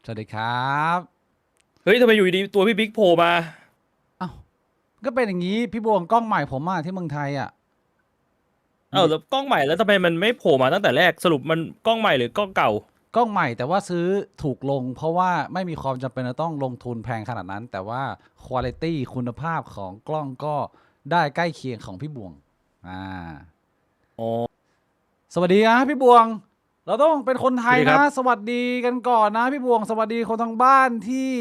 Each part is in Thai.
สวัสดีครับเฮ้ยทำไมอยู่ดีตัวพี่บิ๊กโผล่มาอ้าวก็เป็นอย่างนี้พี่บวงกล้องใหม่ผมอะที่เมืองไทยอะมีเอ้าแล้วกล้องใหม่แล้วทำไมมันไม่โผล่มาตั้งแต่แรกสรุปมันกล้องใหม่หรือกล้องเก่ากล้องใหม่แต่ว่าซื้อถูกลงเพราะว่าไม่มีความจำเป็นจะต้องลงทุนแพงขนาดนั้นแต่ว่าคุณภาพคุณภาพของกล้องก็ได้ใกล้เคียงของพี่บวงอ่าอ๋อสวัสดีนะพี่บวงเราต้องเป็นคนไทยนะสวัสดีครับสวัสดีกันก่อนนะพี่บวงสวัสดีคนทางบ้านที่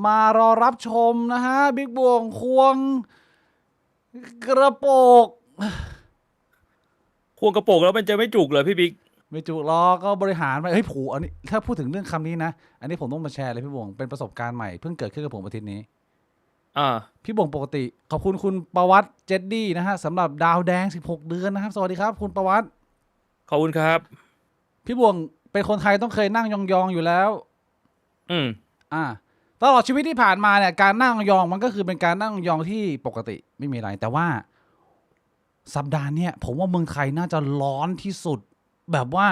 มารอรับชมนะฮะบิ๊กบวงควงกระโปก ควงกระโปรงแล้วมันจะไม่จุกเหรอพี่บิ๊กไม่จุล้อก็บริหารไปเฮ้ยผูอันนี้ถ้าพูดถึงเรื่องคำนี้นะอันนี้ผมต้องมาแชร์เลยพี่บวงเป็นประสบการณ์ใหม่เพิ่งเกิดขึ้นกับผมอาทิตย์นี้อ่าพี่บวงปกติขอบคุณคุณประวัติเจดดี้นะฮะสำหรับดาวแดง16เดือนนะครับสวัสดีครับคุณประวัติขอบคุณครับพี่บวงเป็นคนไทยต้องเคยนั่งยองๆอยู่แล้วอืมอ่าตลอดชีวิตที่ผ่านมาเนี่ยการนั่งยองมันก็คือเป็นการนั่งยองที่ปกติไม่มีอะไรแต่ว่าสัปดาห์เนี้ยผมว่าเมืองไทยน่าจะร้อนที่สุดแบบว่า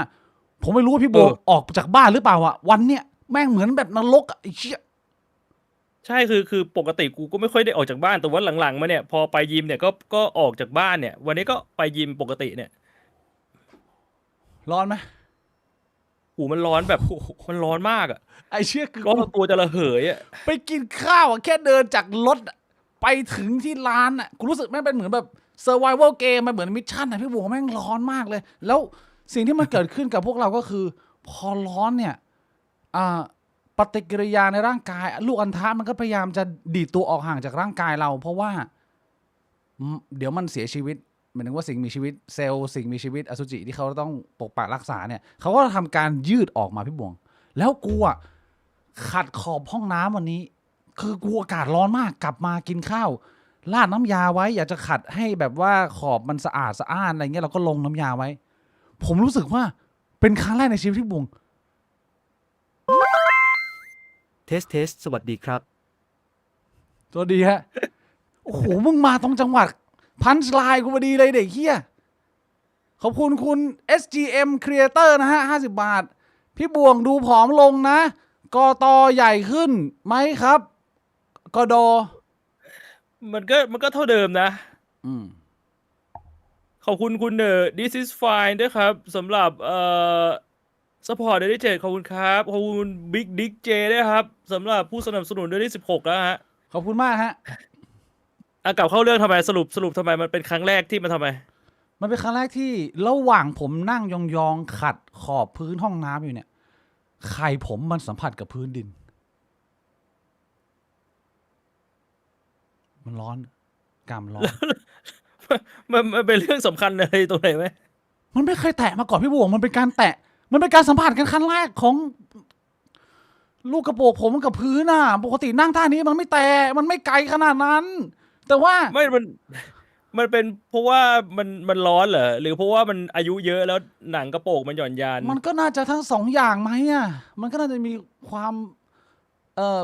ผมไม่รู้ว่าพี่เออบวงออกจากบ้านหรือเปล่าอะวันเนี้ยแม่งเหมือนแบบนรกอะไอ้เชี่ย ใช่คือปกติกูก็ไม่ค่อยได้ออกจากบ้านแต่ว่าหลังๆมาเนี่ยพอไปยิมเนี่ยก็ออกจากบ้านเนี่ยวันนี้ก็ไปยิมปกติเนี่ยร้อนไหมหูมันร้อนแบบมันร้อนมากอะไอเชี่ยคือร้อนกูจนตัวจะระเหยอะไปกินข้าวอะแค่เดินจากรถอะไปถึงที่ร้านอะกูรู้สึกแม่งเป็นเหมือนแบบ survival game มันเหมือนมิชชั่นอะพี่บัวแม่งร้อนมากเลยแล้วสิ่งที่มันเกิดขึ้นกับพวกเราก็คือพอร้อนเนี่ยอ่าปฏิกิริยาในร่างกายลูกอัณฑะมันก็พยายามจะดีดตัวออกห่างจากร่างกายเราเพราะว่าเดี๋ยวมันเสียชีวิตหมายถึงว่าสิ่งมีชีวิตเซลล์สิ่งมีชีวิตอสุจิที่เขาต้องปกปักรักษาเนี่ยเขาก็ทำการยืดออกมาพี่บวงแล้วกูอะ ขัดขอบห้องน้ำวันนี้คือกูอากาศร้อนมากกลับมากินข้าวราดน้ำยาไว้อยากจะขัดให้แบบว่าขอบมันสะอาดสะอ้านอะไรเงี้ยเราก็ลงน้ำยาไว้ผมรู้สึกว่าเป็นครั้งแรกในชีวิตที่บุงเทสสวัสดีครับตัวดีฮะโอ้โหมึงมาตรงจังหวัดพันช์ไลน์กูพอดีเลยเด็กเฮียขอบคุณคุณ SGM Creator นะฮะ50 บาทพี่บวงดูผอมลงนะกอตอใหญ่ขึ้นไหมครับกอดอมันก็เท่าเดิมนะ อืมขอบคุณคุณthis is fine ด้วยครับสำหรับsupport เดือนที่7ขอบคุณครับขอบคุณ Big Dick J ด้วยครับสำหรับผู้สนับสนุนเดือนที่16แล้วฮะขอบคุณมากฮะ กลับเข้าเรื่องทำไมสรุปทำไมมันเป็นครั้งแรกที่มันทำไมมันเป็นครั้งแรกที่ระหว่างผมนั่งยองๆขัดขอบพื้นห้องน้ำอยู่เนี่ยไข่ผมมันสัมผัสกับพื้นดินมันร้อนกามร้อนมันเป็นเรื่องสำคัญอะไรตรงไหนไหมมันไม่เคยแตะมาก่อนพี่บวงมันเป็นการแตะมันเป็นการสัมผัสกันครั้งแรกของลูกกระโปรงผมกับพื้นอ่ะปกตินั่งท่านี้มันไม่แตะมันไม่ไกลขนาดนั้นแต่ว่าไม่มันเป็นเพราะว่ามันร้อนเหรอหรือเพราะว่ามันอายุเยอะแล้วหนังกระโปรงมันหย่อนยานมันก็น่าจะทั้งสองอย่างไหมอ่ะมันก็น่าจะมีความ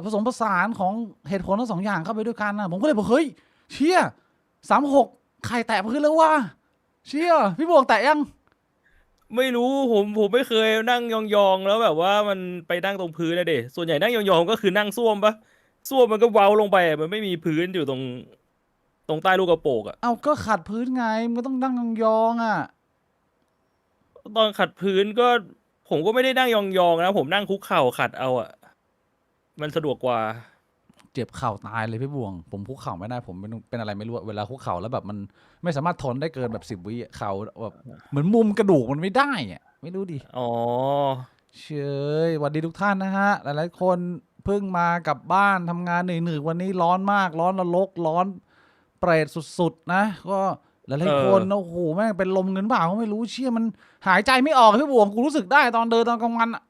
ผสมผสานของเหตุผลทั้งสองอย่างเข้าไปด้วยกันนะผมก็เลยบอกเฮ้ยเชี่ย36ไข่แตะพื้นแล้วว่าเชี่ยพี่บวงแตะยัง ไม่รู้ผมไม่เคยนั่งยองๆแล้วแบบว่ามันไปนั่งตรงพื้นนะเด็ส่วนใหญ่นั่งยองๆก็คือนั่งส้วมปะส้วมมันก็เว้าลงไปอะมันไม่มีพื้นอยู่ตรงใต้ลูกกระโปรงอะเอาก็ขัดพื้นไงมันก็ต้องนั่งยองๆอ่ะตอนขัดพื้นก็ผมก็ไม่ได้นั่งยองๆนะผมนั่งคุกเข่าขัดเอาอะมันสะดวกกว่าเจ็บเข่าตายเลยพี่บวงผมคุกเข่าไม่ได้ผมเป็นอะไรไม่รู้เวลาคุกเข่าแล้วแบบมันไม่สามารถทนได้เกินแบบ10 วิเข่าแบบเหมือนมุมกระดูกมันไม่ได้อ่ะไม่รู้ดิอ๋อเชยสวัสดีทุกท่านนะฮะหลายๆคนเพิ่งมากลับบ้านทำงานเหนื่อยๆวันนี้ร้อนมากร้อนระลกร้อนเปรตสุดๆนะก็หเอลายๆคนอโอ้โหแม่งเป็นลมเงินเปล่าก็ไม่รู้เชี่ยมันหายใจไม่ออกพี่บวงกูรู้สึกได้ตอนเดินตอนกลางวันอ่ะ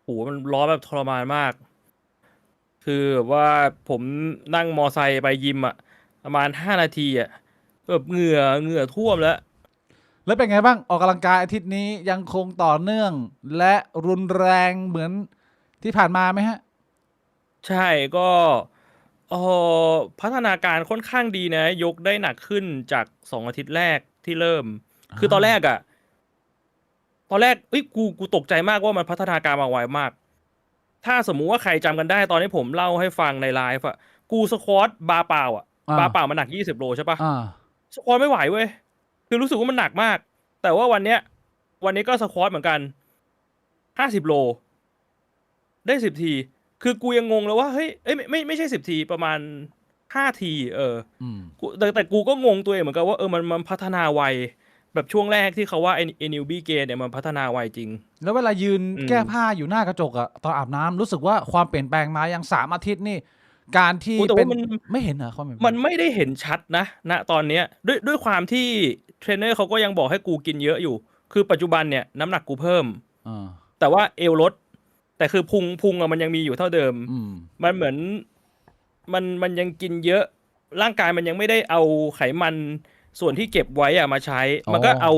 โหมันร้อนแบบทรมานมากคือแบบว่าผมนั่งมอไซค์ไปยิมอะประมาณ5 นาทีอะแบบเหงื่อท่วมแล้ว แล้วเป็นไงบ้างออกกำลังกายอาทิตย์นี้ยังคงต่อเนื่องและรุนแรงเหมือนที่ผ่านมาไหมฮะใช่ก็เออพัฒนาการค่อนข้างดีนะยกได้หนักขึ้นจาก2 อาทิตย์แรกที่เริ่มคือตอนแรกอะตอนแรกเอ้ยกูตกใจมากว่ามันพัฒนาการมาไวมาก ถ้าสมมุติว่าใครจำกันได้ตอนที่ผมเล่าให้ฟังในไลฟ์อะกูสควอตบาร์เปล่าอะบาร์เปล่ามันหนัก20 โลใช่ปะสควอตไม่ไหวเว้ยคือรู้สึกว่ามันหนักมากแต่ว่าวันนี้ก็สควอตเหมือนกัน50 โลได้10 ทีคือกูยังงงเลยว่าเฮ้ยไม่ใช่10 ทีประมาณ5 ทีแต่กูก็งงตัวเองเหมือนกันว่ามันพัฒนาไวแบบช่วงแรกที่เขาว่าไอ้นิวบี้เกนเนี่ยมันพัฒนาไวจริงแล้วเวลายืนแก้ผ้าอยู่หน้ากระจกอะตอนอาบน้ำรู้สึกว่าความเปลี่ยนแปลงมาอย่าง3 อาทิตย์นี่การที่เป็นไม่เห็นเหรอความมันไม่ได้เห็นชัดนะตอนเนี้ยด้วยความที่เทรนเนอร์เขาก็ยังบอกให้กูกินเยอะอยู่คือปัจจุบันเนี่ยน้ำหนักกูเพิ่มแต่ว่าเอวลดแต่คือพุงอะมันยังมีอยู่เท่าเดิมมันเหมือนมันยังกินเยอะร่างกายมันยังไม่ได้เอาไขมันส่วนที่เก็บไว้อะมาใช้มันก็เอา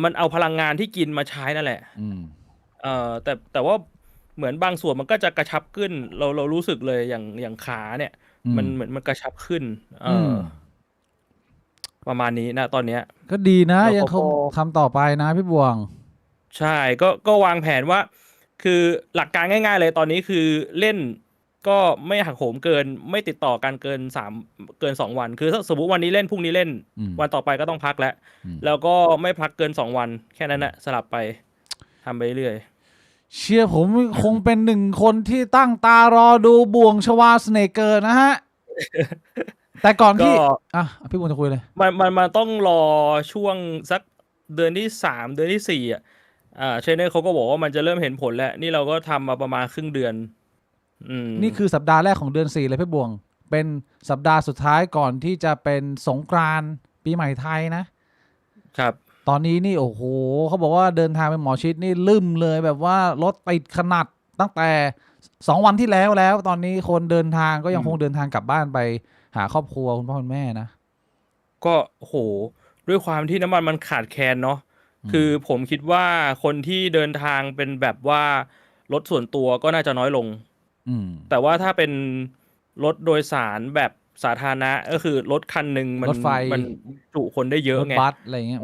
มันเอาพลังงานที่กินมาใช้นั่นแหละแต่ว่าเหมือนบางส่วนมันก็จะกระชับขึ้นเรารู้สึกเลยอย่างขาเนี่ยมันเหมือนมันกระชับขึ้นประมาณนี้นะตอนเนี้ยก็ดีนะยังคงทำต่อไปนะพี่บวงใช่ก็วางแผนว่าคือหลักการง่ายๆเลยตอนนี้คือเล่นก็ไม่หักโหมเกินไม่ติดต่อกันเกิน2 วันคือถ้าสมมติวันนี้เล่นพรุ่งนี้เล่นวันต่อไปก็ต้องพักแล้วก็ไม่พักเกิน2 วันแค่นั้นนะสลับไปทำไปเรื่อยเชียร์ผมคงเป็น1 คนที่ตั้งตารอดูบ่วงชวาสเนเกอร์นะฮะแต่ก่อนที่พี่บุญจะคุยเลยมันต้องรอช่วงสักเดือนที่3เดือนที่4เทรนเนอร์เขาก็บอกว่ามันจะเริ่มเห็นผลแล้วนี่เราก็ทำมาประมาณครึ่งเดือนนี่คือสัปดาห์แรกของเดือน4เลยพี่บวงเป็นสัปดาห์สุดท้ายก่อนที่จะเป็นสงกรานต์ปีใหม่ไทยนะครับตอนนี้นี่โอ้โหเขาบอกว่าเดินทางไปหมอชิดนี่ลืมเลยแบบว่ารถติดขนาดตั้งแต่2 วันที่แล้วตอนนี้คนเดินทางก็ยังคงเดินทางกลับบ้านไปหาครอบครัวคุณพ่อคุณแม่นะก็โหด้วยความที่น้ำมันขาดแคลนเนาะคือผมคิดว่าคนที่เดินทางเป็นแบบว่ารถส่วนตัวก็น่าจะน้อยลงแต่ว่าถ้าเป็นรถโดยสารแบบสาธารณะก็คือรถคันหนึ่งมันจุคนได้เยอะไงรถบัสอะไรเงี้ย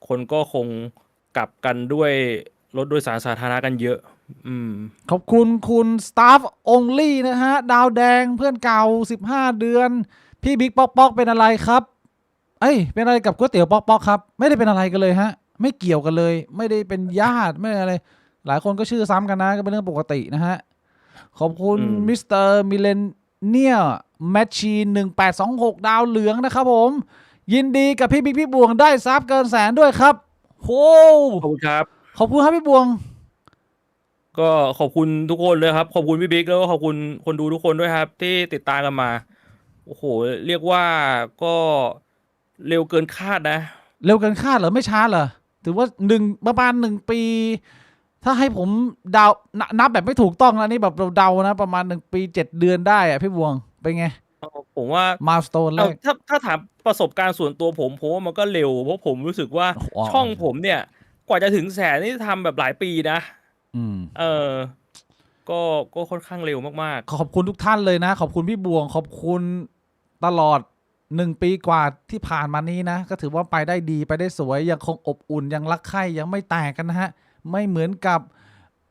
คนก็คงกลับกันด้วยรถโดยสารสาธารณะกันเยอะขอบคุณคุณ Staff Only นะฮะดาวแดงเพื่อนเก่า15 เดือนพี่บิ๊กป๊อกเป็นอะไรครับเป็นอะไรกับก๋วยเตี๋ยวป๊อกครับไม่ได้เป็นอะไรกันเลยฮะไม่เกี่ยวกันเลยไม่ได้เป็นญาติไม่อะไรหลายคนก็ชื่อซ้ำกันนะก็เป็นเรื่องปกตินะฮะขอบคุณมิสเตอร์มิเลนเนียลแมชชีน1826ดาวเหลืองนะครับผมยินดีกับพี่บิ๊กพี่บวงได้ซับเกิน100,000ด้วยครับโหขอบคุณครับขอบคุณครับพี่บวงก็ขอบคุณทุกคนเลยครับขอบคุณพี่บิ๊กแล้วก็ขอบคุณคนดูทุกคนด้วยครับที่ติดตามกันมาโอ้โหเรียกว่าก็เร็วเกินคาดนะเร็วเกินคาดเหรอไม่ช้าเหรอถือว่าประมาณ1 ปีถ้าให้ผมเดานับแบบไม่ถูกต้องนะนี่แบบเราเดานะประมาณ1 ปี7 เดือนได้อะพี่บวงเป็นไงผมว่ามาสโตนเลยถ้าถามประสบการณ์ส่วนตัวผมว่ามันก็เร็วเพราะผมรู้สึกว่าช่องผมเนี่ยกว่าจะถึง100,000นี่ทำแบบหลายปีนะก็ค่อนข้างเร็วมากๆขอบคุณทุกท่านเลยนะขอบคุณพี่บวงขอบคุณตลอด1 ปีกว่าที่ผ่านมานี้นะก็ถือว่าไปได้ดีไปได้สวยยังคงอบอุ่นยังรักใคร่ยังไม่แตกกันนะฮะไม่เหมือนกับ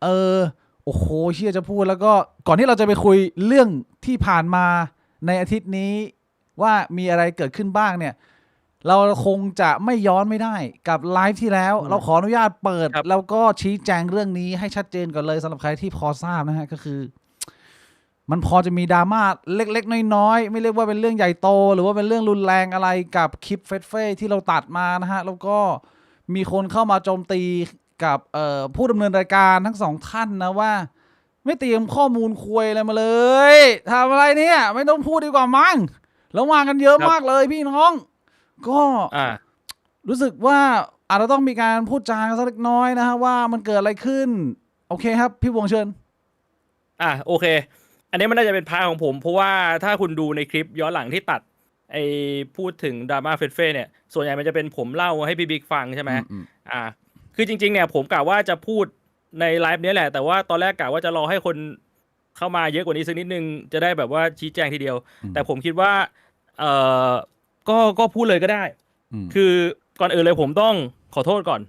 โอ้โหเชี่ยจะพูดแล้วก็ก่อนที่เราจะไปคุยเรื่องที่ผ่านมาในอาทิตย์นี้ว่ามีอะไรเกิดขึ้นบ้างเนี่ยเราคงจะไม่ย้อนไม่ได้กับไลฟ์ที่แล้วเราขออนุญาตเปิดแล้วก็ชี้แจงเรื่องนี้ให้ชัดเจนก่อนเลยสำหรับใครที่พอทราบนะฮะก็คือมันพอจะมีดราม่าเล็กๆน้อยๆไม่เรียกว่าเป็นเรื่องใหญ่โตหรือว่าเป็นเรื่องรุนแรงอะไรกับคลิปเฟซที่เราตัดมานะฮะแล้วก็มีคนเข้ามาโจมตีกับผู้ดำเนินรายการทั้ง2 ท่านนะว่าไม่เตรียมข้อมูลคุยอะไรมาเลยทำอะไรเนี่ยไม่ต้องพูดดีกว่ามั้งแล้วมากันเยอะมากเลยพี่น้องก็รู้สึกว่าอาจจะต้องมีการพูดจาสักเล็กน้อยนะฮะว่ามันเกิดอะไรขึ้นโอเคครับพี่วงเชิญโอเคอันนี้มันน่าจะเป็นพาร์ทของผมเพราะว่าถ้าคุณดูในคลิปย้อนหลังที่ตัดพูดถึงดราม่าเฟสเนี่ยส่วนใหญ่มันจะเป็นผมเล่าให้พี่บิ๊กฟังใช่ไหมคือจริงๆเนี่ยผมกะว่าจะพูดในไลฟ์นี้แหละแต่ว่าตอนแรกกะว่าจะรอให้คนเข้ามาเยอะกว่านี้สักนิดนึงจะได้แบบว่าชี้แจงทีเดียวแต่ผมคิดว่าก็พูดเลยก็ได้คือก่อนอื่นเลยผมต้องขอโทษก่อน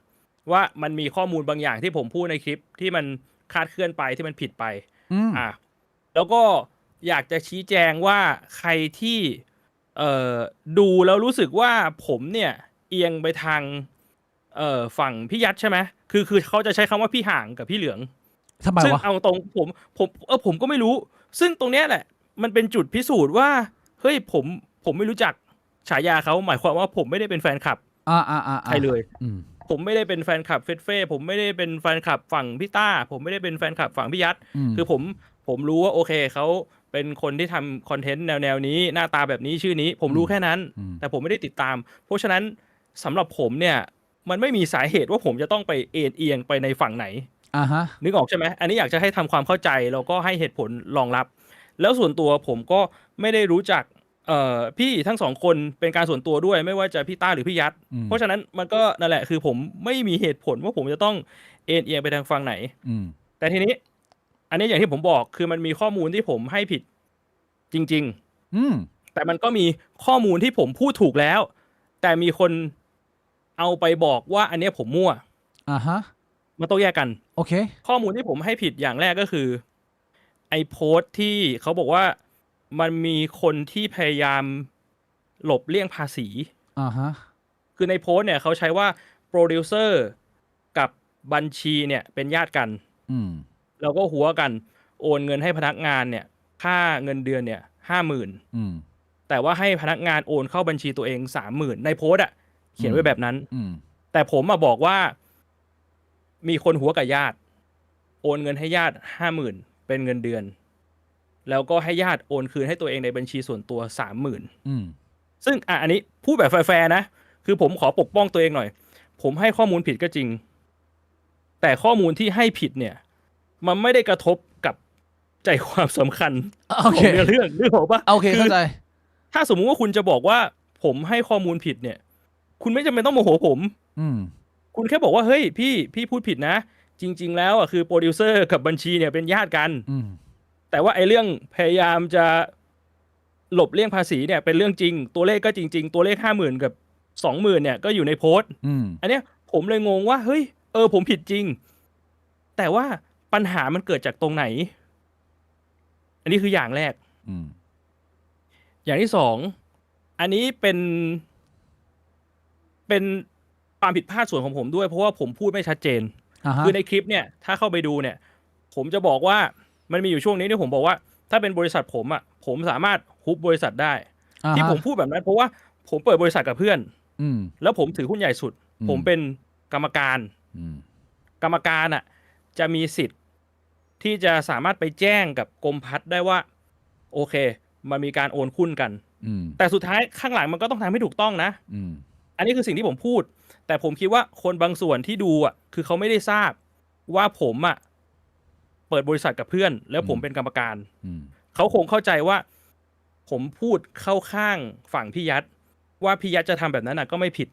ว่ามันมีข้อมูลบางอย่างที่ผมพูดในคลิปที่มัน คลาดเคลื่อนไปที่มันผิดไป อืม แล้วก็อยากจะชี้แจงว่าใครที่ดูแล้วรู้สึกว่าผมเนี่ยเอียงไปทางฝั่งพี่ยัดใช่ไหมคือเขาจะใช้คำว่าพี่ห่างกับพี่เหลือง ทำไม ซึ่ง วะ เอาตรงผมก็ไม่รู้ ซึ่งตรงเนี้ยแหละมันเป็นจุดพิสูจน์ว่าเฮ้ยผมไม่รู้จักฉายาเขาหมายความว่าผมไม่ได้เป็นแฟนคลับใครเลย อืม ผมไม่ได้เป็นแฟนคลับเฟ่ผมไม่ได้เป็นแฟนคลับฝั่งพี่ต้าผมไม่ได้เป็นแฟนคลับฝั่งพี่ยัด คือผมรู้ว่าโอเคเขาเป็นคนที่ทำคอนเทนต์แนวนี้หน้าตาแบบนี้ชื่อนี้ผมรู้แค่นั้น แต่ผมไม่ได้ติดตาม เพราะฉะนั้นสำหรับผมเนี่ยมันไม่มีสาเหตุว่าผมจะต้องไปเอียงไปในฝั่งไหน ฮะ นึกออกใช่ไหมอันนี้อยากจะให้ทำความเข้าใจแล้วก็ให้เหตุผลรองรับ แล้วส่วนตัวผมก็ไม่ได้รู้จักพี่ทั้งสองคนเป็นการส่วนตัวด้วยไม่ว่าจะพี่ต้าหรือพี่ยัด เพราะฉะนั้นมันก็นั่นแหละคือผมไม่มีเหตุผลว่าผมจะต้องเอียงไปทางฝั่งไหน แต่ทีนี้อันนี้อย่างที่ผมบอกคือมันมีข้อมูลที่ผมให้ผิดจริง แต่มันก็มีข้อมูลที่ผมพูดถูกแล้ว แต่มีคนเอาไปบอกว่าอันเนี้ยผมมั่ว ฮะ มันต้องแยกกัน โอเค ข้อมูลที่ผมให้ผิดอย่างแรกก็คือไอ้โพสต์ที่เขาบอกว่ามันมีคนที่พยายามหลบเลี่ยงภาษี ฮะ คือในโพสต์เนี่ยเขาใช้ว่าโปรดิวเซอร์กับบัญชีเนี่ยเป็นญาติกัน แล้วก็หัวกันโอนเงินให้พนักงานเนี่ยค่าเงินเดือนเนี่ย50,000แต่ว่าให้พนักงานโอนเข้าบัญชีตัวเอง30,000ในโพสต์อะเขียนไว้แบบนั้นแต่ผมมาบอกว่ามีคนหัวกับญาติโอนเงินให้ญาติ50,000เป็นเงินเดือนแล้วก็ให้ญาติโอนคืนให้ตัวเองในบัญชีส่วนตัว30,000ซึ่งอันนี้พูดแบบแฟร์ๆนะคือผมขอปกป้องตัวเองหน่อยผมให้ข้อมูลผิดก็จริงแต่ข้อมูลที่ให้ผิดเนี่ยมันไม่ได้กระทบกับใจความสำคัญของเนื้อเรื่องนึกออกปะ โอเคเข้าใจ ถ้าสมมุติว่าคุณจะบอกว่าผมให้ข้อมูลผิดเนี่ยคุณไม่จำเป็นต้องโมโหผมคุณแค่บอกว่าเฮ้ยพี่พูดผิดนะจริงๆแล้วคือโปรดิวเซอร์กับบัญชีเนี่ยเป็นญาติกันแต่ว่าไอ้เรื่องพยายามจะหลบเลี่ยงภาษีเนี่ยเป็นเรื่องจริงตัวเลขก็จริงๆตัวเลข50,000กับ20,000เนี่ยก็อยู่ในโพสต์อันเนี้ยผมเลยงงว่าเฮ้ยผมผิดจริงแต่ว่าปัญหามันเกิดจากตรงไหนอันนี้คืออย่างแรกอย่างที่สองอันนี้เป็นความผิดพลาดส่วนของผมด้วยเพราะว่าผมพูดไม่ชัดเจนคือในคลิปเนี่ยถ้าเข้าไปดูเนี่ยผมจะบอกว่ามันมีอยู่ช่วงนี้ที่ผมบอกว่าถ้าเป็นบริษัทผมผมสามารถฮุบบริษัทได้ที่ผมพูดแบบนั้นเพราะว่าผมเปิดบริษัทกับเพื่อนแล้วผมถือหุ้นใหญ่สุดผมเป็นกรรมการจะมีสิทธิ์ที่จะสามารถไปแจ้งกับกรมพัฒน์ได้ว่าโอเคมันมีการโอนหุ้นกันแต่สุดท้ายข้างหลังมันก็ต้องทำให้ถูกต้องนะอันนี้คือสิ่งที่ผมพูดแต่ผมคิดว่าคนบางส่วนที่ดูคือเขาไม่ได้ทราบว่าผมเปิดบริษัทกับเพื่อนแล้วผมเป็นกรรมการเขาคงเข้าใจว่าผมพูดเข้าข้างฝั่งพี่ยัดว่าพี่ยัดจะทำแบบนั้นก็ไม่ผิด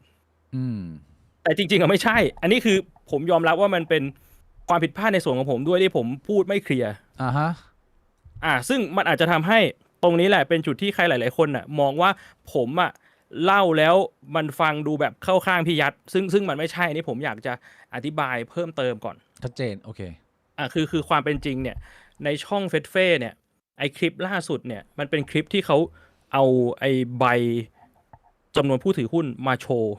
แต่จริงๆไม่ใช่อันนี้คือผมยอมรับว่ามันเป็นความผิดพลาดในส่วนของผมด้วยที่ผมพูดไม่เคลียร์ซึ่งมันอาจจะทำให้ตรงนี้แหละเป็นจุดที่ใครหลายๆคนมองว่าผมเล่าแล้วมันฟังดูแบบเข้าข้างพี่ยัดซึ่งมันไม่ใช่นี่ผมอยากจะอธิบายเพิ่มเติมก่อนชัดเจนโอเคคือความเป็นจริงเนี่ยในช่องเฟซเฟ่เนี่ยไอคลิปล่าสุดเนี่ยมันเป็นคลิปที่เขาเอาไอใบจำนวนผู้ถือหุ้นมาโชว์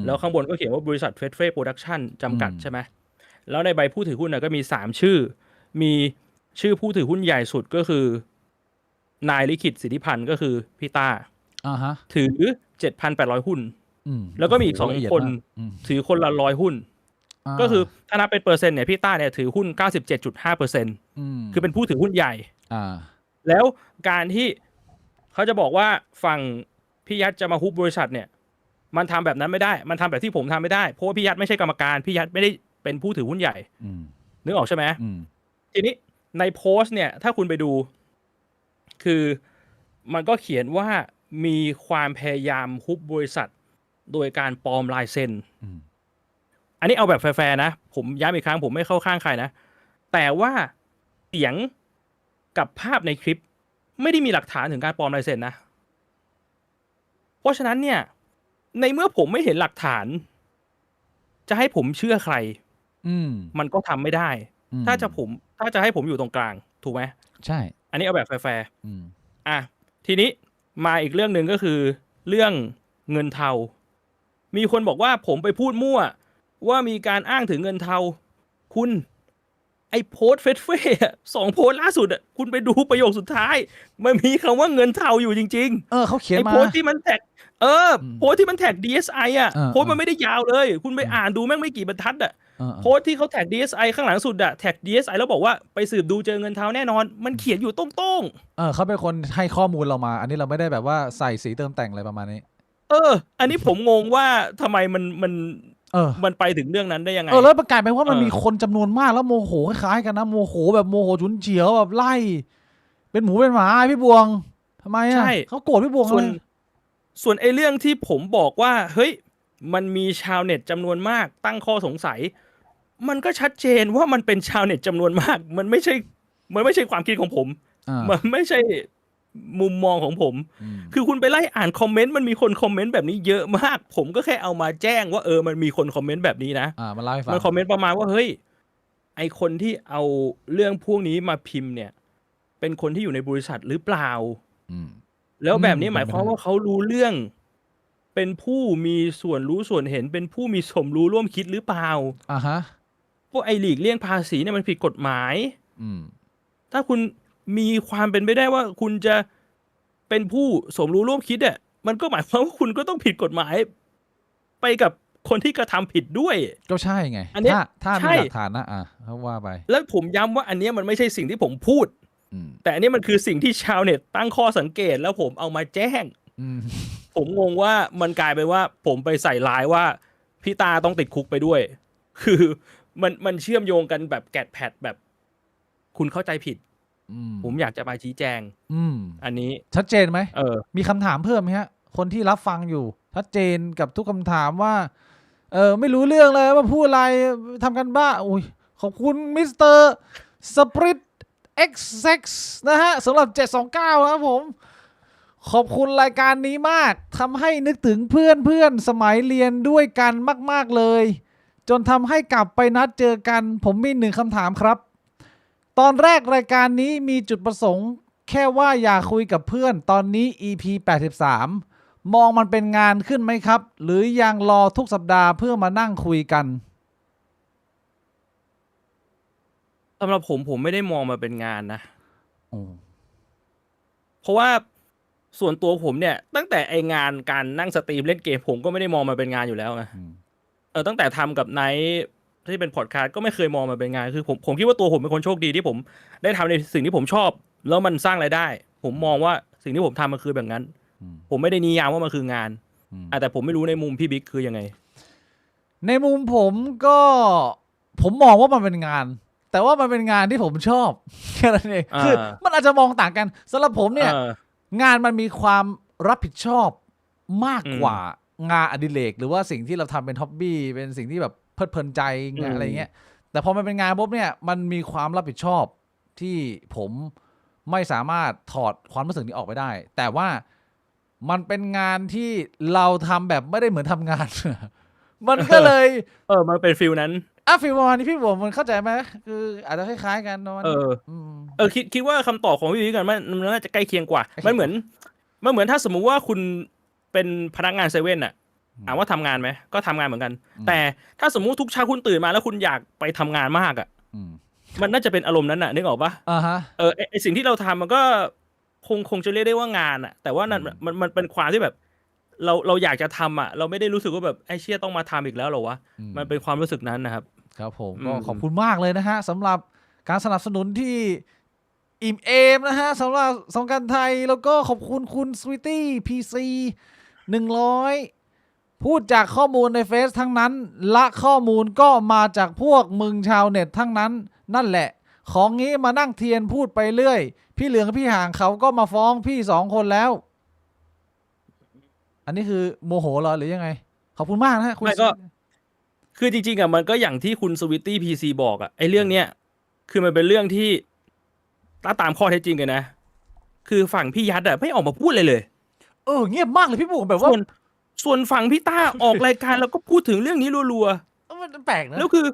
แล้วข้างบนก็เขียนว่าบริษัทเฟซเฟ่โปรดักชั่นจำกัดใช่ไหมแล้วในใบผู้ถือหุ้นก็มี3ชื่อมีชื่อผู้ถือหุ้นใหญ่สุดก็คือนายลิขิตสิทธิพันธ์ก็คือพี่ต้าถือ 7,800 หุ้นแล้วก็มีอีก2คนถือคนละ100หุ้นก็คือถ้านับเป็นเปอร์เซ็นต์เนี่ยพี่ต้าเนี่ยถือหุ้น 97.5% คือเป็นผู้ถือหุ้นใหญ่แล้วการที่เขาจะบอกว่าฝั่งพี่ยัดจะมาฮุบบริษัทเนี่ยมันทำแบบนั้นไม่ได้มันทำแบบที่ผมทำไม่ได้เพราะว่าพี่ยัดไม่ใช่กรรมการพี่ยัดไม่ได้เป็นผู้ถือหุ้นใหญ่นึกออกใช่ไหมทีนี้ในโพสต์เนี่ยถ้าคุณไปดูคือมันก็เขียนว่ามีความพยายามฮุบบริษัทโดยการปลอมลายเซ็นอันนี้เอาแบบแฟร์ๆนะผมย้ำอีกครั้งผมไม่เข้าข้างใครนะแต่ว่าเสียงกับภาพในคลิปไม่ได้มีหลักฐานถึงการปลอมลายเซ็นนะเพราะฉะนั้นเนี่ยในเมื่อผมไม่เห็นหลักฐานจะให้ผมเชื่อใครมันก็ทำไม่ได้ อืม ถ้าจะให้ผมอยู่ตรงกลางถูกไหม ใช่ อันนี้เอาแบบแฟร์ อืม ๆอ่ะทีนี้มาอีกเรื่องหนึ่งก็คือเรื่องเงินเทา มีคนบอกว่าผมไปพูดมั่วว่ามีการอ้างถึงเงินเทา คุณไอ้โพสต์เฟซเฟ่สองโพสต์ล่าสุดอ่ะคุณไปดูประโยคสุดท้าย มันมีคำว่าเงินเทาอยู่จริง เขาเขี ๆ ยน ไอ้ มา โพสต์ที่มันแท็กโพสต์ที่มันแท็ก DSI อ่ะ เออ โพสต์มันไม่ได้ยาวเลย คุณไปอ่านดูแม่งไม่กี่บรรทัดอ่ะ โพสต์ที่เขาแท็ก DSI ข้างหลังสุดอะแท็ก DSI แล้วบอกว่าไปสืบดูเจอเงินเท้าแน่นอน มันเขียนอยู่ตรง เขาเป็นคนให้ข้อมูลเรามา อันนี้เราไม่ได้แบบว่าใส่สีเติมแต่งอะไรประมาณนี้ อันนี้ผมงงว่าทำไมมัน เออ มันไปถึงเรื่องนั้นได้ยังไง แล้วประกาศไปว่ามัน เออ มีคนจำนวนมากแล้วโมโหคล้ายๆกันนะโมโหแบบโมโหฉุนเฉียวแบบไล่ เป็นหมูเป็นหมาพี่บวงทำไมอ่ะ ใช่ เขาโกรธพี่บวง ส่วน เลย ส่วนไอ้เรื่องที่ผมบอกว่าเฮ้ยมันมีชาวเน็ตจำนวนมากตั้งข้อสงสัย มันก็ชัดเจนว่ามันเป็นชาวเน็ตจำนวนมาก มันไม่ใช่ความคิดของผม มันไม่ใช่มุมมองของผม คือคุณไปไล่อ่านคอมเมนต์มันมีคนคอมเมนต์แบบนี้เยอะมาก ผมก็แค่เอามาแจ้งว่ามันมีคนคอมเมนต์แบบนี้นะ มาเล่าให้ฟัง มันคอมเมนต์ประมาณว่าเฮ้ยไอคนที่เอาเรื่องพวกนี้มาพิมพ์เนี่ย เป็นคนที่อยู่ในบริษัทหรือเปล่า อืม แล้วแบบนี้ อืม หมายความว่าเขารู้เรื่อง เป็นผู้มีส่วนรู้ส่วนเห็น เป็นผู้มีสมรู้ร่วมคิดหรือเปล่า ฮะ พวกไอหลีกเลี่ยงภาษีเนี่ยมันผิดกฎหมาย อืม ถ้าคุณมีความเป็นไปได้ว่าคุณจะเป็นผู้สมรู้ร่วมคิดอ่ะมันก็หมายความว่าคุณก็ต้องผิดกฎหมาย ไปกับคนที่กระทำผิดด้วย ก็ใช่ไง อันเนี้ย ถ้า ใช่ มีหลักฐานนะเขาว่าไป แล้วผมย้ำว่าอันเนี้ยมันไม่ใช่สิ่งที่ผมพูด อืม แต่อันนี้มันคือสิ่งที่ชาวเน็ตตั้งข้อสังเกตแล้วผมเอามาแจ้ง อืม ผมงงว่ามันกลายเป็นว่าผมไปใส่ร้ายว่าพี่ตาต้องติดคุกไปด้วย คือมันเชื่อมโยงกันแบบแกดแพดแบบ คุณเข้าใจผิด ผมอยากจะมาชี้แจง อันนี้ ชัดเจนไหม มีคำถามเพิ่มไหมฮะ คนที่รับฟังอยู่ ชัดเจนกับทุกคำถามว่า ไม่รู้เรื่องเลยว่าพูดอะไรทำกันบ้าอุ้ยขอบคุณมิสเตอร์สปริตเอ็กซ์นะฮะสำหรับ 729 นะครับผม ขอบคุณรายการนี้มากทำให้นึกถึงเพื่อนสมัยเรียนด้วยกันมากๆเลย จนทำให้กลับไปนัดเจอกัน ผมมีหนึ่งคำถามครับ ตอนแรกรายการนี้มีจุดประสงค์แค่ว่าอยากคุยกับเพื่อนตอนนี้ EP 83 มองมันเป็นงานขึ้นไหมครับ หรือยังรอทุกสัปดาห์เพื่อมานั่งคุยกัน สำหรับผมไม่ได้มองมาเป็นงานนะ เพราะว่าส่วนตัวผมเนี่ย ตั้งแต่ไองานการนั่งสตรีมเล่นเกมผมก็ไม่ได้มองมาเป็นงานอยู่แล้วไงตั้งแต่ทำกับไนท์ที่เป็นพอดคาสต์ก็ไม่เคยมองมาเป็นงานคือผมคิดว่าตัวผมเป็นคนโชคดีที่ผมได้ทำในสิ่งที่ผมชอบ แล้วมันสร้างรายได้ ผมมองว่าสิ่งที่ผมทำมันคือแบบนั้น ผมไม่ได้นิยามว่ามันคืองานแต่ผมไม่รู้ในมุมพี่บิ๊กคือยังไง ในมุมผมก็ผมมองว่ามันเป็นงาน แต่ว่ามันเป็นงานที่ผมชอบแค่นั้นเองคือมันอาจจะมองต่างกันสำหรับผมเนี่ยงานมันมีความรับผิดชอบมากกว่างานอดิเรกหรือว่าสิ่งที่เราทำเป็นฮ็อบบี้เป็นสิ่งที่แบบเพลิดเพลินใจอะไรเงี้ยแต่พอมันเป็นงานปุ๊บเนี่ยมันมีความรับผิดชอบที่ผมไม่สามารถถอดความรู้สึกนี้ออกไปได้ แต่ว่ามันเป็นงานที่เราทำแบบไม่ได้เหมือนทำงาน มันก็เลยมันเป็นฟิลนั้นฟิลประมาณนี้พี่ผมมันเข้าใจไหมคืออาจจะคล้ายๆกันนะคิดว่าคำตอบของพี่บิ๊กกันมันน่าจะใกล้เคียงกว่ามันเหมือนถ้าสมมุติว่าคุณเป็นพนักงานเซเว่นอะถามว่าทำงานไหมก็ทำงานเหมือนกันแต่ถ้าสมมุติทุกเช้าคุณตื่นมาแล้วคุณอยากไปทำงานมากอะมันน่าจะเป็นอารมณ์นั้นอะนึกออกปะไอสิ่งที่เราทำมันก็คงจะเรียกได้ว่างานอะแต่ว่านั่นมันเป็นความที่แบบเราอยากจะทำอะเราไม่ได้รู้สึกว่าแบบไอ้เชี่ยต้องมาทำอีกแล้วหรอวะมันเป็นความรู้สึกนั้นนะครับครับผมก็ขอบคุณมากเลยนะฮะสำหรับการสนับสนุนที่อิ่มเอมนะฮะสำหรับสงกรานต์ไทยแล้วก็ขอบคุณคุณสวีตี้พีซี100พูดจากข้อมูลในเฟซทั้งนั้นและข้อมูลก็มาจากพวกมึงชาวเน็ตทั้งนั้นนั่นแหละของงี้มานั่งเทียนพูดไปเรื่อยพี่เหลืองพี่ห่างเขาก็มาฟ้องพี่2 คนแล้วอันนี้คือโมโหเหรอหรือยังไงขอบคุณมากนะฮะคุณก็คือจริงๆอ่ะมันก็อย่างที่คุณสวิตตี้พีซีบอกอ่ะไอ้เรื่องเนี้ยคือมันเป็นเรื่องที่ถ้าตามข้อเท็จจริงกันนะคือฝั่งพี่ยัดอ่ะไม่ออกมาพูดเลยเงียบมากเลยพี่บุ๋มแบบว่าส่วนฝั่งพี่ต้าออกรายการแล้วก็พูดถึงเรื่องนี้รัวๆมันแปลกนะแล้วคือ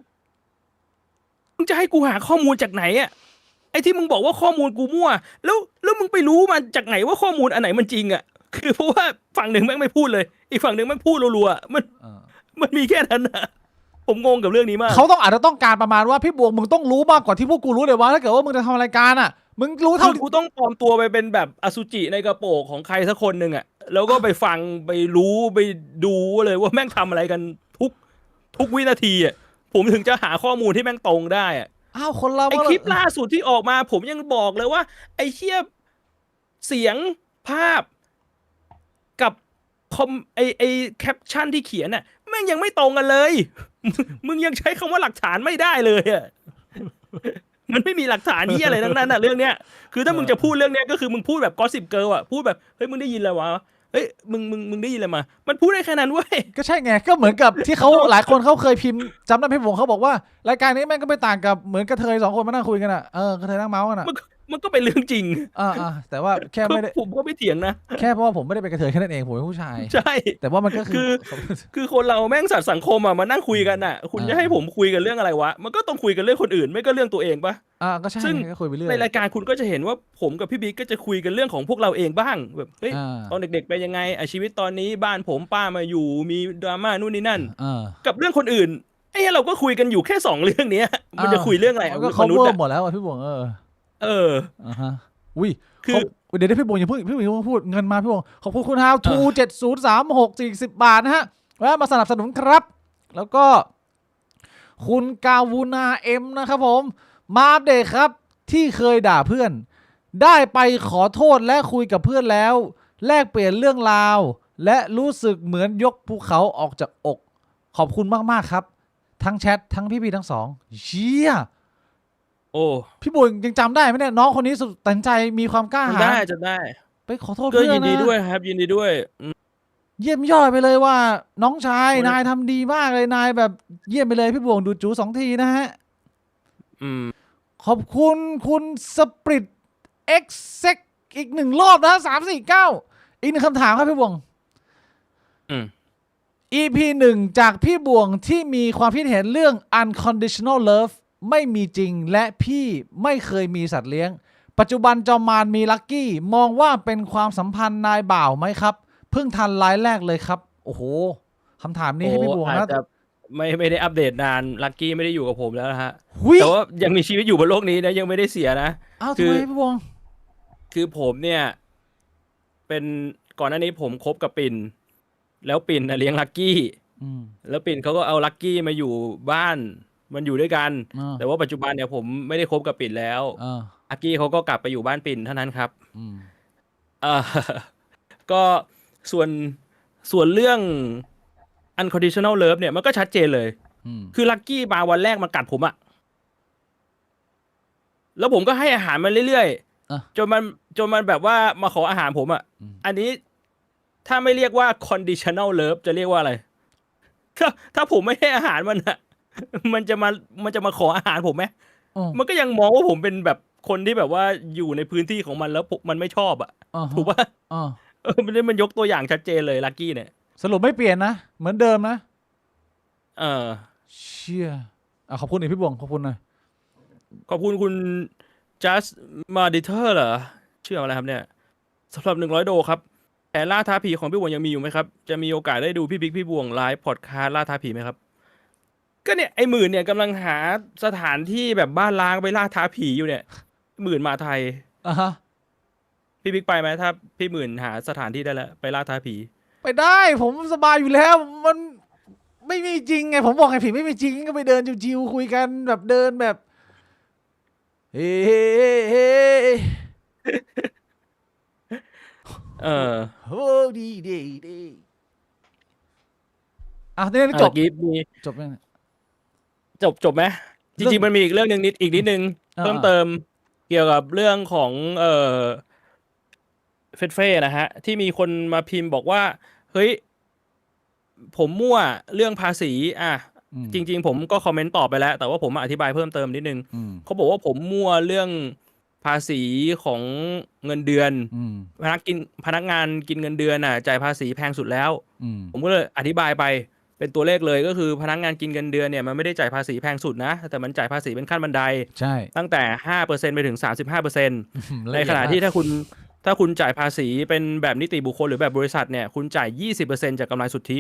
มึงจะให้กูหาข้อมูลจากไหนอ่ะไอ้ที่มึงบอกว่าข้อมูลกูมั่วแล้วมึงไปรู้มาจากไหนว่าข้อมูลอันไหนมันจริงอ่ะคือเพราะว่าฝั่งหนึ่งแม่งไม่พูดเลยอีกฝั่งหนึ่งแม่งพูดรัวๆมันมีแค่นั้นนะผมงงกับเรื่องนี้มาก เขาอาจจะต้องการประมาณว่าพี่บวงมึงต้องรู้มากกว่าที่พวกกูรู้เลยว่าถ้าเกิดว่ามึงจะทำรายการอ่ะมึงรู้ คื เท่า อกูต้องปลอมตัวไปเป็นแบบอสุจิในกระโปรงของใครสักคนหนึ่งอ่ะแล้วก็ไปฟังไปรู้ไปดูเลยว่าแม่งทำอะไรกันทุกวินาทีอ่ะผมถึงจะหาข้อมูลที่แม่งตรงได้อ่ะ อ้าวคนเรา ไอคลิปล่าสุดที่ออกมาผมยังบอกเลยว่า ไอเชี่ยเสียงภาพ กับไอแคปชั่นที่เขียนน่ะแม่งยังไม่ตรงกันเลย มึงยังใช้คำว่าหลักฐานไม่ได้เลยอ่ะ มันไม่มีหลักฐานที่อะไรทั้งนั้นอ่ะเรื่องเนี้ยคือถ้ามึงจะพูดเรื่องเนี้ยก็คือมึงพูดแบบGossip Girlอ่ะพูดแบบเฮ้ยมึงได้ยินอะไรวะเฮ้ยมึงได้ยินอะไรมามันพูดได้แค่นั้นเว้ย ก็ใช่ไงก็เหมือนกับที่เขาหลายคนเขาเคยพิมพ์จำได้พี่บวงเขาบอกว่ารายการนี้แม่งก็ไม่ต่างกับเหมือนกระเทย2 คนมานั่งคุยกันอ่ะกระเทยนั่งเมาส์กันอ่ะ มันก็เป็นเรื่องจริง แต่ว่าแค่ไม่ได้ ผมก็ไม่เถียงนะ แค่เพราะว่าผมไม่ได้เป็นกระเทยแค่นั้นเองผมเป็นผู้ชาย ใช่ แต่ว่ามันก็คือ คือคนเราแม่งสัตว์สังคมอ่ะมานั่งคุยกันอ่ะ คุณจะให้ผมคุยกันเรื่องอะไรวะ มันก็ต้องคุยกันเรื่องคนอื่น ไม่ก็เรื่องตัวเองปะ ก็ใช่ ซึ่ง ก็คุยไปเรื่อย ในรายการคุณก็จะเห็นว่าผมกับพี่บิ๊กก็จะคุยกันเรื่องของพวกเราเองบ้างแบบเฮ้ย อ่า ตอนเด็กๆเป็นยังไงชีวิตตอนนี้บ้านผมป้ามาอยู่มีดราม่านู่นนี่นั่น อ่า กับเรื่องคนอื่นไอ้เหี้ยเราก็คุยกันอยู่แค่2 เรื่องเนี้ย มันจะคุยเรื่องอะไร ก็ มนุษย์ cover อะ หมดแล้วอะพี่บวงฮะอุ้ย คือ เดี๋ยวพี่บวงอย่าเพิ่งพูดเงินมาพี่บวงขอบคุณคุณ How to 7036 40 บาทนะฮะแวะมาสนับสนุนครับ แล้วก็คุณกาวูนาเอ็มนะครับผมมาอัปเดตครับที่เคยด่าเพื่อน ได้ไปขอโทษและคุยกับเพื่อนแล้ว แลกเปลี่ยนเรื่องราว และรู้สึกเหมือนยกภูเขาออกจากอก ขอบคุณมากๆครับ ทั้งแชททั้งพี่ๆทั้งสองเชี่ย โอ้ พี่บุญยังจำได้ไหมเนี่ยน้องคนนี้สุดตัดสินใจมีความกล้าหาญ จะได้ ไปขอโทษ ก็ เพื่อน ยินดี นะ ด้วยครับ ยินดีด้วย เยี่ยมยอดไปเลยว่า น้องชายนายทำดีมากเลยนายแบบเยี่ยมไปเลยพี่บวงดูจู2 ทีนะฮะ ขอบคุณคุณสปริตเอ็กเซ็กอีก1 รอบนะ349อีก1 คำถามครับพี่บวง EP 1 จากพี่บวงที่มีความคิดเห็นเรื่อง unconditional love ไม่มีจริงและพี่ไม่เคยมีสัตว์เลี้ยง ปัจจุบันจอมมารมีลักกี้มองว่าเป็นความสัมพันธ์นายบ่าวไหมครับเพิ่งทันรายแรกเลยครับโอ้โหคำถามนี้ให้พี่บวง อา นะ จจะไม่ได้อัปเดตนานลักกี้ไม่ได้อยู่กับผมแล้วนะฮะ หุย แต่ว่ายังมีชีวิตอยู่บนโลกนี้นะยังไม่ได้เสียนะ อ้าว คื ทำ อ ไมพี่บวง คือผมเนี่ยเป็นก่อนหน้านี้ผมคบกับปิ่นแล้วปิ่นน่ะเลี้ยงลักกี้แล้วปิ่นเขาก็เอาลักกี้มาอยู่บ้านมันอยู่ด้วยกัน แต่ว่าปัจจุบันเนี่ยผมไม่ได้คบกับปิ่นแล้วลักกี้เขาก็กลับไปอยู่บ้านปิ่นเท่านั้นครับก็ส่วนเรื่อง unconditional love เนี่ยมันก็ชัดเจนเลยคือลักกี้มาวันแรกมากัดผมอะแล้วผมก็ให้อาหารมันเรื่อยๆจนมันแบบว่ามาขออาหารผมอะอันนี้ถ้าไม่เรียกว่า conditional love จะเรียกว่าอะไรถ้าผมไม่ให้อาหารมันอะมันจะมาขออาหารผมไหมมันก็ยังมองว่าผมเป็นแบบคนที่แบบว่าอยู่ในพื้นที่ของมันแล้วมันไม่ชอบอะถูกป่ะมันยกตัวอย่างชัดเจนเลยลักกี้เนี่ยสรุปไม่เปลี่ยนนะเหมือนเดิมนะเชี่ยขอบคุณอีกพี่บวงขอบคุณหน่อยขอบคุณคุณ just Marditer เหรอชื่ออะไรครับเนี่ยสำหรับ100 โดครับแผนล่าท้าผีของพี่บวงยังมีอยู่ไหมครับจะมีโอกาสได้ดูพี่บิ๊กพี่บวงไลฟ์พอดคาสต์ล่าท้าผีไหมครับก็เนี่ยไอ้หมื่นเนี่ยกำลังหาสถานที่แบบบ้านล้างไปล่าท้าผีอยู่เนี่ยหมื่นมาไทยพี่บิ๊กไปไหมถ้าพี่หมื่นหาสถานที่ได้แล้วไปล่าท้าผีไปได้ผมสบายอยู่แล้วมันไม่มีจริงไงผมบอกไงผีไม่มีจริงก็ไปเดินจิวๆคุยกันแบบเดินแบบเฮ้โอ้ดีนี่จบจบยังจบไหมจริงๆมันมีอีกเรื่องนึงอีกนิดนึงเพิ่มเติมเกี่ยวกับเรื่องของเฟสนะฮะที่มีคนมาพิมพ์บอกว่าเฮ้ยผมมั่วเรื่องภาษีจริงๆผมก็คอมเมนต์ตอบไปแล้วแต่ว่าผมอธิบายเพิ่มเติมนิดนึงเขาบอกว่าผมมั่วเรื่องภาษีของเงินเดือนพนักงานกินเงินเดือนจ่ายภาษีแพงสุดแล้วผมก็เลยอธิบายไป เป็นตัวเลขเลยก็คือพนักงานกินเงินเดือนเนี่ยมันไม่ได้จ่ายภาษีแพงสุดนะแต่มันจ่ายภาษีเป็นขั้นบันได ใช่ ตั้งแต่ 5% ไปถึง 35% ในขณะ ละเอียดมาก ที่ถ้าคุณจ่ายภาษีเป็นแบบนิติบุคคลหรือแบบบริษัทเนี่ยคุณจ่าย 20% จากกำไรสุทธิ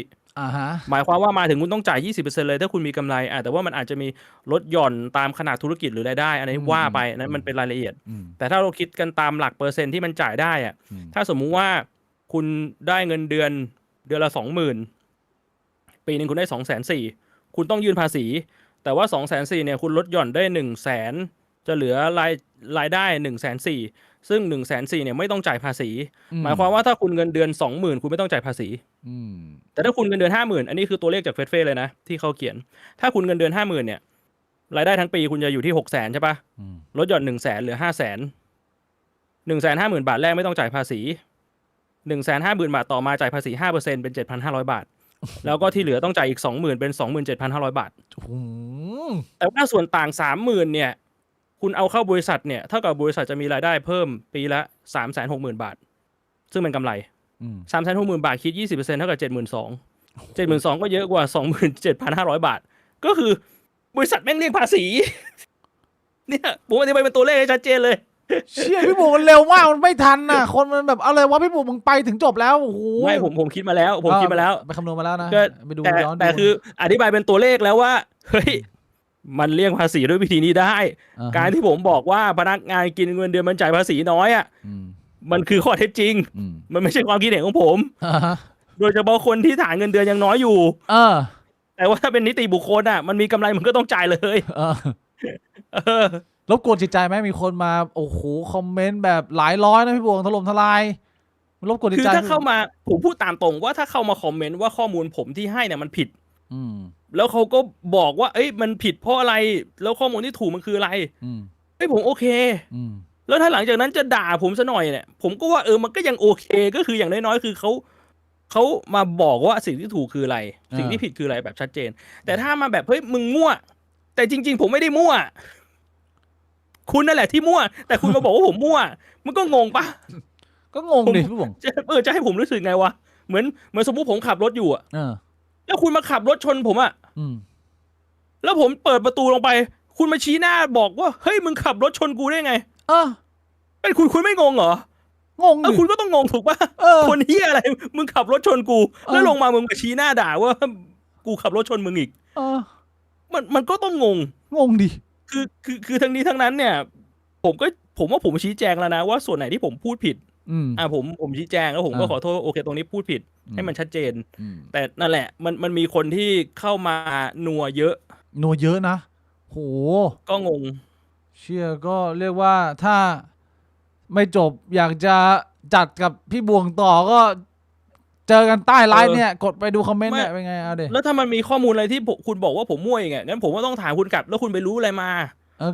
ฮะ หมายความว่ามาถึงคุณต้องจ่าย 20% เลยถ้าคุณมีกำไรแต่ว่ามันอาจจะมีลดหย่อนตามขนาดธุรกิจหรือรายได้อันนี้ว่าไปนั้นมันเป็นรายละเอียด แต่ถ้าเราคิดกันตามหลักเปอร์เซ็นต์ที่มันจ่ายได้อะถ้าสมมุติว่าคุณได้เงินเดือนละ 20,000 ปีนึงคุณได้ 240,000 คุณต้องยื่นภาษี แต่ว่า 240,000 เนี่ยคุณลดหย่อนได้ 100,000 จะเหลือรายได้ 140,000 ซึ่ง 140,000 เนี่ยไม่ต้องจ่ายภาษี หมายความว่าถ้าคุณเงินเดือน 20,000 คุณไม่ต้องจ่ายภาษีแต่ถ้าคุณเงินเดือน 50,000 อันนี้คือตัวเลขจากเฟซเลยนะที่เขาเขียนถ้าคุณเงินเดือน 50,000 เนี่ยรายได้ทั้งปีคุณจะอยู่ที่ 600,000 ใช่ปะลดหย่อน 100,000 เหลือ 500,000 150,000 บาทแรกไม่ต้องจ่ายภาษี 150,000 บาทต่อมาจ่ายภาษี 5% เป็น 7,500 บาท แล้วก็ที่เหลือต้องจ่ายอีก 20,000 เป็น 27,500 บาท แต่ว่าส่วนต่าง 30,000 เนี่ยคุณเอาเข้าบริษัทเนี่ยเท่ากับบริษัทจะมีรายได้เพิ่มปีละ 360,000 บาทซึ่งเป็นกำไร 360,000 บาทคิด 20% เท่ากับ 72,000 72,000 ก็เยอะกว่า 27,500 บาทก็คือบริษัทแม่งเรียกภาษีเนี่ยผมอธิบายเป็นตัวเลขให้ชัดเจนเลยเชี่ยพี่บุ๋มมันเร็วมากมันไม่ทันน่ะคนมันแบบอะไรวะพี่บุ๋มมึงไปถึงจบแล้วโอ้โห ไม่ผมคิดมาแล้วผมคิดมาแล้ว ไปคำนวณมาแล้วนะ ก็ ไปดู แต่ ย้อนดู แต่คืออธิบายเป็นตัวเลขแล้วว่าเฮ้ยมันเลี่ยงภาษีด้วยวิธีนี้ได้ การที่ผมบอกว่าพนักงานกินเงินเดือนมันจ่ายภาษีน้อยมันคือข้อเท็จจริงมันไม่ใช่ความคิดเห็นของผมโดยเฉพาะคนที่ฐานเงินเดือนยังน้อยอยู่แต่ว่าถ้าเป็นนิติบุคคลมันมีกำไรมันก็ต้องจ่ายเลยรบกวนจิตใจไหมมีคนมาโอ้โหคอมเมนต์แบบหลายร้อยนะพี่บวงถล่มทลายรบกวนจิต คือ ใจ ถ้าเข้ามาผมพูดตามตรงว่าถ้าเข้ามาคอมเมนต์ว่าข้อมูลผมที่ให้เนี่ยมันผิดแล้วเขาก็บอกว่าเอ้ยมันผิดเพราะอะไรแล้วข้อมูลที่ถูกมันคืออะไรเอ้ยผมโอเคแล้วถ้าหลังจากนั้นจะด่าผมซะหน่อยเนี่ยผมก็ว่ามันก็ยังโอเคก็คืออย่างน้อยๆคือเขามาบอกว่าสิ่งที่ถูกคืออะไรสิ่งที่ผิดคืออะไรแบบชัดเจนแต่ถ้ามาแบบเฮ้ยมึงมั่วแต่จริงๆผมไม่ได้มั่วคุณนั่นแหละที่มั่วแต่คุณมาบอกว่าผมมั่วมันก็งงปะก็งงดิพี่บวงจะให้ผมรู้สึกไงวะเหมือนสมมุติผมขับรถอยู่แล้วคุณมาขับรถชนผมแล้วผมเปิดประตูลงไปคุณมาชี้หน้าบอกว่าเฮ้ยมึงขับรถชนกูได้ไงไอ้คุณไม่งงเหรองงดิคุณก็ต้องงงถูกป่ะคนเหี้ยอะไรมึงขับรถชนกูแล้วลงมามึงมาชี้หน้าด่าว่ากูขับรถชนมึงอีกมันก็ต้องงงดิคือทั้งนี้ทั้งนั้นเนี่ยผมว่าผมชี้แจงแล้วนะว่าส่วนไหนที่ผมพูดผิดผมชี้แจงแล้วผมก็ขอโทษโอเคตรงนี้พูดผิดให้มันชัดเจนแต่นั่นแหละมันมีคนที่เข้ามานัวเยอะนะโหก็งงเชื่อก็เรียกว่าถ้าไม่จบอยากจะจัดกับพี่บวงต่อก็เจอกันใต้ไลน์เนี่ยกดไปดูคอมเมนต์เนี่ยเป็นไงเอาดิแล้วถ้ามันมีข้อมูลอะไรที่คุณบอกว่าผมมั่วอีกงั้นผมก็ต้องถามคุณกลับแล้วคุณไปรู้อะไรมา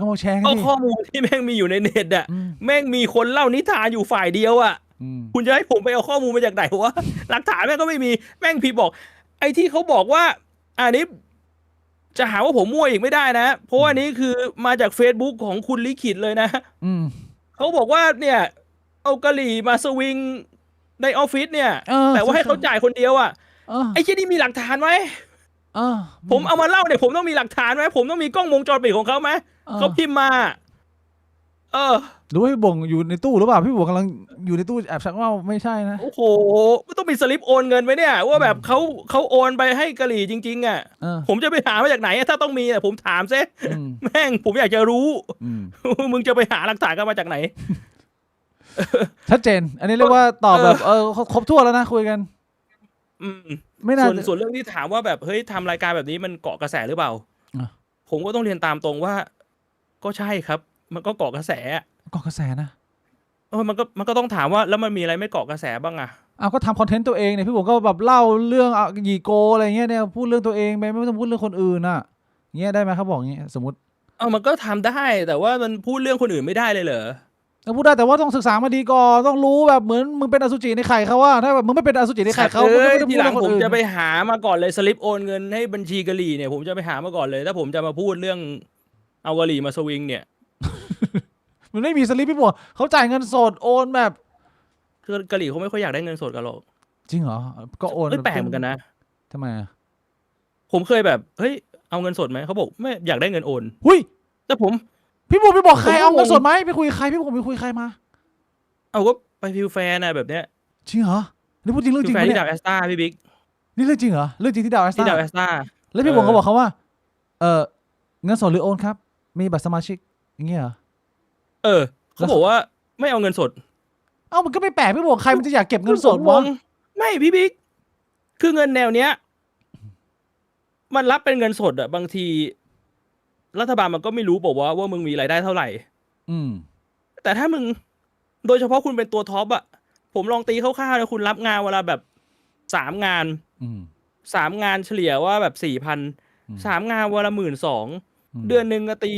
ก็มาแชร์กันดิข้อมูลที่แม่งมีอยู่ในเน็ตแม่งมีคนเล่านิทานอยู่ฝ่ายเดียวคุณจะให้ผมไปเอาข้อมูลมาจากไหนวะหลักฐานแม่งก็ไม่มีแม่งพี่บอกไอ้ที่เขาบอกว่าอันนี้จะหาว่าผมมั่วอีกไม่ได้นะเพราะว่านี้คือมาจาก Facebook ของคุณลิขิตเลยนะเขาบอกว่าเนี่ยเอากะหรี่มาสวิงในออฟฟิศเนี่ยแต่ว่าให้เขาจ่ายคนเดียวไอ้ที่นี่มีหลักฐานไหมผมเอามาเล่าเนี่ยผมต้องมีหลักฐานไหมผมต้องมีกล้องวงจรปิดของเขาไหมเขาพิมพ์มารู้ว่าพี่บวงอยู่ในตู้หรือเปล่าพี่บวงกำลังอยู่ในตู้แอบชักว่าไม่ใช่นะโอ้โหมันต้องมีสลิปโอนเงินไหมเนี่ยว่าแบบเขาโอนไปให้กะหรี่จริงๆผมจะไปหามาจากไหนถ้าต้องมีผมถามซิแม่งผมอยากจะรู้มึงจะไปหาหลักฐานกันมาจากไหนชัดเจนอันนี้เรียกว่าตอบแบบครบถ้วนแล้วนะคุยกันไม่น่าส่วนเรื่องที่ถามว่าแบบเฮ้ยทำรายการแบบนี้มันเกาะกระแสหรือเปล่าผมก็ต้องเรียนตามตรงว่าก็ใช่ครับมันก็เกาะกระแสนะมันก็ต้องถามว่าแล้วมันมีอะไรไม่เกาะกระแสบ้างก็ทำคอนเทนต์ตัวเองเนี่ยพี่ผมก็แบบเล่าเรื่องหยีโกอะไรเงี้ยเนี่ยพูดเรื่องตัวเองไม่ต้องพูดเรื่องคนอื่นเงี้ยได้ไหมครับบอกเงี้ยสมมติมันก็ทำได้แต่ว่ามันพูดเรื่องคนอื่นไม่ได้เลยเหรอพูดได้แต่ว่าต้องศึกษามาดีก่อนต้องรู้แบบเหมือนมึงเป็นอสุจิในไข่เขาว่าถ้าแบบมึงไม่เป็นอสุจิในไข่เขาทีหลังผมจะไปหามาก่อนเลยสลิปโอนเงินให้บัญชีกะหรี่เนี่ยผมจะไปหามาก่อนเลยถ้าผมจะมาพูดเรื่องเอากะหรี่มาสวิงเนี่ยมันไม่มีสลิปพี่บัวเขาจ่ายเงินสดโอนแบบคือกะหรี่เขาไม่ค่อยอยากได้เงินสดกันหรอกจริงเหรอก็โอนแปลกเหมือนกันนะทำไม ผมเคยแบบเฮ้ยเอาเงินสดไหมเขาบอกไม่อยากได้เงินโอน หุย แต่ผม พี่บุ๋มไปบอกใคร ผมก็ เอาเงิน งง สดไหมไปคุยกับใครพี่บุ๋มไปคุยกับใครมา เอาก็ไปฟิลแฟนนะแบบเนี้ย จริงเหรอนี่พูดจริงเรื่องจ ฟิ ริ ล ง แฟน ปะ ที่ เนี่ ดาวย แอสตาพี่บิ๊ก นี่เรื่องจริงเหรอเรื่องจริงที่ดาวแอส ที่ดาว ตา แอสตา แล้วพี่บุ๋มก็บอกเขาว่าเงินสดหรือโอนครับมีบัตรสมาชิกอย่างเงี้ยเหรอ เขาบอกว่าไม่เอาเงินสด เอ้ามันก็ไม่แปลกพี่บุ๋มใครมันจะอยากเก็บเงินสด ผม วะ งงไม่พี่บิ๊กคือเงินแนวเนี้ย มันรับเป็นเงินสดอะบางที รัฐบาลมันก็ไม่รู้บอกว่ามึงมีรายได้เท่าไหร่ อืม แต่ถ้ามึงโดยเฉพาะคุณเป็นตัวท็อปอะผมลองตีคร่าวๆนะคุณรับงานเวลาแบบ3 งาน อืม 3 งานเฉลี่ยว่าแบบ4,000 อืม 3 งานวันละ12,000เดือนหนึ่งก็ตี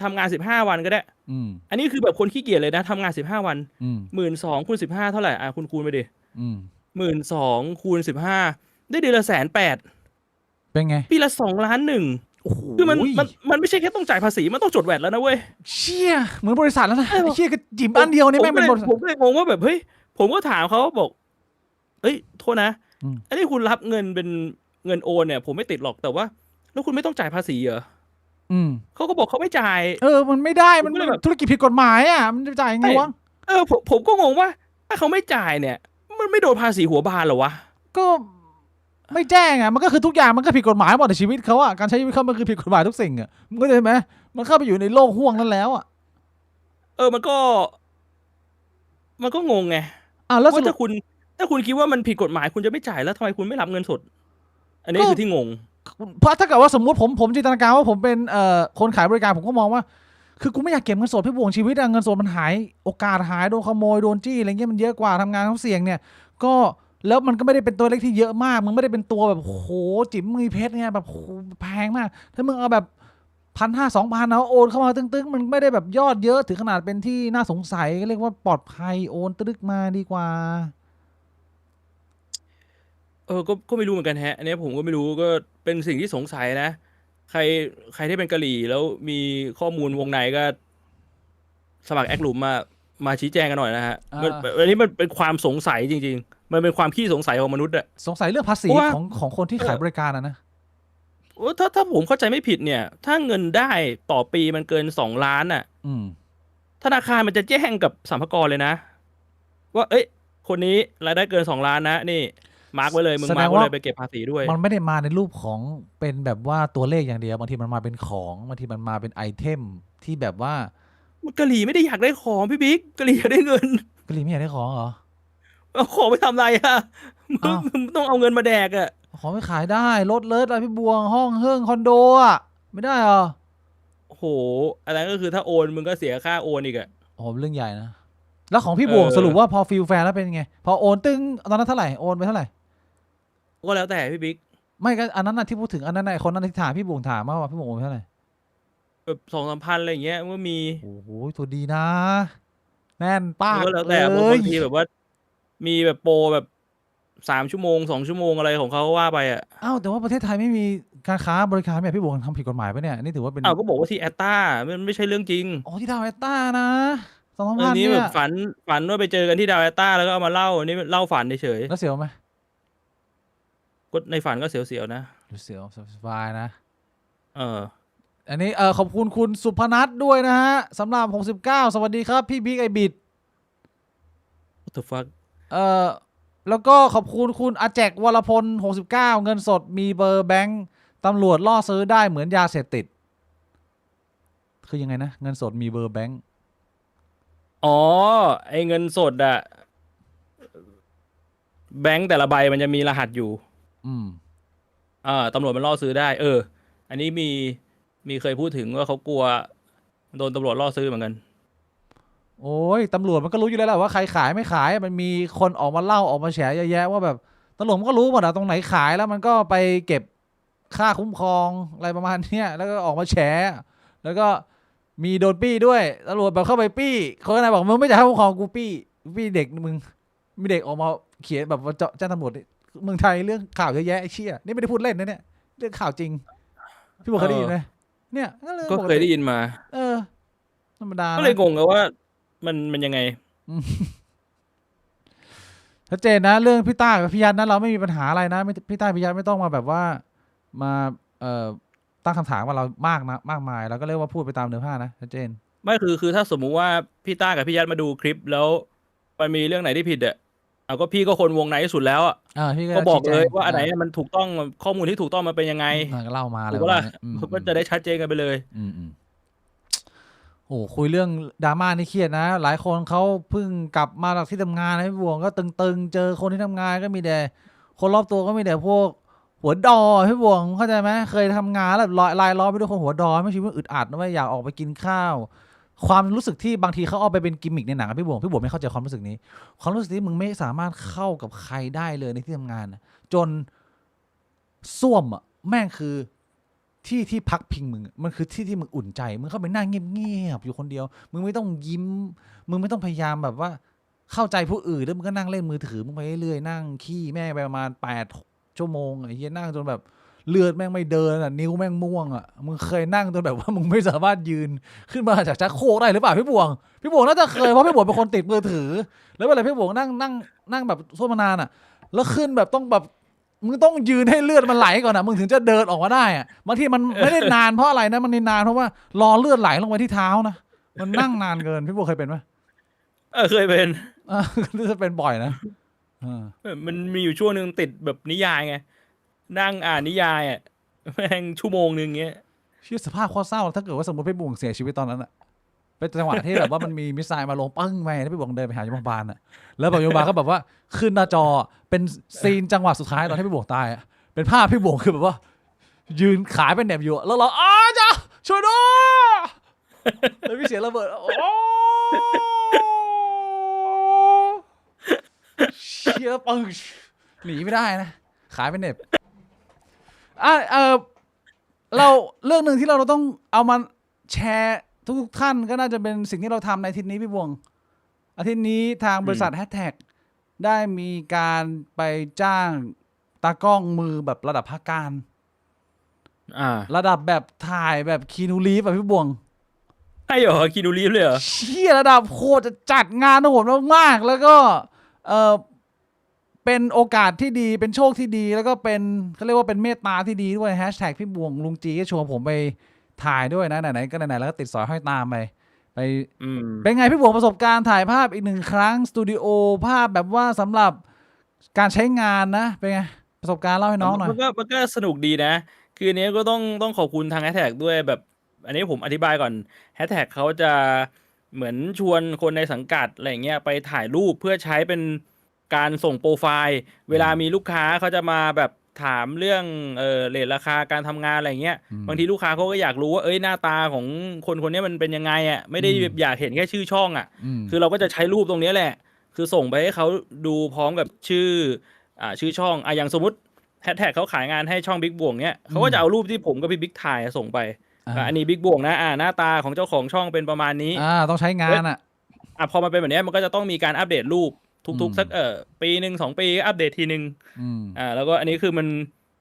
ทำงาน15 วันก็ได้ อืม อันนี้คือแบบคนขี้เกียจเลยนะทำงาน15 วัน อืม 12,000คูณ15เท่าไหร่อ่ะคุณคูณไปดิ อืม 12,000คูณ15ได้เดือนละ180,000 เป็นไง ปีละ2,100,000โอ้โห คือมันไม่ใช่แค่ต้องจ่ายภาษีมันต้องจดแวดแล้วนะเว้ย เชี่ยเหมือนบริษัทแล้วนะ เออ ไอ้เชี่ยก็จิ๋มอันเดียวนี่แม่งเป็นบริษัท ผมก็เลยงงว่าแบบเฮ้ยผมก็ถามเขาบอกเอ้ยโทษนะ อืม อันนี้คุณรับเงินเป็นเงินโอนเนี่ย ผมไม่ติดหรอกแต่ว่า แล้วคุณไม่ต้องจ่ายภาษีเหรอ อืม เขาก็บอกเขาไม่จ่าย มันไม่ได้มัน ผมก็เลยแบบ ธุรกิจผิดกฎหมายอ่ะมันจะจ่ายยังไงวะ ผมก็งงว่า ถ้าเขาไม่จ่ายเนี่ย มันไม่โดนภาษีหัวบานเหรอวะ ก็ไม่แจ้งอ่ะมันก็คือทุกอย่างมันก็ผิดกฎหมายหมดในชีวิตเขาอ่ะการใช้ชีวิตเขามันคือผิดกฎหมายทุกสิ่งอ่ะมันก็เลยไหมมันเข้าไปอยู่ในโลกห่วงนั้นแล้วอ่ะ มันก็งงไง แล้วส ว่า รุ ถ้า ป คุณคิดว่ามันผิดกฎหมายคุณจะไม่จ่ายแล้วทำไมคุณไม่รับเงินสด อันนี้ ก็ คือที่งง เพราะถ้าเกิดว่าสมมติผมจินตนาการว่าผมเป็นคนขายบริการผมก็มองว่า คือกูไม่อยากเก็บเงินสดพี่บวงชีวิตอะเงินสดมันหายโอกาสหายโดนขโมยโดนจี้อะไรเงี้ยมันเยอะกว่าทำงานเขาเสี่ยงเนี่ยก็แล้วมันก็ไม่ได้เป็นตัวเล็กที่เยอะมากมึงไม่ได้เป็นตัวแบบโหจิ๋มมีเพชรเนี่ยแบบโหแพงมากถ้ามึงเอาแบบ1,500-2,000เอาโอนเข้ามาตึ้งๆมันไม่ได้แบบยอดเยอะถึงขนาดเป็นที่น่าสงสัยก็เรียกว่าปลอดภัยโอนตึกมาดีกว่า ก็ไม่รู้เหมือนกันแฮะ อันนี้ผมก็ไม่รู้ก็เป็นสิ่งที่สงสัยนะ ใครที่เป็นกะหรี่แล้วมีข้อมูลวงในก็ สมัครแอคหลุมมาชี้แจงกันหน่อยนะฮะอันนี้มันเป็นความสงสัยจริงๆ มันเป็นความขี้สงสัยของมนุษย์อะ สงสัยเรื่องภาษี เพราะว่า ของคนที่ขายบริการนะ ถ้าผมเข้าใจไม่ผิดเนี่ย ถ้าเงินได้ต่อปีมันเกิน2 ล้านอ่ะ อืม ธนาคารมันจะแจ้งกับสรรพากรเลยนะ ว่าเอ้ย คนนี้รายได้เกิน2 ล้านนะนี่มาร์กไว้เลยมึง แสด มาร์ ง กไว้ ว่า เลยไปเก็บภาษีด้วย มันไม่ได้มาในรูปของเป็นแบบว่าตัวเลขอย่างเดียวบางทีมันมาเป็นของบางทีมันมาเป็นไอเทมที่แบบว่าก ะหรี่ไม่ได้อยากได้ของพี่บิ๊กกะหรี่อยากได้เงิน กะหรี่ไม่อยากได้ของเหรอ เอาของไปทำอะไรอะมึ อ้าว งต้องเอาเงินมาแดกอะ ของไม่ขายได้รถเลิศอะไรพี่บวงห้องเฮิ่งคอนโดอ่ะไม่ได้เหรอ โอ้โหอะไรก็คือถ้าโอนมึงก็เสียค่าโอนอีกอะ โอ้โหเรื่องใหญ่นะแล้วของพี่บวงสรุปว่าพอฟิลแฟนแล้วเป็นไงพอโอนตึ้งตอนนั้นเท่าไหร่โอนไปเท่าไหร่ ก็แล้วแต่พี่บิ๊ก ไม่ก็อันนั้นน่ะที่พูดถึงอันนั้นน่ะไอ้คนนั้นที่ถามพี่บวงถามว่าพี่บวงโอนไปเท่าไหร่ แบบ2-3 พันอะไรอย่างเงี้ยมันก็มี โอ้โหตัวดีนะ แน่นป้า ก็แล้วแต่บางทีแบบว่า มีแบบโปรแบบ3 ชั่วโมง2 ชั่วโมงอะไรของเขาว่าไปอ่ะ อ้าวแต่ว่าประเทศไทยไม่มีการค้าบริการแบบพี่บวงทำผิดกฎหมายปะเนี่ยนี่ถือว่าเป็น ก็บอกว่าที่แอตตามันไม่ใช่เรื่องจริง อ๋อที่ดาวแอตตานะ2,000 อันนี้ เนี่ แบ ย บฝันว่าไปเจอกันที่ดาวแอตตาแล้วก็เอามาเล่าอันนี้เล่าฝันเฉย แล้วเสียวไหม ๆก็ในฝันก็เสียวๆนะ เสียวสบายนะ เออ อันนี้ขอบคุณคุณสุพนัทด้วยนะฮะสำหรับ69สวัสดีครับพี่บิ๊กไอบิด what the fuck แล้วก็ขอบคุณคุณอาแจกวรพล69เงินสดมีเบอร์แบงค์ตำรวจล่อซื้อได้เหมือนยาเสพติดคือยังไงนะเงินสดมีเบอร์แบงค์ อ๋อไอเงินสดอะแบงค์แต่ละใบมันจะมีรหัสอยู่ อืม ตำรวจมันล่อซื้อได้ อันนี้มีเคยพูดถึงว่าเขากลัวโดนตำรวจล่อซื้อเหมือนกัน โอ้ยตำรวจมันก็รู้อยู่แล้วแหละว่าใครขายไม่ขายมันมีคนออกมาเล่าออกมาแฉเยอะแยะว่าแบบตำรวจมันก็รู้หมดอะตรงไหนขายแล้วมันก็ไปเก็บค่าคุ้มครองอะไรประมาณเนี้ยแล้วก็ออกมาแฉแล้วก็มีโดนปี้ด้วยตำรวจแบบเข้าไปปี้คนไหนบอกมึงไม่จ่ายค่าคุ้มครองกูปี้เด็กมึงมีเด็กออกมาเขียนแบบว่าแจ้งตำรวจเมืองไทยเรื่องข่าวเยอะแยะไอ้เชี่ยนี่ไม่ได้พูดเล่นนะเนี่ยเรื่องข่าวจริงพี่บอกเคยได้ยินไหมเนี่ยรื่อง ก็เคยได้ยินมา ธรรมดา ก็ นะ เลยงงกันว่ามันยังไง ชัดเจนนะเรื่องพี่ต้ากับพี่ยันนะเราไม่มีปัญหาอะไรนะพี่ต้าพี่ยันไม่ต้องมาแบบว่า มาตั้งคำถามว่าเรามากมายแล้วก็เรียกว่าพูดไปตามเนื้อผ้านะชัดเจน ไม่คือถ้าสมมุติว่าพี่ต้ากับพี่ยัดมาดูคลิปแล้วมันมีเรื่องไหนที่ผิดเอาก็พี่ก็คนวงในที่สุดแล้วพี่ ก็บอก ชี้แจง เลยว่าอันไหนมันถูกต้องข้อมูลที่ถูกต้องมันเป็นยังไง ก็เล่ามาอะไร ถูก ประ ปะ มา ล่ะ ณนี้ ก็จะได้ชัดเจนกันไปเลย โอ้คุยเรื่องดราม่านี่เครียดนะ หลายคนเขาเพิ่งกลับมาจากที่ทำงานนะพี่บวงก็ตึงๆเจอคนที่ทำงานก็มีแต่คนรอบตัวก็มีแต่พวกหัวดอพี่บวงเข้าใจไหมเคยทำงานแล้วลายล้อมไปด้วยคนหัวดอไม่ชีวิตอึดอัดนะไม่อยากออกไปกินข้าว ความรู้สึกที่บางทีเขาเอาไปเป็นกิมมิคในหนังพี่บวงไม่เข้าใจความรู้สึกนี้ความรู้สึกที่มึงไม่สามารถเข้ากับใครได้เลยในที่ทำงานนะจนส้วมแม่งคือที่พักพิงมึงมันคือที่มึงอุ่นใจมึงเข้าไปนั่งเงียบๆอยู่คนเดียวมึงไม่ต้องยิ้มมึงไม่ต้องพยายามแบบว่าเข้าใจผู้อื่นแล้วมึงก็นั่งเล่นมือถือมึงไปเรื่อยๆนั่งขี้แม่งไปประมาณ8 ชั่วโมงไอ้เหี้ยนั่งจนแบบเลือดแม่งไม่เดินนิ้วแม่งม่วงมึงเคยนั่งจนแบบว่ามึงไม่สามารถยืนขึ้นมาจากชักโครกได้หรือเปล่าพี่บวงน่าจะเคยเพราะพี่บวงเป็นคนติดมือถือแล้วเวลาพี่บวงนั่งแบบส้วมนานแล้วขึ้นแบบต้องแบบมึงต้องยืนให้เลือดมันไหลก่อนมึงถึงจะเดินออกมาได้บางทีมันไม่ได้นานเพราะอะไรนะมันนานเพราะว่ารอเลือดไหลลงไปที่เท้านะมันนั่งนานเกินพี่บวงเคยเป็นไหม เคยเป็น จะเป็นบ่อยนะ มันมีอยู่ช่วงหนึ่งติดแบบนิยายไงนั่งอ่านนิยายแม่งชั่วโมงนึงเงี้ย ชีวิตสภาพโคตรเศร้าถ้าเกิดว่าสมมติพี่บุ๋งเสียชีวิตตอนนั้นเป็นจังหวะที่แบบว่ามันมีมิสไซล์มาลงปึ้งไปแล้วพี่บุ๋งเดินไปหาโรงพยาบาลแล้วโรงพยาบาลก็แบบว่าขึ้นหน้าจอเป็นซีนจังหวะสุดท้ายตอนที่พี่บุ๋งตายเป็นภาพพี่บุ๋งคือแบบว่า ยืนขายเป็นแหนบอยู่แล้วเราจ้าช่วยด้วยแล้วพี่เสียงระเบิดเชี่ยปึ้งหนีไม่ได้นะขายเป็นแหนบเราเรื่องหนึ่งที่เราต้องเอามาแชร์ทุกท่านก็น่าจะเป็นสิ่งที่เราทำในอาทิตย์นี้พี่บวงอาทิตย์นี้ทางบริษัทแฮชแท็กได้มีการไปจ้างตากล้องมือแบบระดับภาคการระดับแบบถ่ายแบบคีนูรีฟแบบพี่บวง ใช่เหรอคีนูรีฟเลยเหรอ เชี่ยระดับโคตรจะจัดงานโหดมากๆแล้วก็เป็นโอกาสที่ดีเป็นโชคที่ดีแล้วก็เป็นเขาเรียกว่าเป็นเมตตาที่ดีด้วยแฮชแท็กพี่บวงลุงจีก็ชวนผมไปถ่ายด้วยนะไหนๆก็ไหนๆแล้วก็ติดสอยห้อยตามไปเป็นไงพี่บวงประสบการณ์ถ่ายภาพอีกหนึ่งครั้งสตูดิโอภาพแบบว่าสำหรับการใช้งานนะเป็นไงประสบการณ์เล่าให้น้องหน่อยมันก็สนุกดีนะคืออันนี้ก็ต้องขอบคุณทางแฮชแท็กด้วยแบบอันนี้ผมอธิบายก่อนแฮชแท็กเขาจะเหมือนชวนคนในสังกัดอะไรเงี้ยไปถ่ายรูปเพื่อใช้เป็นการส่งโปรไฟล์เวลามีลูกค้าเขาจะมาแบบถามเรื่องเรทราคาการทำงานอะไรเงี้ยบางทีลูกค้าเขาก็อยากรู้ว่าหน้าตาของคนนี้มันเป็นยังไงไม่ได้อยากเห็นแค่ชื่อช่องคือเราก็จะใช้รูปตรงนี้แหละคือส่งไปให้เขาดูพร้อมกับชื่อช่องอย่างสมมติแฮชแท็กเขาขายงานให้ช่องบิ๊กบวงเนี้ยเขาก็จะเอารูปที่ผมกับพี่บิ๊กถ่ายส่งไปอันนี้บิ๊กบวงนะหน้าตาของเจ้าของช่องเป็นประมาณนี้ต้องใช้งานพอมันเป็นแบบนี้มันก็จะต้องมีการอัปเดตรูปทุกๆสักปีนึง2 ปีอัปเดตทีนึงแล้วก็อันนี้คือมัน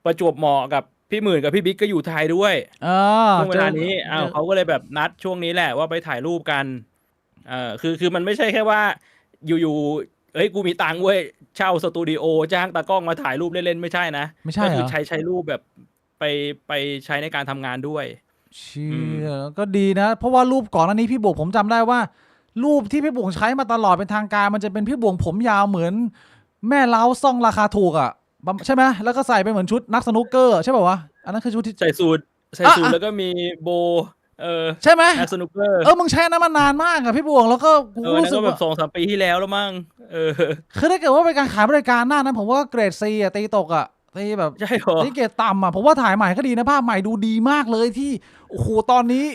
ประจวบเหมาะกับพี่หมื่นกับพี่บิ๊กก็อยู่ไทยด้วยช่วงเวลานี้เขาก็เลยแบบนัดช่วงนี้แหละว่าไปถ่ายรูปกันคือมันไม่ใช่แค่ว่าอยู่กูมีตังค์เว้ยเช่าสตูดิโอจ้างตากล้องมาถ่ายรูปเล่นๆไม่ใช่นะไม่ใช่ก็คือใช้รูปแบบไปใช้ในการทำงานด้วยเชี่ยก็ดีนะเพราะว่ารูปก่อนอันนี้พี่บวงผมจำได้ว่ารูปที่พี่บวงใช้มาตลอดเป็นทางการมันจะเป็นพี่บวงผมยาวเหมือนแม่เล้าซ่องราคาถูกใช่ไหมแล้วก็ใส่ไปเหมือนชุดนักสนุกเกอร์ใช่ป่าววะอันนั้นคือชุดที่ใส่สูทแล้วก็มีโบใช่ไหมนักสนุกเกอร์มึงใช้นั้นมานานมากพี่บวงแล้วก็กูรู้สึกแบบ2-3 ปีที่แล้วมั้งคือถ้าเกิดว่าเป็นการขายบริการหน้านั้นผมว่าเกรด C ตีตกตีแบบใช่หรอที่เกรดต่ำผมว่าถ่ายใหม่ก็ดีนะภาพใหม่ดูดีมากเลยที่โอ้โหตอนนี้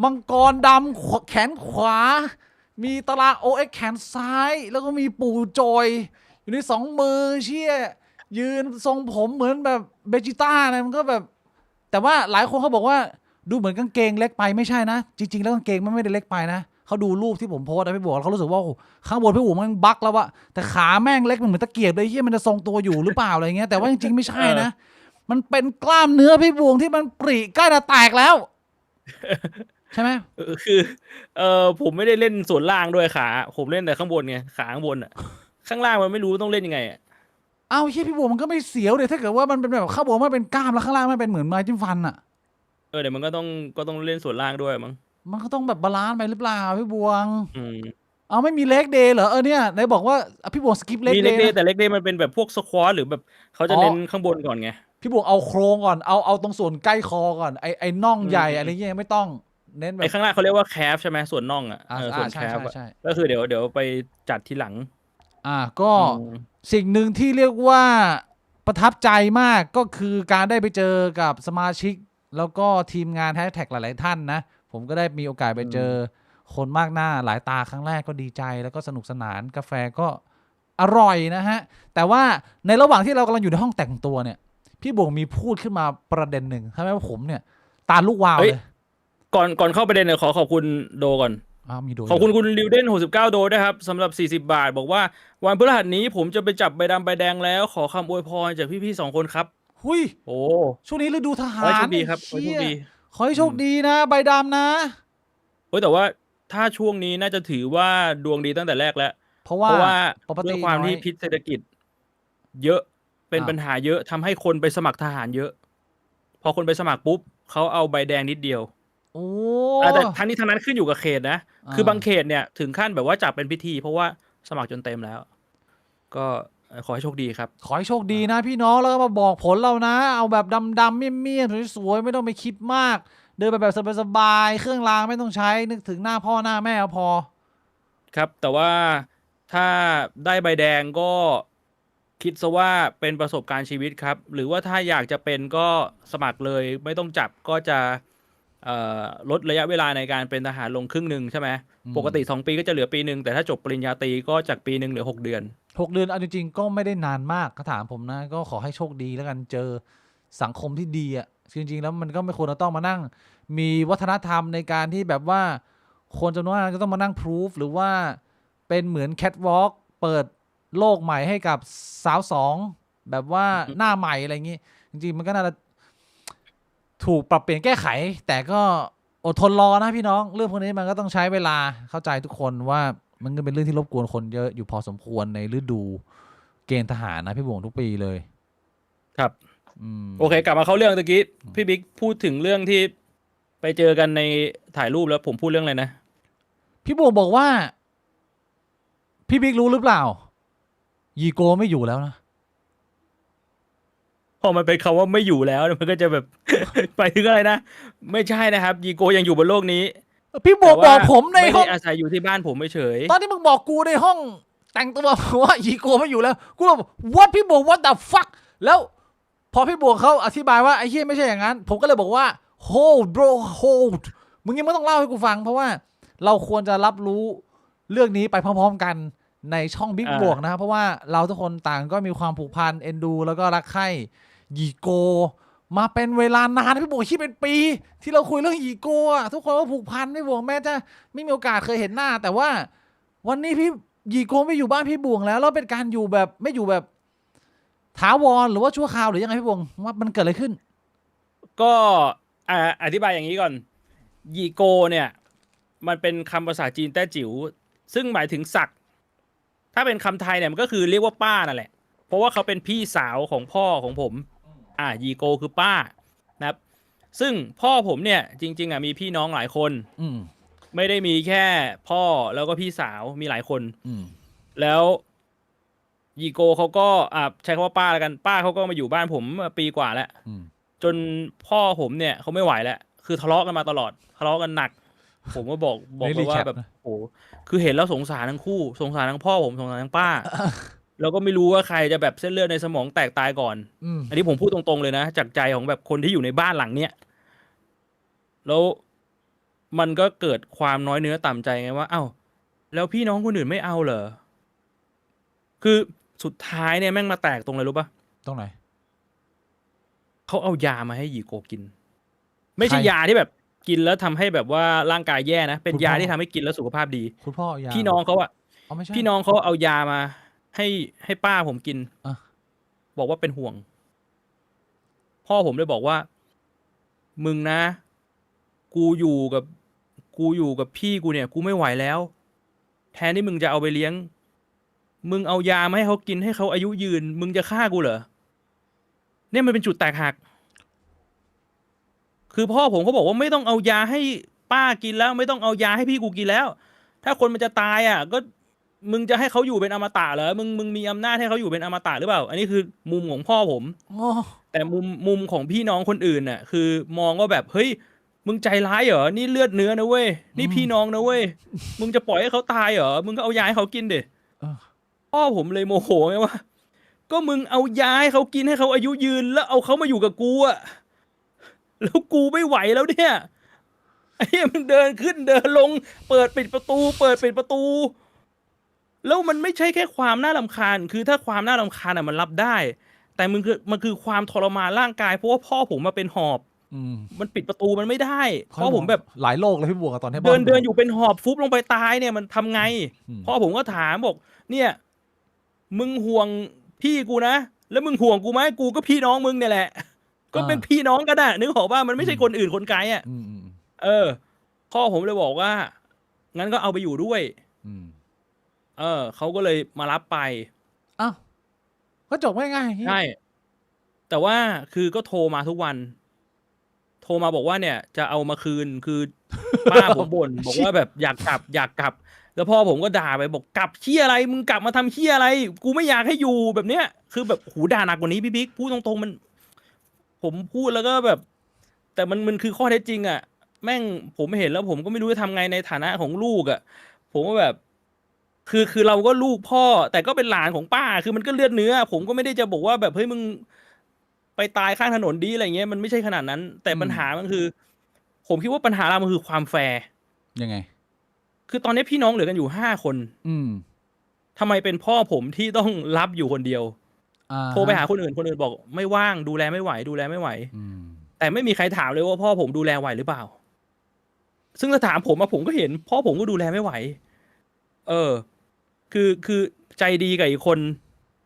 มังกรดำแขนขวามีตาราง OX แขนซ้ายแล้วก็มีปู่จอยอยู่ใน2 มือเชี่ยยืนทรงผมเหมือนแบบเบจิต้านะมันก็แบบแต่ว่าหลายคนเขาบอกว่าดูเหมือนกางเกงเล็กไปไม่ใช่นะจริงๆแล้วกางเกงมันไม่ได้เล็กไปนะเขาดูรูปที่ผมโพสต์นะพี่บวกเขารู้สึกว่าข้างบนพี่บวกมันบั๊กแล้วว่าแต่ขาแม่งเล็กเหมือนตะเกียบเลยที่มันจะทรงตัวอยู่หรือเปล่าอะไรเงี้ยแต่ว่าจริงๆไม่ใช่นะมันเป็นกล้ามเนื้อพี่บวงที่มันปริใกล้จะแตกแล้วใช่ไหมคือผมไม่ได้เล่นส่วนล่างด้วยขาผมเล่นแต่ข้างบนไงขาข้างบนข้างล่างมันไม่รู้ต้องเล่นยังไง อ้าวเฮียพี่บัวมันก็ไม่เสียวเลยถ้าเกิดว่ามันเป็นแบบข้างบนมันเป็นกล้ามแล้วข้างล่างมันเป็นเหมือนไม้จิ้มฟันอ่ะ เดี๋ยวมันก็ต้องเล่นส่วนล่างด้วยมั้ง มันก็ต้องแบบบาลานซ์ไปหรือเปล่าพี่บวง อืม เอาไม่มีเล็กเดย์เหรอเนี่ยไหนบอกว่าพี่บวงสกิปเล็ก มี เด เล็ก ย์ เดย์แต่เล็กเดย์มันเป็นแบบพวกสควอตหรือแบบเขาจะเน้นข้างบนก่อนไง พี่บวงเอาโครงก่อนเอาตรงส่วนใกล้คอก่อนไอ้น่องใหญ่อะไรเงี้ยไม่ต้องเน้นแบ ไอ้ บ ข้างล่างเขาเรียกว่าแคฟใช่ไหมส่วนน่องอ่ะส่วนแค ใช่ ฟอ่ะ ใช่ ก็คือเดี๋ยวไปจัดทีหลัง ก็ อืม สิ่งหนึ่งที่เรียกว่าประทับใจมากก็คือการได้ไปเจอกับสมาชิก แล้วก็ทีมงานแฮชแท็กหลายๆท่านนะผมก็ได้มีโอกาสไปเจอคนมากหน้าหลายตาครั้งแรกก็ดีใจแล้วก็สนุกสนานกาแฟก็อร่อยนะฮะแต่ว่าในระหว่างที่เรากำลังอยู่ในห้องแต่งตัวเนี่ยพี่บวงมีพูดขึ้นมาประเด็นหนึ่งทำให้ผมเนี่ยตาลูกวาวเลย ก่อนเข้าประเด็นเนี่ยขอบคุณโดก่อน มีโดย ขอบคุณคุณริวเดน69โดด้วยครับสำหรับ40 บาท บอกว่าวันพฤหัสนี้ผมจะไปจับใบดำใบแดงแล้วขอคำอวยพรจากพี่ๆ2 คนครับ หุย โอ้ ช่วงนี้ฤดูทหา ขอให้ ร โชคดีครับขอให้โชคดี ขอให้โชคดีนะใบดำนะ แต่ว่าถ้าช่วงนี้น่าจะถือว่าดวงดีตั้งแต่แรกแล้ว เพราะ เพราะว่า ปก ด้ ติ วยความ น้อย ที่พิษเศรษฐกิจ เยอะเป็นปัญหาเยอะทำให้คนไปสมัครทหารเยอะ พอคนไปสมัครปุ๊บเขาเอาใบแดงนิดเดียว โอ้ แต่ทั้งนี้ทั้งนั้นขึ้นอยู่กับเขตนะ คือบางเขตเนี่ยถึงขั้นแบบว่าจับเป็นพิธี เพราะว่าสมัครจนเต็มแล้ว ก็ขอให้โชคดีครับ ขอให้โชคดีนะพี่น้องแล้วก็มาบอกผลเรานะ เอาแบบดำๆเมี่ยมๆสวยๆไม่ต้องไปคิดมาก เดินไปแบบสบายๆเครื่องรางไม่ต้องใช้นึกถึงหน้าพ่อหน้าแม่พอ ครับ แต่ว่าถ้าได้ใบแดงก็คิดซะว่าเป็นประสบการณ์ชีวิตครับ หรือว่าถ้าอยากจะเป็นก็สมัครเลย ไม่ต้องจับก็จะลดระยะเวลาในการเป็นทหารลงครึ่งหนึ่งใช่ไหม ปกติ2 ปีก็จะเหลือปีหนึ่งแต่ถ้าจบปริญญาตรีก็จากปีหนึ่งเหลือ6 เดือน 6 เดือนเอาจริงๆก็ไม่ได้นานมากถ้าถามผมนะ ก็ขอให้โชคดีแล้วกันเจอสังคมที่ดีอ่ะจริงๆแล้วมันก็ไม่ควรจะต้องมานั่ง มีวัฒนธรรมในการที่แบบว่า คนจำนวนมากก็ต้องมานั่งพรูฟหรือว่าเป็นเหมือนแคทวอล์กเปิดโลกใหม่ให้กับสาวสองแบบว่าหน้าใหม่อะไรอย่างงี้ จริงๆมันก็น่าจะถูกปรับเปลี่ยนแก้ไข แต่ก็อดทนรอนะพี่น้อง เรื่องพวกนี้มันก็ต้องใช้เวลาเข้าใจทุกคนว่ามันก็เป็นเรื่องที่รบกวนคนเยอะอยู่พอสมควรในฤดูเกณฑ์ทหารนะพี่บวงทุกปีเลย ครับ อืม โอเคกลับมาเข้าเรื่องตะกี้พี่บิ๊กพูดถึงเรื่องที่ไปเจอกันในถ่ายรูปแล้วผมพูดเรื่องอะไรนะ พี่บวงบอกว่า พี่บิ๊กรู้หรือเปล่า ยีโกไม่อยู่แล้วนะ พอมันเป็นคำว่าไม่อยู่แล้วมันก็จะแบบ ไปถึงอะไรนะ ไม่ใช่นะครับยีโกยังอยู่บนโลกนี้ พี่บวงบอกผมใน ไม่ ห้ ได้ อง อาศัยอยู่ที่บ้านผมเฉย ตอนที่มึงบอกกูในห้องแต่งตัวว่ายีโกไม่อยู่แล้ว กูบอก what พี่บวง what the fuck แล้วพอพี่บวงเขาอธิบายว่าไอ้เหี้ยไม่ใช่อย่างนั้น ผมก็เลยบอกว่า hold bro hold มึงยังไม่ต้องเล่าให้กูฟัง เพราะว่าเราควรจะรับรู้เรื่องนี้ไปพร้อมๆกันในช่องบิ๊กบวกนะครับเพราะว่าเราทุกคนต่างก็มีความผูกพันเอ็นดู แล้วก็รักใคร่ยีโก มาเป็นเวลานานพี่บวงคิดเป็นปี ที่เราคุยเรื่องยีโกะทุกคนก็ผูกพันพี่บวงแม้จะไม่มีโอกาสเคยเห็นหน้า แต่ว่าวันนี้พี่ยีโกไม่อยู่บ้านพี่บวงแล้วเป็นการอยู่แบบไม่อยู่แบบถาวรหรือว่าชั่วคราวหรือยังไงพี่บวงว่ามันเกิดอะไรขึ้น ๆก็อธิบายอย่างนี้ก่อนยีโกเนี่ยมันเป็นคำภาษาจีนแต้จิ๋วซึ่งหมายถึงศักดิ์ถ้าเป็นคำไทยเนี่ยมันก็คือเรียกว่าป้านั่นแหละเพราะว่าเขาเป็นพี่สาวของพ่อของผมยีโกคือป้านะครับซึ่งพ่อผมเนี่ยจริงๆมีพี่น้องหลายคน อืม ไม่ได้มีแค่พ่อแล้วก็พี่สาวมีหลายคน อืม แล้วยีโกเขาก็ใช้คำว่าป้าแล้วกันป้าเขาก็มาอยู่บ้านผมปีกว่าแล้ว อืม จนพ่อผมเนี่ยเขาไม่ไหวแล้วคือทะเลาะกันมาตลอดทะเลาะกันหนัก ผมก็บอกไปว่าแบบโอ้คือเห็นแล้วสงสารทั้งคู่สงสารทั้งพ่อผมสงสารทั้งป้า แล้วก็ไม่รู้ว่าใครจะแบบเส้นเลือดในสมองแตกตายก่อน อันนี้ผมพูดตรงๆเลยนะจากใจของแบบคนที่อยู่ในบ้านหลังเนี้ยแล้วมันก็เกิดความน้อยเนื้อต่ำใจไงว่าเอ้าแล้วพี่น้องคนอื่นไม่เอาเหรอคือสุดท้ายเนี่ยแม่งมาแตกตรงเลยรู้ปะ ตรงไหน เขาเอายามาให้ยีโกกิน ไม่ใช่ยาที่แบบกินแล้วทำให้แบบว่าร่างกายแย่นะเป็นยาที่ทำให้กินแล้วสุขภาพดี คุณพ่อยา พี่น้องเขาอะ ไม่ใช่ พี่น้องเขาเอายามาให้ป้าผมกิน บอกว่าเป็นห่วง พ่อผมเลยบอกว่า มึงนะ กูอยู่กับพี่กูเนี่ย กูไม่ไหวแล้ว แทนที่มึงจะเอาไปเลี้ยง มึงเอายามาให้เขากินให้เขาอายุยืน มึงจะฆ่ากูเหรอเนี่ยมันเป็นจุดแตกหัก คือพ่อผมเขาบอกว่าไม่ต้องเอายาให้ป้ากินแล้ว ไม่ต้องเอายาให้พี่กูกินแล้ว ถ้าคนมันจะตายอ่ะ ก็มึงจะให้เขาอยู่เป็นอมตะเหรอมึงมีอำนาจให้เขาอยู่เป็นอมตะหรือเปล่า อันนี้คือมุมของพ่อผม โอ้ แต่มุมของพี่น้องคนอื่นน่ะ คือมองว่าแบบเฮ้ยมึงใจร้ายเหรอนี่เลือดเนื้อนะเว้ยนี่พี่น้องนะเว้ยมึงจะปล่อยให้เขาตายเหรอมึงก็เอายาให้เขากินดิ เออ พ่อผมเลยโมโหไงว่า ก็มึงเอายาให้เขากินให้เขาอายุยืน แล้วเอาเขามาอยู่กับกูอะแล้วกูไม่ไหวแล้วเนี่ยไอ้เหี้ยมันเดินขึ้นเดินลง เปิดปิดประตู เปิดปิดประตู แล้วมันไม่ใช่แค่ความน่ารำคาญ คือถ้าความน่ารำคาญอะมันรับได้ แต่มันคือความทรมานร่างกายเพราะว่าพ่อผมมาเป็นหอบ อืม มันปิดประตูมันไม่ได้พ่อผมแบบ หลายโลกเลยพี่บวกอะตอนที่ เดินอยู่เป็นหอบฟุบลงไปตายเนี่ยมันทำไง อืม พ่อผมก็ถามบอก เนี่ย มึงห่วงพี่กูนะ แล้วมึงห่วงกูไหมกูก็พี่น้องมึงเนี่ยแหละ ก็เป็นพี่น้องกันอะนึกออกว่ามันไม่ใช่คนอื่นคนไกลอะ อืมอืม เออ พ่อผมเลยบอกว่า งั้นก็เอาไปอยู่ด้วย อืม เขาก็เลยมารับไป อ้าวก็จบง่ายๆ ใช่ แต่ว่าคือก็โทรมาทุกวัน โทรมาบอกว่าเนี่ย จะเอามาคืนคือ ป้าผมบ่น บอกว่าแบบอยากกลับ อยากกลับ แล้วพ่อผมก็ด่าไปบอกกลับเหี้ยอะไร มึงกลับมาทำเหี้ยอะไร กูไม่อยากให้อยู่แบบเนี้ย คือแบบหูด่าหนักกว่านี้พี่บิ๊กพูดตรงๆมัน ผมพูดแล้วก็แบบ แต่มันคือข้อเท็จจริงอ่ะ แม่งผมเห็นแล้วผมก็ไม่รู้จะทำไงในฐานะของลูกอ่ะ ผมก็แบบ คือเราก็ลูกพ่อ แต่ก็เป็นหลานของป้า คือมันก็เลือดเนื้อ ผมก็ไม่ได้จะบอกว่าแบบเฮ้ยมึงไปตายข้างถนนดีอะไรเงี้ยมันไม่ใช่ขนาดนั้น แต่ปัญหามันคือ ผมคิดว่าปัญหาเรามันคือความแฟร์ ยังไง คือตอนนี้พี่น้องเหลือกันอยู่5 คน อืม ทำไมเป็นพ่อผมที่ต้องรับอยู่คนเดียว โทรไปหาคนอื่นบอกไม่ว่างดูแลไม่ไหว ดูแลไม่ไหว อืม แต่ไม่มีใครถามเลยว่าพ่อผมดูแลไหวหรือเปล่า ซึ่งถ้าถามผมผมก็เห็น พ่อผมก็ดูแลไม่ไหว คือใจดีกับอีกคน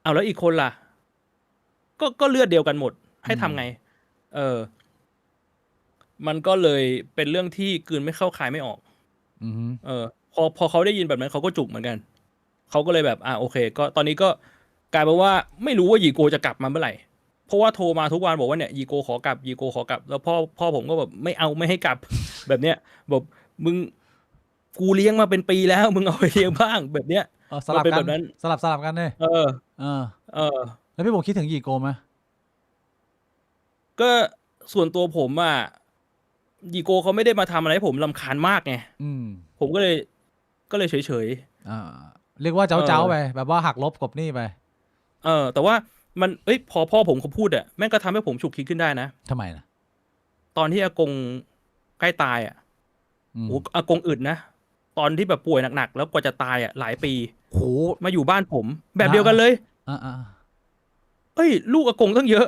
เอาแล้วอีกคนล่ะ ก็เลือดเดียวกันหมด ให้ทำไง มันก็เลยเป็นเรื่องที่กลืนไม่เข้าคายไม่ออก อืม พอเขาได้ยินแบบนั้นเขาก็จุกเหมือนกัน เขาก็เลยแบบโอเค ก็ตอนนี้ก็กลายเป็นว่าไม่รู้ว่ายีโกจะกลับมาเมื่อไหร่ เพราะว่าโทรมาทุกวันบอกว่าเนี่ยยีโกขอกลับยีโกขอกลับ แล้วพ่อผมก็แบบไม่เอาไม่ให้กลับ แบบเนี้ยบอกมึงกูเลี้ยงมาเป็นปีแล้ว มึงเอาไปเลี้ยงบ้างแบบเนี้ย สลับ มันเป็น กั แบบนั้น สลับกันเนี่ย เออ แล้วพี่บวกคิดถึงยีโกไหม ก็ส่วนตัวผมยีโกเขาไม่ได้มาทำอะไรให้ผมรำคาญมากไง อืม ผมก็เลยเฉย เรียกว่าเจ้าไปแบบว่าหักลบกบหนี้ไป ๆแต่ว่ามันพอพ่อผมเขาพูดแม่งก็ทำให้ผมฉุกคิดขึ้นได้นะ ทำไมนะ ตอนที่อากงใกล้ตายโอ้อากงอึดนะ ตอนที่แบบป่วยหนักๆแล้วกว่าจะตายหลายปี โห มาอยู่บ้านผม แบบเดียวกันเลย ลูกอากงตั้งเยอะ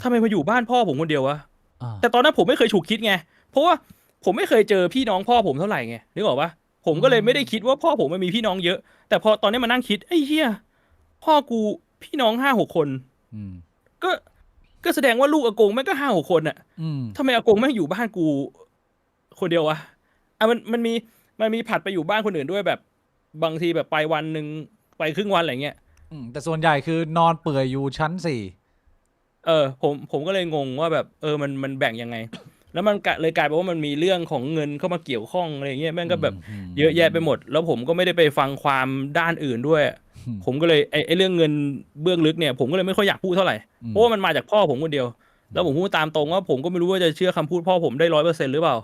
ทำไมมาอยู่บ้านพ่อผมคนเดียววะ แต่ตอนนั้นผมไม่เคยฉุกคิดไง เพราะว่าผมไม่เคยเจอพี่น้องพ่อผมเท่าไหร่ไงนึกออกปะผมก็เลยไม่ได้คิดว่าพ่อผมมันมีพี่น้องเยอะ แต่พอตอนนี้มานั่งคิดไอ้เหี้ยพ่อกูพี่น้อง5-6 คน ก็แสดงว่าลูกอากงแม่งก็5-6 คนทำไมอากงแม่งอยู่บ้านกูคนเดียววะมันมีผัดไปอยู่บ้านคนอื่นด้วยแบบ บางทีแบบไปวันหนึ่งไปครึ่งวันอะไรเงี้ย แต่ส่วนใหญ่คือนอนเปื่อยอยู่ชั้น4ผมก็เลยงงว่าแบบมันแบ่งยังไง แล้วมันเลยกลายเป็นว่ามันมีเรื่องของเงินเข้ามาเกี่ยวข้องอะไรเงี้ยแม่งก็แบบเยอะแยะไปหมด แล้วผมก็ไม่ได้ไปฟังความด้านอื่นด้วย ผมก็เลยไอ้เรื่องเงินเบื้องลึกเนี่ยผมก็เลยไม่ค่อยอยากพูดเท่าไหร่เพราะว่ามันมาจากพ่อผมคนเดียว แล้วผมพูดตามตรงว่าผมก็ไม่รู้ว่าจะเชื่อคำพูดพ่อผมได้100%หรือเปล่า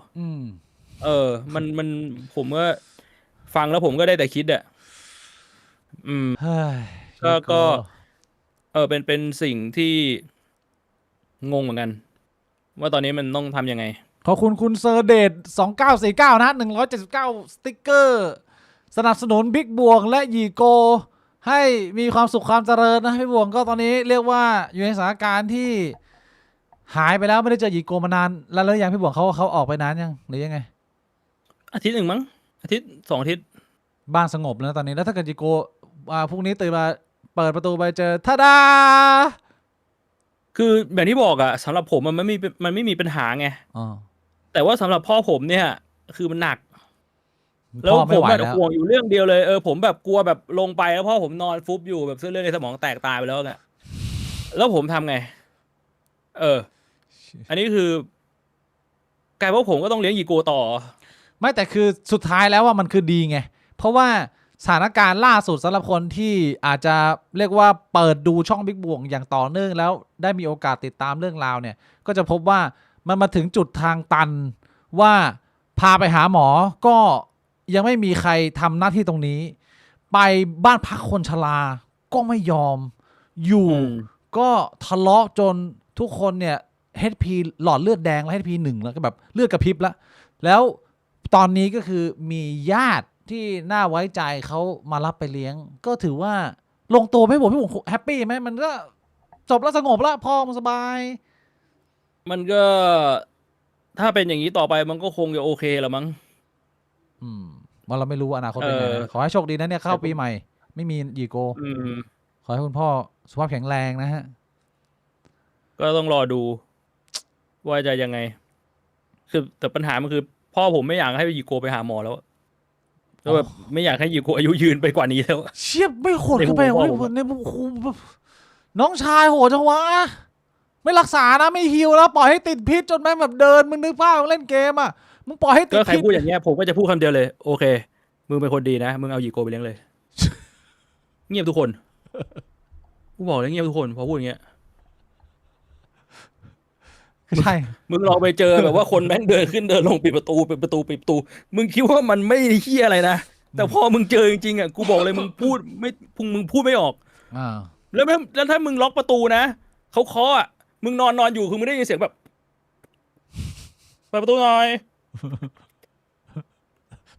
มันผมก็ฟังแล้วผมก็ได้แต่คิดก็เป็นสิ่งที่งงเหมือนกัน ว่าตอนนี้มันต้องทำยังไง ขอบคุณคุณเซอร์เดต2949นะ179สติ๊กเกอร์สนับสนุนบิ๊กบวงและยีโกให้มีความสุขความเจริญนะพี่บวงก็ตอนนี้เรียกว่าอยู่ในสถานการณ์ที่หายไปแล้วไม่ได้เจอยีโกมานานแล้วยังพี่บวงเขาออกไปนานยังหรือยังไงอาทิตย์หนึ่งมั้งอาทิตย์2 อาทิตย์บ้านสงบแล้วตอนนี้แล้วถ้าเกิดยีโกพรุ่งนี้ตื่นมาเปิดประตูไปเจอทาดาคือแบบที่บอกสำหรับผมมันไม่มีปัญหาไงแต่ว่าสำหรับพ่อผมเนี่ยคือมันหนัก แล้ว พ่อ ผ ไม่ ม ไหว แบบ แล้ว ห่วงอยู่เรื่องเดียวเลยผมแบบกลัวแบบลงไปแล้วพ่อผมนอนฟุบอยู่แบบเส้นเลือดในสมองแตกตายไปแล้วเนี่ยแล้วผมทำไง อันนี้คือกลายว่าผมก็ต้องเลี้ยงอีโกต่อ ไม่แต่คือสุดท้ายแล้วว่ามันคือดีไง เพราะว่าสถานการณ์ล่าสุดสำหรับคนที่อาจจะเรียกว่าเปิดดูช่องบิ๊กบวงอย่างต่อเนื่องแล้วได้มีโอกาสติดตามเรื่องราวเนี่ยก็จะพบว่ามันมาถึงจุดทางตันว่าพาไปหาหมอก็ยังไม่มีใครทำหน้าที่ตรงนี้ ไปบ้านพักคนชราก็ไม่ยอมอยู่ อืม ก็ทะเลาะจนทุกคนเนี่ย HP หลอดเลือดแดงแล้ว HP 1แล้วก็แบบเลือดกระพริบแล้วตอนนี้ก็คือมีญาติที่น่าไว้ใจเขามารับไปเลี้ยง ก็ถือว่าลงตัวไหมผมพี่ผมแฮปปี้ไหมมันก็จบแล้วสงบแล้วพอมันสบาย มันก็ถ้าเป็นอย่างนี้ต่อไปมันก็คงจะโอเคละมั้ง ว่าเราไม่รู้ว่าอนาคตเป็นไงนะขอให้โชคดีนะเนี่ยเข้าปีใหม่ ไม่มียีโก อืม ขอให้คุณพ่อสุขภาพแข็งแรงนะฮะ ก็ต้องรอดูว่าจะยังไง คือแต่ปัญหามันคือ พ่อผมไม่อยากให้ยีโกไปหาหมอแล้วแล้วแบบไม่อยากให้ยีโกอายุยืนไปกว่านี้แล้ว เชียบไม่โหดขึ้นไป ในหัว เว้ย ผม ในโอ้โหแบบน้องชายโหดจังวะไม่รักษานะไม่ฮิวแล้วปล่อยให้ติดพิษจนแม่งแบบเดินมึงนึกภาพมึงเล่นเกมอ่ะมึงปล่อยให้ติด ก็ใคร พิษ พูดอย่างเงี้ยผมก็จะพูดคำเดียวเลย โอเค มึงเป็นคนดีนะ มึงเอายีโกไปเลี้ยงเลย เงียบทุกคนกูบอกเลยเงียบทุกคนพอพูดอย่างเงี้ย ใช่ มึงลองไปเจอแบบว่าคนแม่งเดินขึ้นเดินลงปิดประตูปิดประตูปิดประตู มึงคิดว่ามันไม่เฮี้ยอะไรนะแต่พอมึงเจอจริงๆอ่ะกูบอกเลยมึงพูดไม่มึงพูดไม่ออก อ่า แล้วถ้ามึงล็อกประตูนะเขาเคาะอ่ะมึงนอนอยู่คือมึงได้ยินเสียงแบบเปิดประตูหน่อย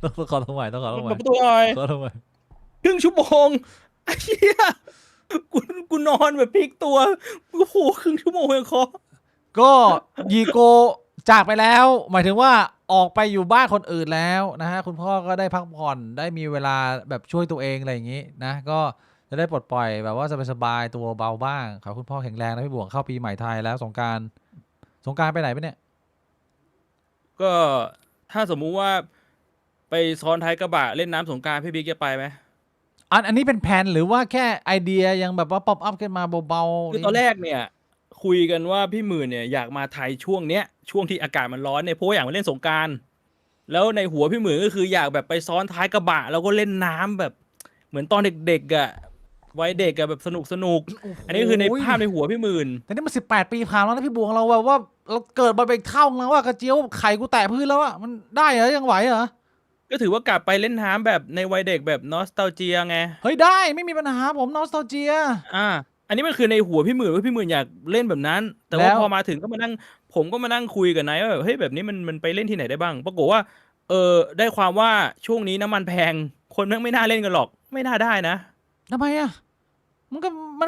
ต้องขอทำไมต้องขอทำไม เปิดประตูหน่อย ขอทำไม ครึ่งชั่วโมงไอ้เหี้ยกูนอนแบบพลิกตัวโอ้โหครึ่งชั่วโมงยังเคาะ ก็ยีโกจากไปแล้ว หมายถึงว่าออกไปอยู่บ้านคนอื่นแล้วนะฮะคุณพ่อก็ได้พักผ่อนได้มีเวลาแบบช่วยตัวเองอะไรอย่างนี้นะก็จะได้ปลดปล่อยแบบว่าสบายๆตัวเบาบ้างขอคุณพ่อแข็งแรงนะพี่บวงเข้าปีใหม่ไทยแล้วสงกรานต์ไปไหนไปเนี่ย ก็ถ้าสมมุติว่าไปซ้อนท้ายกระบะเล่นน้ำสงกรานต์พี่บิ๊กจะไปไหม อันนี้เป็นแผนหรือว่าแค่ไอเดียยังแบบว่าป๊อปอัพขึ้นมาเบาๆ คือตอนแรกเนี่ย คุยกันว่าพี่หมื่นเนี่ยอยากมาไทยช่วงเนี้ยช่วงที่อากาศมันร้อนเนี่ยเพราะว่าอยากมาเล่นสงกรานต์แล้วในหัวพี่หมื่นก็คืออยากแบบไปซ้อนท้ายกระบะแล้วก็เล่นน้ำแบบเหมือนตอนเด็กๆอ่ะวัยเด็กอะแบบสนุกอันนี้คือในภาพในหัวพี่หมื่น แต่นี่มัน18 ปีผ่านแล้วนะพี่บวงเราแบบว่าเราเกิดมาเป็นเท่าแล้วว่ากระเจียวไข่กูแตะพื้นแล้วอะมันได้เหรอยังไหวเหรอ ก็ถือว่ากลับไปเล่นน้ำแบบในวัยเด็กแบบนอสตาเจียไง เฮ้ยได้ไม่มีปัญหาผมนอสตาเจีย อันนี้มันคือในหัวพี่หมื่นว่าพี่หมื่นอยากเล่นแบบนั้น แต่ แล้ ว่าว พอมาถึงก็มานั่งผมก็มานั่งคุยกับนายว่าแบบเฮ้ยแบบนี้มันไปเล่นที่ไหนได้บ้างปรากฏว่าได้ความว่าช่วงนี้น้ำมันแพงคนแม่งไม่น่าเล่นกันหรอกไม่น่าได้นะ ทำไมอะมัน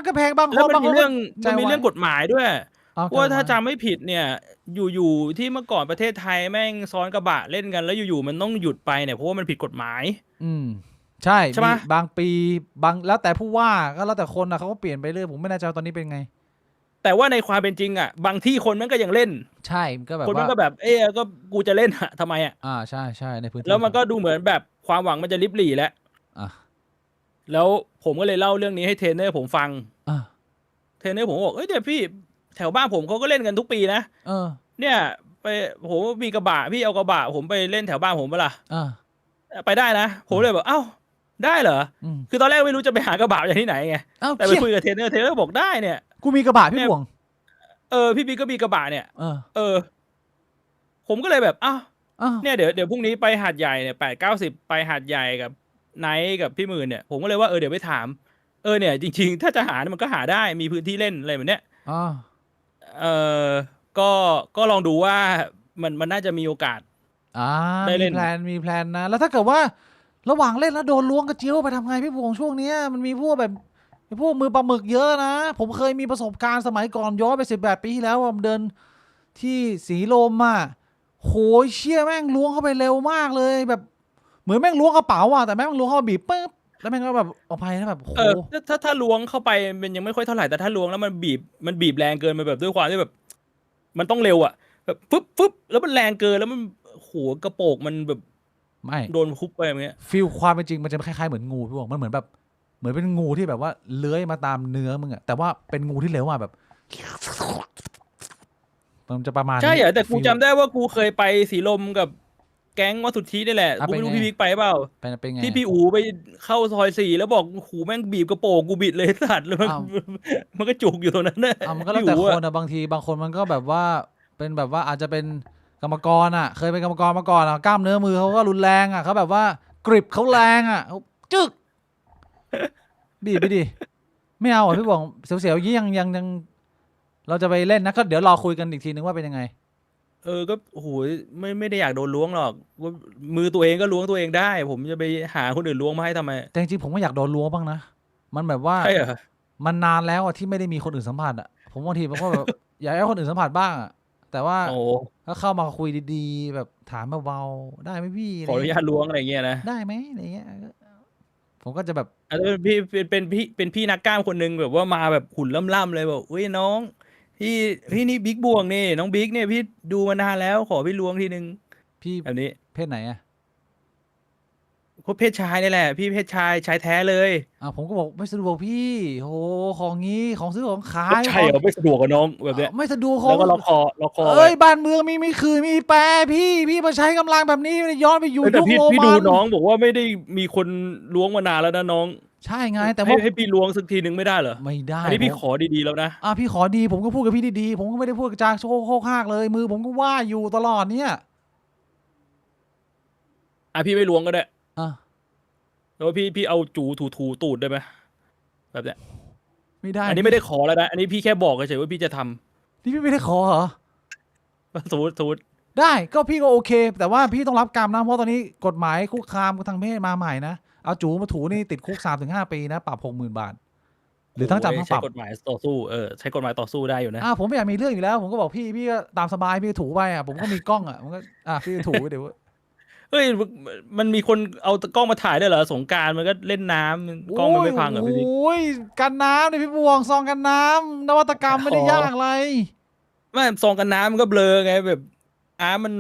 ก็แพงบางค แล้ว น มัน บาง มี คน เรื่อง ใจ มันมี ไว เรื่องกฎหมายด้วย เอา ว่าถ้า ใจไว จำไม่ผิดเนี่ยอยู่ที่เมื่อก่อนประเทศไทยแม่งซ้อนกระบะเล่นกันแล้วอยู่ๆมันต้องหยุดไปเนี่ยเพราะว่ามันผิดกฎหมาย ใช่ ใช่ปะ มีบางปีบางแล้วแต่ผู้ว่าก็แล้วแต่คนนะเขาก็เปลี่ยนไปเรื่อยผมไม่แน่ใจว่าตอนนี้เป็นไง แต่ว่าในความเป็นจริงอ่ะบางที่คนมันก็ยังเล่น ใช่มันก็แบบ คนมัน ว่า ก็แบบก็กูจะเล่นอะทำไมอ่ะ ใช่ในพื้นที่ แล้วมันก็ดูเหมือนแบบความหวังมันจะลิบหลี่แล้ว อ่ะ แล้วผมก็เลยเล่าเรื่องนี้ให้เทรนเนอร์ผมฟัง อ่ะ เทรนเนอร์ผมบอกเดี๋ยวพี่แถวบ้านผมเขาก็เล่นกันทุกปีนะ เออ เนี่ยไปผมมีกระบะพี่เอากระบะผมไปเล่นแถวบ้านผมเปะล่า อ่ะ ไปได้นะผมเลยแบบเอ้าได้เหรอ อืม คือตอนแรกไม่รู้จะไปหากระบะจากที่ไหนไง เอ้า แต่ไป เชี่ย คุยกับเทรนเนอร์บอกได้เนี่ย กูมีกระบะพี่บวง พี่บิ๊กก็มีกระบะเนี่ย เออ ผมก็เลยแบบอ้าว อ้าว เนี่ยเดี๋ยวพรุ่งนี้ไปหาดใหญ่เนี่ย8-90ไปหาดใหญ่กับไนท์กับพี่หมื่นเนี่ยผมก็เลยว่าเดี๋ยวไปถามเนี่ยจริงๆถ้าจะหาเนี่ยมันก็หาได้มีพื้นที่เล่นอะไรแบบเนี้ย อ่า ก็ลองดูว่ามันน่าจะมีโอกาส ได้เล่ มี น แพลนนะ แล้วถ้าเกิดว่าระหว่างเล่นแล้วโดนล้วงกระเจียวไปทำไงพี่บวงช่วงเนี้ยมันมีพวกแบบมีพวกมือปลาหมึกเยอะนะ ผมเคยมีประสบการณ์สมัยก่อนย้อนไป18 ปีที่แล้วผมเดินที่สีลมอ่ะโหยเชี่ยแม่งล้วงเข้าไปเร็วมากเลยแบบเหมือนแม่งล้วงกระเป๋าอ่ะแต่แม่งล้วงเข้ามาบีบปึ๊บแล้วแม่งก็แบบออกไปนะแบบโห ถ้าล้วงเข้าไปมันยังไม่ค่อยเท่าไหร่แต่ถ้าล้วงแล้วมันบีบแรงเกินมันแบบด้วยความที่แบบ มันต้องเร็วอ่ะแบบฟึบแล้วมันแรงเกินแล้วมันโหกระโปกมันแบบ ไม่ โดนคุบไปอย่างเงี้ย ฟีลความเป็นจริงมันจะคล้ายๆเหมือนงูพี่บอกมันเหมือนแบบเหมือนเป็นงูที่แบบว่าเลื้อยมาตามเนื้อมึงอะแต่ว่าเป็นงูที่เร็วมากแบบมันจะประมาณ ใช่เหรอแต่กู ฟีล จำได้ว่ากูเคยไปสีลมกับแก๊งวัดสุทธินี่แหละ อ่ะ กูไม่รู้ เป็นไง พี่บิ๊กไปเปล่า เป็นไง ที่พี่อูไปเข้าซอย4แล้วบอกหูแม่งบีบกระโปรงกูบิดเลยสัตว์แล้วมัน อ้าว มันก็จุกอยู่ตรงนั้นน่ะ มันก็แล้วแต่ พี่อู คนอะบางทีบางคนมันก็แบบว่าเป็นแบบว่าอาจจะเป็นกรรมกรอะเคยเป็นกรรมกรมาก่อนอะกล้ามเนื้อมือเขาก็รุนแรงอะเขาแบบว่ากริบเขาแรงอะเขาจึกบีบไปดิไม่เอาอะพี่บอกเสียวๆอย่างนี้ยังเราจะไปเล่นนะก็เดี๋ยวรอคุยกันอีกทีนึงว่าเป็นยังไง ก็โอ้โหไม่ได้อยากโดนล้วงหรอกว่ามือตัวเองก็ล้วงตัวเองได้ ผมจะไปหาคนอื่นล้วงมาให้ทำไม แต่จริงๆผมก็อยากโดนล้วงบ้างนะมันแบบว่า ใช่เหรอ มันนานแล้วอะที่ไม่ได้มีคนอื่นสัมผัสอะผมบางทีผมก็แบบ อยากให้คนอื่นสัมผัสบ้างอะแต่ว่า โอ้ ก็เข้ามาคุยดีๆ แบบถามเบาๆได้ไหมพี่ ขออนุญาตล้วงอะไรเงี้ยนะ ได้ไหมอะไรเงี้ยผมก็จะแบบ อาจจะเป็นพี่เป็นพี่นักกล้ามคนหนึงแบบว่ามาแบบหุ่นล่ำๆเลยแบบอุ้ยน้องพี่นี่บิ๊กบวงนี่น้องบิ๊กเนี่ยพี่ดูมานานแล้วขอพี่ล้วงทีนึง พี่ แบบนี้ เพศไหนอะ คนเพศชายนี่แหละ พี่เพศชายแท้เลย ผมก็บอกไม่สะดวกพี่โหของงี้ของซื้อของขาย ใช่เหรอไม่สะดวกกับน้องแบบเนี้ย ไม่สะดวกขอ แล้ ง วก็ล็อกคอ เอ้ยบ้านเมืองมีคืนมีแปรพี่มาใช้กำลังแบบนี้ย้อนไปอยู่ แต่ ยุค พี่ โร พี่ มั ดู น น้องบอกว่าไม่ได้มีคนล้วงมานานแล้วนะน้อง ใช่ไงแต่ว่า ให้พี่ล้วงสักทีนึงไม่ได้เหรอ ไม่ได้ อันนี้พี่ ผม ขอดีๆแล้วนะ พี่ขอดีผมก็พูดกับพี่ดีๆผมก็ไม่ได้พูดจาโคกฮากเลยมือผมก็ว่าอยู่ตลอดเนี่ย พี่ไม่ล้วงก็ได้ อ่ะ แล้วพี่เอาจูถูตูดได้ไหมแบบเนี้ย ไม่ได้ อันนี้ไม่ได้ขอแล้วนะอันนี้พี่แค่บอกเฉยๆว่าพี่จะทำ นี่พี่ไม่ได้ขอเหรอ สมมติ ได้ก็พี่ก็โอเค แต่ว่าพี่ต้องรับกรรมนะเพราะตอนนี้กฎหมายคุกคามทางเพศมาใหม่นะเอาจูมาถูนี่ติดคุก 3-5 ปีนะปรับ 60,000 บาท หรือทั้งจำทั้งป ใช้ รับ กฎหมายต่อสู้ใช้กฎหมายต่อสู้ได้อยู่นะ ผมไม่อยากมีเรื่องอยู่แล้ว ผมก็บอกพี่ก็ตามสบายพี่ก็ถูไปผมก็มีกล้องผมก็พี่ก็ถูไปเดี๋ยว เฮ้ยมันมีคนเอากล้องมาถ่ายได้วยเหรอสงกรานต์มันก็เล่นน้ำกล้องมันไม่พังเหรอพี่บิ๊ก โอ้ยกันน้ำเนี่ยพี่บวงซองกันน้ำนวัตกรรมไม่ได้ยากอะไร ไม่ซองกันน้ำมันก็เบลอไงแบบมัน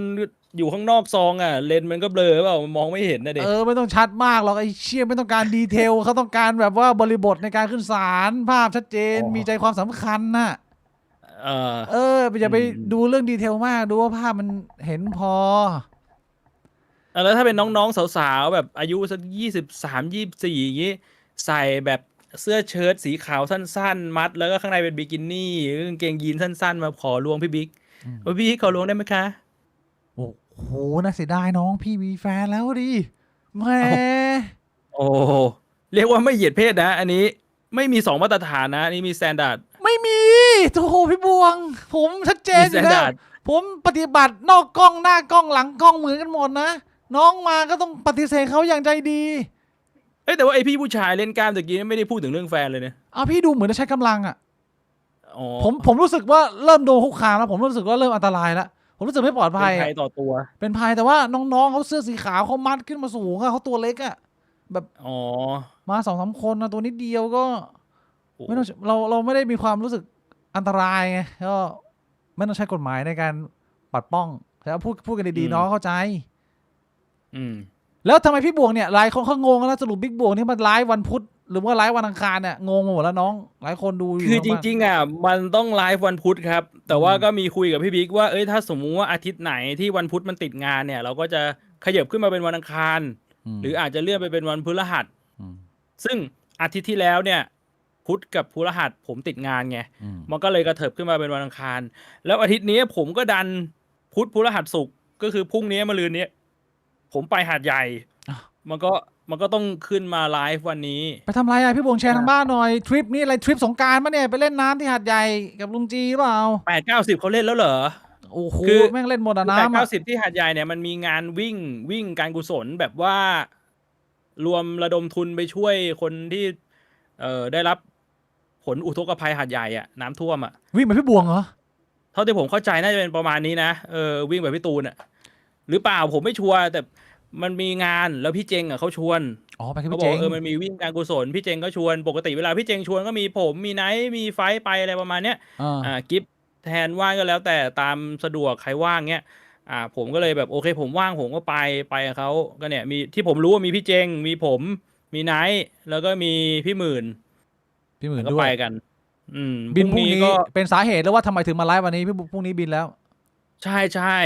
อยู่ข้างนอกซองเลนส์มันก็เบลอเปล่ามันมองไม่เห็นนะเด็ก ไม่ต้องชัดมากหรอกไอ้เชี่ยไม่ต้องการดีเทลเขาต้องการแบบว่าบริบทในการขึ้นศาลภาพชัดเจนมีใจความสำคัญน่ะอย่าไปดูเรื่องดีเทลมากดูว่าภาพมันเห็นพอ แล้วถ้าเป็นน้องๆสาวๆแบบอายุสัก23-24อย่างงี้ใส่แบบเสื้อเชิ้ตสีขาวสั้นๆมัดแล้วก็ข้างในเป็นบิกินี่กางเกงยีนสั้นๆมาขอลวงพี่บิ๊กว่าพี่ขอลวงได้ไหมคะ โอ้โหน่าเสียดายน้องพี่มีแฟนแล้วดิแหม โอ้เรียกว่าไม่เหยียดเพศนะ อันนี้ไม่มี2มาตรฐานนะอันนี้มีสแตนดาร์ด ไม่มีโอ้โหพี่บวง ผมชัดเจน มี อยู่แล้ว standard ผมปฏิบัตินอกกล้องหน้ากล้องหลังกล้องเหมือนกันหมดนะน้องมาก็ต้องปฏิเสธเขาอย่างใจดี แต่ว่าไอพี่ผู้ชายเล่นกล้ามตะกี้ไม่ได้พูดถึงเรื่องแฟนเลยเนี่ย พี่ดูเหมือนจะใช้กำลังอ่ะ อ๋อ ผมรู้สึกว่าเริ่มโดนคุกคามแล้วผมรู้สึกว่าเริ่มอันตรายแล้วผมรู้สึกไม่ปลอดภัย เป็นภัยต่อตัว เป็นภัยแต่ว่าน้องๆเขาเสื้อสีขาวเขามัดขึ้นมาสูงอะเขาตัวเล็กอะแบบ อ๋อ มา2-3 คนนะตัวนิดเดียวก็ โอ้ ไม่ต้องเราไม่ได้มีความรู้สึกอันตรายไงก็ไม่ต้องใช้กฎหมายในการปัดป้องแต่ว่าพูดกันดีๆน้องเข้าใจ อืม แล้วทำไมพี่บวงเนี่ยหลายคนเขางงแล้วสรุปบิ๊กบวงนี่มันไลฟ์วันพุธหรือว่าไลฟ์วันอังคารเนี่ยงงหมดแล้วน้องหลายคนดูอยู่ คือจ ทางบ้าน ริงๆมันต้องไลฟ์วันพุธครับ แต่ว่าก็มีคุยกับพี่บิ๊กว่าถ้าสมมุติว่าอาทิตย์ไหนที่วันพุธมันติดงานเนี่ย เราก็จะขยับขึ้นมาเป็นวันอังคาร หรืออาจจะเลื่อนไปเป็นวันพฤหัส ซึ่งอาทิตย์ที่แล้วเนี่ยพุธกับพฤหัสผมติดงานไงมันก็เลยกระเถิบขึ้นมาเป็นวันอังคาร แล้วอาทิตย์นี้ผมก็ดันพุธพฤหัสศุกร์ก็คือพรุ่งนี้มะรืนนี้ผมไปหาดใหญ่ มันก็ต้องขึ้นมาไลฟ์วันนี้ ไปทำไรอะพี่บวงแชร์ทางบ้านหน่อยทริปนี้อะไรทริปสงกรานต์ปะเนี่ยไปเล่นน้ำที่หาดใหญ่กับลุงจีหรือเปล่า 8-90เขาเล่นแล้วเหรอ โอ้โห คือ แม่งเล่นหมดอะ 8-90 น้ำอะ ที่หาดใหญ่เนี่ยมันมีงานวิ่งการกุศลแบบว่ารวมระดมทุนไปช่วยคนที่ได้รับผลอุทกภัยหาดใหญ่อะน้ำท่วมอะ วิ่งไปพี่บวงเหรอ เท่าที่ผมเข้าใจน่าจะเป็นประมาณนี้นะวิ่งแบบพี่ตูนอะหรือเปล่าผมไม่ชัวร์แต่มันมีงานแล้วพี่เจงเขาชวน ไปกับ เขา พี่ บ เจ อก ง มันมีวิ่งการกุศลพี่เจงก็ชวนปกติเวลาพี่เจงชวนก็มีผมมีไนท์มีไฟท์ไปอะไรประมาณเนี้ยกิฟแทนว่างก็แล้วแต่ตามสะดวกใครว่างเงี้ย ผมก็เลยแบบโอเคผมว่างผมก็ไปกับเขาก็เนี่ยมีที่ผมรู้ว่ามีพี่เจงมีผมมีไนท์แล้วก็มีพี่หมื่น พี่หมื่นแล้วก็ด้วยไปกัน พบินพรุ่งนี้รุ่งนี้ก็เป็นสาเหตุแล้วว่าทำไมถึงมาไลฟ์วันนี้พี่พรุ่งนี้บินแล้วใช่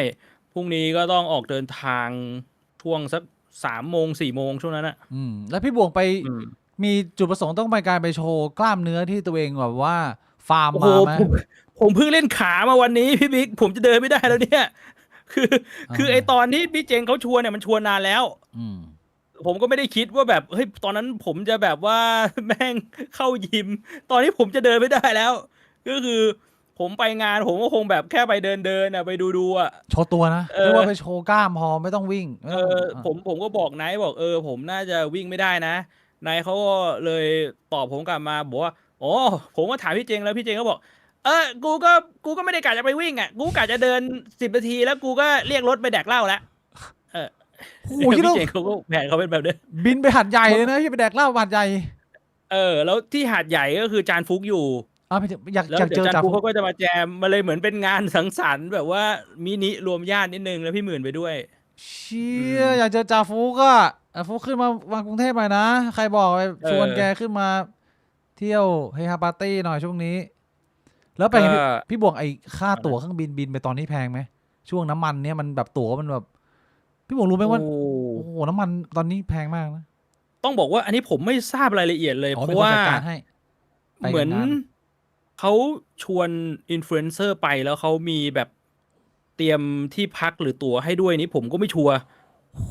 พรุ่งนี้ก็ต้องออกเดินทางช่วงสัก3 โมง 4 โมงช่วงนั้นอะแล้วพี่บวงไปอืมมีจุดประสงค์ต้องไปการไปโชว์กล้ามเนื้อที่ตัวเองแบบว่าฟาร์มโอ้โหมาไหมผมเพิ่งเล่นขามาวันนี้พี่บิ๊กผมจะเดินไม่ได้แล้วเนี่ยคือคือไอตอนที่พี่เจงเขาชวนเนี่ยมันชวนนานแล้วอืมผมก็ไม่ได้คิดว่าแบบเฮ้ยตอนนั้นผมจะแบบว่าแม่งเข้ายิมตอนนี้ผมจะเดินไม่ได้แล้ว ก็คือผมไปงานผมก็คงแบบแค่ไปเดินอ่ะไปดูอ่ะโชว์ตัวนะเอเรียกอว่าไปโชว์กล้ามพอไม่ต้องวิ่งไม่เอต้องอผมก็บอกไนท์บอกผมน่าจะวิ่งไม่ได้นะไนท์เขาก็เลยตอบผมกลับมาบอกว่าอ๋อผมก็ถามพี่เจงแล้วพี่เจงก็บอกกูก็ไม่ได้กะจะไปวิ่งอ่ะกูกะจะเดิน10 นาทีแล้วกูก็เรียกรถไปแดกเหล้าแล้วเออ โอ้โหคิด พี่ว่าเจงเขาก็แผนเขาเป็นแบบนี้บินไปหัดใหญ่เลยนะที่ไปแดกเหล้าหัดใหญ่แล้วที่หาดใหญ่ก็คือจานฟุกอยู่ ไปถึงอยากแล้วอยากเดี๋ยวจันเจอจ่าฟุกฟูเขาก็จะมาแจมมาเลยเหมือนเป็นงานสังสรรค์แบบว่ามินิรวมญาตินิดนึงแล้วพี่หมื่นไปด้วยเชี่อืยมอยากเจอจ่าฟุกอะฟุกขึ้นมากรุงเทพหน่อยนะใครบอกไปเอชวนแกอขึ้นมาเที่ยวเฮฮาปาร์ตี้หน่อยช่วงนี้แล้วไปก็ไงพี่บวงไอ้ค่าตั๋วเครื่องบินไปตอนนี้แพงไหมช่วงน้ำมันเนี่ยมันแบบตั๋วมันแบบพี่บวงรู้ไหมโอ้ว่าโอ้โหน้ำมันตอนนี้แพงมากนะต้องบอกว่าอันนี้ผมไม่ทราบรายละเอียดเลยอ๋อมีคนเพราะว่าจัดการให้ไปเหมือนกับงานเขาชวนอินฟลูเอนเซอร์ไปแล้วเขามีแบบเตรียมที่พักหรือตั๋วให้ด้วยนี่ผมก็ไม่ชัวร์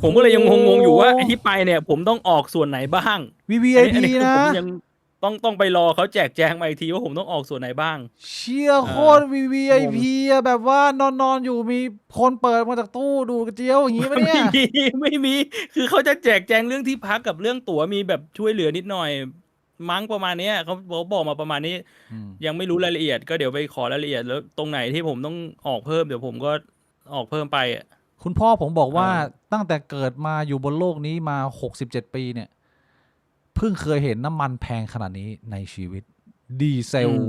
ผมก็เลยยังงงๆอยู่ว่าไอ้ที่ไปเนี่ยผมต้องออกส่วนไหนบ้างวีวีอันนี้ไอพีนะคือผมยังต้องไปรอเขาแจกแจงมาอีกทีว่าผมต้องออกส่วนไหนบ้างเชี่ยเอโคตรวีวีไอองง พีอะแบบว่านอนอยู่มีคนเปิดมาจากตู้ดูกระเจียวอย่างงี้ปะเนี่ไม่ยมีไม่มีคือเขาจะแจกแจงเรื่องที่พักกับเรื่องตั๋วมีแบบช่วยเหลือนิดหน่อยมั้งประมาณเนี้ยเขาบอกมาประมาณนี้อืม ยังไม่รู้รายละเอียดก็เดี๋ยวไปขอรายละเอียดแล้วตรงไหนที่ผมต้องออกเพิ่มเดี๋ยวผมก็ออกเพิ่มไปอะคุณพ่อผมบอกเอว่าอตั้งแต่เกิดมาอยู่บนโลกนี้มา67 ปีเนี่ยเพิ่งเคยเห็นน้ำมันแพงขนาดนี้ในชีวิตดีเซอืลม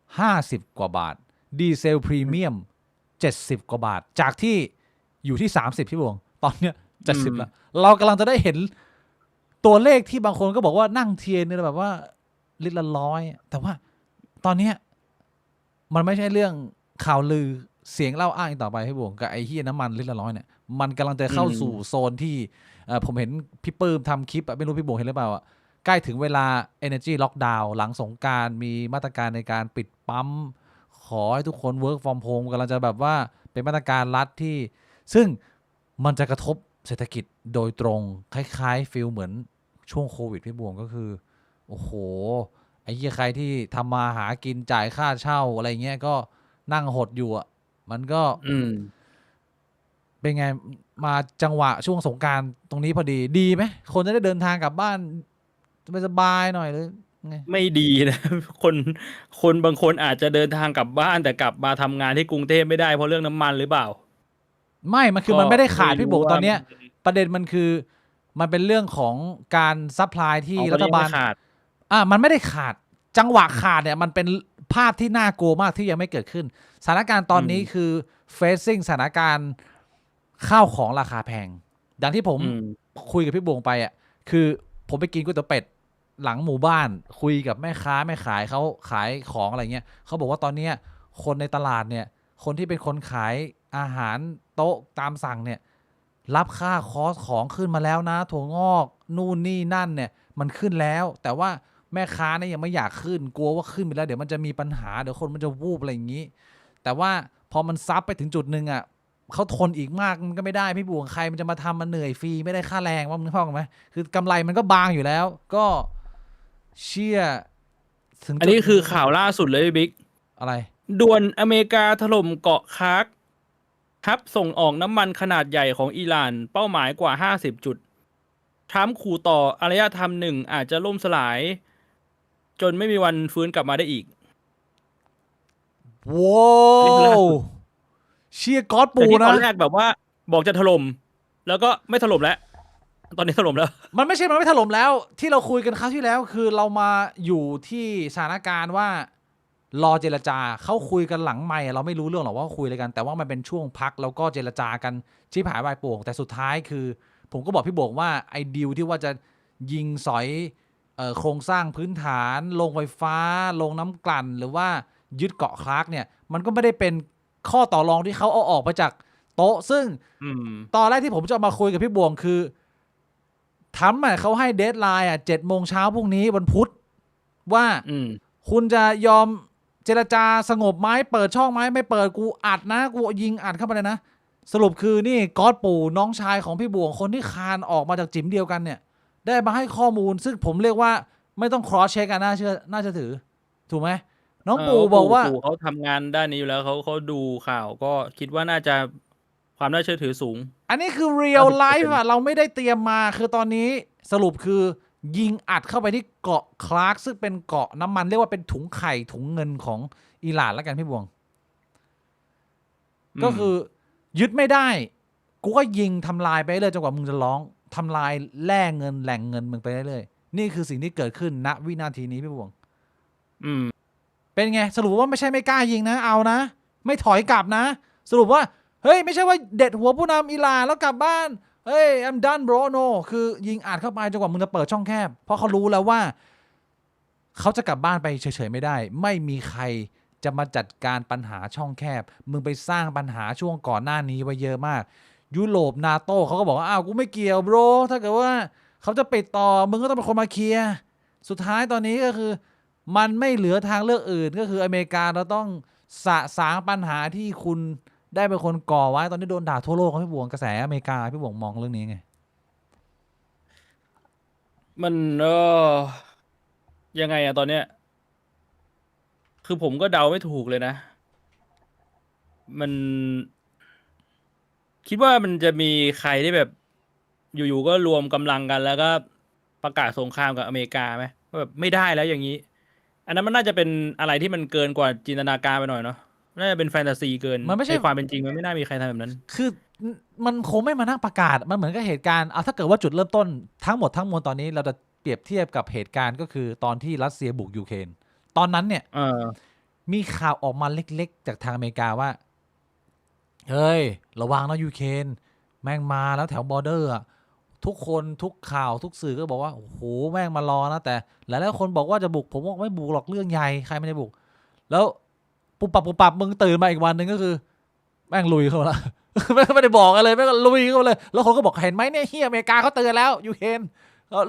50 กว่าบาทดีเซลพรีเมียม70 กว่าบาทจากที่อยู่ที่30พี่บวงตอนเนี้ยอืม70ละเรากำลังจะได้เห็นตัวเลขที่บางคนก็บอกว่านั่งเทียนเนี่ยแบบว่าลิตรละ100แต่ว่าตอนเนี้ยมันไม่ใช่เรื่องข่าวลือเสียงเล่าอ้างอีกต่อไปพี่บวงกับไอ้เฮียน้ำมันลิตรละ100เนี่ยมันกำลังจะเข้าสู่โซนที่ผมเห็นพี่ปื้มทำคลิปไม่รู้พี่บวงเห็นหรือเปล่าใกล้ถึงเวลา Energy Lockdown หลังสงกรานต์มีมาตรการในการปิดปั๊มขอให้ทุกคน work from home กำลังจะแบบว่าเป็นมาตรการรัฐที่ซึ่งมันจะกระทบเศรษฐกิจโดยตรงคล้ายๆฟีลเหมือนช่วงโควิดพี่บวงก็คือโอ้โหไอ้เหี้ยใครที่ทำมาหากินจ่ายค่าเช่าอะไรเงี้ยก็นั่งหดอยู่อ่ะมันก็อืมเป็นไงมาจังหวะช่วงสงกรานต์ตรงนี้พอดีไหมคนจะได้เดินทางกลับบ้านสบายๆหน่อยหรือไง ไม่ดีนะ คนบางคนอาจจะเดินทางกลับบ้านแต่กลับมาทำงานที่กรุงเทพไม่ได้เพราะเรื่องน้ำมันหรือเปล่าไม่มันคือก็มันไม่ได้ขาดไม่พี่บรู้ว่ามันวกตอนเนี้ยประเด็นมันคือมันเป็นเรื่องของการซัพพลายที่อ๋อตอนรัฐบาลนี้ยังไม่ขาดมันไม่ได้ขาดจังหวะขาดเนี่ยมันเป็นภาพที่น่ากลัวมากที่ยังไม่เกิดขึ้นสถานการณ์ตอนนี้คือ facing สถานการณ์ข้าวของราคาแพงดังที่ผมอืมคุยกับพี่บวงไปคือผมไปกินก๋วยเตี๋ยวเป็ดหลังหมู่บ้านคุยกับแม่ค้าแม่ขายเขาขายของอะไรเงี้ยเขาบอกว่าตอนเนี้ยคนในตลาดเนี่ยคนที่เป็นคนขายอาหารโต๊ะตามสั่งเนี่ยรับค่าคอสของขึ้นมาแล้วนะถั่วงอกนู่นนี่นั่นเนี่ยมันขึ้นแล้วแต่ว่าแม่ค้าเนี่ยยังไม่อยากขึ้นกลัวว่าขึ้นไปแล้วเดี๋ยวมันจะมีปัญหาเดี๋ยวคนมันจะวูบอะไรอย่างนี้แต่ว่าพอมันซับไปถึงจุดหนึ่งเขาทนอีกมากมันก็ไม่ได้พี่บวงใครมันจะมาทำมันเหนื่อยฟรีไม่ได้ค่าแรงว่ามึงเข้าใจไหมคือกำไรมันก็บางอยู่แล้วก็เชี่ยถึงอันจุดนี้คือข่าวล่าสุดเลยบิ๊ก อะไรด่วนอเมริกาถล่มเกาะคาร์กทับส่งออกน้ำมันขนาดใหญ่ของอิหร่านเป้าหมายกว่า50 จุดทรัมป์ขู่ต่ออารยธรรมหนึ่งอาจจะล่มสลาย จนไม่มีวันฟื้นกลับมาได้อีกว้อันนี้คือล่าาวสุดเชี่ยก๊อตปูแต่ที่ตอนะนแรกแบบว่าบอกจะถล่มแล้วก็ไม่ถล่มแล้ว ตอนนี้ถล่มแล้ว มันไม่ใช่มันไม่ถล่มแล้วที่เราคุยกันคราวที่แล้วคือเรามาอยู่ที่สถานการณ์ว่า รอเจรจาเขาคุยกันหลังไมค์เราไม่รู้เรื่องหรอกว่าคุยอะไรกันแต่ว่ามันเป็นช่วงพักแล้วก็เจรจากันชิบหายวายป่วงแต่สุดท้ายคือผมก็บอกพี่โบกว่าไอ้ดีลที่ว่าจะยิงสอยโครงสร้างพื้นฐานโรงไฟฟ้าโรงน้ำกลั่นหรือว่ายึดเกาะคลาร์กเนี่ยมันก็ไม่ได้เป็นข้อต่อรองที่เขาเอาออกไปจากโต๊ะซึ่ง ตอนแรกที่ผมจะมาคุยกับพี่บวงคือทำเขาให้เดดไลน์7 โมงเช้าพรุ่งนี้วันพุธว่าคุณจะยอมเจรจาสงบไหมเปิดช่องไหมไม่เปิดกูอัดนะกูยิงอัดเข้าไปเลยนะสรุปคือนี่ก๊อตปู่น้องชายของพี่บวงคนที่คานออกมาจากจิ๋มเดียวกันเนี่ยได้มาให้ข้อมูลซึ่งผมเรียกว่าไม่ต้อง cross check กันน่าเชื่อถือถูกไหมน้องปู่บอกว่าปู่เขาทำงานด้านนี้อยู่แล้วเขาดูข่าวก็คิดว่าน่าจะความน่าเชื่อถือสูงอันนี้คือ real life เราไม่ได้เตรียมมาคือตอนนี้สรุปคือยิงอัดเข้าไปที่เกาะคลาร์กซึ่งเป็นเกาะน้ำมันเรียกว่าเป็นถุงไข่ถุงเงินของอิหร่านแล้วกันพี่บวงก็คือยึดไม่ได้กูก็ยิงทำลายไปเรื่อยจนกว่ามึงจะร้องทำลายแล่เงินแหล่งเงินมึงไปเรื่อยนี่คือสิ่งที่เกิดขึ้นณวินาทีนี้พี่บวงเป็นไงสรุปว่าไม่ใช่ไม่กล้ายิงนะเอานะไม่ถอยกลับนะสรุปว่าเฮ้ยไม่ใช่ว่าเด็ดหัวผู้นำอิหร่านแล้วกลับบ้านเฮ้ย I'm done bro no คือยิงอัดเข้าไปจนกว่ามึงจะเปิดช่องแคบเพราะเขารู้แล้วว่าเขาจะกลับบ้านไปเฉยๆไม่ได้ไม่มีใครจะมาจัดการปัญหาช่องแคบมึงไปสร้างปัญหาช่วงก่อนหน้านี้ไว้เยอะมากยุโรปนาโต้เขาก็บอกว่าอ้าวกูไม่เกี่ยว bro ถ้าเกิดว่าเขาจะปิดต่อมึงก็ต้องเป็นคนมาเคลียร์สุดท้ายตอนนี้ก็คือมันไม่เหลือทางเลือกอื่นก็คืออเมริกาเราต้องสะสางปัญหาที่คุณได้เป็นคนก่อไว้ตอนนี้โดนด่าทั่วโลกครับพี่บวงกระแสอเมริกาพี่บวงมองเรื่องนี้ไงมันยังไงอะตอนเนี้ยคือผมก็เดาไม่ถูกเลยนะมันคิดว่ามันจะมีใครที่แบบอยู่ๆก็รวมกำลังกันแล้วก็ประกาศสงครามกับอเมริกาไหมว่าแบบไม่ได้แล้วอย่างนี้อันนั้นมันน่าจะเป็นอะไรที่มันเกินกว่าจินตนาการไปหน่อยเนาะน่าจะเป็นแฟนตาซีเกินมันไม่ใช่ในความเป็นจริงมันไม่น่ามีใครทำแบบนั้นคือมันคงไม่มานั่งประกาศมันเหมือนกับเหตุการณ์เอาถ้าเกิดว่าจุดเริ่มต้นทั้งหมดทั้งมวลตอนนี้เราจะเปรียบเทียบกับเหตุการณ์ก็คือตอนที่รัสเซียบุกยูเครนตอนนั้นเนี่ยมีข่าวออกมาเล็กๆจากทางอเมริกาว่าเฮ้ยระวังนะยูเครนแม่งมาแล้วแถวบอร์เดอร์ทุกคนทุกข่าวทุกสื่อก็บอกว่าโอ้โหแม่งมารอนะแต่หลายๆคนบอกว่าจะบุกผมว่าไม่บุกหรอกเรื่องใหญ่ใครไม่ได้บุกแล้วปุบปับมึงตื่นมาอีกวันหนึ่งก็คือแม่งลุยเข้ามาละ ไม่ได้บอกอะไรแม่งลุยเข้ามาเลยแล้วคนก็บอกเห็นไหมเนี่ยเฮียอเมริกาเขาเตือนแล้วยูเครน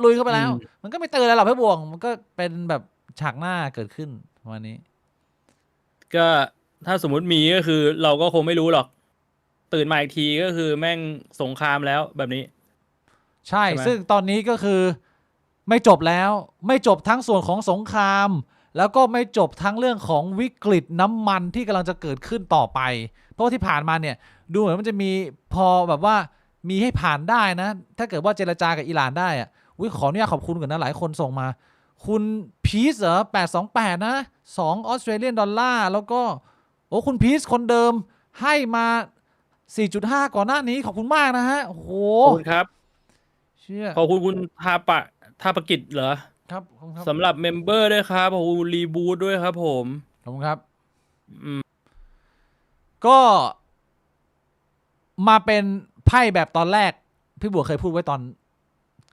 ลุยเข้าไปแล้วมันก็ไม่เตือนอะไรหรอกพี่บวงมันก็เป็นแบบฉากหน้าเกิดขึ้นวันนี้ก็ถ้าสมมุติมีก็คือเราก็คงไม่รู้หรอกตื่นมาอีกทีก็คือแม่งสงครามแล้วแบบนี้ใช่ซึ่งตอนนี้ก็คือไม่จบแล้วไม่จบทั้งส่วนของสงครามแล้วก็ไม่จบทั้งเรื่องของวิกฤตน้ำมันที่กำลังจะเกิดขึ้นต่อไปเพราะที่ผ่านมาเนี่ยดูเหมือนมันจะมีพอแบบว่ามีให้ผ่านได้นะถ้าเกิดว่าเจรจากับอิหร่านได้ขออนุญาตขอบคุณก่อนนะหลายคนส่งมาคุณพีซ828นะ2 ออสเตรเลียนดอลลาร์แล้วก็โอ้คุณพีซคนเดิมให้มา 4.5 ก่อนหน้านี้ขอบคุณมากนะฮะโอ้โหขอบคุณครับเชื่อขอบคุณคุณทาปกิจเหรอครับสำหรับเมมเบอร์ด้วยครับขอบคุณรีบูทด้วยครับผมขอบคุณครับก็มาเป็นไพ่แบบตอนแรกพี่บัวเคยพูดไว้ตอน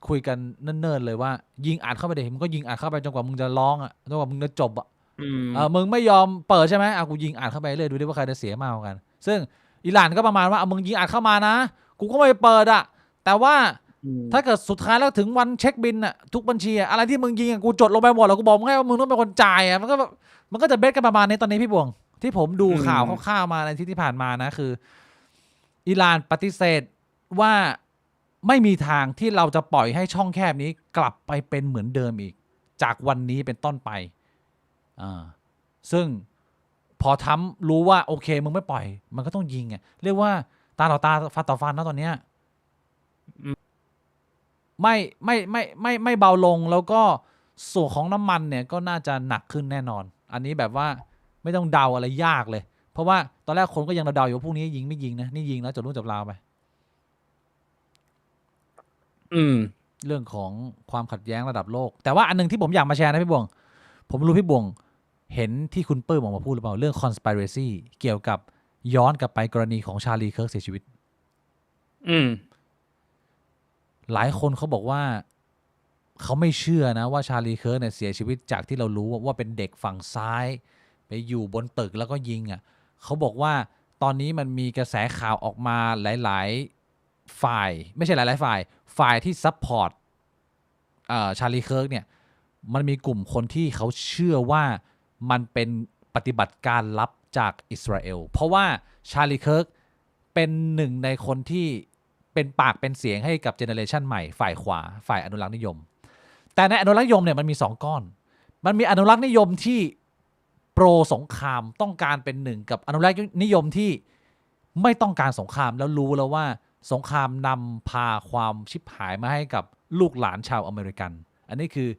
คุยกันเนิ่นๆเลยว่ายิงอัดเข้าไปเดี๋ยวมึงก็ยิงอัดเข้าไปจนกว่ามึงจะร้องจนกว่ามึงจะจบมึงไม่ยอมเปิดใช่ไหมกูยิงอัดเข้าไปเรื่อยดูดิว่าใครจะเสียมากกว่ากันซึ่งอิหร่านก็ประมาณว่ามึงยิงอัดเข้ามานะกูก็ไม่เปิดแต่ว่าถ้าเกิดสุดท้ายแล้วถึงวันเช็คบินทุกบัญชีอะไรที่มึงยิงกูจดลงไปหมดแล้วกูบอกมึงให้ว่ามึงต้องเป็นคนจ่ายมันก็จะเบสกันประมาณนี้ตอนนี้พี่บวงที่ผมดูข่าวคร่าวๆมาในที่ผ่านมานะคืออิหร่านปฏิเสธว่าไม่มีทางที่เราจะปล่อยให้ช่องแคบนี้กลับไปเป็นเหมือนเดิมอีกจากวันนี้เป็นต้นไปซึ่งพอทำรู้ว่าโอเคมึงไม่ปล่อยมันก็ต้องยิงเรียกว่าตาต่อตาฟันต่อฟันนะตอนเนี้ยไม่เบาลงแล้วก็ส่วนของน้ำมันเนี่ยก็น่าจะหนักขึ้นแน่นอนอันนี้แบบว่าไม่ต้องเดาอะไรยากเลยเพราะว่าตอนแรกคนก็ยังเดาอยู่พวกนี้ยิงไม่ยิงนะนี่ยิงแล้วจบรุ่นจบราวไปเรื่องของความขัดแย้งระดับโลกแต่ว่าอันนึงที่ผมอยากมาแชร์นะพี่บวงผมรู้พี่บวง เห็นที่คุณเปิ้ลออกมาพูดหรือเปล่าเรื่อง conspiracy เกี่ยวกับย้อนกลับไปกรณีของชาลีเคิร์กเสียชีวิต อืม หลายคนเขาบอกว่าเขาไม่เชื่อนะว่าชาลีเคิร์กเนี่ยเสียชีวิตจากที่เรารู้ว่าเป็นเด็กฝั่งซ้ายไปอยู่บนตึกแล้วก็ยิงอ่ะเขาบอกว่าตอนนี้มันมีกระแสข่าวออกมาหลายๆฝ่ายไม่ใช่หลายๆฝ่ายที่ซัพพอร์ตชาลีเคิร์กเนี่ยมันมีกลุ่มคนที่เขาเชื่อว่ามันเป็นปฏิบัติการลับจากอิสราเอลเพราะว่าชาลีเคิร์กเป็นหนึ่งในคนที่เป็นปากเป็นเสียงให้กับเจเนอเรชันใหม่ฝ่ายขวาฝ่ายอนุรักษ์นิยมแต่ในอนุรักษ์นิยมเนี่ยมันมี2ก้อนมันมีอนุรักษ์นิยมที่โปรสงครามต้องการเป็นหนึ่งกับอนุรักษ์นิยมที่ไม่ต้องการสงครามแล้วรู้แล้วว่าสงครามนำพาความชิบหายมาให้กับลูกหลานชาวอเมริกันอันนี้คือ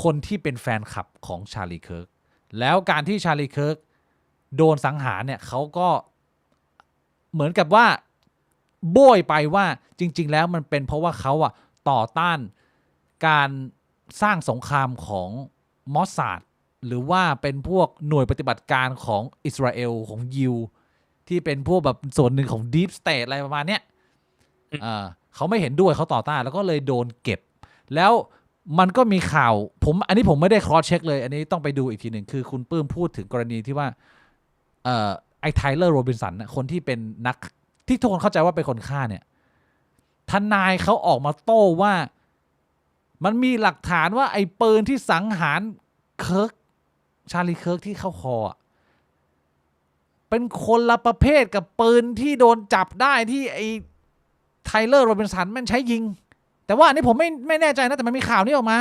คนที่เป็นแฟนคลับของชาลีเคิร์กแล้วการที่ชาลีเคิร์กโดนสังหารเนี่ยเขาก็เหมือนกับว่าโบยไปว่าจริงๆแล้วมันเป็นเพราะว่าเขาอะต่อต้านการสร้างสงครามของมอสซาดหรือว่าเป็นพวกหน่วยปฏิบัติการของอิสราเอลของยิวที่เป็นพวกแบบส่วนหนึ่งของ Deep State อะไรประมาณเนี้ยเขาไม่เห็นด้วยเขาต่อต้านแล้วก็เลยโดนเก็บแล้วมันก็มีข่าวอันนี้ผมไม่ได้ cross check เลยอันนี้ต้องไปดูอีกทีหนึ่งคือคุณปื้มพูดถึงกรณีที่ว่าไอ้ไทเลอร์โรบินสันคนที่เป็นนักที่ทุกคนเข้าใจว่าเป็นคนฆ่าเนี่ยทนายเขาออกมาโต้ว่ามันมีหลักฐานว่าไอ้ปืนที่สังหารเคิร์กชาลีเคิร์กที่เข้าคอเป็นคนละประเภทกับปืนที่โดนจับได้ที่ไอ้ไทเลอร์โรบินสันมันใช้ยิงแต่ว่าอันนี้ผมไม่แน่ใจนะแต่มันมีข่าวนี้ออกมา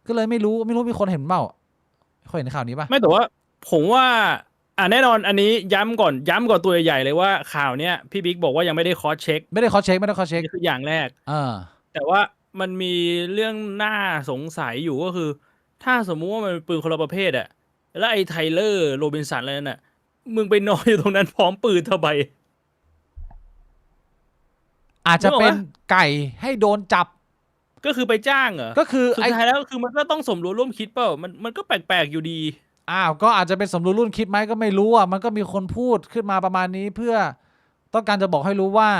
ก็เลยไม่รู้มีคนเห็นเปล่าเคยเห็นข่าวนี้ปะ ไม่แต่ว่าผมว่าแน่นอนอันนี้ย้ำก่อนตัวใหญ่ๆเลยว่าข่าวเนี้ยพี่บิ๊กบอกว่ายังไม่ได้คอสเช็ค ไม่ได้คอเช็คนี่คืออย่างแรก อ่า แต่ว่ามันมีเรื่องน่าสงสัยอยู่ก็คือ ถ้าสมมุติว่ามันเป็นปืนคนละประเภทอะแล้วไอ้ไทเลอร์โรบินสันอะไรนั่นน่ะมึงไปนอนอยู่ตรงนั้นพร้อมปืนทำไม อาจจะเป็นไก่ให้โดนจับ ก็คือไปจ้างเหรอ ก็คือ สุดท้ายแล้วคือมันก็ต้องสมรู้ร่วมคิดเปล่ามันก็แปลกๆอยู่ดี ก็อาจจะเป็นสมรู้ร่วมคิดไหมก็ไม่รู้มันก็มีคนพูดขึ้นมาประมาณนี้เพื่อต้องการจะบอกให้รู้ว่า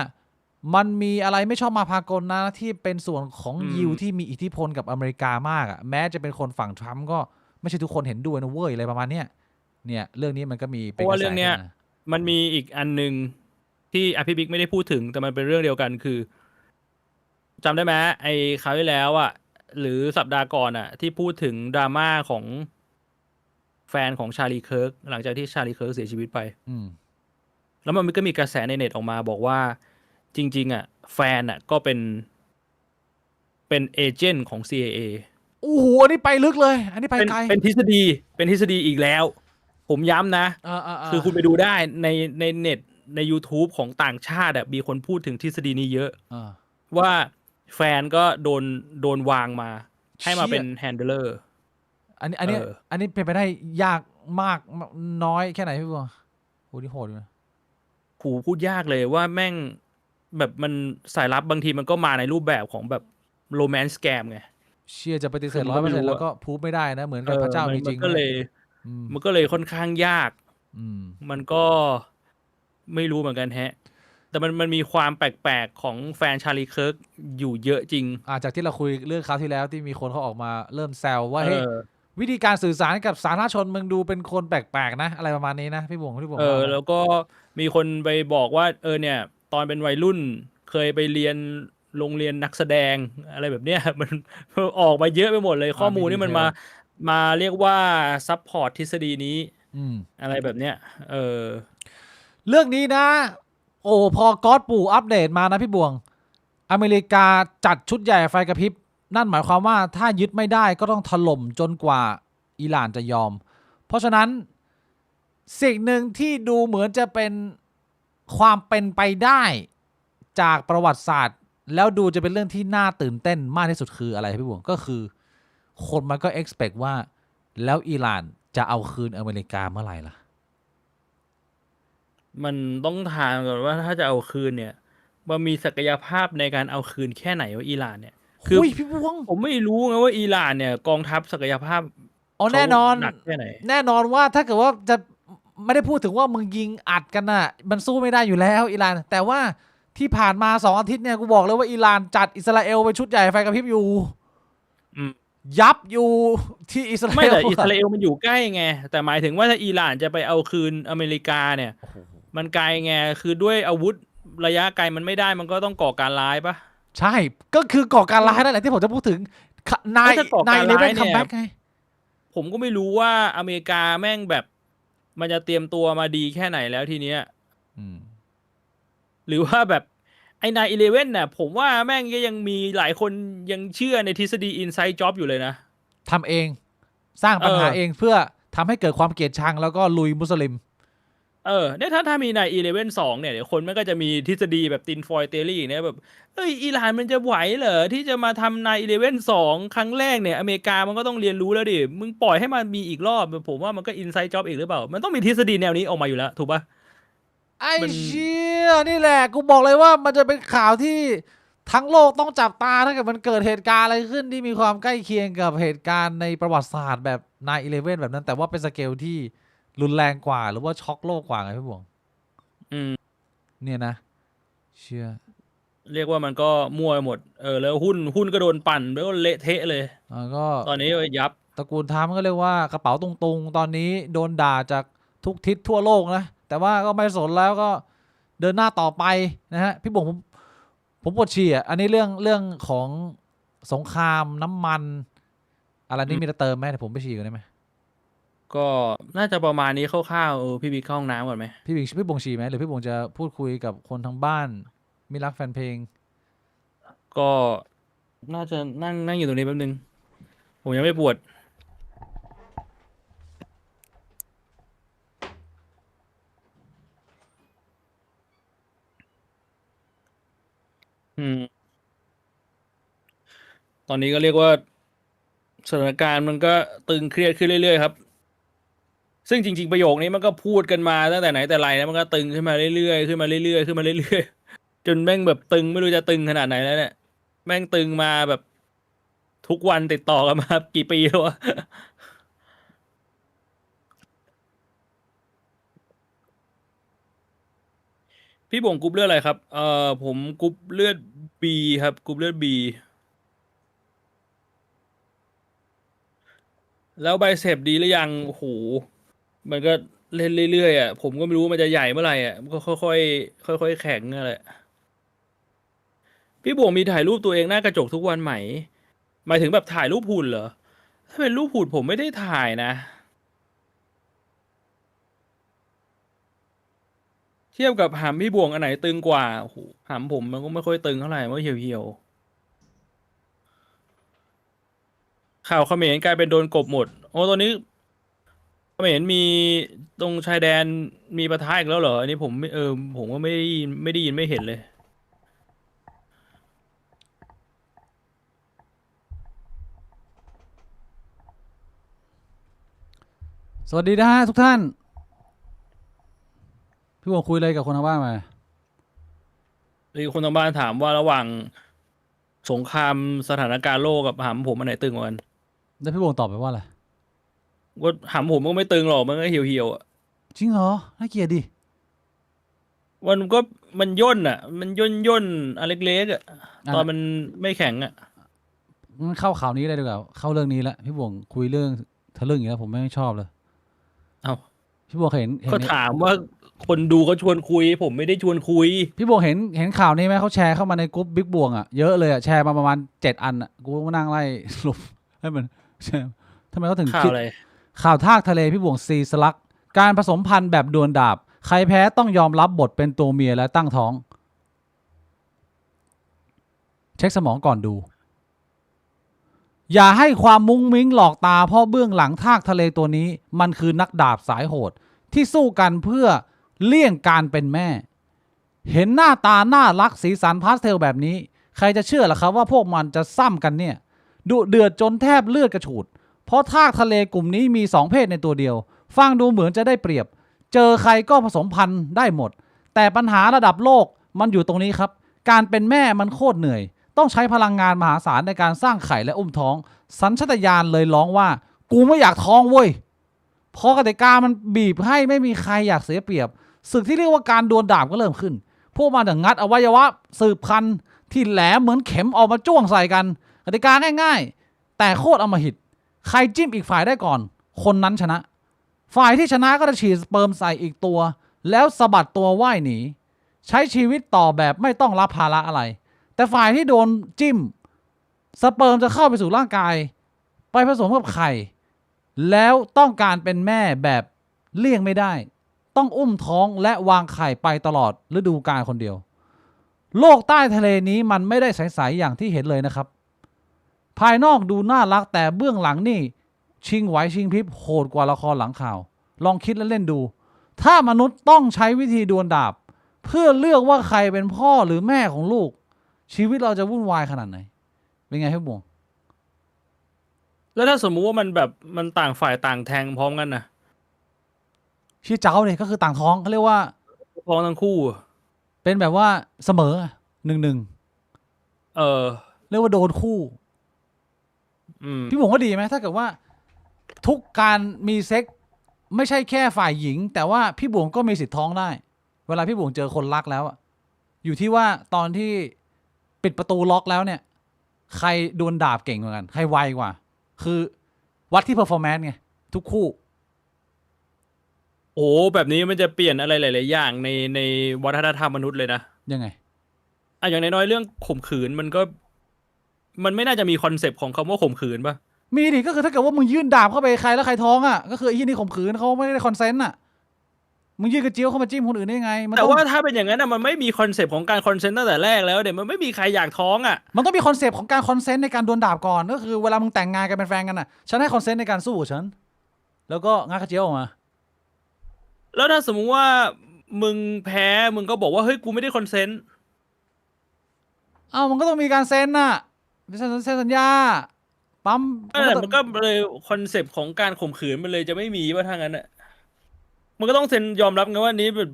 มันมีอะไรไม่ชอบมาพากลนะที่เป็นส่วนของยิวที่มีอิทธิพลกับอเมริกามากแม้จะเป็นคนฝั่งทรัมป์ก็ไม่ใช่ทุกคนเห็นด้วยนะเว้ยอะไรประมาณเนี้ยเนี่ยเรื่องนี้มันก็มี เพราะว่าเรื่องเนี้ยมันมีอีกอันหนึ่งที่พี่บิ๊กไม่ได้พูดถึงแต่มันเป็นเรื่องเดียวกันคือจำได้ไหมไอ้คราวที่แล้วหรือสัปดาห์ก่อนที่พูดถึงดราม่าของแฟนของชาลีเคิร์กหลังจากที่ชาลีเคิร์กเสียชีวิตไปแล้วมันก็มีกระแสในเน็ตออกมาบอกว่าจริงๆแฟนก็เป็นเอเจนต์ของ CIA โอ้โหอันนี้ไปลึกเลยอันนี้ไปไกลเป็นทฤษฎีอีกแล้วผมย้ำนะคือคุณไปดูได้ในเน็ตใน YouTube ของต่างชาติมีคนพูดถึงทฤษฎีนี้เยอะว่าแฟนก็โดนวางมาให้มาเป็นแฮนเดอร์อันนี้เป็นไปได้ยากมากน้อยแค่ไหนพี่บัวโหนี่โหดเลยพูดยากเลยว่าแม่งแบบมันสายลับบางทีมันก็มาในรูปแบบของแบบโรแมนต์สแกมไงเชื่อจะปฏิเสธ 100% แล้วก็พูดไม่ได้นะเหมือนกับพระเจ้ามีจริงมันก็เลยค่อนข้างยากมันก็ไม่รู้เหมือนกันแต่มันมีความแปลกๆของแฟนชาลีเคิร์กอยู่เยอะจริงจากที่เราคุยเรื่องคราวที่แล้วที่มีคนเขาออกมาเริ่มแซวว่าเฮ้ยวิธีการสื่อสารกับสาธารณชนมึงดูเป็นคนแปลกๆนะอะไรประมาณนี้นะพี่บวงแล้วก็มีคนไปบอกว่าเนี่ยตอนเป็นวัยรุ่นเคยไปเรียนโรงเรียนนักแสดงอะไรแบบเนี้ยมันออกมาเยอะไปหมดเลยข้อมูลนี่มันมาเรียกว่าซัพพอร์ตทฤษฎีนี้อะไรแบบเนี้ยเรื่องนี้นะพอก๊อตปู่อัปเดตมานะพี่บวงอเมริกาจัดชุดใหญ่ไฟกระพริบนั่นหมายความว่าถ้ายึดไม่ได้ก็ต้องถล่มจนกว่าอิหร่านจะยอมเพราะฉะนั้นสิ่งหนึ่งที่ดูเหมือนจะเป็นความเป็นไปได้จากประวัติศาสตร์แล้วดูจะเป็นเรื่องที่น่าตื่นเต้นมากที่สุดคืออะไรพี่บวงก็คือคนมันก็ expect ว่าแล้วอิหร่านจะเอาคืนอเมริกาเมื่อไหร่ล่ะมันต้องถามก่อนว่าถ้าจะเอาคืนเนี่ยมันมีศักยภาพในการเอาคืนแค่ไหนว่าอิหร่านเนี่ยคือพี่บวงผมไม่รู้ไงว่าอิหร่านเนี่ยกองทัพศักยภาพ อ๋อแน่นอน หนักแค่ไหน แน่นอนว่าถ้าเกิดว่าจะไม่ได้พูดถึงว่ามึงยิงอัดกันน่ะมันสู้ไม่ได้อยู่แล้วอิหร่านแต่ว่าที่ผ่านมา2 อาทิตย์เนี่ยกูบอกเลยว่าอิหร่านจัดอิสราเอลไปชุดใหญ่ไฟกระพริบอยู่ อืม ยับอยู่ที่อิสราเอล ไม่แต่อิสราเอลมันอยู่ใกล้ไงแต่หมายถึงว่าถ้าอิหร่านจะไปเอาคืนอเมริกาเนี่ย มันไกลไงคือด้วยอาวุธระยะไกลมันไม่ได้มันก็ต้องก่อการร้ายปะ ใช่ก็คือก่อการร้ายนั่นแหละที่ผมจะพูดถึงนาย ถ้าก่อการ เลเว ร้าย น เนี่ย คัมแบ็กไง ผมก็ไม่รู้ว่าอเมริกาแม่งแบบ มันจะเตรียมตัวมาดีแค่ไหนแล้วทีเนี้ย หรือว่าแบบไอ้9/11น่ะผมว่าแม่งก็ยังมีหลายคนยังเชื่อในทฤษฎี inside job อยู่เลยนะ ทำเองสร้างปัญหา เออ เองเพื่อทำให้เกิดความเกลียดชังแล้วก็ลุยมุสลิม เนี่ยถ้ามี9/11 2เนี่ยเดี๋ยวคนมันก็จะมีทฤษฎีแบบตินฟอยเทอรี่เนี่ยแบบเอ้ยอิหร่านมันจะไหวเหรอที่จะมาทำ9/11 2ครั้งแรกเนี่ยอเมริกามันก็ต้องเรียนรู้แล้วดิมึงปล่อยให้มันมีอีกรอบผมว่ามันก็ inside job อีกหรือเปล่ามันต้องมีทฤษฎีแนวนี้ออกมาอยู่แล้วถูกปะ ไอ้ มัน เชี่ยนี่แหละกูบอกเลยว่ามันจะเป็นข่าวที่ทั้งโลกต้องจับตาถ้าเกิดมันเกิดเหตุการณ์อะไรขึ้นที่มีความใกล้เคียงกับเหตุการณ์ในประวัติศาสตร์แบบ9/11แบบนั้นแต่ว่าเป็นสเกลที่รุนแรงกว่าหรือว่าช็อกโลกกว่าไงพี่บวง อืม เนี่ยนะ เชื่อ เรียกว่ามันก็มั่วไปหมดแล้วหุ้นก็โดนปั่นแล้วก็เละเทะเลย ก็ ตอนนี้ก็ยับ ตระกูลทามก็เรียกว่ากระเป๋าตุงๆตอนนี้โดนด่าจากทุกทิศทั่วโลกนะแต่ว่าก็ไม่สนแล้วก็เดินหน้าต่อไปนะฮะพี่บวงผมปวดฉี่อ่ะอันนี้เรื่องของสงครามน้ำมันอะไรนี่มีจะเติมไหมเดี๋ยวผมไปฉี่ก่อนได้ไหม ก็น่าจะประมาณนี้คร่าวๆพี่บิ๊กเข้าห้องน้ำก่อนไหม พี่บงฉี่ไหมหรือพี่บงจะพูดคุยกับคนทางบ้านมิตรรักแฟนเพลง ก็น่าจะนั่งอยู่ตรงนี้แป๊บนึง ผมยังไม่ปวด อืม ตอนนี้ก็เรียกว่าสถานการณ์มันก็ตึงเครียดขึ้นเรื่อยๆครับ ซึ่งจริงๆประโยคนี้มันก็พูดกันมาตั้งแต่ไหนแต่ไรนะมันก็ตึงขึ้นมาเรื่อยๆขึ้นมาเรื่อยๆขึ้นมาเรื่อยๆจนแม่งแบบตึงไม่รู้จะตึงขนาดไหนแล้วเนี่ยแม่งตึงมาแบบทุกวันติดต่อกันมากี่ปีแล้ววะ พี่บ่งกรุ๊ปเลือดอะไรครับผมกรุ๊ปเลือดบีครับกรุ๊ปเลือดบีแล้วไบเซปดีหรือยังโอ้โหมันก็เล่นเรื่อยๆอ่ะผมก็ไม่รู้ว่ามันจะใหญ่เมื่อไหร่อ่ะมันก็ค่อยๆค่อยๆแข็งนั่นแหละพี่บ่งมีถ่ายรูปตัวเองหน้ากระจกทุกวันไหมหมายถึงแบบถ่ายรูปหุ่นเหรอถ้าเป็นรูปหุ่นผมไม่ได้ถ่ายนะ เทียบกับหำพี่บ่วงอันไหนตึงกว่าโอ้โหหำผมมันก็ไม่ค่อยตึงเท่าไหร่มันก็เหี่ยวๆข่าวเขมรกลายเป็นโดนกบหมดโอ้ตอนนี้เขมรมีตรงชายแดนมีปะทะอีกแล้วเหรออันนี้ผมไม่ผมก็ไม่ได้ยินไม่เห็นเลย สวัสดีนะฮะทุกท่าน พี่บงคุยอะไรกับคนทางบ้านมา มีคนทางบ้านถามว่าระหว่างสงครามสถานการณ์โลกกับหำผมอันไหนตึงกว่ากัน แล้วพี่บงตอบไปว่าอะไร ก็หำผมก็ไม่ตึงหรอกมันก็เหี่ยวๆอ่ะ จริงเหรอน่าเกลียดดิ มันย่นอ่ะ มันย่นอันเล็กๆอ่ะตอนมันไม่แข็งอ่ะ งั้นเข้าข่าวนี้เลยดีกว่าเข้าเรื่องนี้แล้วพี่บงคุยเรื่องทะลึ่งอย่างนี้แล้วผมไม่ชอบเลย เอ้า พี่บงเห็น ก็ถามว่าคนดูเขาชวนคุย ผมไม่ได้ชวนคุย พี่บงเห็นข่าวนี้ไหมเขาแชร์เข้ามาในกลุ่มบิ๊กบวงอ่ะเยอะเลยอ่ะแชร์มาประมาณ7 อันอ่ะกูก็นั่งไล่ สรุปให้มันแชร์ทำไมเขาถึง ข่าว คิด อะไร ข่าวทากทะเลพี่บวงซีสลักการผสมพันธุ์แบบดวลดาบใครแพ้ต้องยอมรับบทเป็นตัวเมียและตั้งท้อง เช็คสมองก่อนดู อย่าให้ความมุ้งมิ้งหลอกตาเพราะเบื้องหลังทากทะเลตัวนี้มันคือนักดาบสายโหดที่สู้กันเพื่อเลี่ยงการเป็นแม่ เห็นหน้าตาน่ารักสีสันพาสเทลแบบนี้ใครจะเชื่อล่ะครับว่าพวกมันจะซ้ำกันเนี่ยดุเดือดจนแทบเลือดกระฉูดเพราะทากทะเลกลุ่มนี้มี2 เพศในตัวเดียวฟังดูเหมือนจะได้เปรียบเจอใครก็ผสมพันธุ์ได้หมดแต่ปัญหาระดับโลกมันอยู่ตรงนี้ครับการเป็นแม่มันโคตรเหนื่อยต้องใช้พลังงานมหาศาลในการสร้างไข่และอุ้มท้องสัญชาตญาณเลยร้องว่า กูไม่อยากท้องเว้ยเพราะกติกามันบีบให้ไม่มีใครอยากเสียเปรียบศึกที่เรียกว่าการดวลดาบก็เริ่มขึ้นพวกมันจะงัดอวัยวะสืบพันธุ์ที่แหลมเหมือนเข็มออกมาจ้วงใส่กันกติกาง่ายๆแต่โคตรอำมหิตใครจิ้มอีกฝ่ายได้ก่อนคนนั้นชนะ ฝ่ายที่ชนะก็จะฉีดสเปิร์มใส่อีกตัวแล้วสะบัดตัวว่ายหนีใช้ชีวิตต่อแบบไม่ต้องรับภาระอะไรแต่ฝ่ายที่โดนจิ้มสเปิร์มจะเข้าไปสู่ร่างกายไปผสมกับไข่แล้วต้องการเป็นแม่แบบเลี่ยงไม่ได้ต้องอุ้มท้องและวางไข่ไปตลอดฤดูกาลคนเดียวโลกใต้ทะเลนี้มันไม่ได้ใสๆอย่างที่เห็นเลยนะครับภายนอกดูน่ารักแต่เบื้องหลังนี่ชิงไหวชิงพริบโหดกว่าละครหลังข่าวลองคิดและเล่นดูถ้ามนุษย์ต้องใช้วิธีดวลดาบเพื่อเลือกว่าใครเป็นพ่อหรือแม่ของลูกชีวิตเราจะวุ่นวายขนาดไหนเป็นไงพี่บวง แล้วถ้าสมมุติว่ามันแบบมันต่างฝ่ายต่างแทงพร้อมกันนะ ชื่อเจ้าเนี่ยก็คือต่างท้องเขาเรียกว่า พร้อมทั้งคู่อะ เป็นแบบว่าเสมอ1-1เออ เรียกว่าโดนคู่ อืม พี่บวงก็ดีไหมถ้าเกิดว่าทุกการมีเซ็กไม่ใช่แค่ฝ่ายหญิง แต่ว่าพี่บวงก็มีสิทธิ์ท้องได้ เวลาพี่บวงเจอคนรักแล้วอะอยู่ที่ว่าตอนที่ปิดประตูล็อกแล้วเนี่ย ใครดวลดาบเก่งกว่ากันใครไวกว่า คือวัดที่เพอร์ฟอร์แมนซ์ไงทุกคู่ โอ้แบบนี้มันจะเปลี่ยนอะไรหลาย ๆ อย่างในวัฒนธรรมมนุษย์เลยนะ ยังไง อ่ะอย่างน้อยๆเรื่องข่มขืนมันไม่น่าจะมีคอนเซปต์ของคำว่าข่มขืนปะ มีดิก็คือถ้าเกิดว่ามึงยื่นดาบเข้าไปใครแล้วใครท้องอ่ะก็คือไอ้ที่นี่ข่มขืนเขาไม่ได้คอนเซนต์อ่ะมึงยื่นกระเจียวเข้ามาจิ้มคนอื่นได้ไงมัน แต่ ต้อง ว่าถ้าเป็นอย่างนั้นอะมันไม่มีคอนเซปต์ของการคอนเซนต์ตั้งแต่แรกแล้วเดี๋ยวมันไม่มีใครอยากท้องอะ มันต้องมีคอนเซปต์ของการคอนเซนต์ในการดวลดาบก่อนก็คือเวลามึงแต่งงานกันเป็นแฟนกันอ่ะฉันให้คอนเซนต์ในการสู้กับฉันแล้วก็งัดกระเจียวออกมา แล้วถ้าสมมุติว่ามึงแพ้มึงก็บอกว่าเฮ้ยกูไม่ได้คอนเซนต์ อ้าวมันก็ต้องมีการเซ็นน่ะเซ็นสัญญาปั๊ม นั่นแหละมันก็เลยคอนเซปต์ของการข่มขืนมันเลยจะไม่มีว่าถ้างั้นอะมันก็ต้องเซ็นยอมรับไงว่านี้แบบ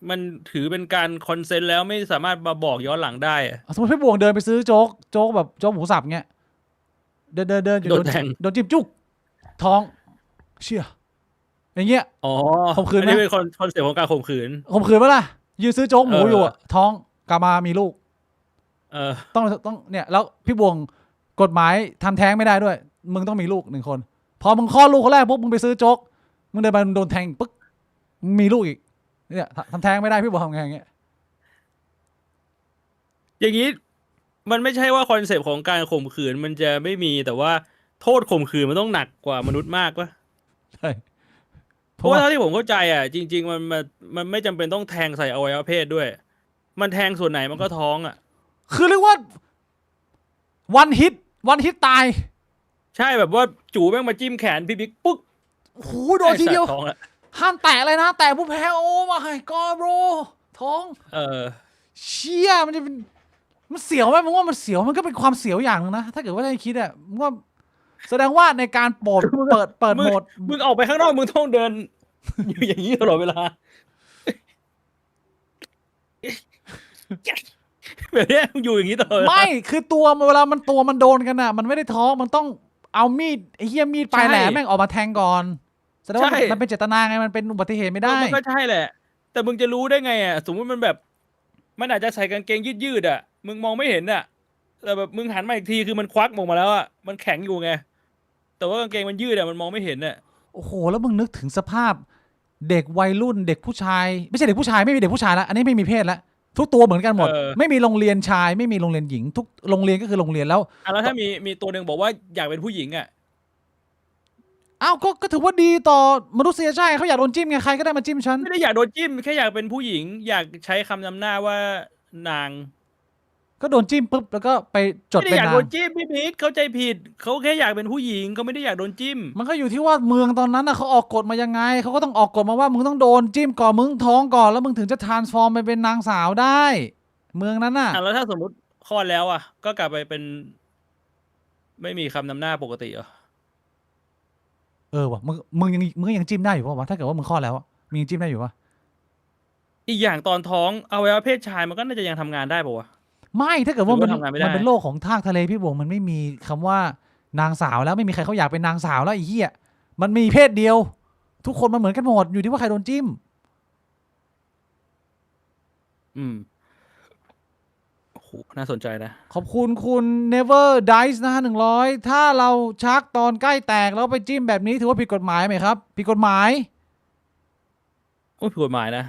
มันถือเป็นการคอนเซนต์แล้วไม่สามารถมาบอกย้อนหลังได้อะ สมมติพี่บวงเดินไปซื้อโจ๊กแบบโจ๊กหมูสับเงี้ยเดินอยู่ โดนแทง โดนจิ้มจุกท้องเชี่ยอย่างเงี้ย อ๋อ ข่มขืนไหม อันนี้เป็นคอนเซปต์ของการข่มขืน ข่มขืนปะล่ะยืนซื้อโจ๊กหมู เออ อ อ ยู่อะท้องกลับมามีลูก ต้องเนี่ยแล้วพี่บวงกฎหมายทำแท้งไม่ได้ด้วย มึงต้องมีลูก1 คนพอมึงคลอดลูกคนแรกปุ๊บมึงไปซื้อโจ๊กมึงเดินไปมึงโดนแทงปึ๊กมึงมีลูกอีกเนี่ยทำแท้งไม่ได้พี่บวงทำไงอย่างเงี้ย อย่างนี้มันไม่ใช่ว่าคอนเซปต์ของการข่มขืนมันจะไม่มีแต่ว่าโทษข่มขืนมันต้องหนักกว่ามนุษย์มากปะ ใช่เพ เพ ราะ ราะว่า ว่า เท่าที่ผมเข้าใจอ่ะจริง ๆ มันไม่จำเป็นต้องแทงใส่อวัยวะเพศด้วย มันแทงส่วนไหนมันก็ท้องอ่ะ คือเรียกว่าวันฮิตตาย ใช่แบบว่าจู่แม่งมาจิ้มแขนพี่บิ๊กปุ๊ก โอ้โหโดนทีเดียว ไอ้สัตท้องละ ห้ามแตะเลยนะ แตะผู้แพ้โอ้มาไฮกอโบรท้อง เออ เชี่ยมันจะเป็นมันเสียวไหมมึงว่ามันเสียวมันก็เป็นความเสียวอย่างนึงนะ ถ้าเกิดว่าได้คิดอ่ะมึงว่าแสดงว่าในการเปิดโหมด มึงออกไปข้างนอกมึงต้องเดิน อยู่อย่างนี้ตลอดเวลา แบบเนี้ยมึงอยู่อย่างนี้ตลอดเวลา ไม่คือเวลามันโดนกันอ่ะ มันไม่ได้ท้องมันต้องเอามีดไอ้เหี้ยมีดปลายแหลม ใช่ แม่งออกมาแทงก่อนแสดงว่า ใช่ มันเป็นเจตนาไงมันเป็นอุบัติเหตุไม่ได้ มันก็ใช่แหละ แต่มึงจะรู้ได้ไงอ่ะสมมติมันแบบ มันอาจจะใส่กางเกงยืดๆอ่ะ มึงมองไม่เห็นอ่ะ แต่แบบมึงหันมาอีกทีคือมันควักออกมาแล้วอ่ะ มันแข็งอยู่ไง แต่ว่ากางเกงมันยืดอ่ะมันมองไม่เห็นอ่ะ โอ้โหแล้วมึงนึกถึงสภาพเด็กวัยรุ่นเด็กผู้ชายไม่ใช่เด็กผู้ชายไม่มีเด็กผู้ชายแล้วอันนี้ไม่มีเพศแล้วทุกตัวเหมือนกันหมด เออ ไม่มีโรงเรียนชายไม่มีโรงเรียนหญิงทุกโรงเรียนก็คือโรงเรียนแล้ว อ่ะแล้วถ้ามีตัวหนึ่งบอกว่าอยากเป็นผู้หญิงอ่ะ อ้าวก็ถือว่าดีต่อมนุษยชาติเขาอยากโดนจิ้มไงใครก็ได้มาจิ้มฉัน ไม่ได้อยากโดนจิ้มแค่อยากเป็นผู้หญิง อยากใช้คำนำหน้าว่านาง ก็โดนจิ้มปุ๊บแล้วก็ไปจด ไม่ได้ เป็น อยาก นา โด ง นจิ้มพี่บิ๊กเข้าใจผิดเขาแค่อยากเป็นผู้หญิงเขาไม่ได้อยากโดนจิ้ม มันก็อยู่ที่ว่าเมืองตอนนั้นนะเขาออกกฎมายังไงเขาก็ต้องออกกฎมาว่ามึงต้องโดนจิ้มก่อนมึงท้องก่อนแล้วมึงถึงจะทรานส์ฟอร์มไปเป็นนางสาวได้ เมืองนั้นน่ะ อ่ะแล้วถ้าสมมติคลอดแล้วอ่ะ ก็กลับไปเป็น ไม่มีคำนำหน้าปกติเหรอ ว่ะมึงก็ยังจิ้มได้อยู่ป่าวะถ้าเกิดว่ามึงคลอดแล้วอะมึงยังจิ้มได้อยู่ปะ อีกอย่างตอนท้องอวัยวะเพศชายมันก็น่าจะยังทำงานได้ป่าวะ ไม่ถ้าเกิดว่า หรือว่าทำงานไม่ได้ มันเป็นโลกของทากทะเลพี่บวงมันไม่มีคำว่า นางสาวแล้วไม่มีใครเขาอยากเป็นนางสาวแล้วไอ้เหี้ยมันมีเพศเดียว ทุกคนมันเหมือนกันหมดอยู่ที่ว่าใครโดนจิ้ม อืมโอ้โหน่าสนใจนะ ขอบคุณคุณ Never Dice นะฮะ100ถ้าเราชักตอนใกล้แตกแล้วไปจิ้มแบบนี้ถือว่าผิดกฎหมายไหมครับผิดกฎหมาย โอ้ยผิดกฎหมายนะ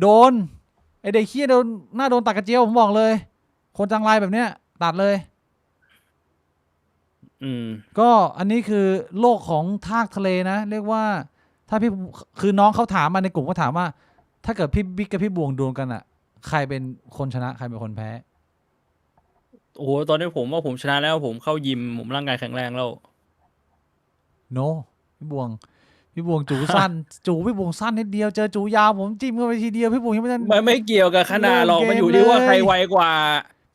โดนไอเด็กเหี้ยโดนหน้าโดนตัดกระเจียวผมบอกเลย คนจังไรแบบเนี้ยตัดเลย อืม ก็อันนี้คือโลกของทากทะเลนะ เรียกว่าถ้าพี่คือน้องเขาถามมาในกลุ่มเขาถามว่า ถ้าเกิดพี่บิ๊กกับพี่บวงดวลกันอ่ะ ใครเป็นคนชนะใครเป็นคนแพ้ โอ้โหตอนนี้ผมว่าผมชนะแล้วผมเข้ายิมผมร่างกายแข็งแรงแล้ว โนพี่บวงจูสั้น จูพี่บวงสั้นนิดเดียวเจอจูยาวผมจิ้มเข้าไปทีเดียวพี่บวงยังไม่ทัน มันไม่เกี่ยวกับขนาดหรอก เริ่มเกม มันอยู่ที่ว่า เลย ใครไวกว่า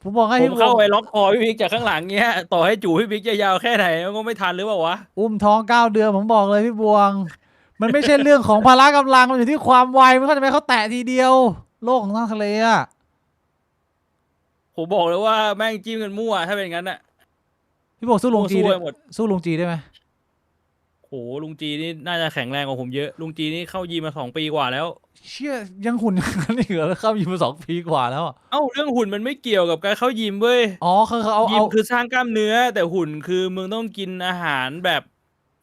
ผมบอกให้ ผม พี่บว เข้าง ไปล็อกคอพี่บิ๊กจากข้างหลังเงี้ย ต่อให้จู่พี่บิ๊กจะยาวแค่ไหนมันก็ไม่ทันหรือเปล่าวะ อุ้มท้อง9 เดือนผมบอกเลยพี่บวง มันไม่ใช่เรื่องของพละกำลังมันอยู่ที่ความไวมันเข้าใจไหมเขาแตะทีเดียว โลกของทางทะเลอะ ผมบอกเลยว่าแม่งจิ้มกันมั่วถ้าเป็นงั้นอะ พี่บวงสู้ลุงจี สู้ ได้ ไปหมด สู้ลุงจีได้ไหม โหลุงจีนี่น่าจะแข็งแรงกว่าผมเยอะลุงจีนี่เข้ายิมมา2 ปีกว่าแล้ว เชี่ยยังหุ่นอย่างนั้นอีกเหรอเข้ายิมมา2 ปีกว่าแล้วอะ เอ้าเรื่องหุ่นมันไม่เกี่ยวกับการเข้ายิมเว้ย อ๋อคือเขา ยิ เอา มคือสร้างกล้ามเนื้อ แต่หุ่นคือมึงต้องกินอาหารแบบ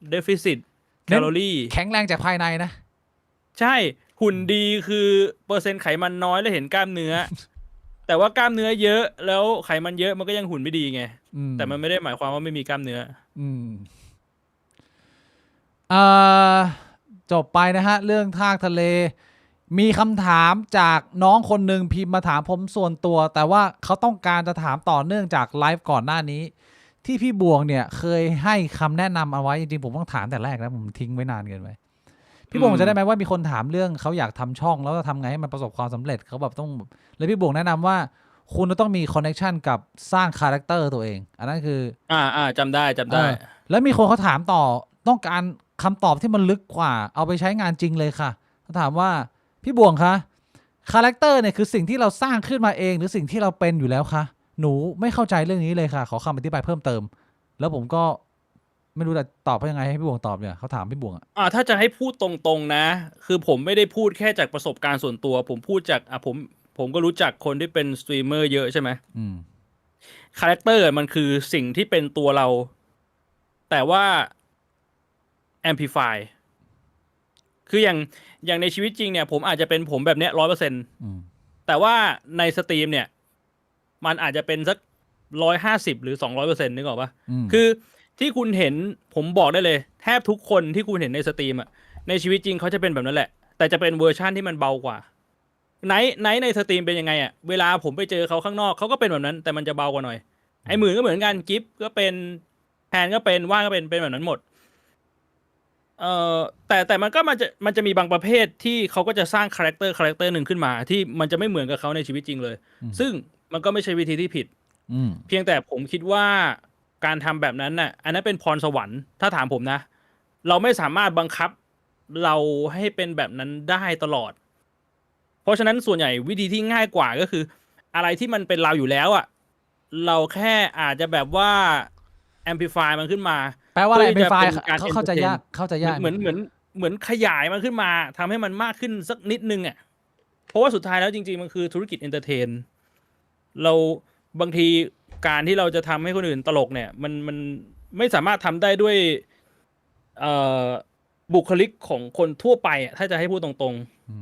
เดฟิซิตแคลอรี่ แข็งแรงจากภายในนะ ใช่หุ่นดีคือเปอร์เซ็นต์ไขมันน้อยแล้วเห็นกล้ามเนื้อ แต่ว่ากล้ามเนื้อเยอะแล้วไขมันเยอะมันก็ยังหุ่นไม่ดีไง แต่มันไม่ได้หมายความว่าไม่มีกล้ามเนื้อ อืมอ่าจบไปนะฮะ เรื่องทากทะเล มีคำถามจากน้องคนหนึ่งพิมพ์มาถามผมส่วนตัว แต่ว่าเขาต้องการจะถามต่อเนื่องจากไลฟ์ก่อนหน้านี้ ที่พี่บวงเนี่ยเคยให้คำแนะนำเอาไว้จริงๆผมต้องถามแต่แรกแล้วผมทิ้งไว้นานเกินไปพี่บวงจะได้ไหมว่ามีคนถามเรื่องเขาอยากทำช่องแล้วจะทำไงให้มันประสบความสำเร็จเขาแบบต้องแล้วพี่บวงแนะนำว่า คุณจะต้องมีคอนเนคชันกับสร้างคาแรคเตอร์ตัวเอง อันนั้นคือ จำได้จำได้ แล้วมีคนเขาถามต่อต้องการคำตอบที่มันลึกกว่า เอาไปใช้งานจริงเลยค่ะเขาถามว่าพี่บวงคะคาแรคเตอร์เนี่ยคือสิ่งที่เราสร้างขึ้นมาเองหรือสิ่งที่เราเป็นอยู่แล้วคะหนูไม่เข้าใจเรื่องนี้เลยค่ะ ขอคำอธิบายเพิ่มเติม แล้วผมก็ไม่รู้จะตอบยังไงให้พี่บวงตอบเนี่ยเขาถามพี่บวงอ่ะ ถ้าจะให้พูดตรงๆนะ คือผมไม่ได้พูดแค่จากประสบการณ์ส่วนตัว ผมพูดจากผมก็รู้จักคนที่เป็นสตรีมเมอร์เยอะใช่ไหม อืม คาแรคเตอร์มันคือสิ่งที่เป็นตัวเรา แต่ว่า amplify คืออย่างในชีวิตจริงเนี่ยผมอาจจะเป็นผมแบบเนี้ย100%อืม แต่ว่าในสตรีมเนี่ย มันอาจจะเป็นสัก150 หรือ 200%นึกออกปะ คือที่คุณเห็นผมบอกได้เลย แทบทุกคนที่คุณเห็นในสตรีมอะในชีวิตจริงเขาจะเป็นแบบนั้นแหละ แต่จะเป็นเวอร์ชั่นที่มันเบากว่าไนท์ในสตรีมเป็นยังไงอะเวลาผมไปเจอเขาข้างนอกเขาก็เป็นแบบนั้น แต่มันจะเบากว่าหน่อย ไอ้หมื่นก็เหมือนกันกิฟก็เป็นแทนก็เป็นว่างก็เป็นแบบนั้นหมดแต่มันจะมีบางประเภทที่เขาก็จะสร้างคาแรคเตอร์หนึ่งขึ้นมา ที่มันจะไม่เหมือนกับเขาในชีวิตจริงเลย ซึ่งมันก็ไม่ใช่วิธีที่ผิด เพียงแต่ผมคิดว่าการทำแบบนั้นน่ะ อันนั้นเป็นพรสวรรค์ถ้าถามผมนะ เราไม่สามารถบังคับเราให้เป็นแบบนั้นได้ตลอด เพราะฉะนั้นส่วนใหญ่วิธีที่ง่ายกว่าก็คือ อะไรที่มันเป็นเราอยู่แล้วอ่ะเราแค่อาจจะแบบว่า amplify มันขึ้นมา แปลว่าอะไรเป็นไฟล์ เพื่อจะเป็นการ เข้าใจยากเข้าใจยาก เหมือนขยายมันขึ้นมาทำให้มันมากขึ้นสักนิดนึงอ่ะเพราะว่าสุดท้ายแล้วจริงๆมันคือธุรกิจเอนเตอร์เทนเราบางทีการที่เราจะทำให้คนอื่นตลกเนี่ยมันไม่สามารถทำได้ด้วยบุคลิกของคนทั่วไปอ่ะถ้าจะให้พูดตรง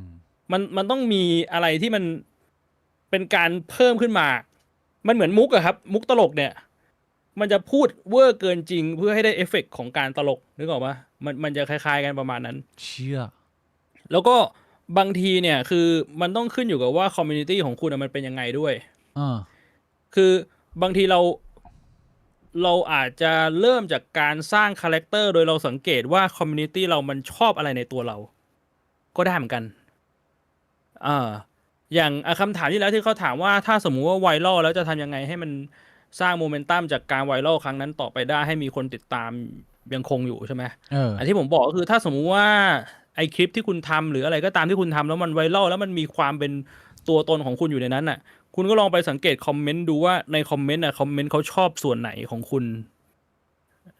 ๆมันต้องมีอะไรที่มันเป็นการเพิ่มขึ้นมามันเหมือนมุกอะครับมุกตลกเนี่ยมันจะพูดเวอร์เกินจริงเพื่อให้ได้เอฟเฟกต์ของการตลกนึกออกปะมันจะคล้ายๆกันประมาณนั้นเชี่ย แล้วก็บางทีเนี่ยคือมันต้องขึ้นอยู่กับว่าคอมมูนิตี้ของคุณมันเป็นยังไงด้วยคือบางทีเราอาจจะเริ่มจากการสร้างคาแรคเตอร์โดยเราสังเกตว่าคอมมูนิตี้เรามันชอบอะไรในตัวเราก็ได้เหมือนกันอย่างคำถามที่แล้วที่เขาถามว่าถ้าสมมุติว่าไวรัลแล้วจะทำยังไงให้มันสร้างโมเมนตัมจากการไวรัลครั้งนั้นต่อไปได้ให้มีคนติดตามยังคงอยู่ใช่ไหมอันที่ผมบอกก็คือถ้าสมมุติว่าไอคลิปที่คุณทำหรืออะไรก็ตามที่คุณทำแล้วมันไวรัลแล้วมันมีความเป็นตัวตนของคุณอยู่ในนั้นน่ะคุณก็ลองไปสังเกตคอมเมนต์ดูว่าในคอมเมนต์คอมเมนต์เขาชอบส่วนไหนของคุณ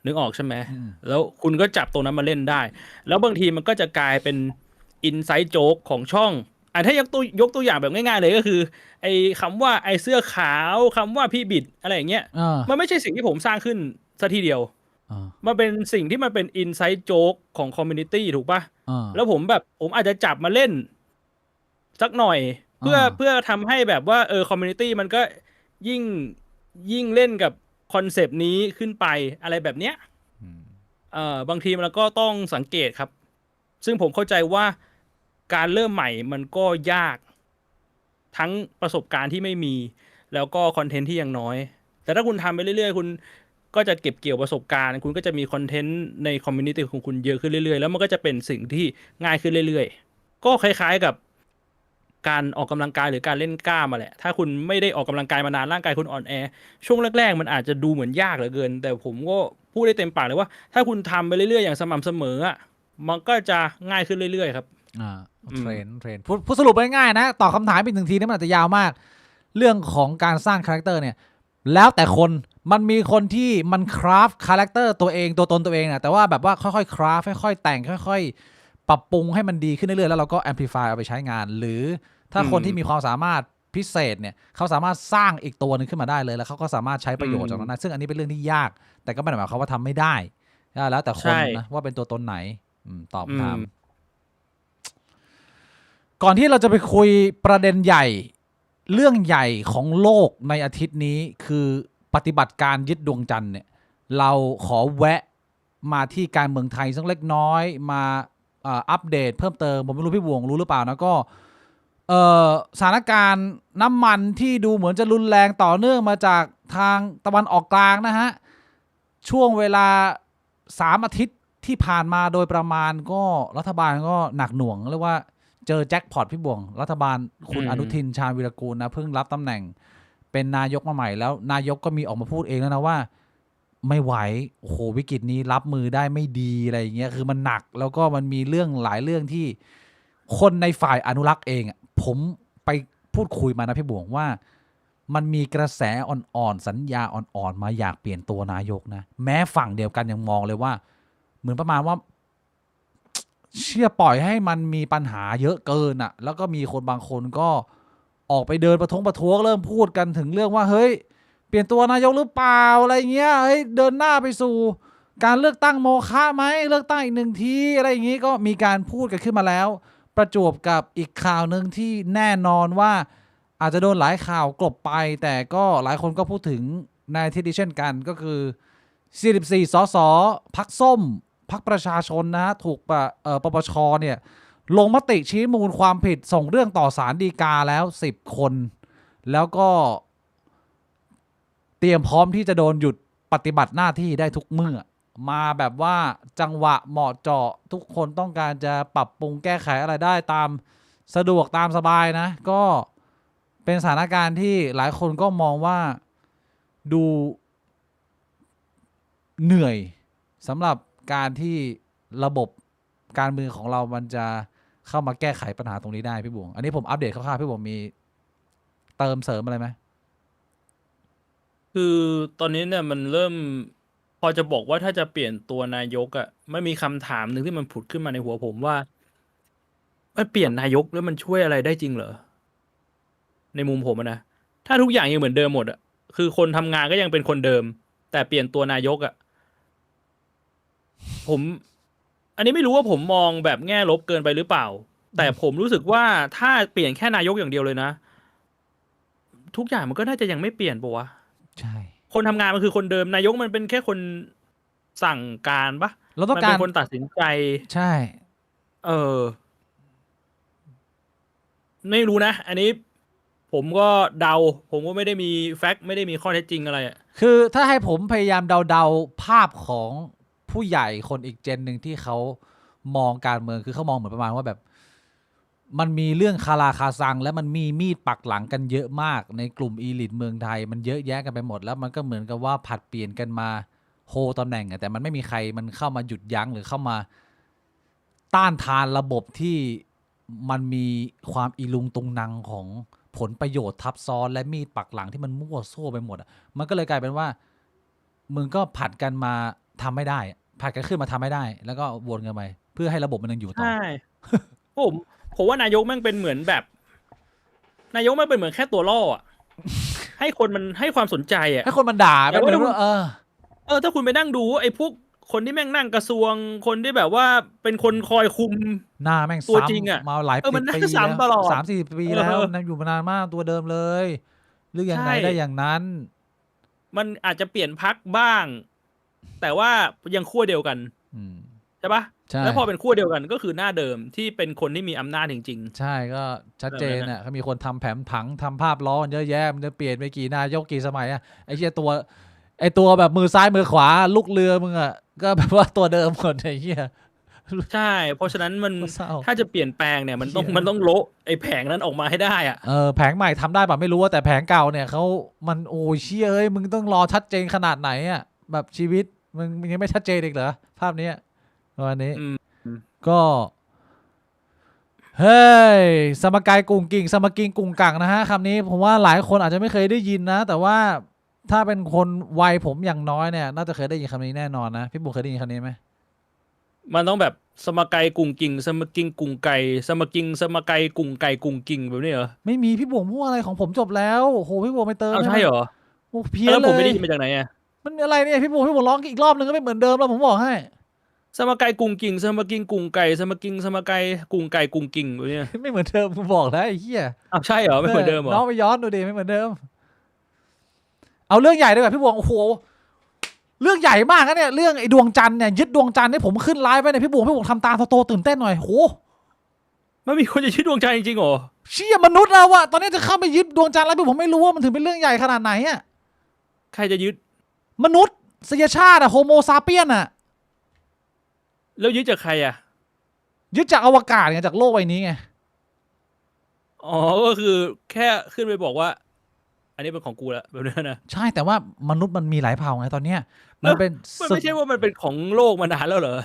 นึกออกใช่ไหม อืม แล้วคุณก็จับตรงนั้นมาเล่นได้ แล้วบางทีมันก็จะกลายเป็นอินไซต์โจ๊กของช่องถ้ายกตัวอย่างแบบง่ายๆเลยก็คือ ไอ้คำว่าไอ้เสื้อขาวคำว่าพี่บิดอะไรอย่างเงี้ย อ่า มันไม่ใช่สิ่งที่ผมสร้างขึ้นซะทีเดียว อ่า มันเป็นสิ่งที่มันเป็นอินไซต์โจ๊กของคอมมูนิตี้ถูกปะ อ่า แล้วผมอาจจะจับมาเล่นสักหน่อย เพื่อทำให้แบบว่าคอมมูนิตี้มันก็ยิ่งยิ่งเล่นกับคอนเซปต์นี้ขึ้นไปอะไรแบบเนี้ย อืม บางทีมันก็ต้องสังเกตครับ ซึ่งผมเข้าใจว่าการเริ่มใหม่มันก็ยากทั้งประสบการณ์ที่ไม่มี แล้วก็คอนเทนต์ที่ยังน้อย แต่ถ้าคุณทำไปเรื่อยๆคุณก็จะเก็บเกี่ยวประสบการณ์ คุณก็จะมีคอนเทนต์ในคอมมูนิตี้ของคุณเยอะขึ้นเรื่อยๆแล้วมันก็จะเป็นสิ่งที่ง่ายขึ้นเรื่อยๆก็คล้ายๆกับการออกกำลังกายหรือการเล่นกล้ามมาแหละถ้าคุณไม่ได้ออกกำลังกายมานานร่างกายคุณอ่อนแอช่วงแรกๆมันอาจจะดูเหมือนยากเหลือเกิน แต่ผมก็พูดได้เต็มปากเลยว่าถ้าคุณทำไปเรื่อยๆอย่างสม่ำเสมออ่ะมันก็จะง่ายขึ้นเรื่อยๆครับ อ่าเทรนพูดสรุปง่ายๆนะตอบคำถามอีกหนึ่งทีนี่มันอาจจะยาวมาก เรื่องของการสร้างคาแรคเตอร์เนี่ยแล้วแต่คนมันมีคนที่มันคราฟคาแรคเตอร์ตัวเองตัวตนตัวเองนะแต่ว่าแบบว่าค่อยๆคราฟค่อยๆแต่งค่อยๆปรับปรุงให้มันดีขึ้นเรื่อยๆแล้วเราก็แอมพลิฟายเอาไปใช้งาน หรือถ้าคนที่มีความสามารถพิเศษเนี่ยเขาสามารถสร้างอีกตัวหนึ่งขึ้นมาได้เลยแล้วเขาก็สามารถใช้ประโยชน์จากนั้นได้ซึ่งอันนี้เป็นเรื่องที่ยาก แต่ก็ไม่ได้หมายความว่าทำไม่ได้แล้วแต่คนนะว่าเป็นตัวตนไหนตอบคำถามก่อนที่เราจะไปคุยประเด็นใหญ่เรื่องใหญ่ของโลกในอาทิตย์นี้คือปฏิบัติการยึดดวงจันทร์เนี่ยเราขอแวะมาที่การเมืองไทยสักเล็กน้อยมาอัปเดตเพิ่มเติมผมไม่รู้พี่วงรู้หรือเปล่านะก็สถานการณ์น้ำมันที่ดูเหมือนจะรุนแรงต่อเนื่องมาจากทางตะวันออกกลางนะฮะช่วงเวลา3 อาทิตย์ที่ผ่านมาโดยประมาณก็รัฐบาลก็หนักหน่วงเรียกว่าเจอแจ็คพอตพี่บ่วงรัฐบาลคุณอนุทินชาญวีรกูลนะเพิ่งรับตำแหน่งเป็นนายกมาใหม่แล้วนายกก็มีออกมาพูดเองแล้วนะว่าไม่ไหวโอ้โหวิกฤตนี้รับมือได้ไม่ดีอะไรอย่างเงี้ยคือมันหนักแล้วก็มันมีเรื่องหลายเรื่องที่คนในฝ่ายอนุรักษ์เองผมไปพูดคุยมานะพี่บ่วงว่ามันมีกระแสอ่อนๆสัญญาอ่อนๆมาอยากเปลี่ยนตัวนายกนะแม้ฝั่งเดียวกันยังมองเลยว่าเหมือนประมาณว่าเชื่อปล่อยให้มันมีปัญหาเยอะเกินแล้วก็มีคนบางคนก็ออกไปเดินประท้วงเริ่มพูดกันถึงเรื่องว่าเฮ้ยเปลี่ยนตัวนายกหรือเปล่าอะไรเงี้ยเฮ้ยเดินหน้าไปสู่การเลือกตั้งโมฆะไหมเลือกตั้งอีก1 ทีอะไรอย่างงี้ก็มีการพูดกันขึ้นมาแล้วประจวบกับอีกข่าวหนึ่งที่แน่นอนว่าอาจจะโดนหลายข่าวกลบไปแต่ก็หลายคนก็พูดถึงในที่ดีเช่นกันก็คือ44 สสพรรคส้มพรรคประชาชนนะถูกปปชเนี่ยลงมติชี้มูลความผิดส่งเรื่องต่อศาลฎีกาแล้ว10 คนแล้วก็เตรียมพร้อมที่จะโดนหยุดปฏิบัติหน้าที่ได้ทุกเมื่อมาแบบว่าจังหวะเหมาะเจาะทุกคนต้องการจะปรับปรุงแก้ไขอะไรได้ตามสะดวกตามสบายนะก็เป็นสถานการณ์ที่หลายคนก็มองว่าดูเหนื่อยสำหรับการที่ระบบการเมืองของเรามันจะเข้ามาแก้ไขปัญหาตรงนี้ได้พี่บุ๋งอันนี้ผมอัปเดตคร่าวๆพี่บุ๋งมีเติมเสริมอะไรไหม คือตอนนี้เนี่ยมันเริ่มพอจะบอกว่าถ้าจะเปลี่ยนตัวนายกไม่มีคำถามหนึ่งที่มันผุดขึ้นมาในหัวผมว่ามันเปลี่ยนนายกแล้วมันช่วยอะไรได้จริงเหรอในมุมผมนะถ้าทุกอย่างยังเหมือนเดิมหมดคือคนทำงานก็ยังเป็นคนเดิม แต่เปลี่ยนตัวนายกผม อันนี้ไม่รู้ว่าผมมองแบบแง่ลบเกินไปหรือเปล่า แต่ผมรู้สึกว่าถ้าเปลี่ยนแค่นายกอย่างเดียวเลยนะ ทุกอย่างมันก็น่าจะยังไม่เปลี่ยนปะวะ ใช่ คนทำงานมันคือคนเดิมนายกมันเป็นแค่คนสั่งการปะ เราต้อง มัน กา เป็ ร นคนตัดสินใจ ใช่ ไม่รู้นะ อันนี้ผมก็เดา ผมก็ไม่ได้มีแฟกต์ไม่ได้มีข้อเท็จจริงอะไรคือถ้าให้ผมพยายามเดาภาพของผู้ใหญ่คนอีกเจนหนึ่งที่เขามองการเมืองคือเขามองเหมือนประมาณว่าแบบมันมีเรื่องคาราคาซังและมันมีมีดปักหลังกันเยอะมากในกลุ่มอีลิทเมืองไทยมันเยอะแยะกันไปหมดแล้วมันก็เหมือนกับว่าผัดเปลี่ยนกันมาโฮตำแหน่งแต่มันไม่มีใครมันเข้ามาหยุดยั้งหรือเข้ามาต้านทานระบบที่มันมีความอีลุงตุงนังของผลประโยชน์ทับซ้อนและมีดปักหลังที่มันมั่วซั่วไปหมดมันก็เลยกลายเป็นว่ามึงก็ผัดกันมา ทำไม่ได้ผลัดกันขึ้นมาทำไม่ได้ แล้วก็วนกันไปเพื่อให้ระบบมันยังอยู่ต่อ ใช่ ผมว่านายกแม่งเป็นเหมือนแบบ นายกแม่งเป็นเหมือนแค่ตัวล่ออะให้คนมันให้ความสนใจอ่ะ ให้คนมันด่า แต่ แบบ ว่า เหมือนว่าถ้าคุณไปนั่งดูไอ้พวกคนที่แม่งนั่งกระทรวงคนที่แบบว่าเป็นคนคอยคุม หน้าแม่ง ตัว ซ้ จริงอะ ำมาหลาย มันน่า ปี ซ้ำตลอด 30 ปีแล้วนั่งอยู่มานานมากตัวเดิมเลยหรือยังไง ใช่ ได้อย่างนั้น มันอาจจะเปลี่ยนพรรคบ้าง แต่ว่ายังขั้วเดียวกัน อืม ใช่ปะ ใช่ แล้วพอเป็นขั้วเดียวกันก็คือหน้าเดิมที่เป็นคนที่มีอำนาจจริง ใช่ก็ชัดเจน แบบนั้น อ่ะเขามีคนทำแผนผังทำภาพล้อกันเยอะแยะมันจะเปลี่ยนไปกี่นายกกี่สมัยอ่ะไอ้เหี้ยตัวแบบมือซ้ายมือขวาลูกเรือมึงอ่ะก็แบบว่าตัวเดิมหมดไอ้เหี้ย ๆ ใช่ เพราะฉะนั้นมัน เศร้า ถ้าจะเปลี่ยนแปลงเนี่ยมันต้อง เหี้ย มันต้องโละไอ้แผงนั้นออกมาให้ได้อ่ะ แผงใหม่ทำได้ป่ะไม่รู้ว่าแต่แผงเก่าเนี่ยเขามันโอ้ยเชี่ยเอ้ยมึงต้องรอชัดเจนขนาดไหนอ่ะแบบชีวิตมึงยังไม่ชัดเจนอีกเหรอภาพนี้ประมาณนี้ อืม ก็เฮ้ยสมการกุ่งกิ่งสมกิงกุ่งกังนะฮะคำนี้ผมว่าหลายคนอาจจะไม่เคยได้ยินนะ แต่ว่าถ้าเป็นคนวัยผมอย่างน้อยเนี่ยน่าจะเคยได้ยินคำนี้แน่นอนนะพี่บุ๊คเคยได้ยินคำนี้ไหม มันต้องแบบสมไกกุ่งกิ่งสมกิงกุ่งไก่สมกิงสมไกกุ่งไก่กุ่งกิ่งแบบนี้เหรอ ไม่มีพี่บุ๊คพูดอะไรของผมจบแล้วโอ้โหพี่บุ๊คไม่เติม เอาใช่เหรอ โอ้เพี้ยน แล้ว เล ผมไม่ได้ ย ยินมาจากไหนอ่ะ มันอะไรเนี่ยพี่บุ๊คร้องอีกรอบนึงก็ไม่เหมือนเดิมแล้วผมบอกให้ สมไกกุ่งกิ่งสมกิงกุ่งไก่สมกิงสมไกกุ่งไก่กุ่งกิ่งแบบนี้ ไม่เหมือนเดิมผมบอกแล้วไอ้เหี้ย อ้าวใช่เหรอไม่เหมือนเดิมเหรอ น้องไปย้อนดูดิไม่เหมือนเดิม เอาเรื่องใหญ่ดีกว่าพี่บวงโอ้โหเรื่องใหญ่มากนะเนี่ยเรื่องไอ้ดวงจันทร์เนี่ยยึดดวงจันทร์ให้ผมขึ้นไลฟ์ไปเนี่ยพี่บวงทำตาโตๆตื่นเต้นหน่อยโห มันมีคนจะชื่อดวงใจจริงๆเหรอ เชี่ยมนุษย์เราอะตอนนี้จะเข้าไปยึดดวงจันทร์แล้วพี่ผมไม่รู้ว่ามันถึงเป็นเรื่องใหญ่ขนาดไหนอะ ใครจะยึด มนุษย์สยชาติอะโฮโมซาเปียนอะ แล้วยึดจากใครอ่ะ ยึดจากอวกาศไงจากโลกใบนี้ไง อ๋อก็คือแค่ขึ้นไปบอกว่า อันนี้เป็นของกูแล้วแบบนั้นนะ ใช่แต่ว่ามนุษย์มันมีหลายเผ่าไงตอนเนี้ยมันเป็น มันไม่ใช่ว่ามันเป็นของโลกมานานแล้วเหรอ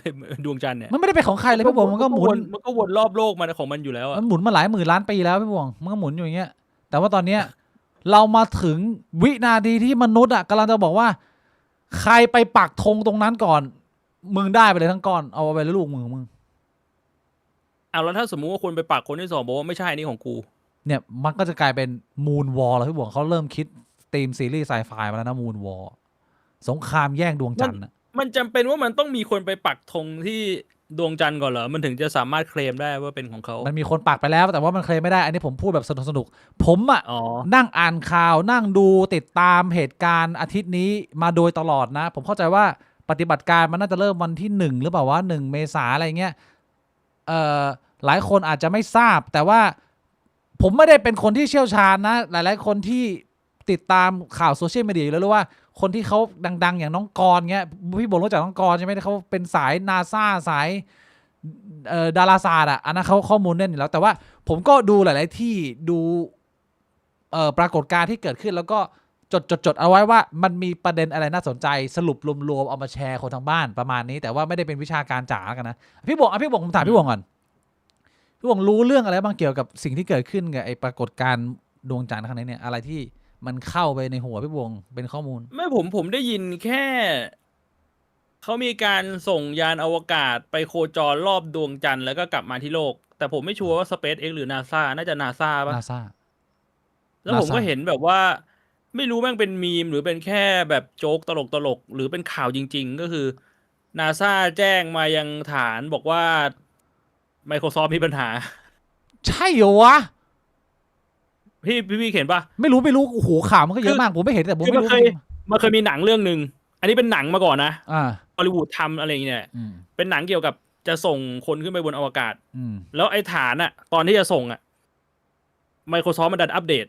ดวงจันทร์เนี่ย มันไม่ได้เป็นของใครเลยพี่บวงมันก็หมุน มันก็วนรอบโลกมันของมันอยู่แล้วอะ มันหมุนมาหลายหมื่นล้านปีแล้วพี่บวงมันก็หมุนอยู่อย่างเงี้ยแต่ว่าตอนเนี้ย เรามาถึงวินาทีที่มนุษย์อ่ะกำลังจะบอกว่า ใครไปปักธงตรงนั้นก่อน มึงได้ไปเลยทั้งก้อนเอาไปเลยลูกมึง เอาแล้วถ้าสมมุติว่าคนไปปักคนที่สองบอกว่าไม่ใช่อันนี้ของกู เนี่ยมันก็จะกลายเป็นมูนวอลแล้วพี่บวงเขาเริ่มคิดธีมซีรีส์ไซไฟมาแล้วนะมูนวอลสงครามแย่งดวงจันทร์น่ะ มันจำเป็นว่ามันต้องมีคนไปปักธงที่ดวงจันทร์ก่อนเหรอมันถึงจะสามารถเคลมได้ว่าเป็นของเขา มันมีคนปักไปแล้วแต่ว่ามันเคลมไม่ได้อันนี้ผมพูดแบบสนุกๆผมอ่ะ อ๋อ นั่งอ่านข่าวนั่งดูติดตามเหตุการณ์อาทิตย์นี้มาโดยตลอดนะ ผมเข้าใจว่าปฏิบัติการมันน่าจะเริ่มวันที่1หรือเปล่าวะ1 เมษาอะไรเงี้ยหลายคนอาจจะไม่ทราบ แต่ว่าผมไม่ได้เป็นคนที่เชี่ยวชาญนะ หลายๆคนที่ติดตามข่าวโซเชียลมีเดียอยู่แล้วรู้ว่าคนที่เขาดังๆ อย่างน้องกรณ์เงี้ยพี่บอกรู้จักน้องกรณ์ใช่ไหมเขาเป็นสายนาซาสายดาราศาสตร์อ่ะอันนั้นเขาข้อมูลแน่นอยู่แล้วแต่ว่าผมก็ดูหลายๆที่ดูปรากฏการณ์ที่เกิดขึ้นแล้วก็จดเอาไว้ว่ามันมีประเด็นอะไรน่าสนใจสรุปรวมๆเอามาแชร์คนทางบ้านประมาณนี้แต่ว่าไม่ได้เป็นวิชาการจ๋ากันนะพี่บวงผมถามพี่บวงก่อนพี่บวงรู้เรื่องอะไรบ้างเกี่ยวกับสิ่งที่เกิดขึ้นกับไอ้ปรากฏการณ์ดวงจันทร์ครั้งนี้เนี่ยอะไรที่มันเข้าไปในหัวพี่บวงเป็นข้อมูล ไม่ผมได้ยินแค่เขามีการส่งยานอวกาศไปโคจรรอบดวงจันทร์แล้วก็กลับมาที่โลก แต่ผมไม่ชัวร์ว่า SpaceX หรือ NASA น่าจะ NASA ป่ะ นาซา แล้วผมก็ NASA เห็นแบบว่าไม่รู้แม่งเป็นมีมหรือเป็นแค่แบบโจ๊กตลกหรือเป็นข่าวจริงๆ ก็คือ NASA แจ้งมายังฐานบอกว่า Microsoft มีปัญหา ใช่เหรอวะ พี่เห็นปะ ไม่รู้โอ้โหข่าวมันก็เยอะมากผมไม่เห็นแต่ผมไม่รู้ มันเคยมีหนังเรื่องหนึ่งอันนี้เป็นหนังมาก่อนนะ อ่า ฮอลลีวูดทำอะไรอย่างเงี้ย อืม เป็นหนังเกี่ยวกับจะส่งคนขึ้นไปบนอวกาศ อืม แล้วไอ้ฐานอะตอนที่จะส่งอะ Microsoft มันดันอัปเดต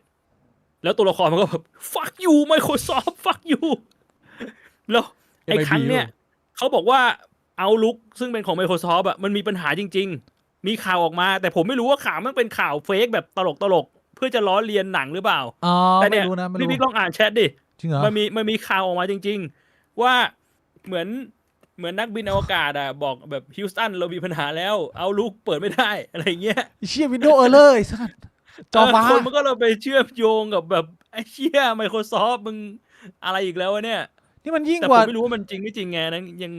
แล้วตัวละครมันก็แบบ fuck you Microsoft fuck you แล้วไอ้ครั้งเนี้ยเขาบอกว่า Outlook ซึ่งเป็นของ Microsoft อะมันมีปัญหาจริงๆ มีข่าวออกมา แต่ผมไม่รู้ว่าข่าวมันเป็นข่าวเฟกแบบตลกเพื่อจะล้อเลียนหนังหรือเปล่า อ๋อ แต่เนี่ ไม่ ย รู้นะไม่รู้ พี่ลองอ่านแชทดิ จริงเหรอ มันมีข่าวออกมาจริงๆ ว่าเหมือนนักบินอวกาศอ่ะบอกแบบฮิวสตันเรามีปัญหาแล้วเอาลูกเปิดไม่ได้อะไรเงี้ย เชี่ยวินโดว์เลยสัสจอฟ้า คนมันก็เลยไปเชื่อมโยงกับแบบไอ้เชี่ย Microsoft มึงอะไรอีกแล้ววะเนี่ย นี่มันยิ่ง แต่ ก ผ ว่า มไม่รู้ว่ามันจริงไม่จริงไงนั้นยัง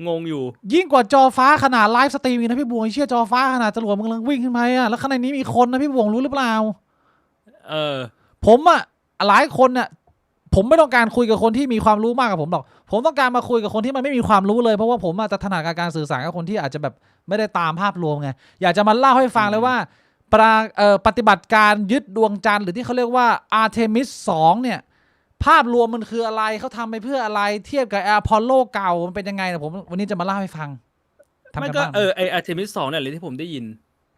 งงอยู่ ยิ่งกว่าจอฟ้าขนาดไลฟ์สตรีมอีกนะพี่บวงเชื่อจอฟ้าขนาดจรวดมันกำลังวิ่งขึ้นไปอะแล้วข้างในนี้มีคนนะพี่บวงรู้หรือเปล่า ผมอะหลายคนอะผมไม่ต้องการคุยกับคนที่มีความรู้มากกับผมหรอกผมต้องการมาคุยกับคนที่มันไม่มีความรู้เลยเพราะว่าผมจะถนัดกับการสื่อสารกับคนที่อาจจะแบบไม่ได้ตามภาพรวมไงอยากจะมาเล่าให้ฟังเลยว่าปฏิบัติการยึดดวงจันทร์หรือที่เขาเรียกว่า Artemis 2เนี่ยภาพรวมมันคืออะไรเขาทำไปเพื่ออะไรเทียบกับ Apollo เก่ามันเป็นยังไงนะผมวันนี้จะมาเล่าให้ฟังทำ มัน กัน ก็ บ้าง ไออาร์เทมิส2เนี่ยเลยที่ผมได้ยิน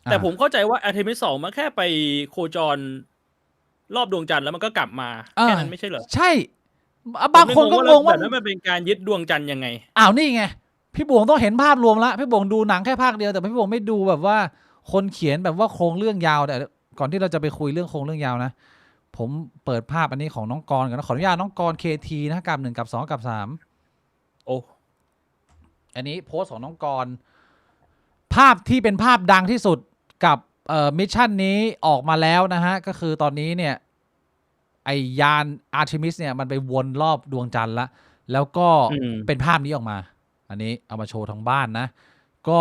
แต่ผมเข้าใจว่าอาร์เทมิส2มันแค่ไปโคจรรอบดวงจันทร์แล้วมันก็กลับมาแค่นั้นไม่ใช่เหรอ ใช่บางคนก็งงว่า แบบนั้นมันเป็นการยึดดวงจันทร์ยังไง อ้าวนี่ไงพี่บวงต้องเห็นภาพรวมละพี่บวงดูหนังแค่ภาคเดียวแต่พี่บวงไม่ดูแบบว่าคนเขียนแบบว่าโครงเรื่องยาวแต่ก่อนที่เราจะไปคุยเรื่องโครงเรื่องยาวนะผมเปิดภาพอันนี้ของน้องกรณ์กันนะขออนุญาตน้องกรณ์ KT นะกับ1กับ2กับ3โอ้ อันนี้โพสต์ของน้องกรณ์ภาพที่เป็นภาพดังที่สุดกับมิชชั่นนี้ออกมาแล้วนะฮะก็คือตอนนี้เนี่ยไอยานอาร์เทมิสเนี่ยมันไปวนรอบดวงจันทร์แล้วก็เป็นภาพนี้ออกมาอันนี้เอามาโชว์ทางบ้านนะก็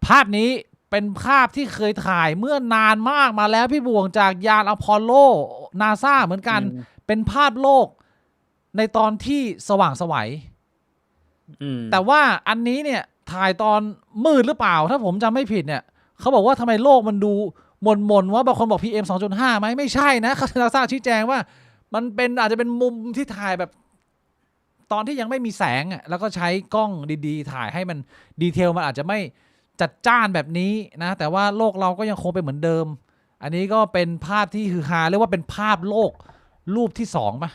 ภาพนี้เป็นภาพที่เคยถ่ายเมื่อนานมากมาแล้วพี่บวงจากยานอพอลโลนาซาเหมือนกันเป็นภาพโลกในตอนที่สว่างไสวแต่ว่าอันนี้เนี่ยถ่ายตอนมืดหรือเปล่าถ้าผมจำไม่ผิดเนี่ยเขาบอกว่าทำไมโลกมันดูมนว่าบางคนบอก PM 2.5 ไหมไม่ใช่นะนาซาชี้แจงว่ามันเป็นอาจจะเป็นมุมที่ถ่ายแบบตอนที่ยังไม่มีแสงอ่ะแล้วก็ใช้กล้องดีๆถ่ายให้มันดีเทลมันอาจจะไม่จัดจ้านแบบนี้นะแต่ว่าโลกเราก็ยังคงเป็นเหมือนเดิมอันนี้ก็เป็นภาพที่ฮือฮาเรียกว่าเป็นภาพโลกรูปที่2ป่ะ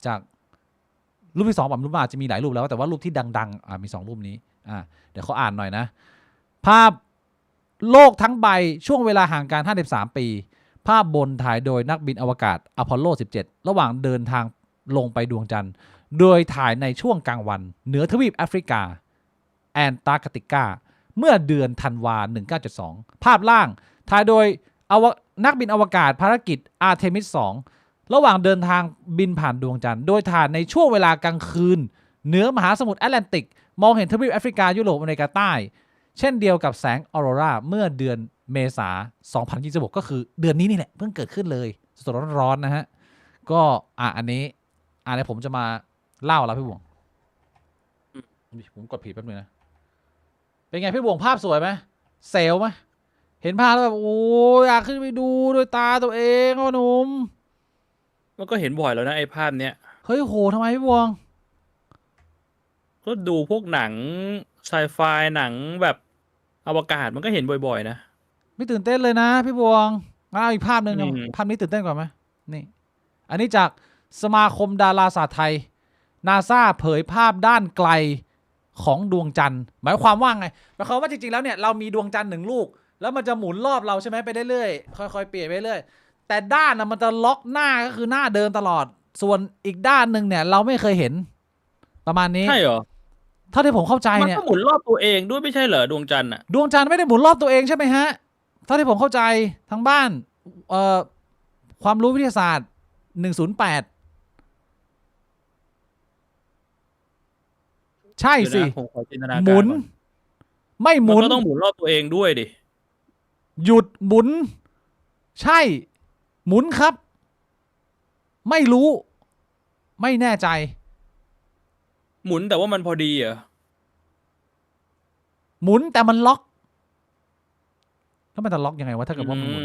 จากรูปที่2ผมรู้ว่าอาจจะมีหลายรูปแล้วแต่ว่ารูปที่ดังๆมี2รูปนี้เดี๋ยวเขาอ่านหน่อยนะภาพโลกทั้งใบช่วงเวลาห่างกัน53 ปีภาพบนถ่ายโดยนักบินอวกาศอพอลโล 17ระหว่างเดินทางลงไปดวงจันทร์โดยถ่ายในช่วงกลางวันเหนือทวีปแอฟริกาแอนตาร์กติกาเมื่อเดือนธันวาคม 1972 ภาพล่างถ่ายโดยนักบินอวกาศภารกิจอาร์เทมิส 2ระหว่างเดินทางบินผ่านดวงจันทร์โดยถ่ายในช่วงเวลากลางคืนเหนือมหาสมุทรแอตแลนติกมองเห็นทวีปแอฟริกายุโรปอเมริกาใต้เช่นเดียวกับแสงออโรราเมื่อเดือนเมษายน 2026 ก็คือเดือนนี้นี่แหละเพิ่งเกิดขึ้นเลยสดๆร้อนๆนะฮะก็อันนี้เดี๋ยวผมจะมาเล่าแล้วพี่บวงผมกดผิดแป๊บนึงนะเป็นไงพี่บวงภาพสวยไหมเซลไหมเห็นภาพแล้วแบบโอ้อยากขึ้นไปดูด้วยตาตัวเองอ่ะหนุ่มมันก็เห็นบ่อยแล้วนะไอ้ภาพเนี้ยเฮ้ยโหทำไมพี่บวงก็ดูพวกหนังไซไฟหนังแบบอวกาศมันก็เห็นบ่อยๆนะไม่ตื่นเต้นเลยนะพี่บวงเอาอีกภาพหนึ่งภาพนี้ตื่นเต้นกว่าไหมนี่อันนี้จากสมาคมดาราศาสตร์ไทยนาซาเผยภาพด้านไกลของดวงจันทร์หมายความว่าไงหมายความว่าจริงๆแล้วเนี่ยเรามีดวงจันทร์1 ลูกแล้วมันจะหมุนรอบเราใช่ไหมไปเรื่อยๆค่อยๆเปลี่ยนไปเรื่อยแต่ด้านมันจะล็อกหน้าก็คือหน้าเดิมตลอดส่วนอีกด้านหนึ่งเนี่ยเราไม่เคยเห็นประมาณนี้ใช่เหรอเท่าที่ผมเข้าใจเนี่ยมันก็หมุนรอบตัวเองด้วยไม่ใช่เหรอดวงจันทร์ดวงจันทร์ไม่ได้หมุนรอบตัวเองใช่ไหมฮะเท่าที่ผมเข้าใจทั้งบ้านความรู้วิทยาศาสตร์108ใช่สิหมุนไม่หมุนก็ต้องหมุนรอบตัวเองด้วยดิหยุดหมุนใช่หมุนครับไม่รู้ไม่แน่ใจหมุนแต่ว่ามันพอดีเหรอหมุนแต่มันล็อกแล้วมันจะล็อกยังไงวะถ้าเกิดว่ามันหมุน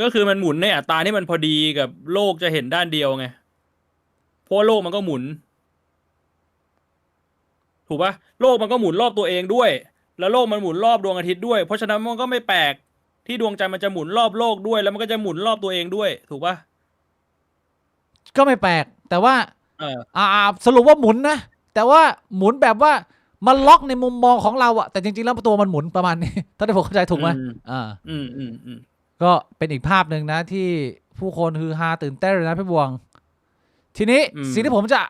ก็คือมันหมุนในอัตราที่มันพอดีกับโลกจะเห็นด้านเดียวไงเพราะโลกมันก็หมุนถูกปะโลกมันก็หมุนรอบตัวเองด้วยแล้วโลกมันหมุนรอบดวงอาทิตย์ด้วยเพราะฉะนั้นมันก็ไม่แปลกที่ดวงจันทร์มันจะหมุนรอบโลกด้วยแล้วมันก็จะหมุนรอบตัวเองด้วยถูกปะก็ไม่แปลกแต่ว่าสรุปว่าหมุนนะแต่ว่าหมุนแบบว่ามันล็อกในมุมมองของเราอะแต่จริงๆแล้วตัวมันหมุนประมาณนี้ถ้าได้ผมเข้าใจถูกไหมก็เป็นอีกภาพหนึ่งนะที่ผู้คนฮือฮาตื่นเต้นเลยนะพี่บวงทีนี้สิ่งที่ผมจะ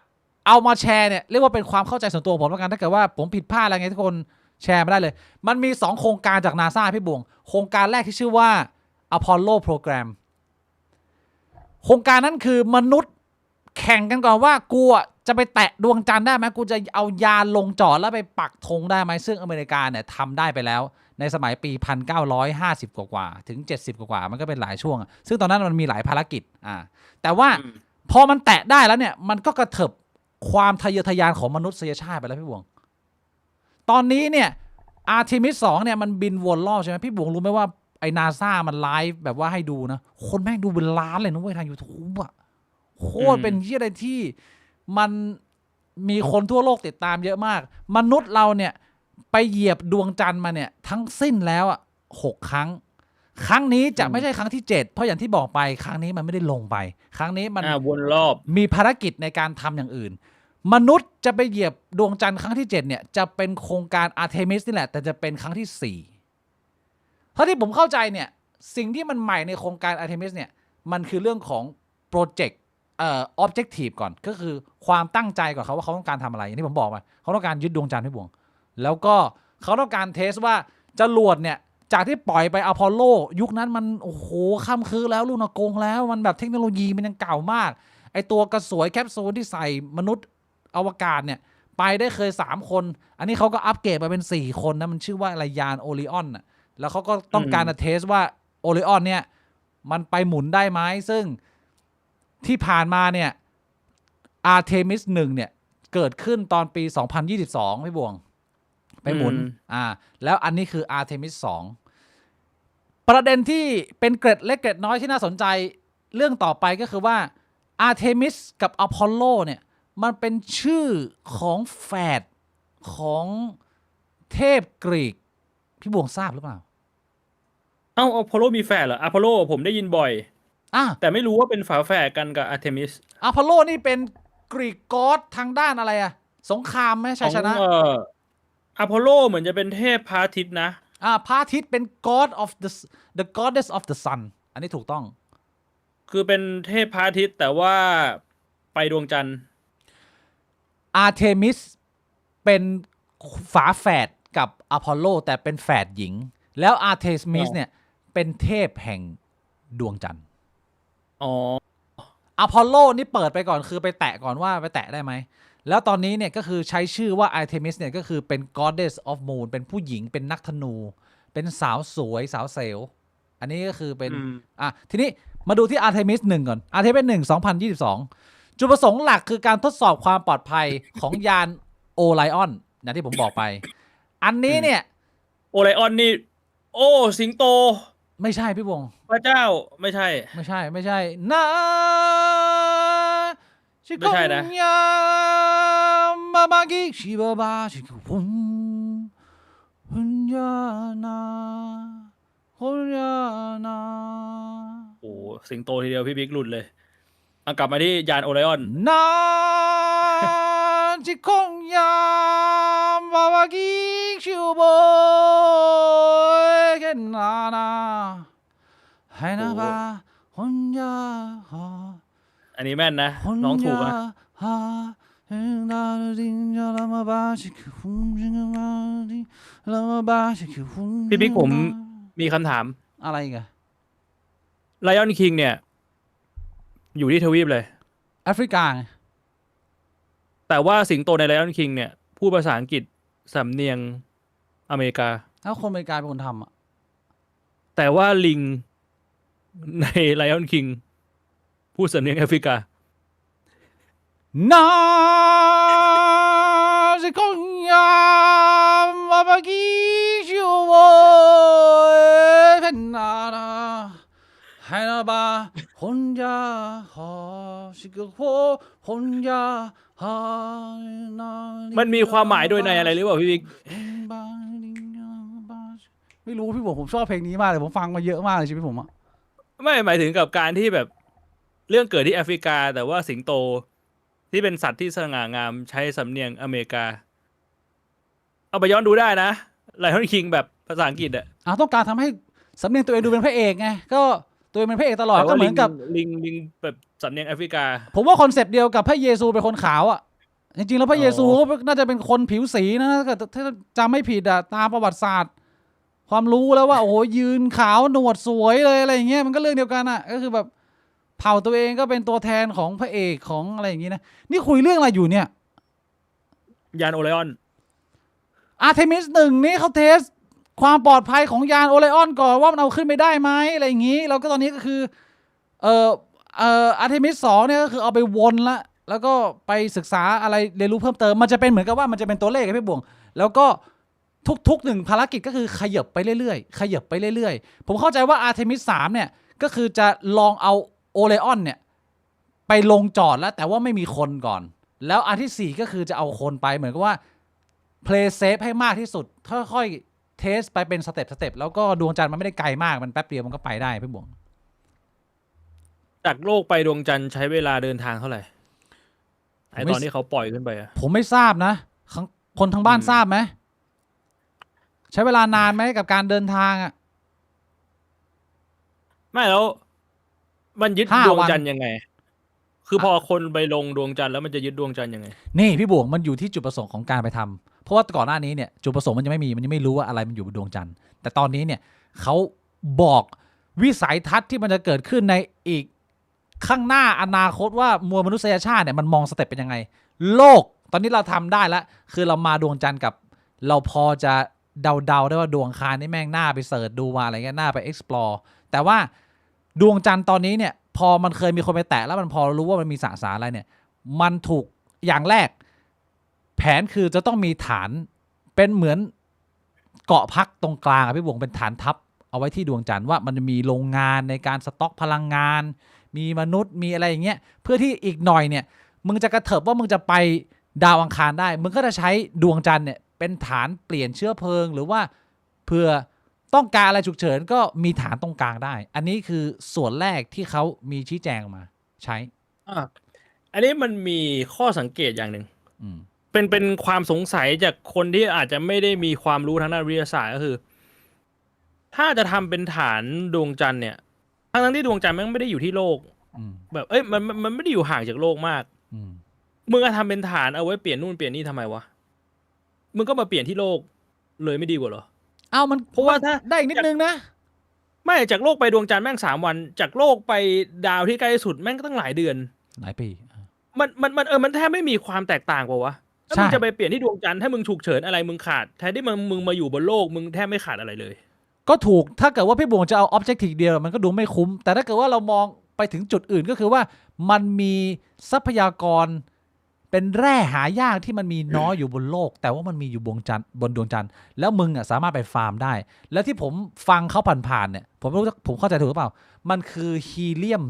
เอามาแชร์เนี่ยเรียกว่าเป็นความเข้าใจส่วนตัวผมแล้วกันถ้าเกิดว่าผมผิดพลาดอะไรไงทุกคนแชร์มาได้เลยมันมี2โครงการจาก NASA พี่บวงโครงการแรกที่ชื่อว่า Apollo Program โครงการนั้นคือมนุษย์ แข่งกันก่อนว่ากูอะจะไปแตะดวงจันทร์ได้ไหมกูจะเอายานลงจอดแล้วไปปักธงได้ไหมซึ่งอเมริกาเนี่ยทำได้ไปแล้วในสมัยปี 1950 กว่าถึง 70 กว่ามันก็เป็นหลายช่วงซึ่งตอนนั้นมันมีหลายภารกิจแต่ว่าพอมันแตะได้แล้วเนี่ยมันก็กระเถิบความทะเยอทะยานของมนุษยชาติไปแล้วพี่บวงตอนนี้เนี่ยอาร์เทมิส 2เนี่ยมันบินวนรอบใช่ไหมพี่บวงรู้ไหมว่าไอ้นาซามันไลฟ์แบบว่าให้ดูนะคนแม่งดูเป็นล้านเลยนะเว้ยทาง YouTube อะโคตรเป็นที่อะไรที่มันมีคนทั่วโลกติดตามเยอะมากมนุษย์เราเนี่ยไปเหยียบดวงจันทร์มาเนี่ยทั้งสิ้นแล้ว6 ครั้งครั้งนี้จะไม่ใช่ครั้งที่7เพราะอย่างที่บอกไปครั้งนี้มันไม่ได้ลงไปครั้งนี้มันวนรอบมีภารกิจในการทำอย่างอื่นมนุษย์จะไปเหยียบดวงจันทร์ครั้งที่7เนี่ยจะเป็นโครงการอาร์เทมิสนี่แหละแต่จะเป็นครั้งที่4เท่าที่ผมเข้าใจเนี่ยสิ่งที่มันใหม่ในโครงการอาร์เทมิสเนี่ยมันคือเรื่องของโปรเจกต์objective ก่อนก็คือความตั้งใจก่อนเขาว่าเขาต้องการทำอะไรอย่างที่ผมบอกไปเขาต้องการยึดดวงจันทร์พี่บวงแล้วก็เขาต้องการเทสว่าจรวดเนี่ยจากที่ปล่อยไปอพอลโลยุคนั้นมันโอ้โหค่ำคืนแล้วลูกนกงแล้วมันแบบเทคโนโลยีมันยังเก่ามากไอตัวกระสวยแคปซูลที่ใส่มนุษย์อวกาศเนี่ยไปได้เคย3 คนอันนี้เขาก็อัปเกรดมาเป็น4 คนนะมันชื่อว่าอะไรยานโอริออนแล้วเขาก็ต้องการจะเทสว่าโอริออนเนี่ยมันไปหมุนได้ไหมซึ่งที่ผ่านมาเนี่ยอาร์เทมิส 1เนี่ยเกิดขึ้นตอนปี 2022พี่บวงไปหมุนแล้วอันนี้คืออาร์เทมิส 2ประเด็นที่เป็นเกร็ดเล็กเกร็ดน้อยที่น่าสนใจเรื่องต่อไปก็คือว่าอาร์เทมิสกับอพอลโลเนี่ยมันเป็นชื่อของแฝดของเทพกรีกพี่บวงทราบหรือเปล่าอพอลโลมีแฝดเหรออพอลโลผมได้ยินบ่อยแต่ไม่รู้ว่าเป็นฝาแฝดกันกับอาร์เทมิสอพอลโลนี่เป็นกรีกก็อดทางด้านอะไรสงครามไหมชัยชนะอพอลโลเหมือนจะเป็นเทพพระอาทิตย์นะพระอาทิตย์เป็น god of the goddess of the sun อันนี้ถูกต้องคือเป็นเทพพระอาทิตย์แต่ว่าไปดวงจันทร์อาร์เทมิสเป็นฝาแฝดกับอพอลโลแต่เป็นแฝดหญิงแล้วอาร์เทมิสเนี่ยเป็นเทพแห่งดวงจันทร์อพอลโลนี่เปิดไปก่อนคือไปแตะก่อนว่าไปแตะได้ไหมแล้วตอนนี้เนี่ยก็คือใช้ชื่อว่าอาร์เทมิสเนี่ยก็คือเป็น goddess of moon เป็นผู้หญิงเป็นนักธนูเป็นสาวสวยสาวเซลอันนี้ก็คือเป็นทีนี้มาดูที่อาร์เทมิส 1ก่อนอาร์เทมิส 1 2022จุดประสงค์หลักคือการทดสอบความปลอดภัยของยานโอไลออนอย่างที่ผมบอกไปอันนี้เนี่ยโอไลออนนี่สิงโตไม่ใช่พี่วงพระเจ้าไม่ใช่นะไม่ใช่นะบาบากิชิบาบาชิคุฮุนยานาฮุนยานาสิงโตทีเดียวพี่บิ๊กหลุดเลยกลับมาที่ยานโอไลออนนาจิคงยามบาบากิชิบาเกนานาให้นาบาฮุนยาอันนี้แม่นนะน้องถูกนะพี่บิ๊กผมมีคำถามอะไรกันไลออนคิงเนี่ยอยู่ที่ทวีปเลยแอฟริกาแต่ว่าสิงโตในไลออนคิงเนี่ยพูดภาษาอังกฤษสำเนียงอเมริกาแล้วคนอเมริกาเป็นคนทำแต่ว่าลิงในไลออนคิงพูดสำเนียงแอฟริกานาจิคงยามบาบากิชิโวเพนนาราให้นาบาฮุนยาฮาชิกโฮฮุนยาฮามันมีความหมายโดยในอะไรหรือเปล่าพี่บิ๊กไม่รู้พี่ผมชอบเพลงนี้มากเลยผมฟังมาเยอะมากเลยชีวิตผมไม่หมายถึงกับการที่แบบเรื่องเกิดที่แอฟริกาแต่ว่าสิงโตที่เป็นสัตว์ที่สง่างามใช้สำเนียงอเมริกาเอาไปย้อนดูได้นะไลออนคิงแบบภาษาอังกฤษต้องการทำให้สำเนียงตัวเองดูเป็นพระเอกไงก็ตัวเองเป็นพระเอกตลอดก็เหมือนกับลิงแบบสำเนียงแอฟริกาผมว่าคอนเซปต์เดียวกับพระเยซูเป็นคนขาวจริงๆแล้วพระเยซูน่าจะเป็นคนผิวสีนะถ้าจำไม่ผิดตามประวัติศาสตร์ความรู้แล้วว่าโอ้โหยืนขาวหนวดสวยเลยอะไรอย่างเงี้ยมันก็เรื่องเดียวกันก็คือแบบ เผ่าตัวเองก็เป็นตัวแทนของพระเอกของอะไรอย่างนี้นะนี่คุยเรื่องอะไรอยู่เนี่ย ยานโอไลออน อาร์เทมิส1นี่เขาเทสความปลอดภัยของยานโอไลออนก่อนว่ามันเอาขึ้นไปได้ไหมอะไรอย่างนี้แล้วก็ตอนนี้ก็คืออาร์เทมิส2เนี่ยก็คือเอาไปวนละแล้วก็ไปศึกษาอะไรเรียนรู้เพิ่มเติมมันจะเป็นเหมือนกับว่ามันจะเป็นตัวเลขพี่บวงแล้วก็ทุกหนึ่งภารกิจก็คือขยับไปเรื่อยๆขยับไปเรื่อยๆผมเข้าใจว่าอาร์เทมิส3เนี่ยก็คือจะลองเอาโอไลออนเนี่ยไปลงจอดแล้วแต่ว่าไม่มีคนก่อนแล้วอันที่4ก็คือจะเอาคนไปเหมือนกับว่าplay safe ให้มากที่สุดค่อยๆเทสไปเป็นสเต็ปแล้วก็ดวงจันทร์มันไม่ได้ไกลมากมันแป๊บเดียวมันก็ไปได้พี่บวง จากโลกไปดวงจันทร์ใช้เวลาเดินทางเท่าไหร่ไอตอนที่เขาปล่อยขึ้นไปอะ ผมไม่ทราบนะคนทางบ้านทราบไหมใช้เวลานานไหมกับการเดินทางอ่ะ ไม่แล้วมันยึด 5 ดวง วัน จันทร์ยังไง คือพอคนไปลงดวงจันทร์แล้วมันจะยึดดวงจันทร์ยังไง นี่พี่บวงมันอยู่ที่จุดประสงค์ของการไปทำเพราะว่าก่อนหน้านี้เนี่ยจุดประสงค์มันยังไม่รู้ว่าอะไรมันอยู่บนดวงจันทร์แต่ตอนนี้เนี่ยเขาบอกวิสัยทัศน์ที่มันจะเกิดขึ้นในอีกข้างหน้าอนาคตว่ามวลมนุษยชาติเนี่ยมันมองสเต็ปเป็นยังไงโลกตอนนี้เราทำได้แล้วคือเรามาดวงจันทร์กับเราพอจะเดาได้ว่าดวงอังคารนี่แม่งหน้าไปเสิร์ชดูมาอะไรเงี้ยหน้าไป explore แต่ว่าดวงจันทร์ตอนนี้เนี่ยพอมันเคยมีคนไปแตะแล้วมันพอรู้ว่ามันมีสสารอะไรเนี่ยมันถูกอย่างแรกแผนคือจะต้องมีฐานเป็นเหมือนเกาะพักตรงกลางพี่บวงเป็นฐานทัพเอาไว้ที่ดวงจันทร์ว่ามันมีโรงงานในการสต็อกพลังงานมีมนุษย์มีอะไรอย่างเงี้ยเพื่อที่อีกหน่อยเนี่ยมึงจะกระเถิบว่ามึงจะไปดาวอังคารได้มึงก็จะใช้ดวงจันทร์เนี่ยเป็นฐานเปลี่ยนเชื้อเพลิงหรือว่าเพื่อต้องการอะไรฉุกเฉินก็มีฐานตรงกลางได้อันนี้คือส่วนแรกที่เขามีชี้แจงออกมาใช้ อันนี้มันมีข้อสังเกตอย่างหนึ่ง อืม เป็นความสงสัยจากคนที่อาจจะไม่ได้มีความรู้ทางด้านวิทยาศาสตร์ก็คือ ถ้าจะทำเป็นฐานดวงจันทร์เนี่ยทั้งที่ดวงจันทร์มันไม่ได้อยู่ที่โลก อืม แบบมันไม่ได้อยู่ห่างจากโลกมาก อืม มึงจะทำเป็นฐานเอาไว้เปลี่ยนนู่นเปลี่ยนนี่ทำไมวะมึงก็มาเปลี่ยนที่โลกเลยไม่ดีกว่าเหรอ เอามัน เพราะว่าถ้า ได้อีกนิดนึงนะ ไม่จากโลกไปดวงจันทร์แม่ง3 วันจากโลกไปดาวที่ใกล้ที่สุดแม่งก็ตั้งหลายเดือน หลายปี มันแทบไม่มีความแตกต่างป่าวะถ้า ใช่ มึงจะไปเปลี่ยนที่ดวงจันทร์ถ้ามึงฉุกเฉินอะไรมึงขาดแทนที่มึงมาอยู่บนโลกมึงแทบไม่ขาดอะไรเลย ก็ถูกถ้าเกิดว่าพี่บวงจะเอา objective เดียวมันก็ดูไม่คุ้ม แต่ถ้าเกิดว่าเรามองไปถึงจุดอื่นก็คือว่ามันมีทรัพยากรเป็นแร่หายากที่มันมีน้อยอยู่บนโลก แต่ว่ามันมีอยู่บนดวงจันทร์แล้วมึงอ่ะสามารถไปฟาร์มได้ แล้วที่ผมฟังเขาผ่านๆเนี่ยผมไม่รู้ผมเข้าใจถูกหรือเปล่ามันคือฮีเลียม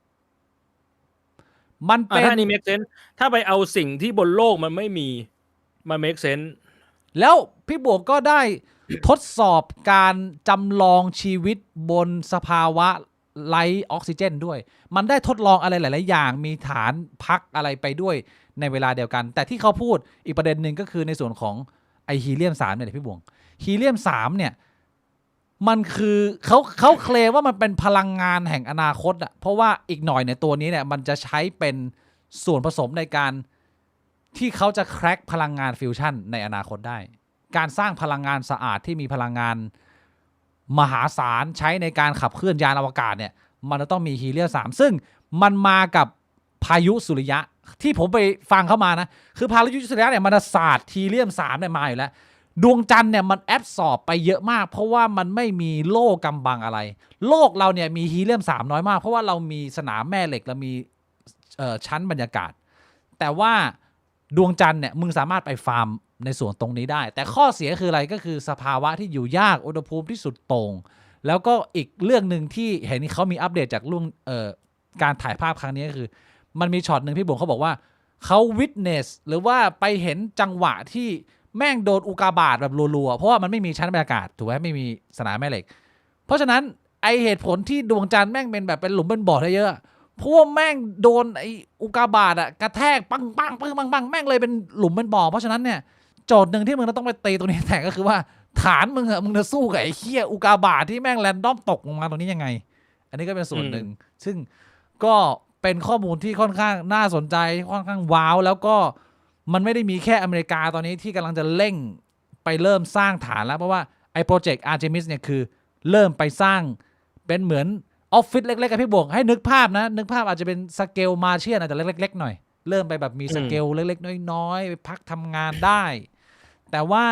3มันเป็น ถ้านี่ make sense ถ้าไปเอาสิ่งที่บนโลกมันไม่มีมา make sense แล้วพี่บวกก็ได้ ทดสอบการจำลองชีวิตบนสภาวะไร้ออกซิเจนด้วย มันได้ทดลองอะไรหลาย ๆ อย่าง มีฐานพักอะไรไปด้วยในเวลาเดียวกัน แต่ที่เขาพูดอีกประเด็นหนึ่งก็คือในส่วนของไอฮีเลียม3เนี่ยพี่บวงฮีเลียม3เนี่ยมันคือเขาเคลมว่ามันเป็นพลังงานแห่งอนาคตอ่ะเพราะว่าอีกหน่อยเนี่ยตัวนี้เนี่ยมันจะใช้เป็นส่วนผสมในการที่เขาจะแคร็กพลังงานฟิวชั่นในอนาคตได้ การสร้างพลังงานสะอาดที่มีพลังงานมหาศาลใช้ในการขับเคลื่อนยานอวกาศเนี่ยมันจะต้องมีฮีเลียม3ซึ่งมันมากับพายุสุริยะที่ผมไปฟังเข้ามานะคือพายุสุริยะเนี่ยมันศาสตร์ฮีเลียม3เนี่ยมาอยู่แล้วดวงจันทร์เนี่ยมันแอบสอบไปเยอะมากเพราะว่ามันไม่มีโล่กำบังอะไร โลกเราเนี่ยมีฮีเลียม3น้อยมากเพราะว่าเรามีสนามแม่เหล็กเรามีชั้นบรรยากาศแต่ว่าดวงจันทร์เนี่ยมึงสามารถไปฟาร์มในส่วนตรงนี้ได้แต่ข้อเสียคืออะไรก็คือสภาวะที่อยู่ยากอุณหภูมิที่สุดโต่งแล้วก็อีกเรื่องหนึ่งที่เห็นเขามีอัปเดตจากเรื่องการถ่ายภาพครั้งนี้ก็คือมันมีช็อตหนึ่งพี่บุ๋มเขาบอกว่าเขาวิทเนสหรือว่าไปเห็นจังหวะที่แม่งโดนอุกาบาตแบบรัวๆเพราะว่ามันไม่มีชั้นบรรยากาศถูกไหมไม่มีสนามแม่เหล็กเพราะฉะนั้นไอเหตุผลที่ดวงจันทร์แม่งเป็นแบบเป็นหลุมเป็นบ่อเยอะเพราะว่าแม่งโดนไออุกาบาตอะกระแทกปังปังปังปังปังแม่งเลยเป็นหลุมเป็นบ่อเพราะฉะนั้นเนี่ยโจทย์หนึ่งที่มึงต้องไปตีตรงนี้แต่ก็คือว่าฐานมึงอะมึงจะสู้กับไอ้เหี้ยอุกาบาตที่แม่งแรนดอมตกลงมาตรงนี้ยังไงอันนี้ก็เป็นส่วนหนึ่งซึ่งก็เป็นข้อมูลที่ค่อนข้างน่าสนใจค่อนข้างว้าวแล้วก็มันไม่ได้มีแค่อเมริกาตอนนี้ที่กำลังจะเร่งไปเริ่มสร้างฐานแล้วเพราะว่าไอ้โปรเจกต์อาร์เจมิสเนี่ยคือเริ่มไปสร้างเป็นเหมือน ออฟฟิศเล็กๆกับพี่บวกให้นึกภาพนะนึกภาพอาจจะเป็นสเกลมาเชียนอาจจะเล็กๆหน่อยเริ่มไปแบบมีสเกลเล็กๆน้อยๆไปพักทำงานได้ แต่ว่า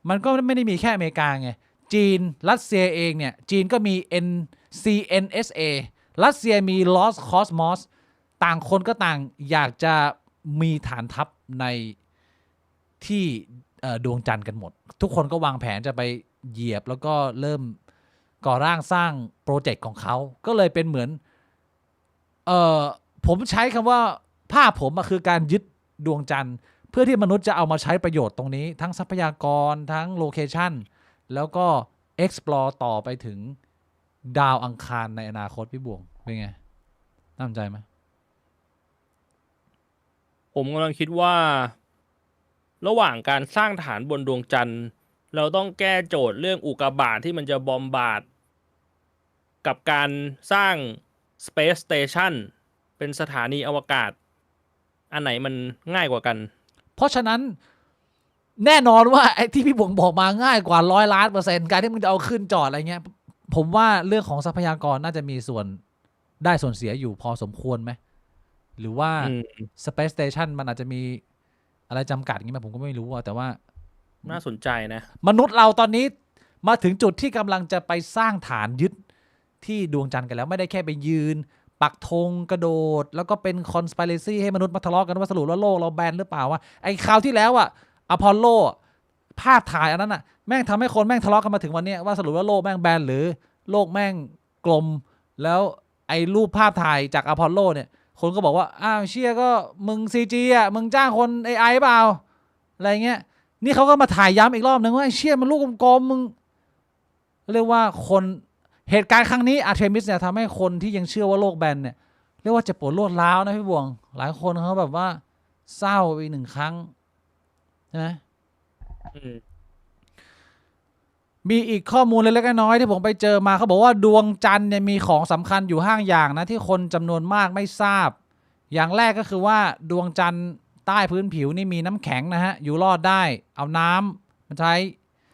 มันก็ไม่ได้มีแค่อเมริกาไงจีนรัสเซียเองเนี่ยจีนก็มี CNSA รัสเซียมี Los Cosmos ต่างคนก็ต่างอยากจะมีฐานทัพในที่ดวงจันทร์กันหมดทุกคนก็วางแผนจะไปเหยียบแล้วก็เริ่มก่อร่างสร้างโปรเจกต์ของเขาก็เลยเป็นเหมือนผมใช้คำว่าภาพผมคือการยึดดวงจันทร์เพื่อที่มนุษย์จะเอามาใช้ประโยชน์ตรงนี้ทั้งทรัพยากรทั้งโลเคชันแล้วก็ explore ต่อไปถึงดาวอังคารในอนาคตพี่บวงเป็นไงน่าสนใจไหม ผมกำลังคิดว่าระหว่างการสร้างฐานบนดวงจันทร์เราต้องแก้โจทย์เรื่องอุกกาบาตที่มันจะบอมบาร์ดกับการสร้าง Space Station เป็นสถานีอวกาศอันไหนมันง่ายกว่ากัน เพราะฉะนั้นแน่นอนว่าไอ้ที่พี่บวงบอกมาง่ายกว่า100%การที่มึงจะเอาขึ้นจอดอะไรเงี้ยผมว่าเรื่องของทรัพยากรน่าจะมีส่วนได้ส่วนเสียอยู่พอสมควรไหมหรือว่า Space Station มันอาจจะมีอะไรจำกัดอย่างนี้ไหมผมก็ไม่รู้แต่ว่า น่าสนใจนะ มนุษย์เราตอนนี้มาถึงจุดที่กำลังจะไปสร้างฐานยึดที่ดวงจันทร์กันแล้วไม่ได้แค่ไปยืนปักธงกระโดดแล้วก็เป็น conspiracy ให้มนุษย์มาทะเลาะกันว่าสรุปว่าโลกเราแบนหรือเปล่าวะไอ้คราวที่แล้วอพอลโลภาพถ่ายอันนั้นแม่งทำให้คนแม่งทะเลาะกันมาถึงวันนี้ว่าสรุปว่าโลกแม่งแบนหรือโลกแม่งกลมแล้วไอ้รูปภาพถ่ายจากอพอลโลเนี่ยคนก็บอกว่าอ้าวเชี่ยก็มึง CG มึงจ้างคน AI เปล่าอะไรเงี้ยนี่เขาก็มาถ่ายย้ำอีกรอบนึงว่าไอ้เชี่ยมันลูกกลมๆมึงเรียกว่าคนเหตุการณ์ครั้งนี้อาร์เทมิสเนี่ยทำให้คนที่ยังเชื่อว่าโลกแบนเนี่ยเรียกว่าเจ็บปวดรวดร้าวนะพี่บวงหลายคนเขาแบบว่าเศร้าไปหนึ่งครั้งใช่ไหมมีอีกข้อมูลเล็กๆน้อยๆที่ผมไปเจอมาเขาบอกว่าดวงจันทร์เนี่ยมีของสำคัญอยู่5 อย่างนะที่คนจำนวนมากไม่ทราบอย่างแรกก็คือว่าดวงจันทร์ใต้พื้นผิวนี่มีน้ำแข็งนะฮะอยู่รอดได้เอาน้ำมาใช้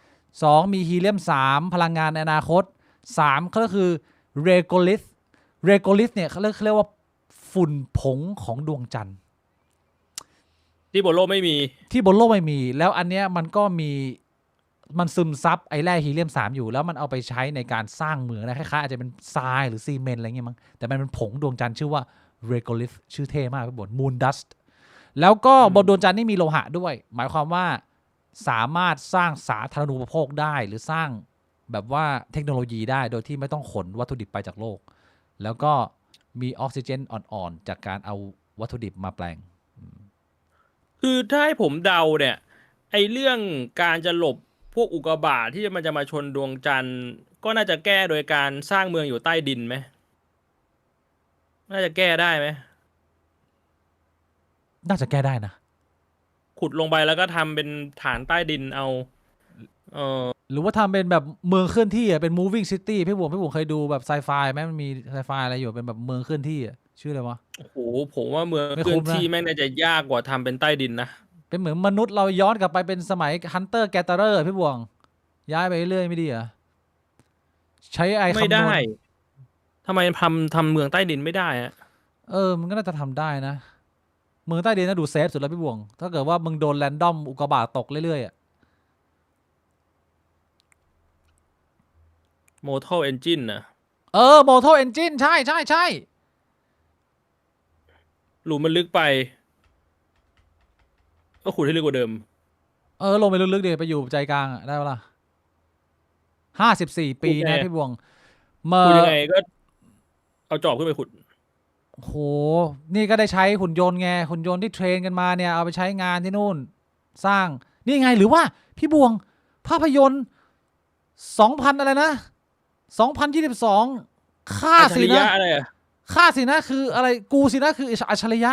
2มีฮีเลียม3พลังงานในอนาคต3ก็คือเรโกลิสเนี่ยเขาเรียกว่าฝุ่นผงของดวงจันทร์ ที่บนโลกไม่มี ที่บนโลกไม่มีแล้วอันเนี้ยมันก็มีมันซึมซับไอ้แร่ฮีเลียม3อยู่แล้วมันเอาไปใช้ในการสร้างเมืองนะคล้ายๆอาจจะเป็นทรายหรือซีเมนต์อะไรเงี้ยมั้งแต่มันเป็นผงดวงจันทร์ชื่อว่าเรโกลิสชื่อเท่มากไปบนมูนดัสต์แล้วก็บนดวงจันทร์นี่มีโลหะด้วยหมายความว่าสามารถสร้างสาธารณูปโภคได้หรือสร้างแบบว่าเทคโนโลยีได้โดยที่ไม่ต้องขนวัตถุดิบไปจากโลกแล้วก็มีออกซิเจนอ่อนๆจากการเอาวัตถุดิบมาแปลง คือถ้าให้ผมเดาเนี่ยไอเรื่องการจะหลบพวกอุกกาบาตที่มันจะมาชนดวงจันทร์ก็น่าจะแก้โดยการสร้างเมืองอยู่ใต้ดินไหมน่าจะแก้ได้ไหมน่าจะแก้ได้นะขุดลงไปแล้วก็ทำเป็นฐานใต้ดินเอาหรือว่าทำเป็นแบบเมืองเคลื่อนที่เป็น moving city พี่บุ๋มเคยดูแบบไซไฟไหมมันมีไซไฟอะไรอยู่เป็นแบบเมืองเคลื่อนที่ชื่ออะไรวะโอ้โหผมว่าเมืองเคลื่อนที่แม่งน่าจะยากกว่าทำเป็นใต้ดินนะเป็นเหมือนมนุษย์เราย้อนกลับไปเป็นสมัย Hunter Gatherer พี่บุ๋มย้ายไปเรื่อยไม่ดีเหรอใช้ไอคำนวณไม่ได้ทำไมทำเมืองใต้ดินไม่ได้อะมันก็น่าจะทำได้นะเมืองใต้ดินน่าดูเซฟสุดแล้วพี่บุ๋มถ้าเกิดว่ามึงโดนแรนดอมอุกกาบาตตกเรื่อยๆMortal Engine นะMortal Engine ใช่หลุมมันลึกไปก็ขุดให้ลึกกว่าเดิมลงไปลึกๆเดี๋ยวไปอยู่ใจกลางได้ปะล่ะ54 ปีนะพี่บวงขุดยังไงก็เอาจอบขึ้นไปขุดโหนี่ก็ได้ใช้หุ่นยนต์ไงหุ่นยนต์ที่เทรนกันมาเนี่ยเอาไปใช้งานที่นู่นสร้างนี่ไงหรือว่าพี่บวงภาพยนตร์2000อะไรนะ2022ค่าสินะค่าสินะคืออะไรกูสินะคืออัจฉริยะ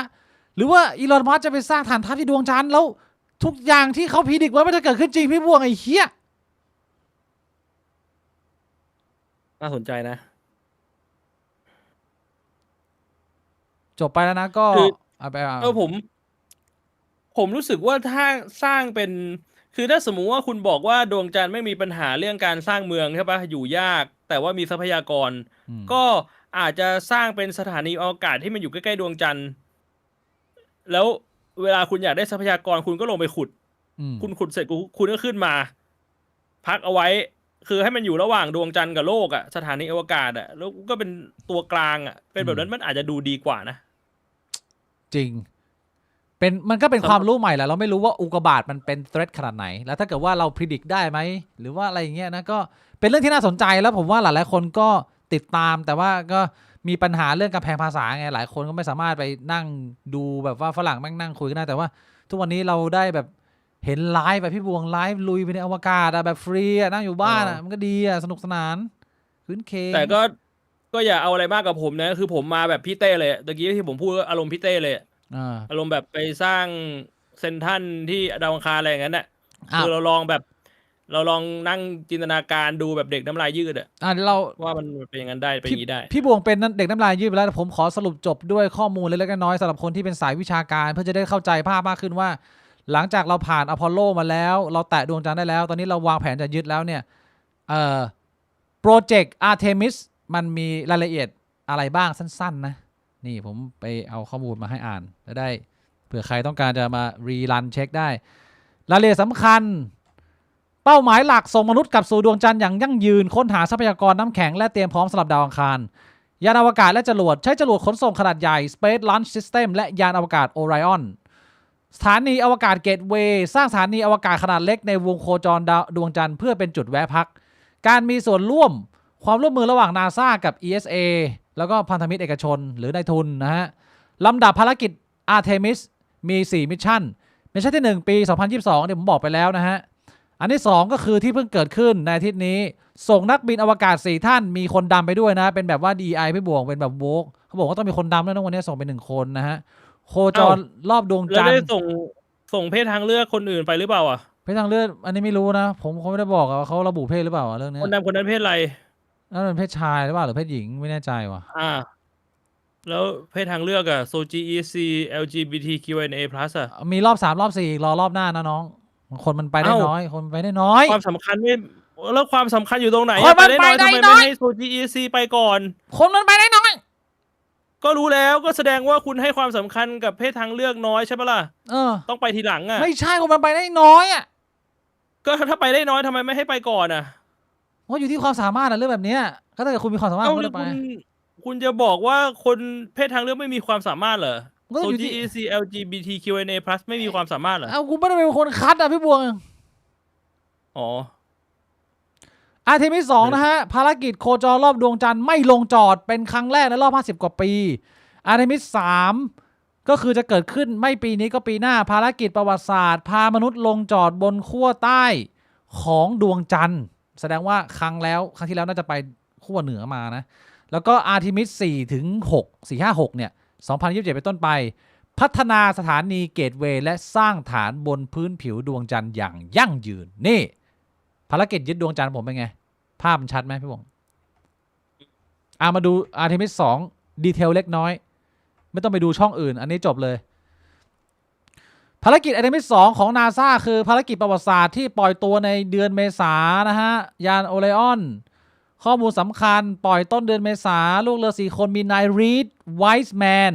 หรือว่าอีลอนมัสก์จะไปสร้างฐานทัพที่ดวงจันทร์แล้วทุกอย่างที่เขาพิจิตรไว้มันจะเกิดขึ้นจริงพี่บวงไอ้เหี้ยน่าสนใจนะจบไปแล้วนะก็เอาไปผมรู้สึกว่าถ้าสร้างเป็นคือถ้าสมมุติว่าคุณบอกว่าดวงจันทร์ไม่มีปัญหาเรื่องการสร้างเมืองใช่ปะอยู่ยากแต่ว่ามีทรัพยากรก็ อาจจะสร้างเป็นสถานีอวกาศที่มันอยู่ใกล้ๆดวงจันทร์แล้วเวลาคุณอยากได้ทรัพยากรคุณก็ลงไปขุด อืม คุณขุดเสร็จคุณก็ขึ้นมา พักเอาไว้ คือให้มันอยู่ระหว่างดวงจันทร์กับโลกอะสถานีอวกาศอะแล้วก็เป็นตัวกลางอะเป็นแบบนั้นมันอาจจะดูดีกว่านะ จริง มันก็เป็นความรู้ใหม่แหละเราไม่รู้ว่าอุกกาบาตมันเป็น threat ขนาดไหน แล้วถ้าเกิดว่าเรา predict ได้ไหมหรือว่าอะไรอย่างเงี้ยนะก็เป็นเรื่องที่น่าสนใจแล้วผมว่าหลายๆคนก็ติดตาม แต่ว่าก็มีปัญหาเรื่องกำแพงภาษาไงหลายคนก็ไม่สามารถไปนั่งดูแบบว่าฝรั่งแม่งนั่งคุยกันได้แต่ว่าทุกวันนี้เราได้แบบเห็นไลฟ์แบบพี่บวงไลฟ์ลุยไปในอวกาศอะแบบฟรีอะนั่งอยู่บ้านอะมันก็ดีอะสนุกสนานคืนเคง แต่ก็อย่าเอาอะไรมากกับผมนะคือผมมาแบบพี่เต้เลยตะกี้ที่ผมพูดก็อารมณ์พี่เต้เลย อารมณ์แบบไปสร้างเซนทรัลที่ดาวอังคารอะไรอย่างนั้นน่ะคือเราลองนั่งจินตนาการดูแบบเด็กน้ำลายยืดอะว่ามันเป็นอย่างนั้นได้เป็นอย่างนี้ได้ พี่บวงเป็นเด็กน้ำลายยืดไปแล้วแต่ผมขอสรุปจบด้วยข้อมูลเล็กๆน้อยๆสำหรับคนที่เป็นสายวิชาการเพื่อจะได้เข้าใจภาพมากขึ้นว่า หลังจากเราผ่านอพอลโลมาแล้วเราแตะดวงจันทร์ได้แล้ว ตอนนี้เราวางแผนจะยึดแล้วเนี่ยโปรเจกต์อาร์เทมิสมันมีรายละเอียดอะไรบ้างสั้นๆนะนี่ผมไปเอาข้อมูลมาให้อ่านจะได้เผื่อใครต้องการจะมารีรันเช็คได้รายละเอียดสำคัญเป้าหมายหลักส่งมนุษย์กลับสู่ดวงจันทร์อย่างยั่งยืนค้นหาทรัพยากรน้ำแข็งและเตรียมพร้อมสำหรับดาวอังคารยานอวกาศและจรวดใช้จรวดขนส่งขนาดใหญ่ Space Launch System และยานอวกาศ Orion สถานีอวกาศเกตเวย์สร้างสถานีอวกาศขนาดเล็กในวงโคจรดวงจันทร์เพื่อเป็นจุดแวะพักการมีส่วนร่วมความร่วมมือระหว่าง NASA กับ ESA แล้วก็พันธมิตรเอกชนหรือนายทุนนะฮะลำดับภารกิจ Artemis มี 4 มิชชั่นมิชชั่นที่ 1 ปี 2022เดี๋ยวผมบอกไปแล้วนะฮะอันที่ 2 ก็คือที่เพิ่งเกิดขึ้นในอาทิตย์นี้ส่งนักบินอวกาศ 4 ท่านมีคนดำไปด้วยนะเป็นแบบว่า DI พี่บวงเป็นแบบโวกเขาบอกว่าต้องมีคนดำด้วยนะวันนี้ส่งไป1 คนนะฮะโคจรรอบดวง แล้ว จันท ได้ ร์ ส่งเพศทางเลือกคนอื่นไปหรือเปล่าอ่ะ เพศทางเลือดอันนี้ไม่รู้นะผมเขาไม่ได้บอกว่าเขาระบุเพศหรือเปล่าเรื่องนี้ คนดำคนนั้นเพศอะไร นั่นเป็นเพศชายหรือเปล่าหรือเพศหญิงไม่แน่ใจว่ะ แล้วเพศทางเลือกอะSOGI EC LGBTQIA+ อะ มีรอบ 3 รอบ 4 อีกรอบหน้านะน้องคนมันไปได้น้อยคนมันไปได้น้อย ความสำคัญไม่แล้วความสำคัญอยู่ตรงไหน คนมันไปได้ ทำไม น้ ไม่ อย ให้SOGI EC ไปก่อน คนมันไปได้น้อย ก็รู้แล้วก็แสดงว่าคุณให้ความสำคัญกับเพศทางเลือกน้อยใช่ปะล่ะ ต้องไปทีหลังอะ ไม่ใช่คนมันไปได้น้อยอ่ะ ก็ถ้าไปได้น้อยทำไมไม่ให้ไปก่อนอะ เพราะอยู่ที่ความสามารถนะเรื่องแบบเนี้ยก็ถ้าเกิดคุณมีความสามารถ เอ้า คุณ แล้ว จะไป คุณจะบอกว่าคนเพศทางเลือกไม่มีความสามารถเหรอ ก็ต้องอยู่ที่ SOGI EC LGBTQIA+ ไม่มีความสามารถเหรอ เอากูไม่ได้เป็นคนคัดอ่ะพี่บวง อ๋อ อาร์เทมิส 2นะฮะภารกิจโคจรรอบดวงจันทร์ไม่ลงจอดเป็นครั้งแรกในรอบ50 กว่าปีอาร์เทมิส 3ก็คือจะเกิดขึ้นไม่ปีนี้ก็ปีหน้าภารกิจประวัติศาสตร์พามนุษย์ลงจอดบนขั้วใต้ของดวงจันทร์แสดงว่าครั้งที่แล้วน่าจะไปขั้วเหนือมานะแล้วก็อาร์เทมิส 4 ถึง 6 4-5-6เนี่ย2027เป็นต้นไปพัฒนาสถานีเกตเวย์และสร้างฐานบนพื้นผิวดวงจันทร์อย่างยั่งยืนนี่ภารกิจยึดดวงจันทร์ผมเป็นไงภาพมันชัดไหมพี่บงมาดู Artemis 2 ดีเทลเล็กน้อยไม่ต้องไปดูช่องอื่นอันนี้จบเลยภารกิจ Artemis 2 ของ NASA คือภารกิจประวัติศาสตร์ที่ปล่อยตัวในเดือนเมษายนนะฮะยานโอไลออนข้อมูลสำคัญปล่อยต้นเดือนเมษาลูกเรือ4 คนมีนายรีดไวส์แมน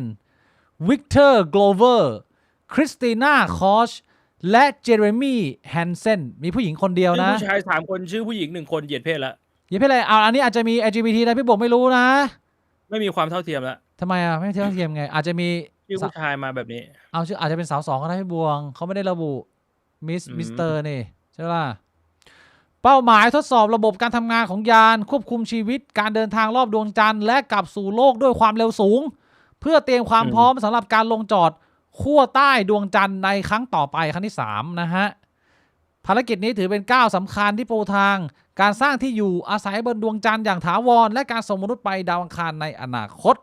วิกเตอร์โกลเวอร์คริสติน่าคอชและเจเรมี่แฮนเซนมีผู้หญิงคนเดียวนะ ผู้ชาย3 คนชื่อผู้หญิง1 คนเหยียดเพศละ อย่าเพิ่งเลยอันนี้อาจจะมี LGBT นะพี่บอกไม่รู้นะ ไม่มีความเท่าเทียมละ ทำไมไม่เท่าเทียมไงอาจจะมี ชื่อผู้ชายมาแบบนี้ ชื่ออาจจะเป็นสาว 2ก็ได้พี่บวงเขาไม่ได้ระบุมิสเตอร์นี่ใช่ไหมล่ะเป้าหมายทดสอบระบบการทำงานของยานควบคุมชีวิตการเดินทางรอบดวงจันทร์และกลับสู่โลกด้วยความเร็วสูงเพื่อเตรียมความพร้อมสำหรับการลงจอดขั้วใต้ดวงจันทร์ในครั้งต่อไปครั้งที่3นะฮะภารกิจนี้ถือเป็นก้าวสำคัญที่ปูทางการสร้างที่อยู่อาศัยบนดวงจันทร์อย่างถาวรและการส่งมนุษย์ไปดาวอังคารในอนาคต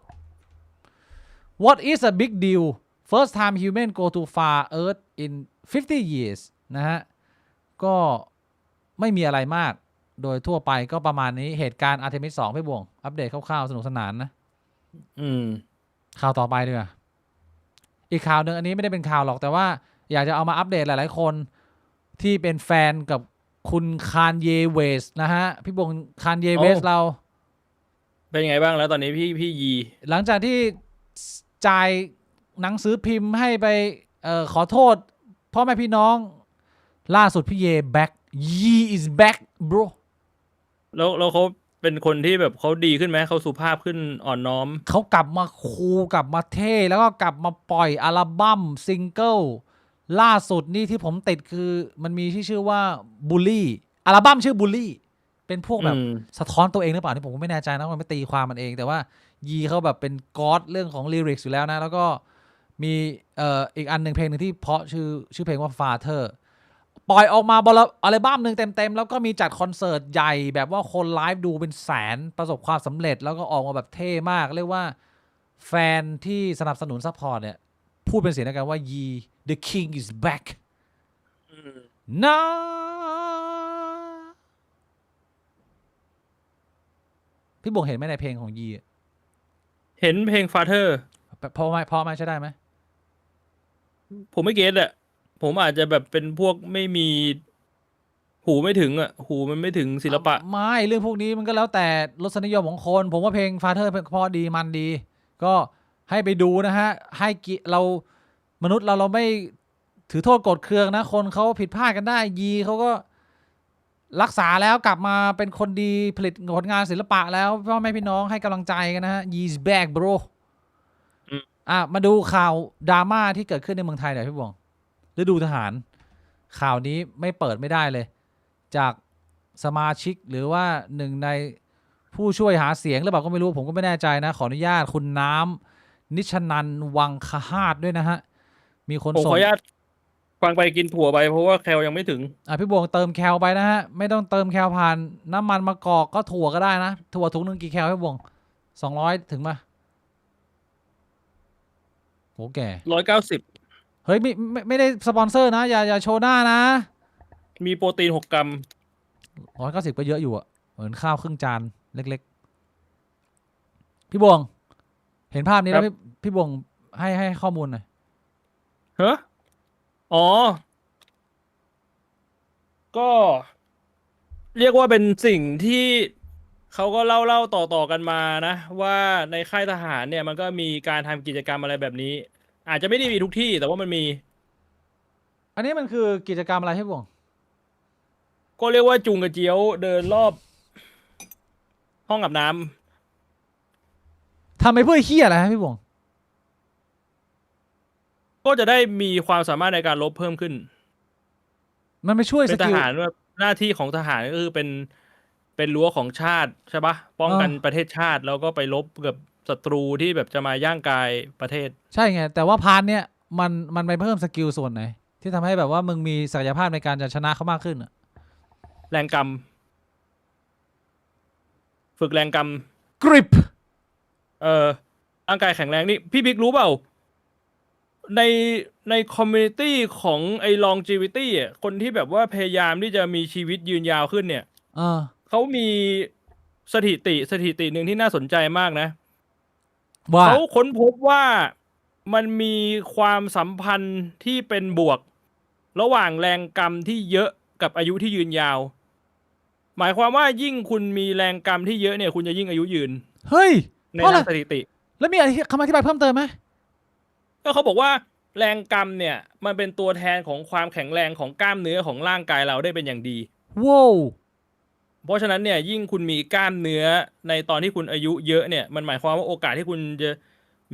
What is a big deal first time human go to far Earth in 50 years นะฮะก็ไม่มีอะไรมากโดยทั่วไปก็ประมาณนี้เหตุการณ์ Artemis 2พี่บวงอัปเดตคร่าวๆสนุกสนานนะข่าวต่อไปดีกว่าอีกข่าวหนึ่งอันนี้ไม่ได้เป็นข่าวหรอกแต่ว่าอยากจะเอามาอัปเดตหลายๆคนที่เป็นแฟนกับคุณคานเยเวสนะฮะพี่บงคานเยเวสเรา เป็นไงบ้างแล้วตอนนี้พี่ยี หลังจากที่จ่ายหนังสือพิมพ์ให้ไปขอโทษพ่อแม่พี่น้องล่าสุดพี่เย back Ye is back bro แล้วเขาเป็นคนที่แบบเขาดีขึ้นไหมเขาสุภาพขึ้นอ่อนน้อม เขากลับมาคูลกลับมาเท่แล้วก็กลับมาปล่อยอัลบั้มซิงเกิลล่าสุดนี่ที่ผมติดคือมันมีที่ชื่อว่าบูลลี่อัลบั้มชื่อบูลลี่เป็นพวกแบบ อืม สะท้อนตัวเองหรือเปล่าที่ผมก็ไม่แน่ใจนะมันไม่ตีความมันเองแต่ว่ายีเขาแบบเป็นก๊อดเรื่องของลิริกส์อยู่แล้วนะแล้วก็มีอีกอันหนึ่งเพลงหนึ่งที่เพราะชื่อเพลงว่า Father ปล่อยออกมาบนอัลบั้มหนึ่งเต็มๆแล้วก็มีจัดคอนเสิร์ตใหญ่แบบว่าคนไลฟ์ดูเป็นแสนประสบความสำเร็จแล้วก็ออกมาแบบเท่มากเรียกว่าแฟนที่สนับสนุนซัพพอร์ตเนี่ยพูดเป็นเสียงเดียวกันว่า Ye the King is back นะพี่บงเห็นไหมในเพลงของยี เห็นเพลง Father พอไหมใช่ได้ไหม ผมไม่เก็ตอะผมอาจจะแบบเป็นพวกไม่มี หูไม่ถึงอะหูมันไม่ถึงศิลปะ ไม่เรื่องพวกนี้มันก็แล้วแต่รสนิยมของคน ผมว่าเพลง Father เพราะดีมันดี ก็ให้ไปดูนะฮะ ให้เรามนุษย์เราไม่ถือโทษโกรธเคืองนะ คนเขาผิดพลาดกันได้ ยีเขาก็รักษาแล้วกลับมาเป็นคนดีผลิตผลงานศิลปะแล้วพ่อแม่พี่น้องให้กำลังใจกันนะฮะ Ye's back bro อืม มาดูข่าวดราม่าที่เกิดขึ้นในเมืองไทยหน่อยพี่บงฤดูทหารข่าวนี้ไม่เปิดไม่ได้เลย จากสมาชิกหรือว่าหนึ่งในผู้ช่วยหาเสียงหรือเปล่าก็ไม่รู้ผมก็ไม่แน่ใจนะขออนุญาตคุณน้ำนิชนันวังคหาดด้วยนะฮะมีคน ผมข ส่ อง อนุญาตฟังไปกินถั่วไปเพราะว่าแคลยังไม่ถึง พี่บวงเติมแคลไปนะฮะไม่ต้องเติมแคลผ่านน้ำมันมะกอกก็ถั่วก็ได้นะถั่วถุงนึงกี่แคลพี่บวง200ถึงมาโหแก่ 190 เฮ้ยไม่ได้สปอนเซอร์นะอย่าโชว์หน้านะ มีโปรตีน6 กรัม 190ก็เยอะอยู่อะเหมือนข้าวครึ่งจานเล็กๆพี่บวงเห็นภาพนี้แล้วพี่บวงให้ข้อมูลหน่อย ฮะอ๋อ ก็เรียกว่าเป็นสิ่งที่เขาก็เล่าต่อกันมานะ ว่าในค่ายทหารเนี่ยมันก็มีการทำกิจกรรมอะไรแบบนี้ อาจจะไม่ได้มีทุกที่แต่ว่ามันมี อันนี้มันคือกิจกรรมอะไรพี่บวง ก็เรียกว่าจุงกระเจียวเดินรอบ ห้องอาบน้ำ ทำไปเพื่อเฮียอะไรฮะพี่บวง ก็จะได้มีความสามารถในการลบเพิ่มขึ้น มันไม่ช่วย เป็ ส นท กิล หารว่าหน้าที่ของทหารก็คือเป็นรั้วของชาติใช่ปะป้องกันประเทศชาติแล้วก็ไปลบกับศัตรูที่แบบจะมาย่างกายประเทศ ใช่ไงแต่ว่าพาร์ทเนี้ยมันไปเพิ่มสกิลส่วนไหน ที่ทำให้แบบว่ามึงมีศักยภาพในการจะชนะเขามากขึ้นอะ แรงกรรม ฝึกแรงกรรม กริป ร่างกายแข็งแรงนี่พี่บิ๊กรู้เปล่า ในในคอมมูนิตี้ของไอ้ longevity อ่ะคนที่แบบว่าพยายามที่จะมีชีวิตยืนยาวขึ้นเนี่ย เขามีสถิติหนึ่งที่น่าสนใจมากนะ ว่า เขาค้นพบว่ามันมีความสัมพันธ์ที่เป็นบวก ระหว่างแรงกรรมที่เยอะกับอายุที่ยืนยาว หมายความว่ายิ่งคุณมีแรงกรรมที่เยอะเนี่ยคุณจะยิ่งอายุยืน เฮ้ย ใน เพราะอะไร ทางสถิติ แล้วมีอะไรคำอธิบายเพิ่มเติมไหม ก็เขาบอกว่าแรงกรรมเนี่ยมันเป็นตัวแทนของความแข็งแรงของกล้ามเนื้อของร่างกายเราได้เป็นอย่างดี ว้าว เพราะฉะนั้นเนี่ยยิ่งคุณมีกล้ามเนื้อในตอนที่คุณอายุเยอะเนี่ยมันหมายความว่าโอกาสที่คุณจะ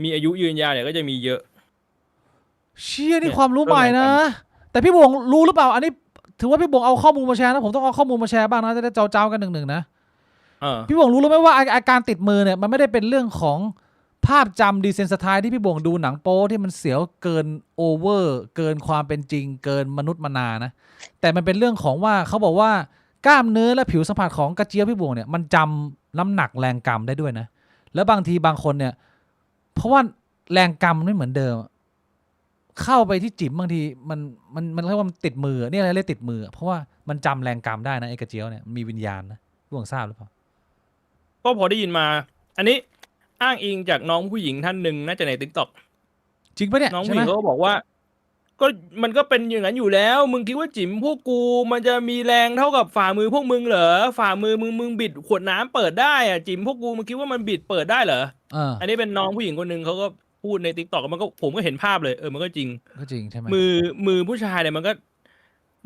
มีอายุยืนยาวเนี่ยก็จะมีเยอะ เชี่ยนี่ เนี่ย ความรู้ใหม่นะ แต่พี่บวงรู้หรือเปล่า อันนี้ ถือว่าพี่บวงเอาข้อมูลมาแชร์นะผมต้องเอาข้อมูลมาแชร์บ้างนะจะได้เจ้ากันหนึ่งนะ พี่บวงรู้หรือไม่ว่าอาการติดมือเนี่ยมันไม่ได้เป็นเรื่องของภาพจำดีเซนสไตล์ที่พี่บวงดูหนังโป๊ที่มันเสียวเกินโอเวอร์เกินความเป็นจริงเกินมนุษย์มนานะแต่มันเป็นเรื่องของว่าเขาบอกว่ากล้ามเนื้อและผิวสัมผัสของกระเจี๊ยบพี่บวงเนี่ยมันจำน้ำหนักแรงกรรมได้ด้วยนะแล้วบางทีบางคนเนี่ยเพราะว่าแรงกรรมไม่เหมือนเดิมเข้าไปที่จิ๋มบางทีมันเรียกว่ามันติดมือเนี่ยอะไรเรียกติดมือเพราะว่ามันจำแรงกรรมได้นะไอ้กระเจี๊ยบเนี่ยมีวิญญาณนะพี่บวงทราบหรือเปล่า ก็พอได้ยินมา อันนี้อ้างอิงจากน้องผู้หญิงท่านหนึ่งน่าจะใน TikTok จริงปะเนี่ย น้อง ใช่ ผู้ห ไหม ญิงก็บอกว่า ก็มันก็เป็นอย่างนั้นอยู่แล้ว มึงคิดว่าจิ๋มพวกกูมันจะมีแรงเท่ากับฝ่ามือพวกมึงเหรอฝ่ามือมึงบิดขวดน้ำเปิดได้อะจิ๋มพวกกูมึงคิดว่ามันบิดเปิดได้เหรอ อันนี้เป็นน้องผู้หญิงคนหนึ่งเขาก็พูดในติ๊กต็อกมันก็ผมก็เห็นภาพเลยมันก็จริง ก็จริงใช่ไหม มือผู้ชายเนี่ยมั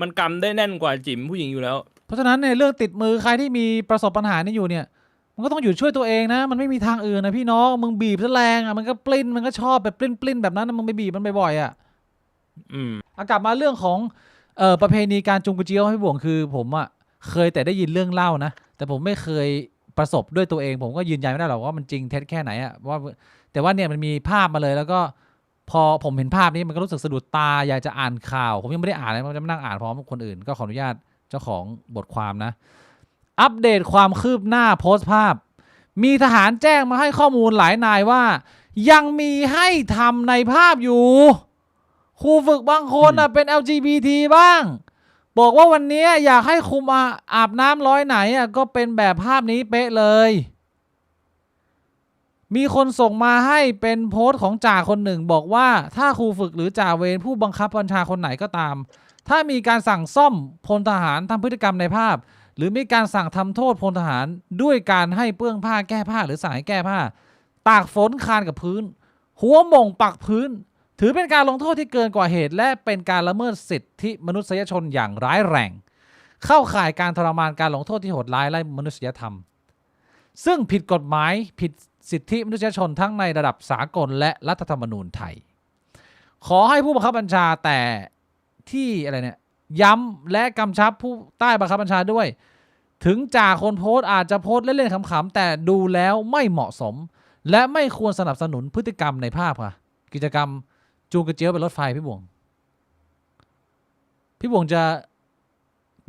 นกำได้แน่นกว่าจิ๋มผู้หญิงอยู่แล้ว เพราะฉะนั้นในเรื่องติดมือใครที่มีประสบปัญหานี้อยู่เนี่ยมันก็ต้องหยุดช่วยตัวเองนะมันไม่มีทางอื่นนะพี่น้องมึงบีบซะแรงอ่ะมันก็ปลิ้นมันก็ชอบแบบปลิ้นแบบนั้นนะมึงไปบีบมันบ่อยๆอ่ะกลับมาเรื่องของประเพณีการจุงกระเจียวให้บ่วงคือผมอ่ะเคยแต่ได้ยินเรื่องเล่านะแต่ผมไม่เคยประสบด้วยตัวเองผมก็ยืนยันไม่ได้หรอกว่ามันจริงเท็จแค่ไหนอ่ะว่าแต่ว่าเนี่ยมันมีภาพมาเลยแล้วก็พอผมเห็นภาพนี้มันก็รู้สึกสะดุดตาอยากจะอ่านข่าวผมยังไม่ได้อ่านเลยผมจะมานั่งอ่านพร้อมคนอื่นก็ขออนุญาตเจ้าของบทความนะอัปเดตความคืบหน้าโพสต์ภาพมีทหารแจ้งมาให้ข้อมูลหลายนายว่ายังมีให้ทำในภาพอยู่ครูฝึกบางคนเป็น LGBT บ้างบอกว่าวันนี้อยากให้คุมอาบน้ำร้อยไหนก็เป็นแบบภาพนี้เป๊ะเลยมีคนส่งมาให้เป็นโพสต์ของจ่าคนหนึ่งบอกว่าถ้าครูฝึกหรือจ่าเวรผู้บังคับบัญชาคนไหนก็ตามถ้ามีการสั่งซ่อมพลทหารทำพฤติกรรมในภาพหรือมีการสั่งทำโทษพลทหารด้วยการให้เปื้องผ้าแก้ผ้าหรือสั่งให้แก้ผ้าตากฝนคานกับพื้นหัวหม่งปักพื้นถือเป็นการลงโทษที่เกินกว่าเหตุและเป็นการละเมิดสิทธิมนุษยชนอย่างร้ายแรงเข้าข่ายการทรมานการลงโทษที่โหดร้ายไร้มนุษยธรรมซึ่งผิดกฎหมายผิดสิทธิมนุษยชนทั้งในระดับสากลและรัฐธรรมนูญไทยขอให้ผู้บังคับบัญชาแต่ที่อะไรเนี่ยย้ำและกำชับผู้ใต้บังคับบัญชาด้วยถึงจ่าคนโพสต์อาจจะโพสต์เล่นๆขำๆแต่ดูแล้วไม่เหมาะสมและไม่ควรสนับสนุนพฤติกรรมในภาพค่ะกิจกรรมจูงกระเจี๊ยวเป็นรถไฟพี่บวงจะ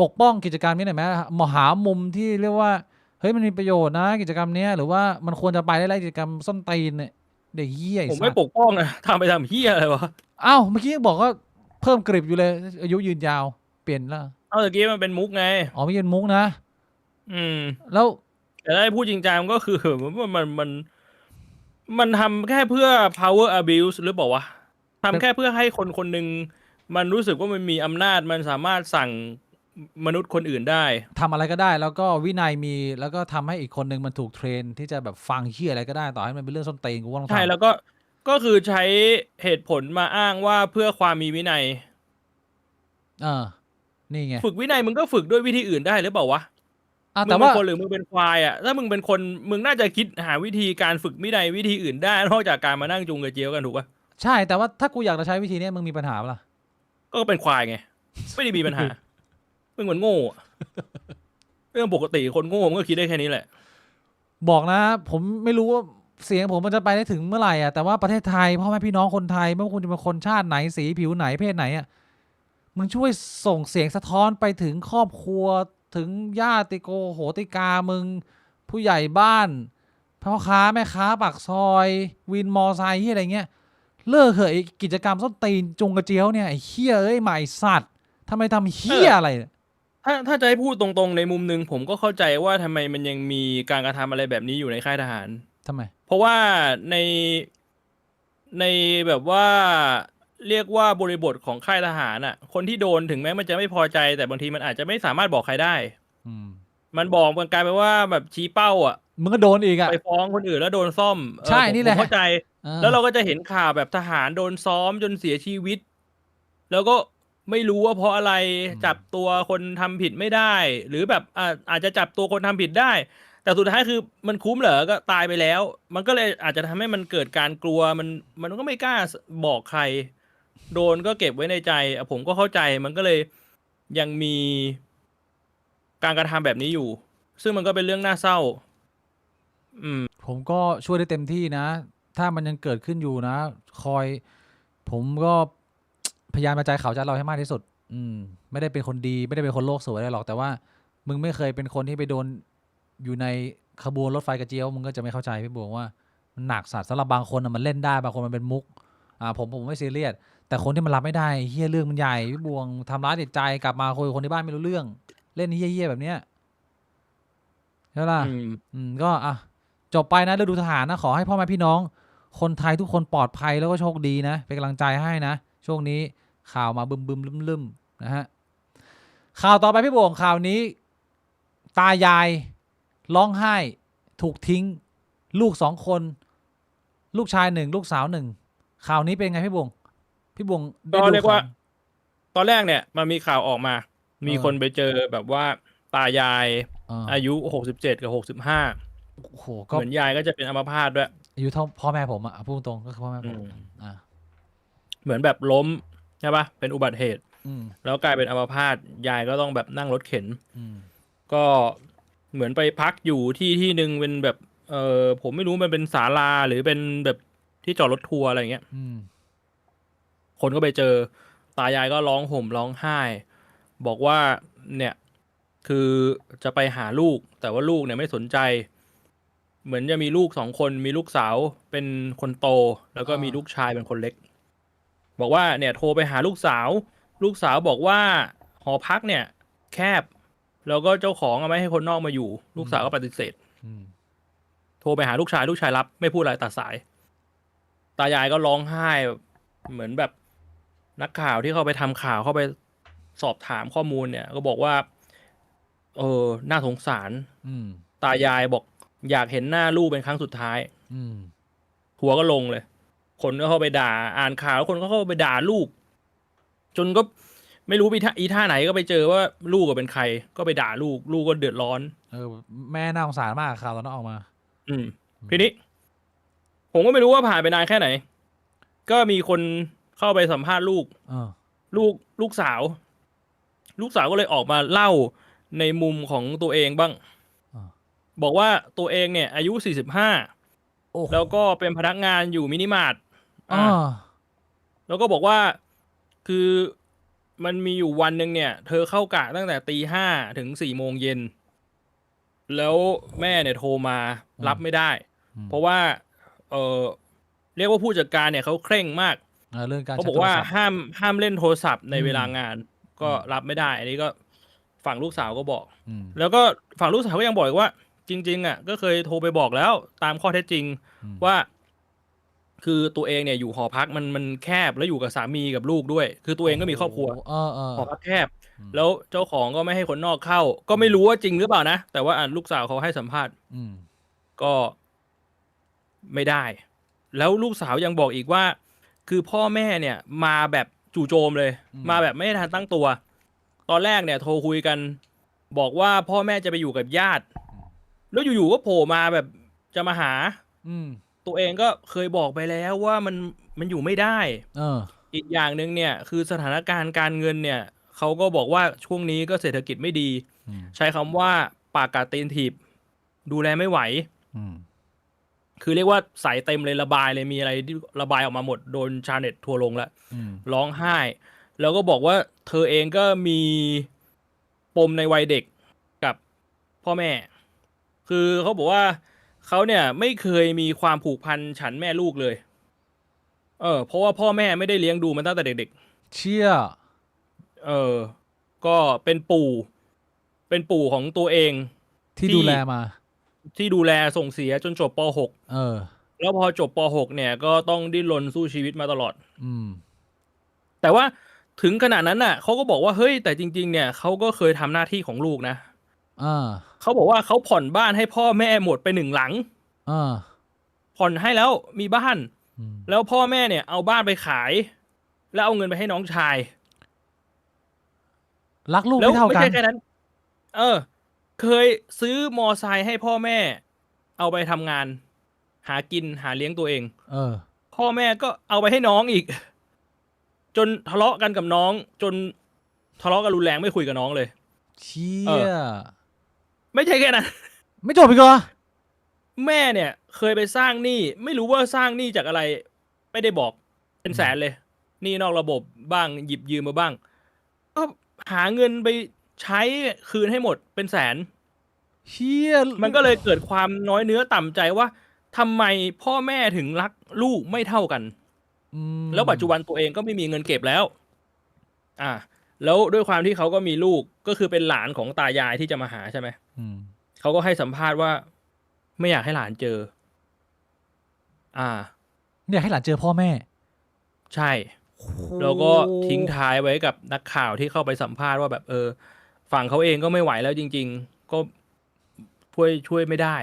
ปกป้องกิจกรรมนี้หน่อยไหมหามุมที่เรียกว่าเฮ้ยมันมีประโยชน์นะกิจกรรมนี้หรือว่ามันควรจะไปได้กิจกรรมส้นตีนเนี่ยเด็กเหี้ย ผมไม่ปกป้องนะทำไปทำเหี้ยอะไรวะอ้าวเมื่อกี้บอกว่าเพิ่มกริบอยู่เลยอายุยืนยาวเปลี่ยนแล้วเอาตะกี้มันเป็นมุกไงไม่เป็นมุกนะแล้วแต่ได้พูดจริงจังก็คือมันทำแค่เพื่อ power abuse หรือเปล่าวะทำแค่เพื่อให้คนคนหนึ่งมันรู้สึกว่ามันมีอำนาจมันสามารถสั่งมนุษย์คนอื่นได้ทำอะไรก็ได้แล้วก็วินัยมีแล้วก็ทำให้อีกคนหนึ่งมันถูกเทรนที่จะแบบฟังเหี้ยอะไรก็ได้ต่อให้มันเป็นเรื่องส้นตีนกูว่าต้องทำใช่แล้วก็คือใช้เหตุผลมาอ้างว่าเพื่อความมีวินัยนี่ไงฝึกวินัยมึงก็ฝึกด้วยวิธีอื่นได้หรือเปล่าวะแต่ว่าคนหรือมึงเป็นควายถ้ามึงเป็นคนมึงน่าจะคิดหาวิธีการฝึกวินัยวิธีอื่นได้นอกจากการมานั่งจุงกระเจียวกันถูกปะใช่แต่ว่าถ้ากูอยากจะใช้วิธีนี้มึงมีปัญหาปะล่ะก็เป็นควายไงไม่ได้มีปัญหามึงเหมือนโง่เรื่องปกติคนโง่มันก็คิดได้แค่นี้แหละบอกนะผมไม่รู้ว่าเสียงผมมันจะไปได้ถึงเมื่อไหร่แต่ว่าประเทศไทยพ่อแม่พี่น้องคนไทยไม่ว่าคุณจะเป็นคนชาติไหนสีผิวไหนเพศไหนมึงช่วยส่งเสียงสะท้อนไปถึงครอบครัวถึงญาติโกโหติกามึงผู้ใหญ่บ้านพ่อค้าแม่ค้าปากซอยวินมอไซค์อะไรเงี้ยเลิกเหอะกิจกรรมส้นตีนจุงกระเจียวเนี่ยไอ้เหี้ยหมายสัตว์ทำไมทำเหี้ยอะไรถ้าจะให้พูดตรงๆในมุมนึงผมก็เข้าใจว่าทำไมมันยังมีการกระทำอะไรแบบนี้อยู่ในค่ายทหารทำไมเพราะว่าในแบบว่าเรียกว่าบริบทของค่ายทหารคนที่โดนถึงแม้มันจะไม่พอใจแต่บางทีมันอาจจะไม่สามารถบอกใครได้มันบอกมันกลายเป็นว่าแบบชี้เป้ามึงก็โดนอีกไปฟ้องคนอื่นแล้วโดนซ่อมใช่นี่แหละเข้าใจแล้วเราก็จะเห็นข่าวแบบทหารโดนซ้อมจนเสียชีวิตแล้วก็ไม่รู้ว่าเพราะอะไรจับตัวคนทำผิดไม่ได้หรือแบบอาจจะจับตัวคนทำผิดได้แต่สุดท้ายคือมันคุ้มเหรอก็ตายไปแล้วมันก็เลยอาจจะทำให้มันเกิดการกลัวมันก็ไม่กล้าบอกใครโดนก็เก็บไว้ในใจผมก็เข้าใจมันก็เลยยังมีการกระทำแบบนี้อยู่ซึ่งมันก็เป็นเรื่องน่าเศร้าผมก็ช่วยได้เต็มที่นะถ้ามันยังเกิดขึ้นอยู่นะผมก็พยายามกระจายข่าวจากเราให้มากที่สุดไม่ได้เป็นคนดีไม่ได้เป็นคนโลกสวยอะไรหรอกแต่ว่ามึงไม่เคยเป็นคนที่ไปโดนอยู่ในขบวนรถไฟกระเจียวมึงก็จะไม่เข้าใจพี่บวงว่ามันหนักสัตว์สำหรับบางคนมันเล่นได้บางคนมันเป็นมุกผมไม่ซีเรียสแต่คนที่มันรับไม่ได้เฮี้ยเรื่องมันใหญ่พี่บวงทำร้ายจิตใจกลับมาคุยกับคนที่บ้านไม่รู้เรื่องเล่นเฮี้ยแบบเนี้ยใช่ป่ะก็จบไปนะฤดูทหารนะขอให้พ่อแม่พี่น้องคนไทยทุกคนปลอดภัยแล้วก็โชคดีนะเป็นกำลังใจให้นะช่วงนี้ ข่าวมาบึมลืมนะฮะข่าวต่อไปพี่โบ่งข่าวนี้ ตายายร้องไห้ถูกทิ้งลูก2 คนลูกชาย1ลูกสาว1ข่าวนี้เป็นไงพี่บ่งได้ ก็ ดู เรียกว่า ข่าว ตอนแรกเนี่ยมันมีข่าวออกมา มีคนไปเจอแบบว่าตายาย อายุ67กับ65 โอ้โหก็ เหมือนยายก็จะเป็นอัมพาตด้วย อายุเท่าพ่อแม่ผมอะพูดตรงก็คือพ่อแม่ผมอ่า เหมือนแบบล้มใช่ปะเป็นอุบัติเหตุ อืม แล้วกลายเป็นอัมพาตยายก็ต้องแบบนั่งรถเข็น อืม ก็เหมือนไปพักอยู่ที่หนึ่งเป็นแบบผมไม่รู้มันเป็นศาลาหรือเป็นแบบที่จอดรถทัวร์อะไรเงี้ย อืม คนก็ไปเจอตายายก็ร้องห่มร้องไห้ บอกว่าเนี่ยคือจะไปหาลูกแต่ว่าลูกเนี่ยไม่สนใจ เหมือนจะมีลูก2 คนมีลูกสาวเป็นคนโต แล้วก็มีลูกชายเป็นคนเล็ก บอกว่าเนี่ยโทรไปหาลูกสาวบอกว่าหอพักเนี่ยแคบแล้วก็เจ้าของไม่ให้คนนอกมาอยู่ ลูกสาวก็ปฏิเสธ อืม โทรไปหาลูกชายรับไม่พูดอะไรตัดสาย ตายายก็ร้องไห้เหมือนแบบนักข่าวที่เข้าไปทำข่าวเข้าไปสอบถามข้อมูลเนี่ย ก็บอกว่าน่าสงสาร อืม ตายายบอกอยากเห็นหน้าลูกเป็นครั้งสุดท้าย อืม หัวก็ลงเลย คนก็เข้าไปด่าอ่านข่าวแล้วคนก็เข้าไปด่าลูก จนก็ไม่รู้อีท่าไหนก็ไปเจอว่าลูกก็เป็นใคร ก็ไปด่าลูกก็เดือดร้อน แม่น่าสงสารมากข่าวตอนนั้นออกมา ทีนี้ ผมก็ไม่รู้ว่าผ่านไปนานแค่ไหน ก็มีคนเข้าไปสัมภาษณ์ลูก ลูกสาว ก็เลยออกมาเล่าในมุมของตัวเองบ้าง บอกว่าตัวเองเนี่ย อายุ45แล้วก็เป็นพนักงานอยู่มินิมาร์ทแล้วก็บอกว่าคือมันมีอยู่วันหนึ่งเนี่ย เธอเข้ากะตั้งแต่ตี 5ถึง4 โมงเย็นแล้วแม่เนี่ยโทรมารับไม่ได้ เพราะว่าเรียกว่าผู้จัดการเนี่ยเขาเคร่งมาก เรื่องการ เขาบอกว่าห้ามเล่นโทรศัพท์ในเวลางาน ก็รับไม่ได้ อันนี้ก็ฝั่งลูกสาวก็บอก แล้วก็ฝั่งลูกสาวก็ยังบอกอีกว่าจริงๆอ่ะก็เคยโทรไปบอกแล้วตามข้อเท็จจริงว่าคือตัวเองเนี่ยอยู่หอพักมันแคบแล้วอยู่กับสามีกับลูกด้วย คือตัวเองก็มีครอบครัวหอพักแคบแล้วเจ้าของก็ไม่ให้คนนอกเข้า ก็ไม่รู้ว่าจริงหรือเปล่านะแต่ว่าลูกสาวเขาให้สัมภาษณ์ก็ไม่ได้ แล้วลูกสาวยังบอกอีกว่าคือพ่อแม่เนี่ยมาแบบจู่โจมเลยมาแบบไม่ทันตั้งตัวตอนแรกเนี่ยโทรคุยกันบอกว่าพ่อแม่จะไปอยู่กับญาติแล้วอยู่ๆก็โผล่มาแบบจะมาหาตัวเองก็เคยบอกไปแล้วว่ามันอยู่ไม่ได้อีกอย่างหนึ่งเนี่ยคือสถานการณ์การเงินเนี่ยเขาก็บอกว่าช่วงนี้ก็เศรษฐกิจไม่ดีใช้คำว่าปากกาตีนถีบดูแลไม่ไหวคือเรียกว่าใส่เต็มเลยระบายเลยมีอะไรที่ระบายออกมาหมดโดนชาวเน็ตทัวร์ลงแล้วร้องไห้แล้วก็บอกว่าเธอเองก็มีปมในวัยเด็กกับพ่อแม่คือเขาบอกว่าเขาเนี่ยไม่เคยมีความผูกพันฉันแม่ลูกเลยเพราะว่าพ่อแม่ไม่ได้เลี้ยงดูมันตั้งแต่เด็กๆเชี่ยก็เป็นปู่ของตัวเองที่ดูแลมาที่ดูแลส่งเสียจนจบป .6 แล้วพอจบป .6 เนี่ยก็ต้องดิ้นรนสู้ชีวิตมาตลอดแต่ว่าถึงขนาดนั้นน่ะเขาก็บอกว่าเฮ้ยแต่จริงๆเนี่ยเขาก็เคยทำหน้าที่ของลูกนะเขาบอกว่าเขาผ่อนบ้านให้พ่อแม่หมดไป1 หลังผ่อนให้แล้วมีบ้านแล้วพ่อแม่เนี่ยเอาบ้านไปขายแล้วเอาเงินไปให้น้องชายรักลูกไม่เท่ากันไม่ใช่แค่นั้นเคยซื้อมอไซค์ให้พ่อแม่เอาไปทำงานหากินหาเลี้ยงตัวเองพ่อแม่ก็เอาไปให้น้องอีกจนทะเลาะกันกับน้องจนทะเลาะกันรุนแรงไม่คุยกับน้องเลยเชี่ยไม่ใช่แค่นั้นไม่จบอีกเหรอแม่เนี่ยเคยไปสร้างหนี้ไม่รู้ว่าสร้างหนี้จากอะไรไม่ได้บอกเป็นแสนเลยหนี้นอกระบบบ้างหยิบยืมมาบ้างก็หาเงินไปใช้คืนให้หมดเป็นแสนเชี่ยมันก็เลยเกิดความน้อยเนื้อต่ำใจว่าทำไมพ่อแม่ถึงรักลูกไม่เท่ากันแล้วปัจจุบันตัวเองก็ไม่มีเงินเก็บแล้วแล้วด้วยความที่เขาก็มีลูกก็คือเป็นหลานของตายายที่จะมาหาใช่ไหมเขาก็ให้สัมภาษณ์ว่าไม่อยากให้หลานเจอไม่อยากให้หลานเจอพ่อแม่ใช่ แล้วก็ทิ้งท้ายไว้กับนักข่าวที่เข้าไปสัมภาษณ์ว่าแบบฝั่งเขาเองก็ไม่ไหวแล้วจริงๆก็ช่วยไม่ได้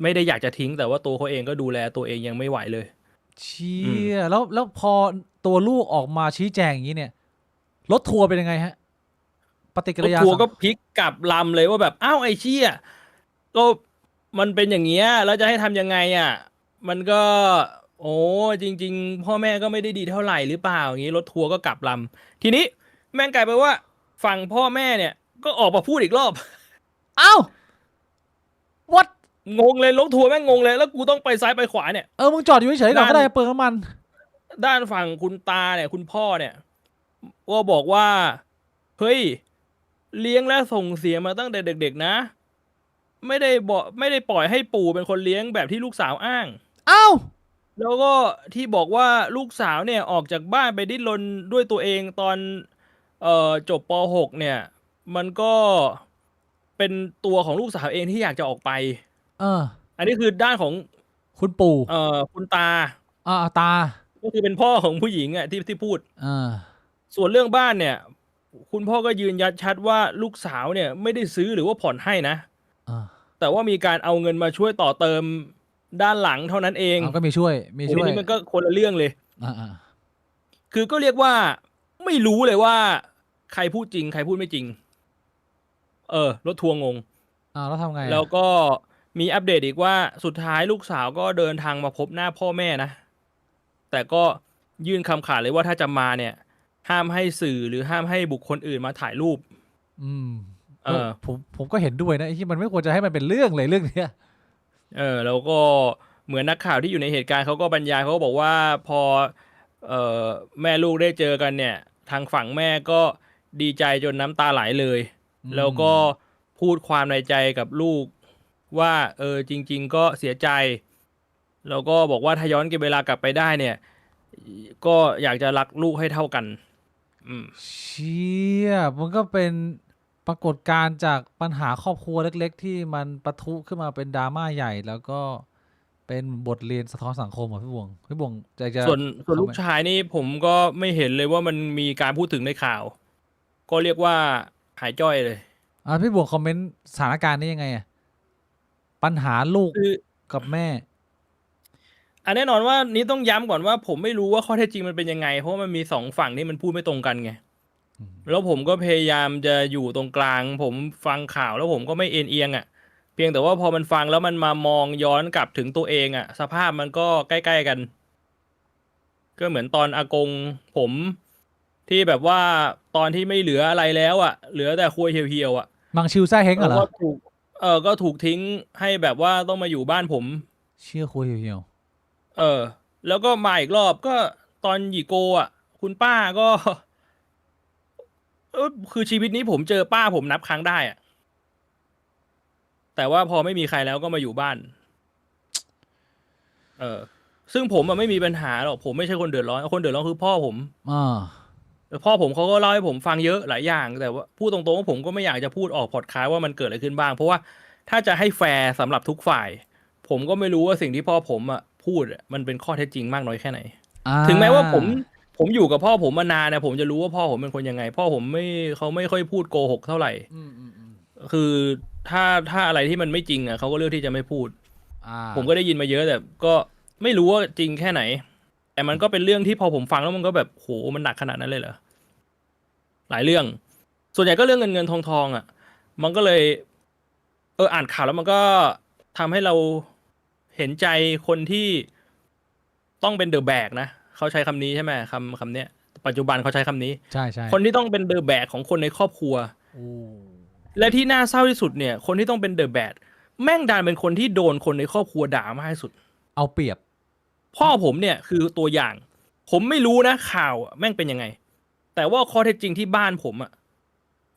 ไม่ได้อยากจะทิ้งแต่ว่าตัวเขาเองก็ดูแลตัวเองยังไม่ไหวเลย เชี่ยแล้วพอตัวลูกออกมาชี้แจงอย่างนี้เนี่ยรถทัวร์เป็นยังไงฮะปฏิกิ รถ ริยา ทัวร์ก็พลิกกลับลำเลยว่าแบบอ้าวไอ้เชี่ยก็มันเป็นอย่างเงี้ยแล้วจะให้ทำยังไงอ่ะมันก็โอ้จริงๆพ่อแม่ก็ไม่ได้ดีเท่าไหร่หรือเปล่าอย่างนี้รถทัวร์ก็กลับลำทีนี้แม่งกลายเป็นว่าฝั่งพ่อแม่เนี่ยก็ออกมาพูดอีกรอบ เอ้า what งงเลยรถทัวร์แม่งงงเลยแล้วกูต้องไปซ้ายไปขวาเนี่ย มึงจอดอยู่เฉยๆก่อนก็ได้เปลืองน้ำมัน ด้านฝั่งคุณตาเนี่ยคุณพ่อเนี่ยก็บอกว่าเฮ้ยเลี้ยงและส่งเสียมาตั้งแต่เด็กๆนะไม่ได้ปล่อยให้ปู่เป็นคนเลี้ยงแบบที่ลูกสาวอ้าง เอ้า แล้วก็ที่บอกว่าลูกสาวเนี่ยออกจากบ้านไปดิ้นรนด้วยตัวเองตอนจบป .6 เนี่ยมันก็เป็นตัวของลูกสาวเองที่อยากจะออกไป อันนี้คือด้านของ คุณปู่ คุณตา ตา ก็คือเป็นพ่อของผู้หญิงอ่ะที่พูด อ่า ส่วนเรื่องบ้านเนี่ย คุณพ่อก็ยืนยันชัดว่าลูกสาวเนี่ยไม่ได้ซื้อหรือว่าผ่อนให้นะ แต่ว่ามีการเอาเงินมาช่วยต่อเติมด้านหลังเท่านั้นเอง ก็มีช่วย ทีนี้มันก็คนละเรื่องเลย อ่า คือก็เรียกว่าไม่รู้เลยว่าใครพูดจริงใครพูดไม่จริง รถทัวร์งง แล้วทำไง แล้วก็มีอัปเดตอีกว่าสุดท้ายลูกสาวก็เดินทางมาพบหน้าพ่อแม่นะ แต่ก็ยื่นคำขาดเลยว่าถ้าจะมาเนี่ย ห้ามให้สื่อหรือห้ามให้บุคคลอื่นมาถ่ายรูป ผมก็เห็นด้วยนะที่มันไม่ควรจะให้มันเป็นเรื่องเลยเรื่องเนี้ย แล้วก็เหมือนนักข่าวที่อยู่ในเหตุการณ์เขาก็บรรยายเขาก็บอกว่าพอแม่ลูกได้เจอกันเนี่ย ทางฝั่งแม่ก็ดีใจจนน้ำตาไหลเลย แล้วก็พูดความในใจกับลูกว่าจริงๆก็เสียใจ แล้วก็บอกว่าถ้าย้อนเวลากลับไปได้เนี่ย ก็อยากจะรักลูกให้เท่ากัน เชี่ยมันก็เป็นปรากฏการณ์จากปัญหาครอบครัวเล็กๆ ที่มันปะทุขึ้นมาเป็นดราม่าใหญ่ แล้วก็เป็นบทเรียนสะท้อนสังคมอ่ะพี่บวงจะ ส่วนลูกชายนี่ผมก็ไม่เห็นเลยว่ามันมีการพูดถึงในข่าว ก็เรียกว่าหายจ้อยเลย พี่บวงคอมเมนต์สถานการณ์นี้ยังไงอ่ะปัญหาลูก คือ กับแม่ แน่นอนว่านี้ต้องย้ำก่อนว่าผมไม่รู้ว่าข้อเท็จจริงมันเป็นยังไงเพราะมันมีสองฝั่งที่มันพูดไม่ตรงกันไงแล้วผมก็พยายามจะอยู่ตรงกลาง ผมฟังข่าวแล้วผมก็ไม่เอ็นเอียงอ่ะเพียงแต่ว่าพอมันฟังแล้วมันมามองย้อนกลับถึงตัวเองอ่ะสภาพมันก็ใกล้ๆกัน ก็เหมือนตอนอากงผมที่แบบว่าตอนที่ไม่เหลืออะไรแล้วอ่ะเหลือแต่ครัวเหี่ยวๆอ่ะ มังชิวแซ่เฮงเหรอ ก็ถูกทิ้งให้แบบว่าต้องมาอยู่บ้านผม เชี่ยคุยเหี่ยว แล้วก็มาอีกรอบก็ตอนหยีโกอ่ะคุณป้าก็คือชีวิตนี้ผมเจอป้าผมนับครั้งได้อ่ะแต่ว่าพอไม่มีใครแล้วก็มาอยู่บ้านซึ่งผมไม่มีปัญหาหรอกผมไม่ใช่คนเดือดร้อนคนเดือดร้อนคือพ่อผมพ่อผมเขาก็เล่าให้ผมฟังเยอะหลายอย่างแต่ว่าพูดตรงๆว่าผมก็ไม่อยากจะพูดออกพอดคาสต์ว่ามันเกิดอะไรขึ้นบ้างเพราะว่าถ้าจะให้แฟร์สำหรับทุกฝ่ายผมก็ไม่รู้ว่าสิ่งที่พ่อผมพูดมันเป็นข้อเท็จจริงมากน้อยแค่ไหนถึงแม้ว่าผมอยู่กับพ่อผมมานานนะผมจะรู้ว่าพ่อผมเป็นคนยังไงพ่อผมเขาไม่ค่อยพูดโกหกเท่าไหร่คือถ้าอะไรที่มันไม่จริงเขาก็เลือกที่จะไม่พูดผมก็ได้ยินมาเยอะแต่ก็ไม่รู้ว่าจริงแค่ไหนแต่มันก็เป็นเรื่องที่พอผมฟังแล้วมันก็แบบโหมันหนักขนาดนั้นเลยเหรอหลายเรื่องส่วนใหญ่ก็เรื่องเงินทองมันก็เลยอ่านข่าวแล้วมันก็ทำให้เราเห็นใจคนที่ต้องเป็นเดอะแบกนะเขาใช้คำนี้ใช่ไหมคำเนี้ยปัจจุบันเขาใช้คำนี้ใช่คนที่ต้องเป็นเดอะแบกของคนในครอบครัวและที่น่าเศร้าที่สุดเนี่ยคนที่ต้องเป็นเดอะแบกแม่งดันเป็นคนที่โดนคนในครอบครัวด่ามากที่สุดเอาเปรียบพ่อผมเนี่ยคือตัวอย่างผมไม่รู้นะข่าวแม่งเป็นยังไงแต่ว่าข้อเท็จจริงที่บ้านผม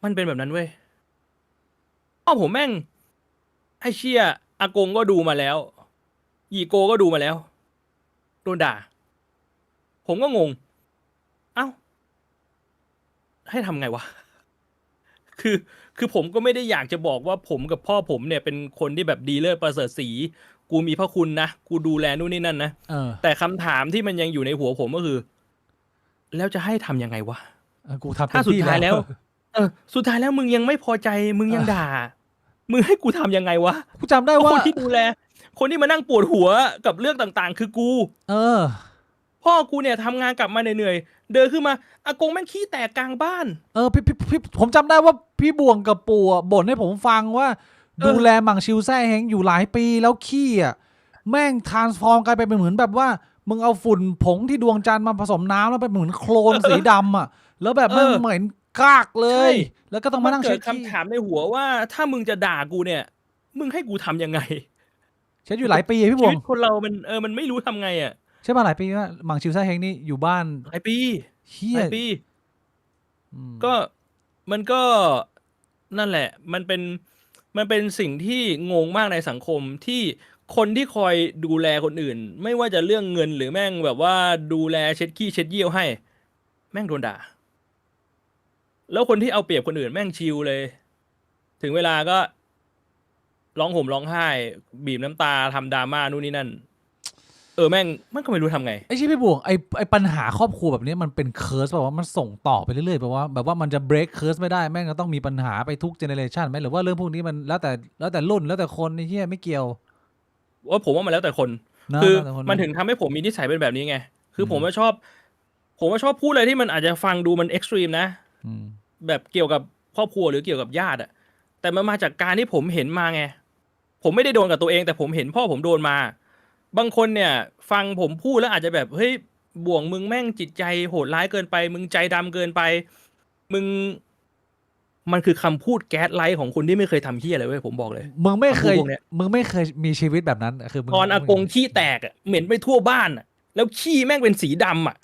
มันเป็นแบบนั้นเว้ยพ่อผมแม่งไอ้เชี่ยอากงก็ดูมาแล้วยีโกก็ดูมาแล้วโดนด่าผมก็งงเอ้าให้ทำไงวะคือผมก็ไม่ได้อยากจะบอกว่าผมกับพ่อผมเนี่ยเป็นคนที่แบบดีเลิศประเสริฐศรีกูมีพระคุณนะกูดูแลนู่นนี่นั่นนะแต่คำถามที่มันยังอยู่ในหัวผมก็คือ แล้วจะให้ทำยังไงวะกูทำเต็ ถ้าม สุด ที่ ท้ายแล้ว สุดท้ายแล้วมึงยังไม่พอใจมึงยังด่า มึงให้กูทำยังไงวะ กูจำได้ เพราะ ว่า คนที่ดูแล คนที่มานั่งปวดหัวกับเรื่องต่างๆ คือกู เออ พ่อกูเนี่ยทำงานกลับมาเหนื่อยๆเดินขึ้นมาอากงแม่งขี้แตกกลางบ้าน พี่ผมจำได้ว่าพี่บ่วงกับปู่อะบ่นให้ผมฟังว่า ดูแลหมั่งชิวแซ่เฮงอยู่หลายปีแล้วขี้อ่ะแม่งทรานส์ฟอร์มกลายเป็นเหมือนแบบว่า มึงเอาฝุ่นผงที่ดวงจันทร์มาผสมน้ำแล้วเป็นเหมือนโคลนสีดำอ่ะ แล้วแบบมันเหมือนกากเล ใช่ ย แล้วก็ต้องมานั่ง เกิ เช็ ด ด คำถามในหัวว่าถ้ามึงจะด่ากูเนี่ย มึงให้กูทำยังไง เช็ดอยู่หลายปีอะพี่ ชี บ่ว วิ ง ตคนเรามันไม่รู้ทำไงอ่ะ ใช่ป่ะหลายปีว่าหมั่งชิวแซ่เฮงนี่อยู่บ้าน หลายปี เฮี ห ย ลายปี อืม ก็มันก็นั่นแหละ มันเป็นสิ่งที่งงมากในสังคมที่คนที่คอยดูแลคนอื่น ไม่ว่าจะเรื่องเงินหรือแม่งแบบว่าดูแลเช็ดขี้เช็ดเยี่ยวให้ แม่งโดนด่า แล้วคนที่เอาเปรียบคนอื่นแม่งชิลเลย ถึงเวลาก็ร้องห่มร้องไห้ บีบน้ำตาทำดราม่านู่นนี่นั่น แม่งก็ไม่รู้ทำไง ไอ้ชี่พี่บ่วงไอ้ปัญหาครอบครัวแบบนี้มันเป็นเคิร์สแบบว่ามันส่งต่อไปเรื่อยๆแบบว่ามันจะ break เคิร์สไม่ได้แม่งก็ต้องมีปัญหาไปทุกเจเนเรชันไหมหรือว่าเรื่องพวกนี้มันแล้วแต่รุ่นแล้วแต่คนไอ้เหี้ยไม่เกี่ยว ว่าผมว่ามันแล้วแต่คน นะ คือ แล้วแต่คน มันถึงทำให้ผมมีนิสัยเป็นแบบนี้ไง คืออ ม ผมว่าชอบพูดอะไรที่มันอาจจะฟังดูมันเอ็กซ์ตรีมนะ อืม แบบเกี่ยวกับครอบครัวหรือเกี่ยวกับญาติอะแต่มันมาจากการที่ผมเห็นมาไง ผมไม่ได้โดนกับตัวเอง แต่ผมเห็นพ่อผมโดนมา บางคนเนี่ย ฟังผมพูดแล้วอาจจะแบบเฮ้ยบ่วงมึงแม่งจิตใจโหดร้ายเกินไป มึงใจดำเกินไป มันคือคำพูดแก๊สไลท์ของคนที่ไม่เคยทำเหี้ยอะไรเว้ยผมบอกเลย มึงไม่เคย คำพูดพวกเนี้ย มึงไม่เคยมีชีวิตแบบนั้นคือมึง ตอนอากงขี้แตกอะเหม็นไปทั่วบ้านอะแล้วขี้แม่งเป็นสีดำอะ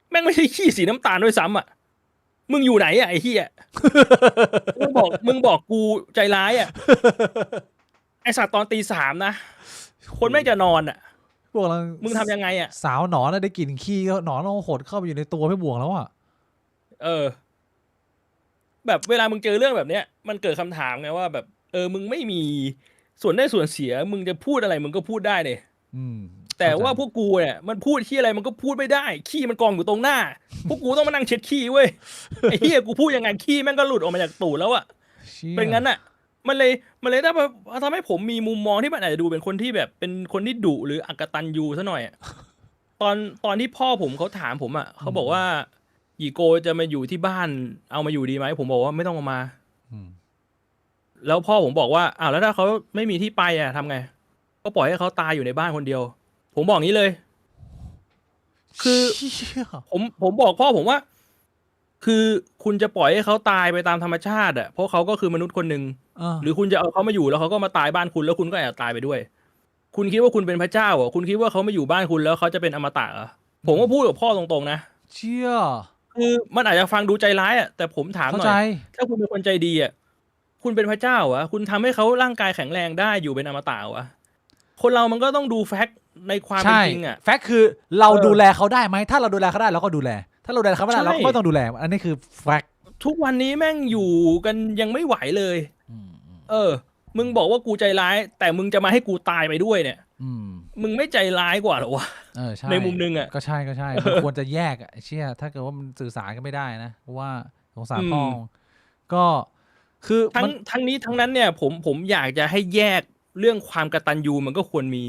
แม่งไม่ใช่ขี้สีน้ำตาลด้วยซ้ำอะมึงอยู่ไหนอะไอ้เหี้ย มึงบอกกูใจร้ายอะไอสัตว์ตอนตี 3นะคนแม่งจะนอนอะ พวกเรา มึงทำยังไงอะ สาวหนอนน่ะได้กลิ่นขี้ก็หนอนเราหดเข้าไปอยู่ในตัวพี่บ่วงแล้วอ่ะ แบบเวลามึงเจอเรื่องแบบเนี้ย มันเกิดคำถามไงว่าแบบมึงไม่มีส่วนได้ส่วนเสีย มึงจะพูดอะไรมึงก็พูดได้เนี่ย อืม แต่ว่าพวกกูเนี่ยมันพูดขี้อะไรมันก็พูดไม่ได้ ขี้มันกองอยู่ตรงหน้า พวกกูต้องมานั่งเช็ดขี้เว้ย ไอ้เหี้ยกูพูดยังไงขี้แม่งก็หลุดออกมาจากตูดแล้วอะ ชี่ย เป็นงั้นอะมันเลยทำให้ผมมีมุมมองที่มันอาจจะดูเป็นคนที่แบบเป็นคนที่ดุหรืออกตันยูซะหน่อยอะ ตอนที่พ่อผมเขาถามผมอะเขาบอกว่าหยีโกจะมาอยู่ที่บ้านเอามาอยู่ดีไหมผมบอกว่าไม่ต้องเอามา อืม แล้วพ่อผมบอกว่าอ้าวแล้วถ้าเขาไม่มีที่ไปอะทำไง ก็ปล่อยให้เขาตายอยู่ในบ้านคนเดียว ผมบอกงี้เลย คือ เชี่ย ผมบอกพ่อผมว่า คือคุณจะปล่อยให้เขาตายไปตามธรรมชาติอ่ะเพราะเขาก็คือมนุษย์คนหนึ่ง หรือคุณจะเอาเขามาอยู่แล้วเขาก็มาตายบ้านคุณแล้วคุณก็แอบตายไปด้วย คุณคิดว่าคุณเป็นพระเจ้าเหรอคุณคิดว่าเขามาอยู่บ้านคุณแล้วเขาจะเป็นอมตะเหรอผมก็พูดกับพ่อตรงๆนะ เชี่ย คือมันอาจจะฟังดูใจร้ายอ่ะแต่ผมถามห เข้า น่ ใจ อยถ้าคุณเป็นคนใจดีอ่ะคุณเป็นพระเจ้าเหรอคุณทำให้เขาร่างกายแข็งแรงได้อยู่เป็นอมตะเหรอคนเรามันก็ต้องดูแฟกต์ในความเป็น ใช่ จริงอ่ะ แฟกต์คือเรา เออ ดูแลเขาได้ไหมถ้าเราดูแลเขาได้เราก็ดูแล ถ้าเราดูแลเขาไม่ได้ ใช่ เราก็ไม่ต้องดูแล อันนี้คือแฟกต์ ทุกวันนี้แม่งอยู่กันยังไม่ไหวเลย อืม มึงบอกว่ากูใจร้าย แต่มึงจะมาให้กูตายไปด้วยเนี่ย อืม มึงไม่ใจร้ายกว่าเหรอวะ ใช่ ในมุมนึงอะ ก็ใช่มันควรจะแยกอะเชี่ยถ้าเกิดว่ามันสื่อสารกันไม่ได้นะเพราะว่าสงสารพ่อก็คือ ทั้ มั ง น ทั้งนี้ทั้งนั้นเนี่ยผมอยากจะให้แยกเรื่องความกตัญญูมันก็ควรมี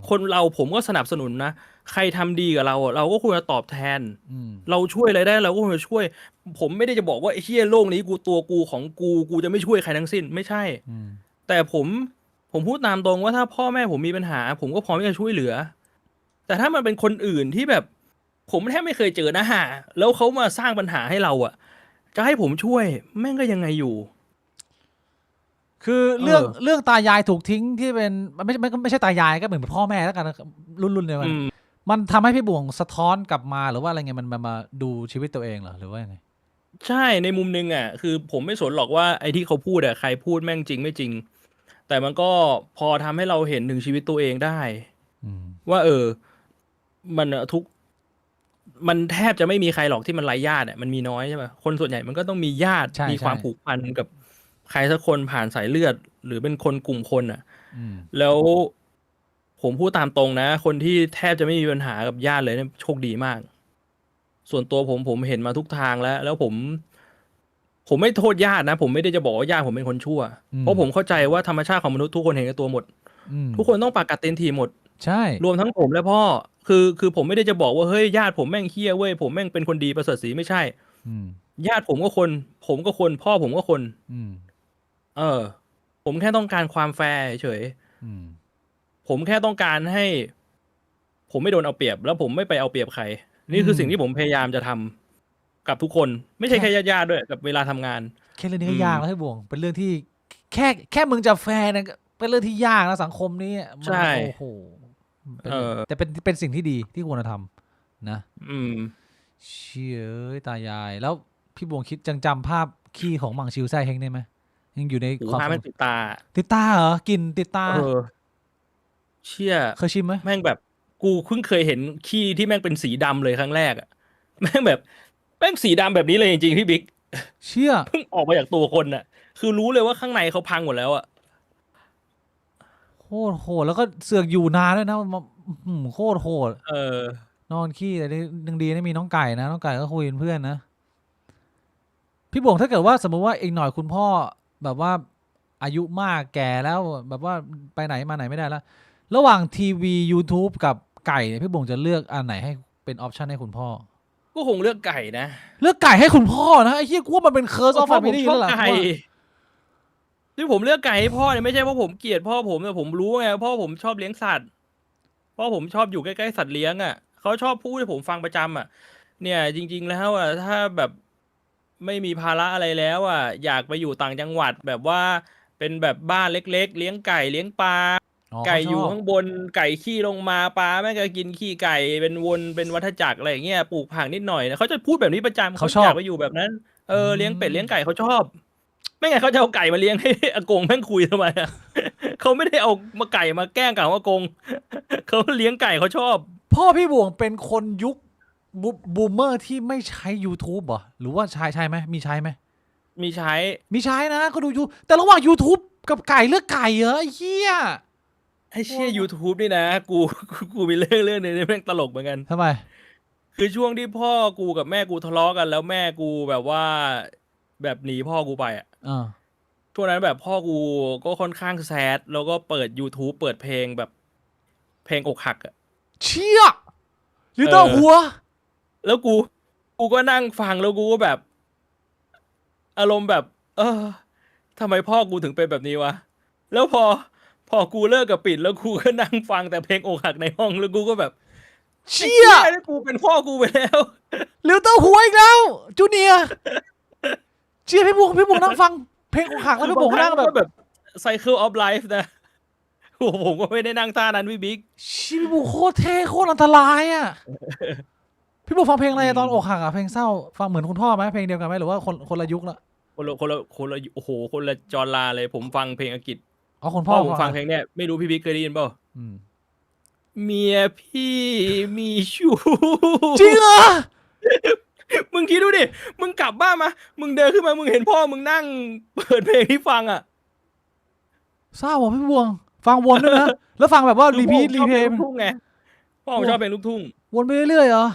คนเราผมก็สนับสนุนนะใครทำดีกับเราอะเราก็ควรจะตอบแทน อืม เราช่วยอะไรได้เราก็ควรจะช่วย ผมไม่ได้จะบอกว่าไอ้เหี้ยโลกนี้กูของกูจะไม่ช่วยใครทั้งสิ้นไม่ใช่ อืม แต่ผมพูดตามตรงว่าถ้าพ่อแม่ผมมีปัญหา ผมก็พร้อมที่จะช่วยเหลือ แต่ถ้ามันเป็นคนอื่นที่แบบ ผมแทบไม่เคยเจอนะฮะแล้วเขามาสร้างปัญหาให้เราอะจะให้ผมช่วย แม่งก็ยังไงอยู่ คือเรื่องตายายถูกทิ้งที่เป็นไม่ใช่ตายายก็เหมือนพ่อแม่แล้วกันนะรุ่นเดียวกัน อืม มันทำให้พี่บ่วงสะท้อนกลับมาหรือว่าอะไรเงี้ยมันมาดูชีวิตตัวเองเหรอหรือว่ายังไง ใช่ในมุมนึงอ่ะคือผมไม่สนหรอกว่าไอ้ที่เขาพูดอ่ะใครพูดแม่งจริงไม่จริง แต่มันก็พอทำให้เราเห็นถึงชีวิตตัวเองได้ อืม ว่ามันอะมันแทบจะไม่มีใครหรอกที่มันไร้ญาติอ่ะมันมีน้อยใช่ป่ะคนส่วนใหญ่มันก็ต้องมีญาติ ใช่ มีความ ใช่ ผูกพันกับใครสักคนผ่านสายเลือด หรือเป็นคนกลุ่มคนอ่ะ อืม แล้วผมพูดตามตรงนะ คนที่แทบจะไม่มีปัญหากับญาติเลยเนี่ยโชคดีมาก ส่วนตัวผมเห็นมาทุกทางแล้วผมไม่โทษญาตินะผมไม่ได้จะบอกว่าญาติผมเป็นคนชั่ว เพราะผมเข้าใจว่าธรรมชาติของมนุษย์ทุกคนเห็นแก่ตัวหมด ทุกคนต้องปากกัดเต็มทีหมด ใช่ รวมทั้งผมและพ่อคือผมไม่ได้จะบอกว่าเฮ้ยญาติผมแม่งเฮี้ยเว้ยผมแม่งเป็นคนดีประเสริฐศรีไม่ใช่ อืม ญาติผมก็คน ผมก็คน พ่อผมก็คน อืม ผมแค่ต้องการความแฟร์เฉย อืม ผมแค่ต้องการให้ ผมไม่โดนเอาเปรียบ แล้วผมไม่ไปเอาเปรียบใคร นี่คือสิ่งที่ผมพยายามจะทำกับทุกคน ไม่ใช่แค่ญาติๆด้วยกับเวลาทำงาน แค่เรื่องนี้ก็ยากแล้วให้บวงเป็นเรื่องที่แค่มึงจะแฟร์นะเป็นเรื่องที่ยากนะสังคมนี้มัน ใช่ โอ้โหแต่เป็นสิ่งที่ดีที่ควรจะทำนะ อืม เชี่ยเอ้ยตายาย แล้วพี่บวงคิดจังจำภาพขี้ของมังชิวแซ่เฮงได้ไหมยังอยู่ใน หู ความ พาแม่งติดตา ติดตาเหรอกลินติดตา เชี่ย เคยชิมไหม แม่งแบบกูเพิ่งเคยเห็นขี้ที่แม่งเป็นสีดำเลยครั้งแรกอะแม่งแบบแม่งสีดำแบบนี้เลยจริงๆพี่บิ๊ก เชี่ย เพิ่งออกมาจากตัวคนน่ะ คือรู้เลยว่าข้างในเขาพังหมดแล้วอะ โคตรโหดแล้วก็เสือกอยู่นานด้วยนะโคตรโหด นอนขี้แต่ยังดีนะมีน้องไก่นะน้องไก่ก็คุยเป็นเพื่อนนะพี่บวงถ้าเกิดว่าสมมติว่าอีกหน่อยคุณพ่อแบบว่าอายุมากแก่แล้วแบบว่าไปไหนมาไหนไม่ได้แล้วระหว่างทีวี YouTube กับไก่เนี่ยพี่บวงจะเลือกอันไหนให้เป็นออปชันให้คุณพ่อ ก็คงเลือกไก่นะ เลือกไก่ให้คุณพ่อนะไอ้เหี้ยกูว่ามันเป็นเคิร์สออฟ เพ แฟ ราะผ มิ ม ลี่ ชอ แล้ บ วล่ะ ไก่ที่ผมเลือกไก่ให้พ่อเนี่ยไม่ใช่เพราะผมเกลียดพ่อผมแต่ผมรู้ไงพ่อผมชอบเลี้ยงสัตว์พ่อผมชอบอยู่ใกล้ๆสัตว์เลี้ยงอ่ะเขาชอบพูดให้ผมฟังประจำอ่ะ เนี่ยจริง ๆแล้วอ่ะถ้าแบบไม่มีภาระอะไรแล้วอ่ะอยากไปอยู่ต่างจังหวัดแบบว่าเป็นแบบบ้านเล็กๆเลี้ยงไก่เลี้ยงปลา ไก่อยู่ข้างบนไก่ขี้ลงมาปลาแม่งก็กินขี้ไก่เป็นวนเป็นวัฏจักรอะไรอย่างเงี้ยปลูกผักนิดหน่อยนะเขาจะพูดแบบนี้ประจำ เขาชอบ อยากไปอยู่แบบนั้นเลี้ยงเป็ดเลี้ยงไก่เขาชอบ ไม่งั้นเขาจะเอาไก่มาเลี้ยงให้อากงแม่งคุยทำไมอ่ะ เขาไม่ได้เอามาไก่มาแกล้งกับอากง เขาเลี้ยงไก่เขาชอบ พ่อพี่บวงเป็นคนยุคบูมเมอร์ที่ไม่ใช้ YouTube เหรอหรือว่าใช้ไหมมีใช้ไหม มีใช้ มีใช้นะก็ดูยูแต่ระหว่าง YouTube กับไก่เลือกไก่เหรอไอ้เหี้ย ไอ้เชี่ย YouTube นี่นะกูมีเรื่องนึงที่แม่งตลกเหมือนกัน ทำไม คือช่วงที่พ่อกูกับแม่กูทะเลาะกันแล้วแม่กูแบบว่าแบบหนีพ่อกูไปอ่ะ ช่วงนั้นแบบพ่อกูก็ค่อนข้างแซดแล้วก็เปิด YouTube เปิดเพลงแบบเพลงอกหักอ่ะ เชี่ยลิตเติ้ลหัว แล้วกูก็นั่งฟังแล้วกูก็แบบ อารมณ์แบบ ทำไมพ่อกูถึงเป็นแบบนี้วะ แล้วพอกูเลิกกับปิดแล้วกูก็นั่งฟังแต่เพลงอกหักในห้องแล้วกูก็แบบ เชี่ย ไอ้นี่กูเป็นพ่อกูไปแล้ว ลิตเติ้ลหัวอีกแล้วจูเนียร์เชี่ยพี่บวงนั่งฟังเพลงอกหักแล้วพี่บวงนั่งแบบ Cycle of Life นะโอ้โหผมก็ไม่ได้นั่งท่านั้นพี่บิ๊ก ชิพี่บวงโคตรเท่โคตรอันตรายอ่ะพี่บวงฟังเพลงอะไรตอนอกหักอ่ะเพลงเศร้าฟังเหมือนคุณพ่อไหมเพลงเดียวกันไหมหรือว่าคนละยุคละ คนละโอ้โหคนละจอร์ลาเลยผมฟังเพลงอังกฤษ อ๋อคุณ พ่ พ่ อ อ ผมฟังเพลงเนี้ยไม่รู้พี่บิ๊กเคยได้ยินเปล่า อืม เมียพี่มีชู้ จริงเหรอ มึงคิดดูดิ มึงกลับบ้านมา มึงเดินขึ้นมา มึงเห็นพ่อมึงนั่งเปิดเพลงที่ฟังอ่ะ เศร้าอ่ะพี่บวงฟังวนด้วยนะแล้วฟังแบบว่ารีพีท คือพ่อผมชอบ เพ เพล ล ง ง ลูกทุ่งไง พ่อผมชอบเพลงลูกทุ่ง วนไปเรื่อยๆเหรอ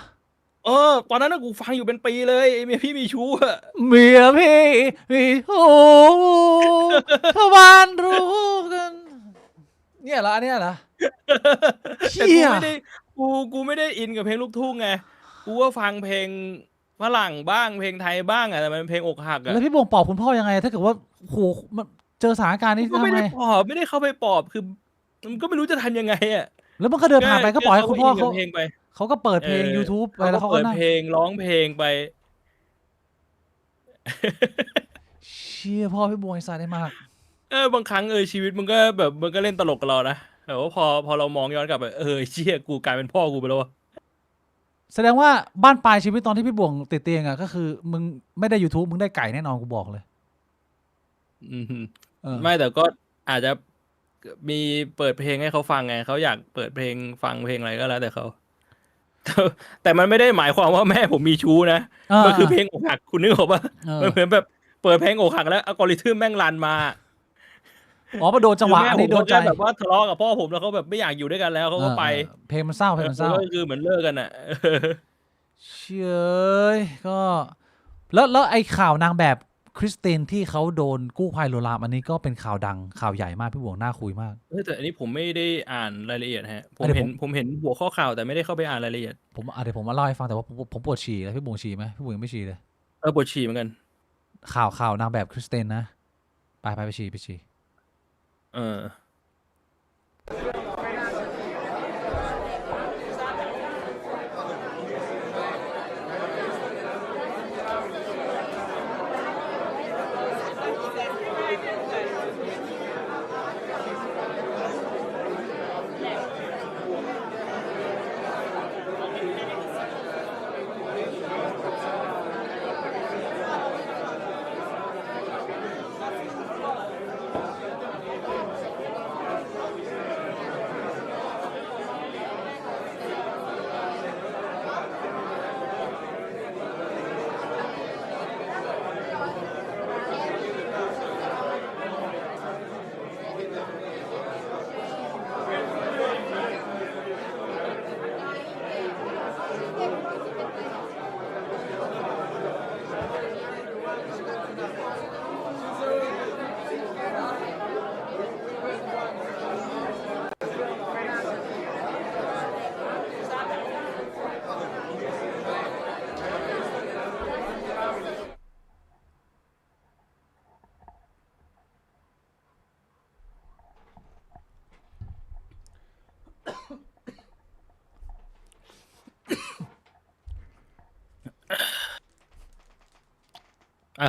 ตอนนั้นน่ะกูฟังอยู่เป็นปีเลยไอ้เมียพี่มีชู้อะ เมียพี่มีโอ้ชาวบ้านรู้กันเนี่ยเหรออันเนี้ยเหรอ แต่ เชี่ย กูไม่ได้อินกับเพลงลูกทุ่งไง กูก็ฟังเพลงฝรั่งบ้างเพลงไทยบ้างอะแต่มันเป็นเพลงอกหักอะ แล้วพี่บวงปลอบคุณพ่อยังไง ถ้าเกิดว่าโหมันเจอสถานการณ์นี้ ก็ ทำ ไม่ ไง ได้ปลอบไม่ได้เข้าไปปลอบคือมันก็ไม่รู้จะทำยังไงอะ แล้วมันก็เดินผ่านไปก็ปล่อยให้คุณพ่อ ก็ เขา อินกับเพลงไป เขาก็เปิดเพลง YouTube ไปแล้วเขาก็ เปิด นั่ง เพลงร้องเพลงไป เชี่ยพ่อพี่บวงไอ้สายได้มาก บางครั้งชีวิตมันก็แบบมันก็เล่นตลกกับเรานะแต่ว่าพอเรามองย้อนกลับไปเชี่ยกูกลายเป็นพ่อกูไปแล้ววะ แสดงว่าบ้านปลายชีวิตตอนที่พี่บวงติดเตียงอ่ะก็คือมึงไม่ได้ YouTube มึงได้ไก่แน่นอนกูบอกเลย อืม เ ไม่แต่ก็อาจจะมีเปิดเพลงให้เขาฟังไงเขาอยากเปิดเพลงฟังเพลงอะไรก็แล้วแต่เขา แต่มันไม่ได้หมายความว่าแม่ผมมีชู้นะมันคือเพลงอกหักคุณนึกออกปะมันเหมือนแบบเปิดเพลงอกหักแล้วอัลกอริทึมแม่งรันมา อ๋อมาโดนจังหวะ คือแม่ อัน ผ นี้ ม โดนใจ ก็แบบว่าทะเลาะกับพ่อผมแล้วเขาแบบไม่อยากอยู่ด้วยกันแล้วเขาก็ไป เพลงมันเศร้าเพลงมันเศร้า ก็คือเหมือนเลิกกันอ่ะ เชื่อก็แล้วไอ้ข่าวนางแบบคริสตินที่เขาโดนกู้ภัยลวนลามอันนี้ก็เป็นข่าวดังข่าวใหญ่มากพี่บวงน่าคุยมากแต่อันนี้ผมไม่ได้อ่านรายละเอียดฮะผอ่ะเดี๋ยวมเห็นหัวข้อข่าวแต่ไม่ได้เข้าไปอ่านรายละเอียดเดี๋ยวผมมาเล่าให้ฟังแต่ว่าผมปวดฉี่แล้วพี่บวงฉี่ไหมพี่บวงยังไม่ฉี่เลยปวดฉี่เหมือนกัน ข่าวนางแบบคริสตินนะไปฉี่เออ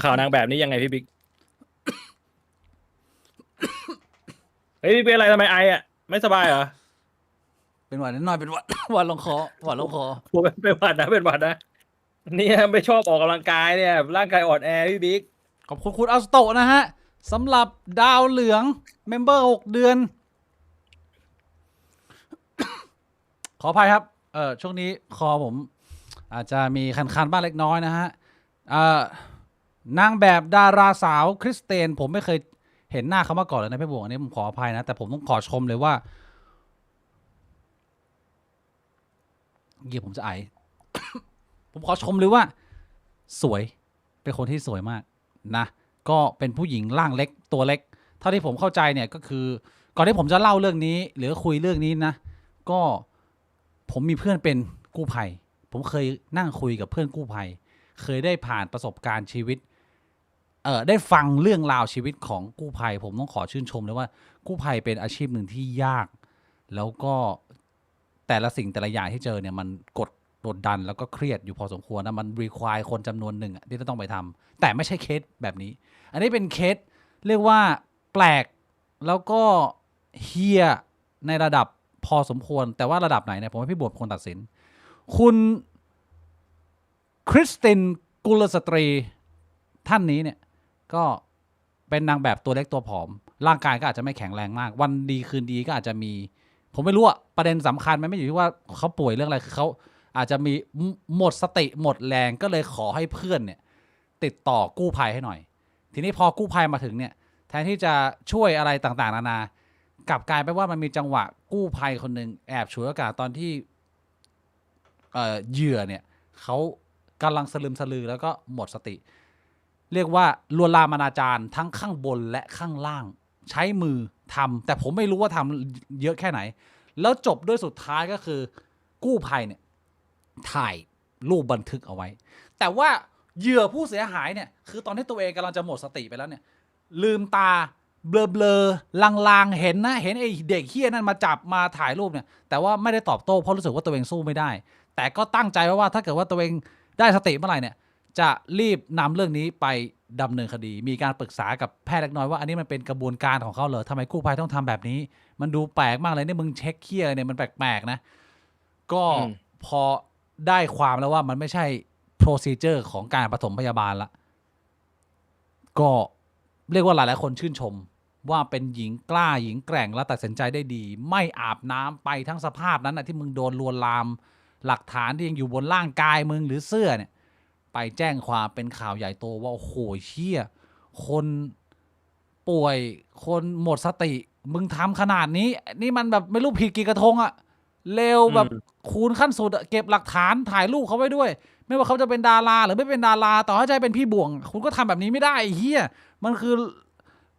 ข่าวนางแบบนี้ยังไงพี่บิ๊กเฮ้ยพี่เป็นอะไรทำไมไออ่ะไม่สบายเหรอเป็นหวัดนิดหน่อยเป็นหวัด หวัดลงคอหวัดลงคอผมเป็นหวัดนะเนี่ยไม่ชอบออกกำลังกายเนี่ยร่างกายอ่อนแอพี่บิ๊กขอบคุณคุณอัลสโตนะฮะสำหรับดาวเหลืองเมมเบอร์6 เดือน ขออภัยครับช่วงนี้คอผมอาจจะมีคันๆบ้างเล็กน้อยนะฮะนางแบบดาราสาวคริสเตนผมไม่เคยเห็นหน้าเขามาก่อนเลยนะพี่บวงอันนี้ผมขออภัยนะแต่ผมต้องขอชมเลยว่าผมจะไอ ผมขอชมเลยว่าสวยเป็นคนที่สวยมากนะก็เป็นผู้หญิงร่างเล็กตัวเล็กเท่าที่ผมเข้าใจเนี่ยก็คือก่อนที่ผมจะเล่าเรื่องนี้หรือคุยเรื่องนี้นะก็ผมมีเพื่อนเป็นกู้ภัยผมเคยนั่งคุยกับเพื่อนกู้ภัยเคยได้ผ่านประสบการณ์ชีวิตได้ฟังเรื่องราวชีวิตของกู้ภัยผมต้องขอชื่นชมเลยว่ากู้ภัยเป็นอาชีพหนึ่งที่ยากแล้วก็แต่ละสิ่งแต่ละอย่างที่เจอเนี่ยมันกดดันแล้วก็เครียดอยู่พอสมควรนะมันรีควายคนจำนวนหนึ่งที่จะต้องไปทำแต่ไม่ใช่เคสแบบนี้อันนี้เป็นเคสเรียกว่าแปลกแล้วก็เฮียในระดับพอสมควรแต่ว่าระดับไหนเนี่ยผมให้พี่บวชเป็นคนตัดสินคุณคริสตินกุลสตรีท่านนี้เนี่ยก็เป็นนางแบบตัวเล็กตัวผอมร่างกายก็อาจจะไม่แข็งแรงมากวันดีคืนดีก็อาจจะมีผมไม่รู้อะประเด็นสำคัญมันไม่อยู่ที่ว่าเขาป่วยเรื่องอะไรคือเขาอาจจะมีหมดสติหมดแรงก็เลยขอให้เพื่อนเนี่ยติดต่อกู้ภัยให้หน่อยทีนี้พอกู้ภัยมาถึงเนี่ยแทนที่จะช่วยอะไรต่างๆนานากลับกลายไปว่ามันมีจังหวะกู้ภัยคนหนึ่งแอบฉวยโอกาสตอนที่เหยื่อเนี่ยเขากำลังสลึมสลือแล้วก็หมดสติเรียกว่าลวนลามอนาจารทั้งข้างบนและข้างล่างใช้มือทำแต่ผมไม่รู้ว่าทำเยอะแค่ไหนแล้วจบด้วยสุดท้ายก็คือกู้ภัยเนี่ยถ่ายรูปบันทึกเอาไว้แต่ว่าเหยื่อผู้เสียหายเนี่ยคือตอนที่ตัวเองกำลังจะหมดสติไปแล้วเนี่ยลืมตาเบลอลางๆเห็นไอ้เด็กเฮี้ยนั่นมาจับมาถ่ายรูปเนี่ยแต่ว่าไม่ได้ตอบโต้เพราะรู้สึกว่าตัวเองสู้ไม่ได้แต่ก็ตั้งใจว่าถ้าเกิดว่าตัวเองได้สติเมื่อไหร่เนี่ยจะรีบนำเรื่องนี้ไปดำเนินคดีมีการปรึกษากับแพทย์เล็กน้อยว่าอันนี้มันเป็นกระบวนการของเขาเหรอทำไมกู้ภัยต้องทำแบบนี้มันดูแปลกมากเลยเนี่ยมึงเช็คเคี้ยอะไรเนี่ยมันแปลกๆนะก็พอได้ความแล้วว่ามันไม่ใช่ procedure ของการปฐมพยาบาลละก็เรียกว่าหลายๆคนชื่นชมว่าเป็นหญิงกล้าหญิงแกร่งและตัดสินใจได้ดีไม่อาบน้ำไปทั้งสภาพนั้นนะที่มึงโดนลวนลามหลักฐานที่ยังอยู่บนร่างกายมึงหรือเสื้อเนี่ยไปแจ้งความเป็นข่าวใหญ่โตว่าโอ้โหเชี่ยคนป่วยคนหมดสติมึงทำขนาดนี้นี่มันแบบไม่รู้ผิดกี่กระทงอะ เลวแบบคูณขั้นสุดอะเก็บหลักฐานถ่ายรูปเขาไว้ด้วย ไม่ว่าเขาจะเป็นดาราหรือไม่เป็นดาราต่อให้จะเป็นพี่บ่วงคุณก็ทำแบบนี้ไม่ได้ไอ้เฮียมันคือ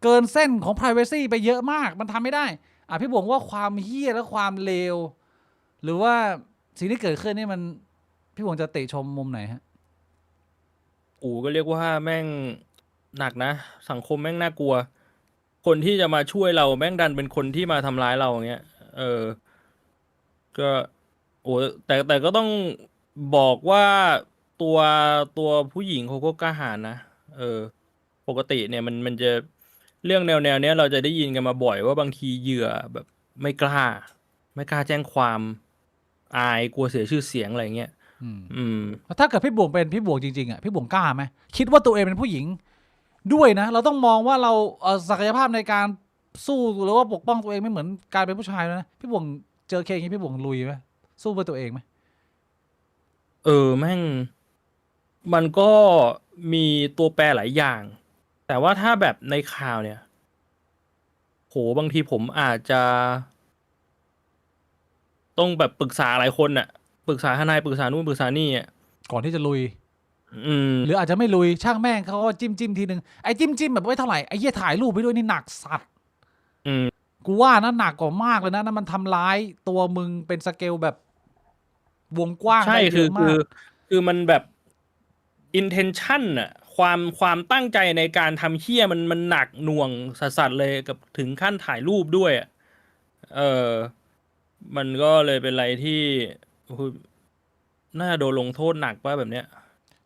เกินเส้นของ privacy ไปเยอะมากมันทำไม่ได้พี่บ่วงว่าความเฮี้ยและความเลวหรือว่าสิ่งที่เกิดขึ้นนี่มันพี่บ่วงจะติชมมุมไหนฮะก็เรียกว่าแม่งหนักนะสังคมแม่งน่ากลัว คนที่จะมาช่วยเราแม่งดันเป็นคนที่มาทำร้ายเราอย่างเงี้ยก็แต่ก็ต้องบอกว่าตัวตัวผู้หญิงเขาก็กล้าหาญนะปกติเนี่ยมันจะเรื่องแนวเนี้ยเราจะได้ยินกันมาบ่อยว่าบางทีเหยื่อแบบไม่กล้าแจ้งความอายกลัวเสียชื่อเสียงอะไรเงี้ยถ้าเกิดพี่บ่วงเป็นพี่บ่วงจริงๆพี่บ่วงกล้าไหมคิดว่าตัวเองเป็นผู้หญิงด้วยนะเราต้องมองว่าเราศักยภาพในการสู้หรือว่าปกป้องตัวเองไม่เหมือนการเป็นผู้ชายนะพี่บ่วงเจอเคสอย่างนี้พี่บ่วงลุยไหมสู้เพื่อตัวเองไหมแม่งมันก็มีตัวแปรหลายอย่างแต่ว่าถ้าแบบในข่าวเนี่ยโหบางทีผมอาจจะต้องแบบปรึกษาหลายคนน่ะปรึกษาทนายปรึกษานู่นปรึกษานี่ก่อนที่จะลุยหรืออาจจะไม่ลุยช่างแม่งเขาก็จิ้มทีนึงไอ้จิ้มแบบไม่เท่าไหร่ไอ้เหี้ยถ่ายรูปไปด้วยนี่หนักสัตว์กูว่านะหนักกว่ามากเลยนะนั่นมันทำร้ายตัวมึงเป็นสเกลแบบวงกว้างใช่คือมันแบบ intention น่ะความตั้งใจในการทำเหี้ยมันหนักหน่วงสัสๆเลยกับถึงขั้นถ่ายรูปด้วยมันก็เลยเป็นอะไรที่น่าโดนลงโทษหนักป่ะแบบเนี้ย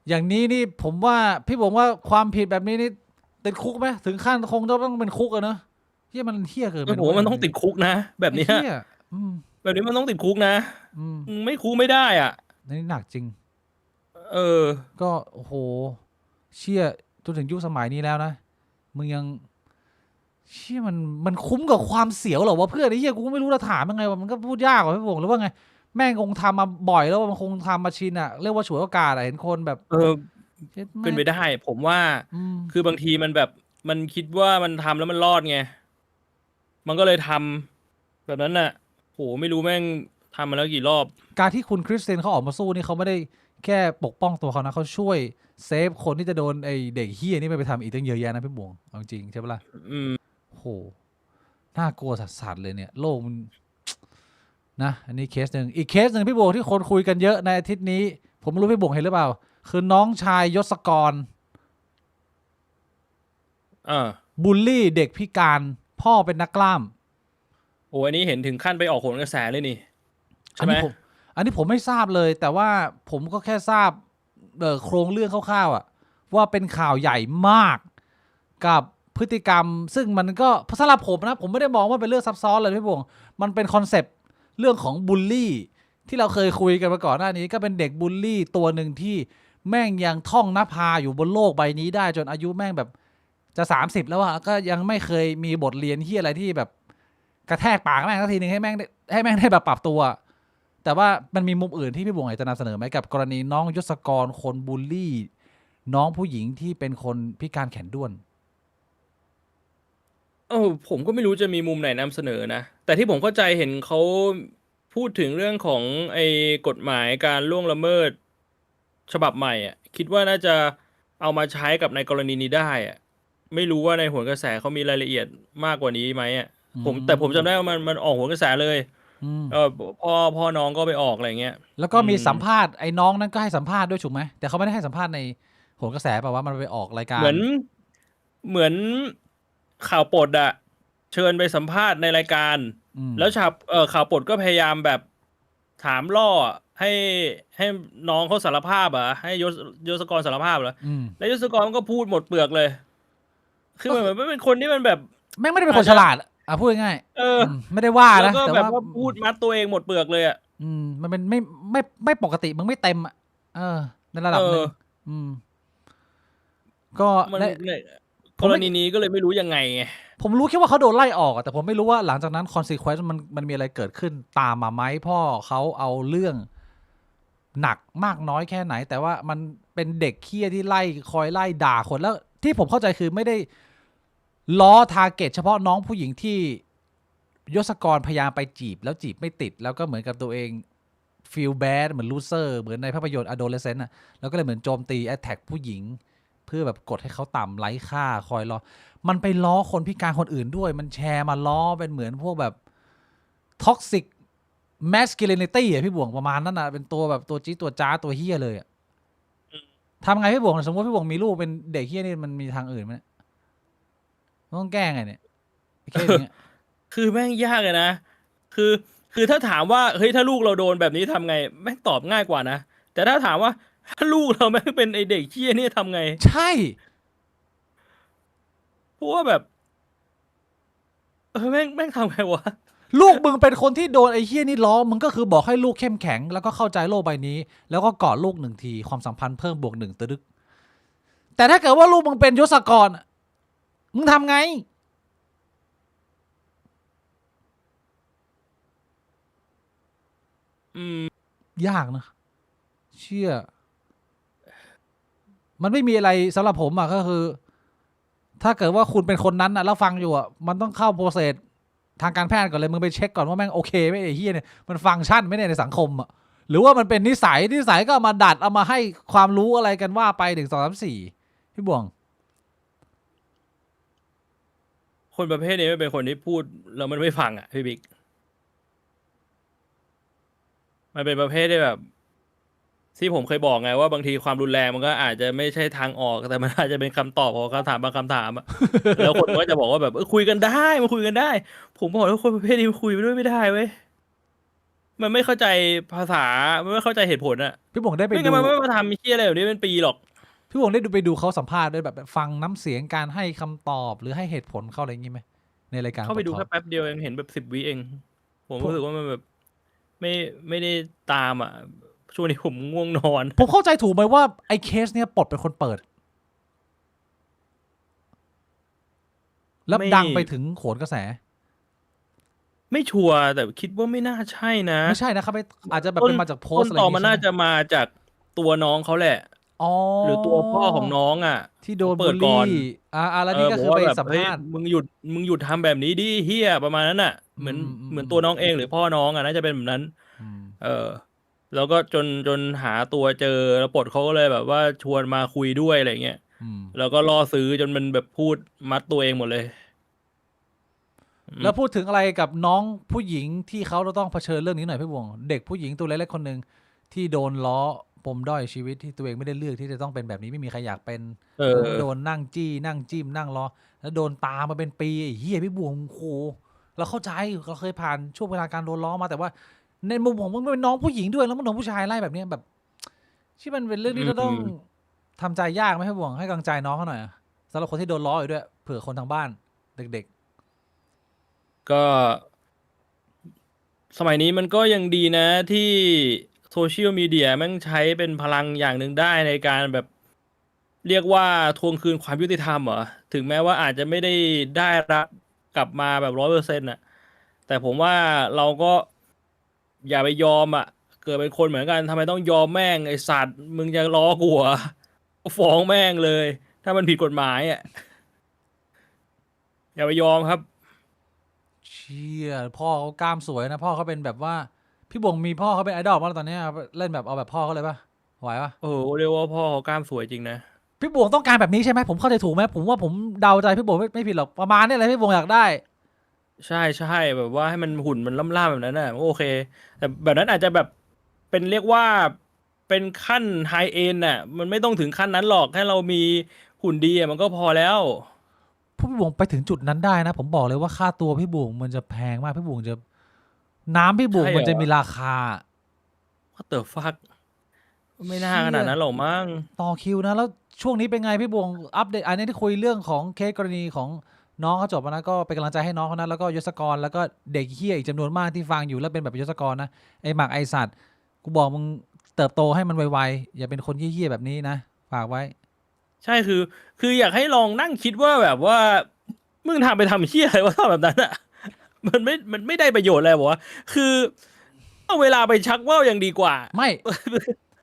อย่างนี้นี่ผมว่าพี่บอกว่าความผิดแบบนี้นี่ติดคุกไหมถึงขั้นคงต้องเป็นคุกอะเนอะเฮียมันเฮี้ยเกินไปผมว่ามันต้องติดคุกนะแบบนี้แบบนี้มันต้องติดคุกนะไม่คุกไม่ได้อ่ะนี่หนักจริงก็โอ้โหเชี่ยจนถึงยุคสมัยนี้แล้วนะมึงยังเชี่ยมันคุ้มกับความเสียวเหรอวะเพื่อนไอ้เหี้ยกูไม่รู้จะถามยังไงวะมันก็พูดยากกว่าพี่บ่งหรือว่าไงแม่งคงทำมาบ่อยแล้วมันคงทำมาชินอะเรียกว่าฉวยโอกาสเห็นคนแบบเป็นไปได้ผมว่าคือบางทีมันแบบมันคิดว่ามันทำแล้วมันรอดไงมันก็เลยทำแบบนั้นน่ะโหไม่รู้แม่งทำมาแล้วกี่รอบการที่คุณคริสเตนเขาออกมาสู้นี่เขาไม่ได้แค่ปกป้องตัวเขานะเขาช่วยเซฟคนที่จะโดนไอเด็กเฮี้ยนี่ไปทำอีกตั้งเยอะแยะนะพี่บ่วงจริงใช่ปะล่ะโหน่ากลัวสัสๆเลยเนี่ยโลกมันนะอันนี้เคสหนึ่งอีกเคสหนึ่งพี่บ่วงที่คนคุยกันเยอะในอาทิตย์นี้ผมไม่รู้พี่บ่วงเห็นหรือเปล่าคือน้องชายยศกรบูลลี่เด็กพิการพ่อเป็นนักกล้ามอันนี้เห็นถึงขั้นไปออกโหนกระแสเลยนี่ใช่ไหมอันนี้ผมไม่ทราบเลยแต่ว่าผมก็แค่ทราบโครงเรื่องคร่าวๆว่าเป็นข่าวใหญ่มากกับพฤติกรรมซึ่งมันก็สำหรับผมนะผมไม่ได้มองว่าเป็นเรื่องซับซ้อนเลยพี่บ่วงมันเป็นคอนเซปต์เรื่องของบูลลี่ที่เราเคยคุยกันมาก่อนหน้านี้ก็เป็นเด็กบูลลี่ตัวหนึ่งที่แม่งยังท่องนภาอยู่บนโลกใบนี้ได้จนอายุแม่งแบบจะ30แล้วอะก็ยังไม่เคยมีบทเรียนที่อะไรที่แบบกระแทกปากแม่งสักทีนึงให้แม่งได้แบบปรับตัวแต่ว่ามันมีมุมอื่นที่พี่บ่วงอยากจะนำเสนอไหมกับกรณีน้องยศกรคนบูลลี่น้องผู้หญิงที่เป็นคนพิการแขนด้วนผมก็ไม่รู้จะมีมุมไหนนำเสนอนะแต่ที่ผมเข้าใจเห็นเขาพูดถึงเรื่องของไอ้กฎหมายการล่วงละเมิดฉบับใหม่อ่ะคิดว่าน่าจะเอามาใช้กับในกรณีนี้ได้อ่ะไม่รู้ว่าในโหนกระแสเขามีรายละเอียดมากกว่านี้ไหมอ่ะแต่ผมจำได้ว่ามันออกโหนกระแสเลยพ่อน้องก็ไปออกอะไรเงี้ยแล้วก็มีสัมภาษณ์ไอ้น้องนั้นก็ให้สัมภาษณ์ด้วยถูกไหมแต่เขาไม่ได้ให้สัมภาษณ์ในโหนกระแสแปลว่ามันไปออกรายการเหมือนข่าวปลดอะเชิญไปสัมภาษณ์ในรายการแล้วข่าวปลดก็พยายามแบบถามล่อให้น้องเขาสารภาพให้ยศกรสารภาพเหรอแล้วยศกรก็พูดหมดเปลือกเลยคือเหมือนเป็นคนที่มันแบบแม่งไม่ได้เป็นคนฉลาดพูดง่ายไม่ได้ว่านะแต่ว่าพูดมัดตัวเองหมดเปลือกเลยมันเป็นไม่ปกติมึงไม่เต็มในระดับนึงก็กรณีนี้ก็เลยไม่รู้ยังไงผมรู้แค่ว่าเขาโดนไล่ออกแต่ผมไม่รู้ว่าหลังจากนั้น consequence มันมีอะไรเกิดขึ้นตามมาไหมพ่อเขาเอาเรื่องหนักมากน้อยแค่ไหนแต่ว่ามันเป็นเด็กเคี้ยที่คอยไล่ด่าคนแล้วที่ผมเข้าใจคือไม่ได้ล้อทาร์เก็ตเฉพาะน้องผู้หญิงที่ ยศกรพยายามไปจีบแล้วจีบไม่ติดแล้วก็เหมือนกับตัวเองฟีลแบดเหมือนลูเซอร์เหมือนในภาพยนตร์ adolescent อ่ะแล้วก็เลยเหมือนโจมตี attack ผู้หญิงเพื่อแบบกดให้เขาต่ำไร้ค่าคอยล้อมันไปล้อคนพิการคนอื่นด้วยมันแชร์มาล้อเป็นเหมือนพวกแบบ toxic masculinity อ่ะพี่บวงประมาณนั้นอ่ะเป็นตัวแบบตัวจี๊ดตัวจ้าตัวเฮี้ยเลยอ่ะทำไงพี่บวงสมมติพี่บวงมีลูกเป็นเด็กเฮี้ยนี่มันมีทางอื่นไหมเนี่ยต้องแก้ไงเนี่ยเคสเนี้ย คือแม่งยากเลยนะ คือคือถ้าถามว่าเฮ้ยถ้าลูกเราโดนแบบนี้ทำไงแม่งตอบง่ายกว่านะแต่ถ้าถามว่าถ้าลูกเราแม่งเป็นไอเด็กเหี้ยนี่ทำไง ใช่ เพราะว่าแบบแม่งทำไงวะ ลูกมึงเป็นคนที่โดนไอ้เฮี้ยนี่ล้อมึงก็คือบอกให้ลูกเข้มแข็งแล้วก็เข้าใจโลกใบนี้ แล้วก็กอดลูก1 ทีความสัมพันธ์เพิ่มบวก1ตึ๊ดแต่ถ้าเกิดว่าลูกมึงเป็นยศกรอะมึงทำไง อืม ยากนะเชื่อ มันไม่มีอะไรสำหรับผมอ่ะก็คือ ถ้าเกิดว่าคุณเป็นคนนั้นอ่ะแล้วฟังอยู่อ่ะมันต้องเข้าโปรเซสทางการแพทย์ก่อนเลยมึงไปเช็คก่อนว่าแม่งโอเคไหมไอ้เฮียเนี่ยมันฟังก์ชันไหมเนี่ยในสังคมอ่ะหรือว่ามันเป็นนิสัยก็เอามาดัดเอามาให้ความรู้อะไรกันว่าไป1 2 3 4พี่บวง คนประเภทนี้ไม่เป็นคนที่พูดแล้วมันไม่ฟังอ่ะพี่บิ๊กมันเป็นประเภทที่แบบ ที่ผมเคยบอกไงว่าบางทีความรุนแรงมันก็อาจจะไม่ใช่ทางออกแต่มันอาจจะเป็นคำตอบของคำถามบางคำถามอะ แล้วคนก็จะบอกว่าแบบคุยกันได้มันคุยกันได้ ผมบอกว่าคนประเภทนี้มันคุยด้วยไม่ได้เว้ยมันไม่เข้าใจภาษามันไม่เข้าใจเหตุผลอะ พี่บวงได้ไป ไม่ ดู งั้นมันไม่มาทำเชี่ยอะไรแบบนี้เป็นปีหรอก พี่บวงได้ดูไปดูเขาสัมภาษณ์ด้วยแบบฟังน้ำเสียงการให้คำตอบหรือให้เหตุผลเขาอะไรอย่างงี้ไหมในรายการ เข้าไปดู Talk แค่แป๊บเดียวเองเห็นแบบ10 วิเอง ผม ผม รู้สึกว่ามันแบบไม่ได้ตามอ่ะช่วงนี้ผมง่วงนอน ผมเข้าใจถูกไหมว่าไอ้เคสเนี่ยปลดเป็นคนเปิด แล้ว ไม่ ดังไปถึงโขนกระแส ไม่ชัวร์แต่คิดว่าไม่น่าใช่นะ ไม่ใช่นะครับไม่อาจจะแบบ ต้น เป็นมาจากโพ ต้ ส น ต์อะไรอ ต่อย่าง มัน งี้ น่า ใช่ไหม จะมาจากตัวน้องเขาแหละ อ๋อ หรือตัวพ่อของน้องอ่ะ ที่โดน เปิ บู ด ล ก่อน ลี่แล้วนี่ก็คือ บอก ไป ว่าแบบ สัม เฮ้ย ภาษณ์ มึงหยุดทำแบบนี้ดิเฮียประมาณนั้นอ่ะ เหมือน อืม เหมือนตัวน้องเองหรือพ่อน้องอ่ะน่าจะเป็นแบบนั้น อืม แล้วก็จนหาตัวเจอแล้วปลดเขาก็เลยแบบว่าชวนมาคุยด้วยอะไรเงี้ย อืม แล้วก็ล่อซื้อจนมันแบบพูดมัดตัวเองหมดเลย แล้วพูดถึงอะไรกับน้องผู้หญิงที่เขาต้องเผชิญเรื่องนี้หน่อยพี่บวงเด็กผู้หญิงตัวเล็กๆคนหนึ่งที่โดนล้อปมด้อยชีวิตที่ตัวเองไม่ได้เลือกที่จะต้องเป็นแบบนี้ไม่มีใครอยากเป็น โดนนั่งจี้นั่งจิ้มนั่งล้อแล้วโดนตามมาเป็นปีไอ้เฮียพี่บวงโหเราเข้าใจเราเคยผ่านช่วงเวลาการโดนล้อมาแต่ว่า ในมุมของมึงเป็นน้องผู้หญิงด้วยแล้วมันน้องผู้ชายไล่แบบเนี้ยแบบที่มันเป็นเรื่องที่เราต้องทำใจยากไหมพี่บวงให้กำลังใจน้องเขาหน่อยอะสำหรับคนที่โดนล้ออยู่ด้วยเผื่อคนทางบ้านเด็ก ก็สมัยนี้มันก็ยังดีนะที่โซเชียลมีเดียแม่งใช้เป็นพลังอย่างหนึ่งได้ในการแบบเรียกว่าทวงคืนความยุติธรรมเหรอถึงแม้ว่าอาจจะไม่ได้รับกลับมาแบบ100%น่ะแต่ผมว่าเราก็อย่าไปยอมอ่ะเกิดเป็นคนเหมือนกันทำไมต้องยอมแม่งไอสัตว์มึงจะล้อกูเหรอก็ฟ้องแม่งเลย ถ้ามันผิดกฎหมายอ่ะอย่าไปยอมครับ เชี่ยพ่อเขากล้ามสวยนะพ่อเขาเป็นแบบว่าพี่บวงมีพ่อเขาเป็นไอดอลมาแล้วตอนเนี้ยเล่นแบบเอาแบบพ่อเขาเลยปะไหวปะ โอ้โหเรียกว่าพ่อเขากล้ามสวยจริงนะ พี่บวงต้องการแบบนี้ใช่ไหมผมเข้าใจถูกไหมผมว่าผมเดาใจพี่บวงไม่ผิดหรอกประมาณนี้เลยพี่บวงอยากได้ ใช่แบบว่าให้มันหุ่นมันล่ำๆแบบนั้นน่ะโอเค แต่แบบนั้นอาจจะแบบเป็นเรียกว่าเป็นขั้นไฮเอ็นน่ะ มันไม่ต้องถึงขั้นนั้นหรอกแค่เรามีหุ่นดีอะมันก็พอแล้ว พี่บวงไปถึงจุดนั้นได้นะ ผมบอกเลยว่าค่าตัวพี่บวงมันจะแพงมากพี่บวงจะน้ำพี่บวง ใช่เหรอ มันจะมีราคา What the fuck ไม่น่าขนาดนั้นหรอกมั้ง ต่อคิวนะแล้วช่วงนี้เป็นไงพี่บวงอัปเดตอันนี้ที่คุยเรื่องของเคสกรณีของน้องเขาจบแล้วนะก็เป็นกำลังใจให้น้องเขานะแล้วก็ยศกรแล้วก็เด็กเฮียอีกจำนวนมากที่ฟังอยู่แล้วเป็นแบบยศกรนะไอหมักไอสัตว์กูบอกมึงเติบโตให้มันไวๆอย่าเป็นคนเฮี้ยๆแบบนี้นะฝากไว้ ใช่คืออยากให้ลองนั่งคิดว่าแบบว่า มึงทำไปทำเหี้ยอะไรวะทำแบบนั้นอ่ะ มันไม่ได้ประโยชน์อะไรบอกว่าคือเอาเวลาไปชักว่าวยังดีกว่า ไม่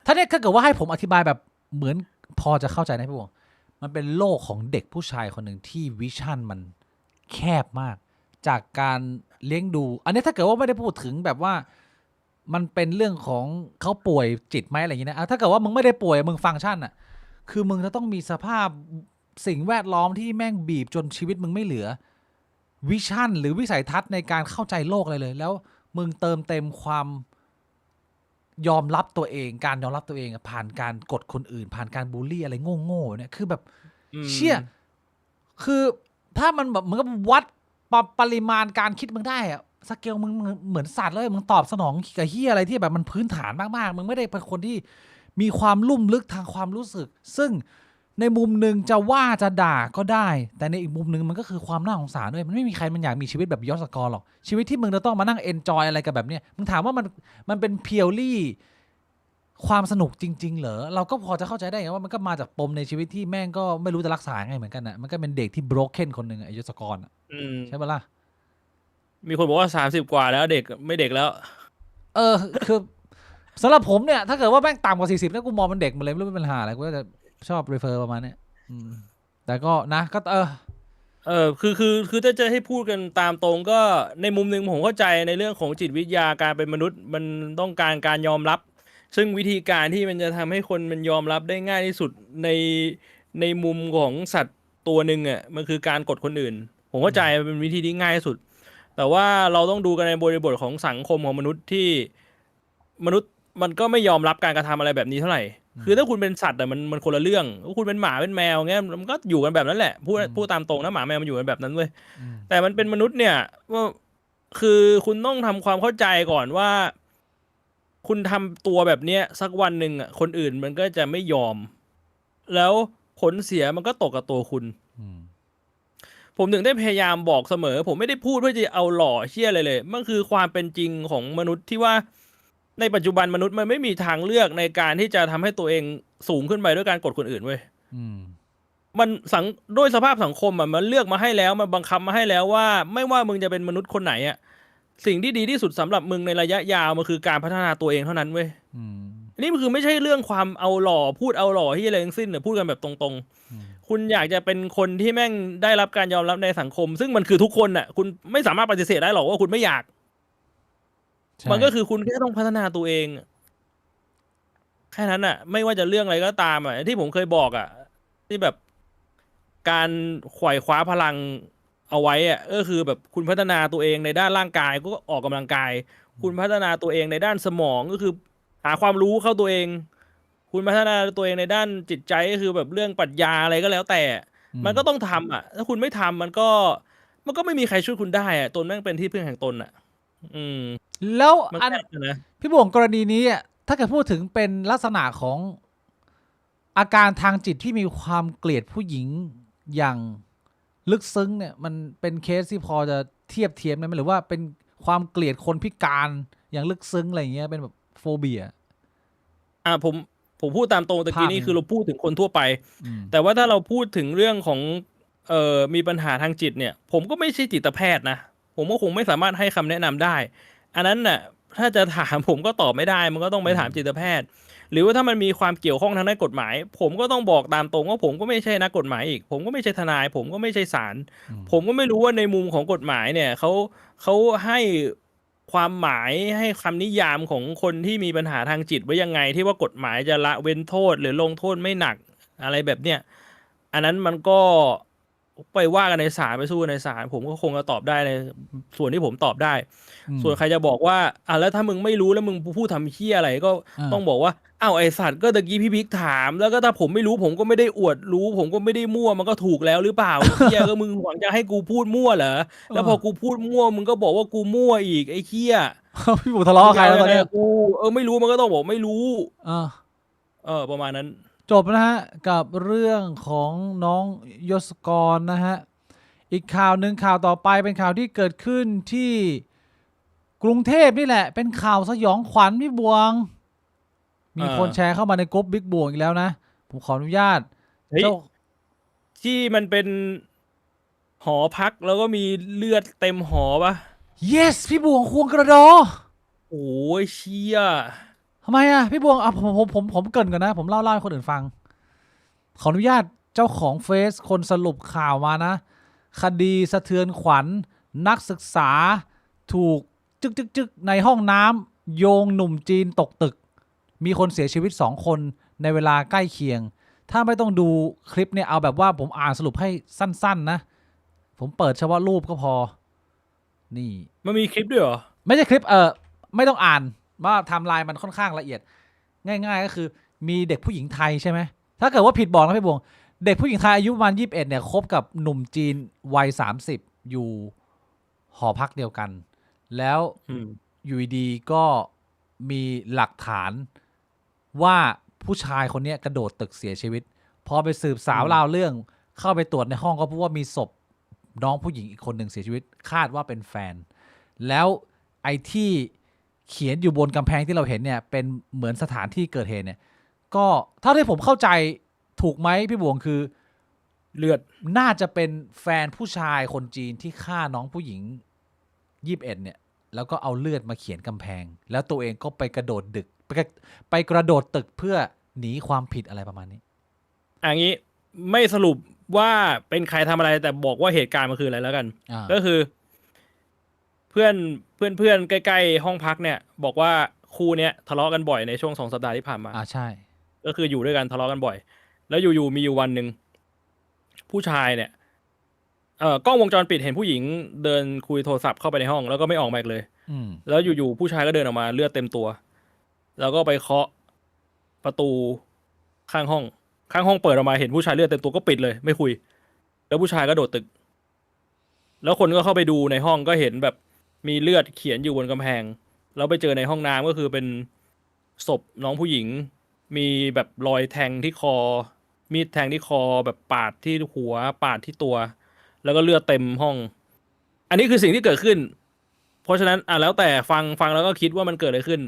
ถ้าเนี่ยถ้าเกิดว่าให้ผมอธิบายแบบเหมือนพอจะเข้าใจนะพี่บวงมันเป็นโลกของเด็กผู้ชายคนหนึ่งที่วิชั่นมันแคบมาก จากการ เลี้ยงดู อันนี้ถ้าเกิดว่าไม่ได้พูดถึงแบบว่ามันเป็นเรื่องของเขาป่วยจิตไหมอะไรอย่างเงี้ยนะถ้าเกิดว่ามึงไม่ได้ป่วยมึงฟังก์ชันอ่ะคือมึงจะต้องมีสภาพสิ่งแวดล้อมที่แม่งบีบจนชีวิตมึงไม่เหลือวิชั่นหรือวิสัยทัศน์ในการเข้าใจโลกอะไรเลยแล้วมึงเติมเต็มความยอมรับตัวเองการยอมรับตัวเองผ่านการกดคนอื่นผ่านการบูลลี่อะไรโง่ๆเนี่ยคือแบบเชี่ยคือถ้ามันแบบมึงก็วัดปริมาณการคิดมึงได้อะสเกลมึงเหมือนสัตว์เลยมึงตอบสนองกับเฮียอะไรที่แบบมันพื้นฐานมากๆมึงไม่ได้เป็นคนที่มีความลุ่มลึกทางความรู้สึกซึ่งในมุมหนึ่งจะว่าจะด่าก็ได้แต่ในอีกมุมหนึ่งมันก็คือความน่าสงสารด้วยมันไม่มีใครมันอยากมีชีวิตแบบยศกรหรอกชีวิตที่มึงจะต้องมานั่งเอนจอยอะไรกับแบบเนี้ยมึงถามว่ามันเป็นเพียวลี่ความสนุกจริงๆเหรอเราก็พอจะเข้าใจได้ไงว่ามันก็มาจากปมในชีวิตที่แม่งก็ไม่รู้จะรักษาไงเหมือนกันนะมันก็เป็นเด็กที่ broken คนหนึ่งไอ้ยศกรใช่ปะล่ะ มีคนบอกว่า30 กว่าแล้วเด็กไม่เด็กแล้ว คือสำหรับผมเนี่ยถ้าเกิดว่าแม่งต่ำกว่า40เนี่ยกูมองเป็นเด็กมาเลยไม่รู้เป็นปัญหาอะไรกูก็จะชอบ refer ประมาณเนี้ยแต่ก็นะก็คือถ้าจะให้พูดกันตามตรงก็ในมุมหนึ่งผมเข้าใจในเรื่องของจิตวิทยาการเป็นมนุษย์มันต้องการยอมรับ ซึ่งวิธีการที่มันจะทำให้คนมันยอมรับได้ง่ายที่สุดในมุมของสัตว์ตัวหนึ่งอ่ะมันคือการกดคนอื่นผมเข้าใจเป็นวิธีที่ง่ายที่สุดแต่ว่าเราต้องดูกันในบริบทของสังคมของมนุษย์ที่มนุษย์มันก็ไม่ยอมรับการกระทำอะไรแบบนี้เท่าไหร่คือถ้าคุณเป็นสัตว์แต่มันคนละเรื่องถ้าคุณเป็นหมาเป็นแมวเงี้ยมันก็อยู่กันแบบนั้นแหละพูดตามตรงนะหมาแมวมันอยู่กันแบบนั้นเว้ยแต่มันเป็นมนุษย์เนี่ยว่าคือคุณต้องทำความเข้าใจก่อนว่าคุณทำตัวแบบเนี้ยสักวันหนึ่งอ่ะคนอื่นมันก็จะไม่ยอมแล้วผลเสียมันก็ตกกับตัวคุณผมถึงได้พยายามบอกเสมอผมไม่ได้พูดเพื่อจะเอาหล่อเชี่ยอะไรเลยมันคือความเป็นจริงของมนุษย์ที่ว่าในปัจจุบันมนุษย์มันไม่มีทางเลือกในการที่จะทำให้ตัวเองสูงขึ้นไปด้วยการกดคนอื่นเว้ยมันด้วยสภาพสังคมมันเลือกมาให้แล้วมันบังคับมาให้แล้วว่าไม่ว่ามึงจะเป็นมนุษย์คนไหนอ่ะสิ่งที่ดีที่สุดสำหรับมึงในระยะยาวมันคือการพัฒนาตัวเองเท่านั้นเว้ยนี่มันคือไม่ใช่เรื่องความเอาหล่อพูดเอาหล่อที่อะไรทั้งสิ้นเนี่ยพูดกันแบบตรงๆคุณอยากจะเป็นคนที่แม่งได้รับการยอมรับในสังคมซึ่งมันคือทุกคนน่ะคุณไม่สามารถปฏิเสธได้หรอกว่าคุณไม่อยากมันก็คือคุณแค่ต้องพัฒนาตัวเองแค่นั้นอ่ะไม่ว่าจะเรื่องอะไรก็ตามอ่ะที่ผมเคยบอกอ่ะที่แบบการไขว่คว้าพลังเอาไว้อ่ะก็คือแบบคุณพัฒนาตัวเองในด้านร่างกายก็ออกกำลังกายคุณพัฒนาตัวเองในด้านสมองก็คือหาความรู้เข้าตัวเองคุณพัฒนาตัวเองในด้านจิตใจก็คือแบบเรื่องปรัชญาอะไรก็แล้วแต่มันก็ต้องทำอ่ะถ้าคุณไม่ทำมันก็ไม่มีใครช่วยคุณได้อ่ะตนแม่งเป็นที่พึ่งแห่งตนอ่ะแล้วอันนะพี่บ่วงกรณีนี้ถ้าเกิดพูดถึงเป็นลักษณะของอาการทางจิตที่มีความเกลียดผู้หญิงอย่างลึกซึ้งเนี่ยมันเป็นเคสที่พอจะเทียบเทียมได้ไหมหรือว่าเป็นความเกลียดคนพิการอย่างลึกซึ้งอะไรอย่างเงี้ยเป็นแบบโฟเบียผมพูดตามตรงตะกี้นี้คือเราพูดถึงคนทั่วไปแต่ว่าถ้าเราพูดถึงเรื่องของมีปัญหาทางจิตเนี่ยผมก็ไม่ใช่จิตแพทย์นะผมก็คงไม่สามารถให้คำแนะนำได้อันนั้นน่ะถ้าจะถามผมก็ตอบไม่ได้มันก็ต้องไปถามจิตแพทย์หรือว่าถ้ามันมีความเกี่ยวข้องทางด้านกฎหมายผมก็ต้องบอกตามตรงว่าผมก็ไม่ใช่นักกฎหมายอีกผมก็ไม่ใช่ทนายผมก็ไม่ใช่ศาลผมก็ไม่รู้ว่าในมุมของกฎหมายเนี่ยเขาให้ความหมายให้คำนิยามของคนที่มีปัญหาทางจิตไว้ยังไงที่ว่ากฎหมายจะละเว้นโทษหรือลงโทษไม่หนักอะไรแบบเนี้ยอันนั้นมันก็ไปว่ากันในศาลไปสู้ในศาลผมก็คงจะตอบได้ในส่วนที่ผมตอบได้ส่วนใครจะบอกว่าแล้วถ้ามึงไม่รู้แล้วมึงพูดทำเหี้ยอะไรก็ต้องบอกว่าอ้าวไอสัตว์ก็ตะกี้พี่บิ๊กถามแล้วก็ถ้าผมไม่รู้ผมก็ไม่ได้อวดรู้ผมก็ไม่ได้มั่วมันก็ถูกแล้วหรือเปล่าเหี้ยก็มึงหวังจะให้กูพูดมั่วเหรอแล้วพอกูพูดมั่วมึงก็บอกว่ากูมั่วอีกไอ้เหี้ยพี่บุ๋ทะเลาะใครแล้วตอนนี้กูไม่รู้มันก็ต้องบอกไม่รู้ประมาณนั้นจบนะฮะกับเรื่องของน้องยศกรนะฮะอีกข่าวหนึ่งข่าวต่อไปเป็นข่าวที่เกิดขึ้นที่กรุงเทพนี่แหละเป็นข่าวสยองขวัญพี่บวงมีคนแชร์เข้ามาในกลุ่มบิ๊กบวงอีกแล้วนะผมขออนุญาตเจ้าที่มันเป็นหอพักแล้วก็มีเลือดเต็มหอปะ yes พี่บวงควงกระโดโอ้ยเชี่ยทำไมอ่ะพี่บวงผมเกริ่นก่อนนะผมเล่าให้คนอื่นฟังขออนุญาตเจ้าของเฟซคนสรุปข่าวมานะคดีสะเทือนขวัญนักศึกษา ถูกจึกในห้องน้ำโยงหนุ่มจีนตกตึก มีคนเสียชีวิต2 คนในเวลาใกล้เคียง ถ้าไม่ต้องดูคลิปเนี่ยเอาแบบว่าผมอ่านสรุปให้สั้นๆนะผมเปิดเฉพาะรูปก็พอนี่ มันมีคลิปด้วยเหรอ ไม่ใช่คลิปไม่ต้องอ่านว่าไทม์ไลน์มันค่อนข้างละเอียดง่ายๆก็คือมีเด็กผู้หญิงไทยใช่ไหมถ้าเกิดว่าผิดบอกนะพี่บวงเด็กผู้หญิงไทยอายุประมาณ21เนี่ยคบกับหนุ่มจีนวัย30อยู่หอพักเดียวกัน แล้ว อยู่ดีๆก็มีหลักฐานว่าผู้ชายคนนี้กระโดดตึกเสียชีวิตพอไปสืบสาวราวเรื่องเข้าไปตรวจในห้องก็พบว่ามีศพน้องผู้หญิงอีกคนหนึ่งเสียชีวิตคาดว่าเป็นแฟนแล้วไอ้ที่เขียนอยู่บนกำแพงที่เราเห็นเนี่ยเป็นเหมือนสถานที่เกิดเหตุเนี่ยก็เท่าที่ผมเข้าใจถูกไหมพี่บวงคือ เลือด น่าจะเป็นแฟนผู้ชายคนจีนที่ฆ่าน้องผู้หญิง21เนี่ยแล้วก็เอาเลือดมาเขียนกำแพงแล้วตัวเองก็ไปกระโดดไปกระโดดตึกเพื่อหนีความผิดอะไรประมาณนี้ อันนี้ไม่สรุปว่าเป็นใครทำอะไรแต่บอกว่าเหตุการณ์มันคืออะไรแล้วกัน ก็คือ เพื่อนใกล้ๆห้องพักเนี่ย บอกว่าคู่เนี้ยทะเลาะกันบ่อยในช่วง2 สัปดาห์ที่ผ่านมา ใช่ ก็คืออยู่ด้วยกันทะเลาะกันบ่อย แล้วอยู่ๆมีอยู่วันหนึ่งผู้ชายเนี่ยกล้องวงจรปิดเห็นผู้หญิงเดินคุยโทรศัพท์เข้าไปในห้องแล้วก็ไม่ออกมาอีกเลย แล้วอยู่ๆผู้ชายก็เดินออกมาเลือดเต็มตัว แล้วก็ไปเคาะประตูข้างห้องเปิดออกมาเห็นผู้ชายเลือดเต็มตัวก็ปิดเลยไม่คุย แล้วผู้ชายก็โดดตึก แล้วคนก็เข้าไปดูในห้องก็เห็นแบบมีเลือดเขียนอยู่บนกำแพง แล้วไปเจอในห้องน้ำก็คือเป็นศพน้องผู้หญิง มีแบบรอยแทงที่คอ มีดแทงที่คอแบบปาดที่หัวปาดที่ตัว แล้วก็เลือดเต็มห้อง อันนี้คือสิ่งที่เกิดขึ้น เพราะฉะนั้นแล้วแต่ฟังแล้วก็คิดว่ามันเกิดอะไรขึ้น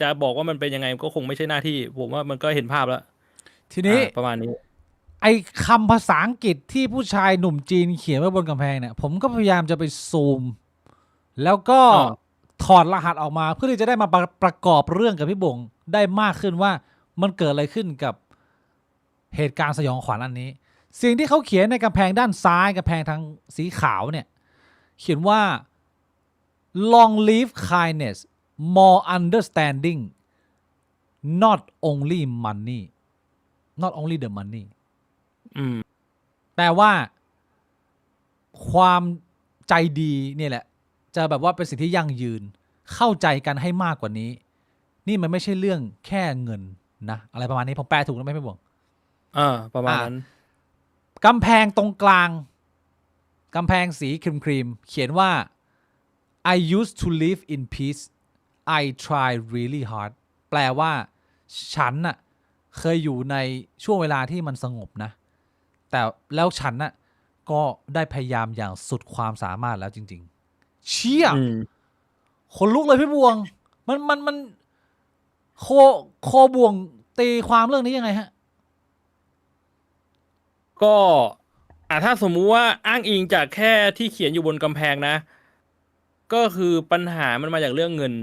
จะบอกว่ามันเป็นยังไงก็คงไม่ใช่หน้าที่ ผมว่ามันก็เห็นภาพแล้ว ทีนี้ ประมาณนี้ ไอ้คำภาษาอังกฤษที่ผู้ชายหนุ่มจีนเขียนไว้บนกำแพงเนี่ยผมก็พยายามจะไปซูม แล้วก็ถอดรหัสออกมาเพื่อที่จะได้มาประกอบเรื่องกับพี่บงได้มากขึ้นว่ามันเกิดอะไรขึ้นกับเหตุการณ์สยองขวัญอันนี้ สิ่งที่เขาเขียนในกำแพงด้านซ้ายกำแพงทางสีขาวเนี่ยเขียนว่า long live kindness more understanding not only money not only the money แปลว่าความใจดีเนี่ยแหละจะแบบว่าเป็นสิ่งที่ยั่งยืนเข้าใจกันให้มากกว่านี้นี่มันไม่ใช่เรื่องแค่เงินนะอะไรประมาณนี้ผมแปลถูกไหมพี่บวงประมาณนั้น กำแพงตรงกลางกำแพงสีครีมเขียนว่า I used to live in peace I try really hard แปลว่าฉันน่ะเคยอยู่ในช่วงเวลาที่มันสงบนะแต่แล้วฉันน่ะก็ได้พยายามอย่างสุดความสามารถแล้วจริงๆเชี่ยขนลุกเลยพี่บวงมันโคบวงตีความเรื่องนี้ยังไงฮะก็ถ้าสมมุติว่าอ้างอิงจากแค่ที่เขียนอยู่บนกำแพงนะ ก็คือปัญหามันมาจากเรื่องเงิน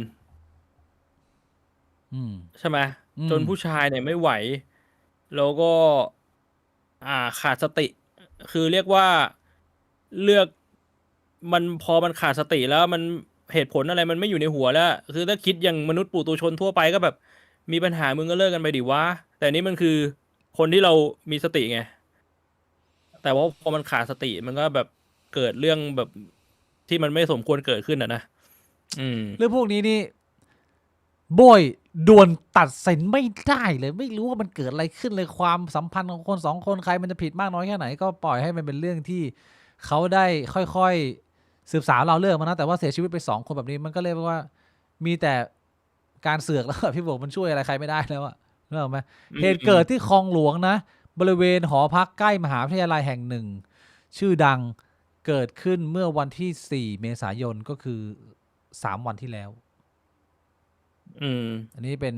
ใช่ไหมจนผู้ชายเนี่ยไม่ไหวแล้วก็ขาดสติ คือเรียกว่าเลือกมันพอมันขาดสติแล้วมันเหตุผลอะไรมันไม่อยู่ในหัวแล้วคือถ้าคิดอย่างมนุษย์ปุถุชนทั่วไปก็แบบมีปัญหามึงก็เลิกกันไปดิวะแต่นี่มันคือคนที่เรามีสติไงแต่ว่าพอมันขาดสติมันก็แบบเกิดเรื่องแบบที่มันไม่สมควรเกิดขึ้นนะเรื่องพวกนี้นี่บ่อยด่วนตัดสินไม่ได้เลยไม่รู้ว่ามันเกิดอะไรขึ้นเลยความสัมพันธ์ของคน2 คนใครมันจะผิดมากน้อยแค่ไหนก็ปล่อยให้มันเป็นเรื่องที่เขาได้ค่อยๆสืบสาวเราเรื่องมานะแต่ว่าเสียชีวิตไป2 คนแบบนี้มันก็เรียกว่ามีแต่การเสือกแล้วพี่บอกมันช่วยอะไรใครไม่ได้แล้วอะรู้ไหมเหตุเกิดที่คลองหลวงนะบริเวณหอพักใกล้มหาวิทยาลัยแห่งหนึ่งชื่อดังเกิดขึ้นเมื่อวันที่4 เมษายนก็คือ3 วันที่แล้วอันนี้เป็น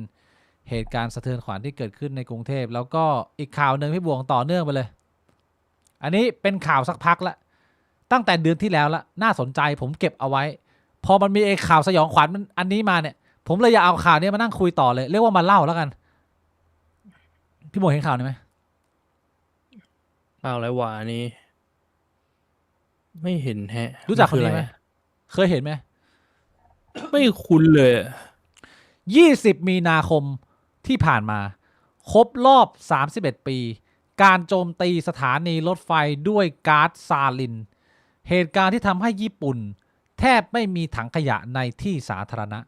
เหตุการณ์สะเทือนขวัญที่เกิดขึ้นในกรุงเทพแล้วก็อีกข่าวหนึ่งพี่บวงต่อเนื่องไปเลยอันนี้เป็นข่าวสักพักละตั้งแต่เดือนที่แล้วละน่าสนใจผมเก็บเอาไว้พอมันมีข่าวสยองขวัญอันนี้มาเนี่ยผมเลยอยากเอาข่าวนี้มานั่งคุยต่อเลยเรียกว่ามาเล่าแล้วกันพี่บวงเห็นข่าวนี้ไหมข่าวอะไรวะนี่ ไม่เห็นแฮะ รู้จักคนนี้ไหมเคยเห็นไหม ไม่คุ้นเลยอะ 20 มีนาคมที่ผ่านมา ครบรอบ 31 ปี การโจมตีสถานีรถไฟด้วยก๊าซซาลิน เหตุการณ์ที่ทำให้ญี่ปุ่น แทบไม่มีถังขยะในที่สาธารณะ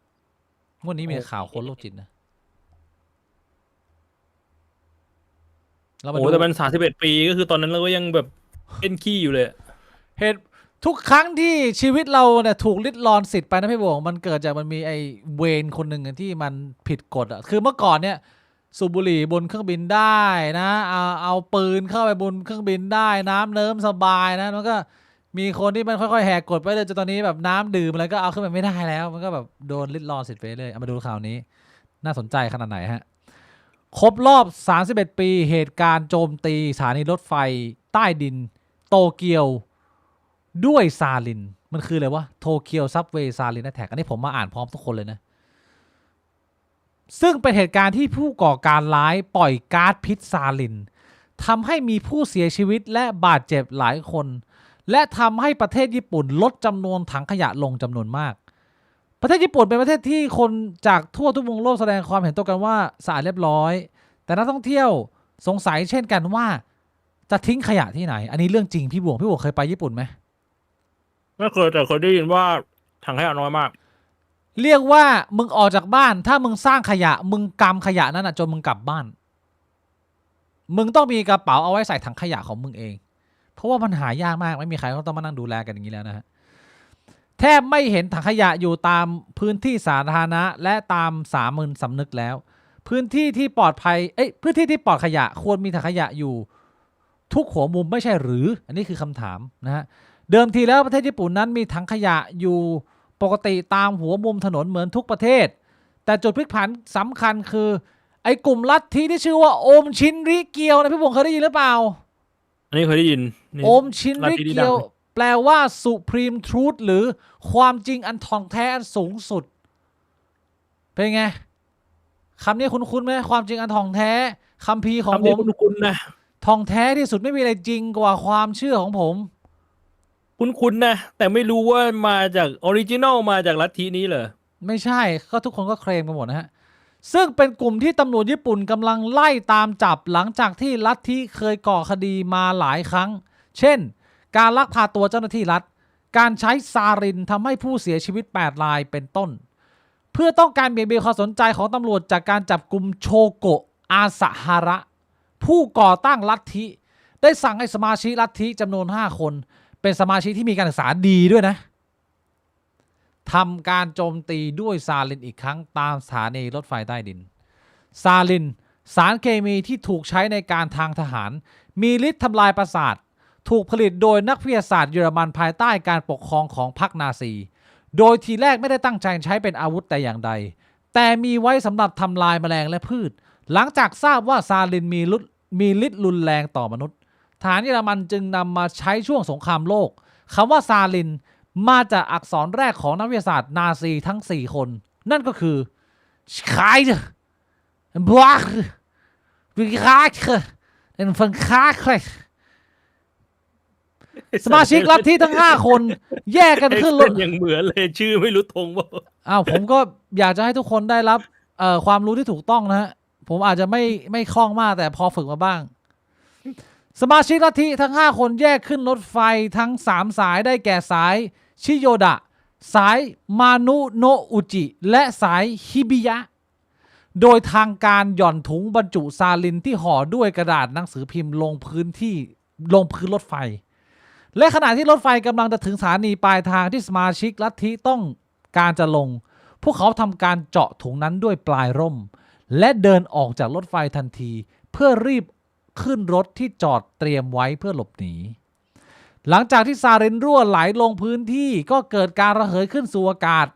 วันนี้มีข่าวคนโรคจิตนะเรามา โอ้ ดู แต่มัน31 ปีก็คือตอนนั้นเราก็ยังแบบเป็นขี้อยู่เลย เหตุทุกครั้งที่ชีวิตเราเนี่ยถูกลิดรอนสิทธิ์ไปนะพี่บวงมันเกิดจากมันมีไอ้เวนคนหนึ่งที่มันผิดกฎอ่ะคือเมื่อก่อนเนี่ยสูบบุหรี่บนเครื่องบินได้นะเอาปืนเข้าไปบนเครื่องบินได้น้ำเนิ้มสบายนะมันก็มีคนที่มันค่อยๆแหกกฎไปเลยจนตอนนี้แบบน้ำดื่มอะไรก็เอาขึ้นไปไม่ได้แล้วมันก็แบบโดนลิดรอนสิทธิ์ไปเลยเอามาดูข่าวนี้น่าสนใจขนาดไหนฮะครบรอบ 31 ปีเหตุการณ์โจมตีสถานีรถไฟใต้ดินโตเกียวด้วยซาลินมันคืออะไรวะโตเกียวซับเวย์ซาลินแท็กอันนี้ผมมาอ่านพร้อมทุกคนเลยนะซึ่งเป็นเหตุการณ์ที่ผู้ก่อการร้ายปล่อยก๊าซพิษซาลินทำให้มีผู้เสียชีวิตและบาดเจ็บหลายคนและทำให้ประเทศญี่ปุ่นลดจำนวนถังขยะลงจำนวนมากประเทศญี่ปุ่นเป็นประเทศที่คนจากทั่วทุกมุมโลกแสดงความเห็นตรงกันว่าสะอาดเรียบร้อยแต่นักท่องเที่ยวสงสัยเช่นกันว่าจะทิ้งขยะที่ไหนอันนี้เรื่องจริงพี่บวงเคยไปญี่ปุ่นไหม ไม่เคยแต่เคยได้ยินว่าถังขยะน้อยมาก เรียกว่ามึงออกจากบ้านถ้ามึงสร้างขยะมึงกำขยะนั้นจนมึงกลับบ้านมึงต้องมีกระเป๋าเอาไว้ใส่ถังขยะของมึงเองเพราะว่ามันหายากมากไม่มีใครเขาต้องมานั่งดูแลกันอย่างนี้แล้วนะฮะแทบไม่เห็นถังขยะอยู่ตามพื้นที่สาธารณะและตามสามัญสำนึกแล้วพื้นที่ที่ปลอดภัยพื้นที่ที่ปลอดขยะควรมีถังขยะอยู่ทุกหัวมุมไม่ใช่หรืออันนี้คือคำถามนะฮะเดิมทีแล้วประเทศญี่ปุ่นนั้นมีถังขยะอยู่ปกติตามหัวมุมถนนเหมือนทุกประเทศแต่จุดพลิกผันสำคัญคือไอ้กลุ่มลัทธิที่ชื่อว่าโอมชินริเกียวนะพี่บงเคยได้ยินหรือเปล่า อันนี้เคยได้ยินนี่ โอมชินริเกียวแปลว่า Supreme Truth หรือความจริงอันทองแท้อันสูงสุดเป็นไงคำนี้คุ้นๆไหมความจริงอันทองแท้คัมภีร์ของ คำ ผ นี้ ม คุ้นๆนะ ทองแท้ที่สุดไม่มีอะไรจริงกว่าความเชื่อของผม คุ้นๆนะแต่ไม่รู้ว่ามาจากออริจินอลมาจากลัทธินี้เหรอ ไม่ใช่ก็ทุกคนก็เคลมกันหมดนะฮะซึ่งเป็นกลุ่มที่ตำรวจญี่ปุ่นกำลังไล่ตามจับหลังจากที่ลัทธิเคยก่อคดีมาหลายครั้งเช่นการลักพาตัวเจ้าหน้าที่รัฐการใช้ซารินทำให้ผู้เสียชีวิต8รายเป็นต้นเพื่อต้องการเบี่ยงเบนความสนใจของตำรวจจากการจับกลุ่มโชโกะอาซาฮาระผู้ก่อตั้งลัทธิได้สั่งให้สมาชิกลัทธิจำนวน5คนเป็นสมาชิกที่มีการศึกษาดีด้วยนะทำการโจมตีด้วยซาลินอีกครั้งตามสถานีรถไฟใต้ดินซาลินสารเคมีที่ถูกใช้ในการทางทหารมีฤทธิ์ทำลายประสาทถูกผลิตโดยนักวิทยาศาสตร์เยอรมันภายใต้การปกครองของพรรคนาซีโดยทีแรกไม่ได้ตั้งใจใช้เป็นอาวุธแต่อย่างใดแต่มีไว้สำหรับทำลายแมลงและพืชหลังจากทราบว่าซาลินมีฤทธิ์รุนแรงต่อมนุษย์ทหารเยอรมันจึงนำมาใช้ช่วงสงครามโลกคำว่าซาลินมาจากอักษรแรกของนักวิทยาศาสตร์นาซีทั้ง4คนนั่นก็คือไคด์บลักวิคาค์และฟังคาค์สมาชิกลัทธิทั้ง5คนแยกกันขึ้นรถ อย่างเหมือนเลยชื่อไม่รู้ทงว่า อ้าวผมก็อยากจะให้ทุกคนได้รับความรู้ที่ถูกต้องนะฮะผมอาจจะไม่คล่องมากแต่พอฝึกมาบ้างสมาชิกลัทธิทั้ง5คนแยกขึ้นรถไฟทั้ง3สายได้แก่สายชิโยดะสายมานุโนะอุจิและสายฮิบิยะโดยทางการหย่อนถุงบรรจุซาลินที่ห่อด้วยกระดาษหนังสือพิมพ์ลงพื้นรถไฟและขณะที่รถไฟกำลังจะถึงสถานีปลายทางที่สมาชิกลัทธิต้องการจะลงพวกเขาทำการเจาะถุงนั้นด้วยปลายร่มและเดินออกจากรถไฟทันทีเพื่อรีบขึ้นรถที่จอดเตรียมไว้เพื่อหลบหนีหลังจากที่ซารินรั่วไหลลงพื้นที่ก็เกิดการระเหยขึ้นสู่อากาศ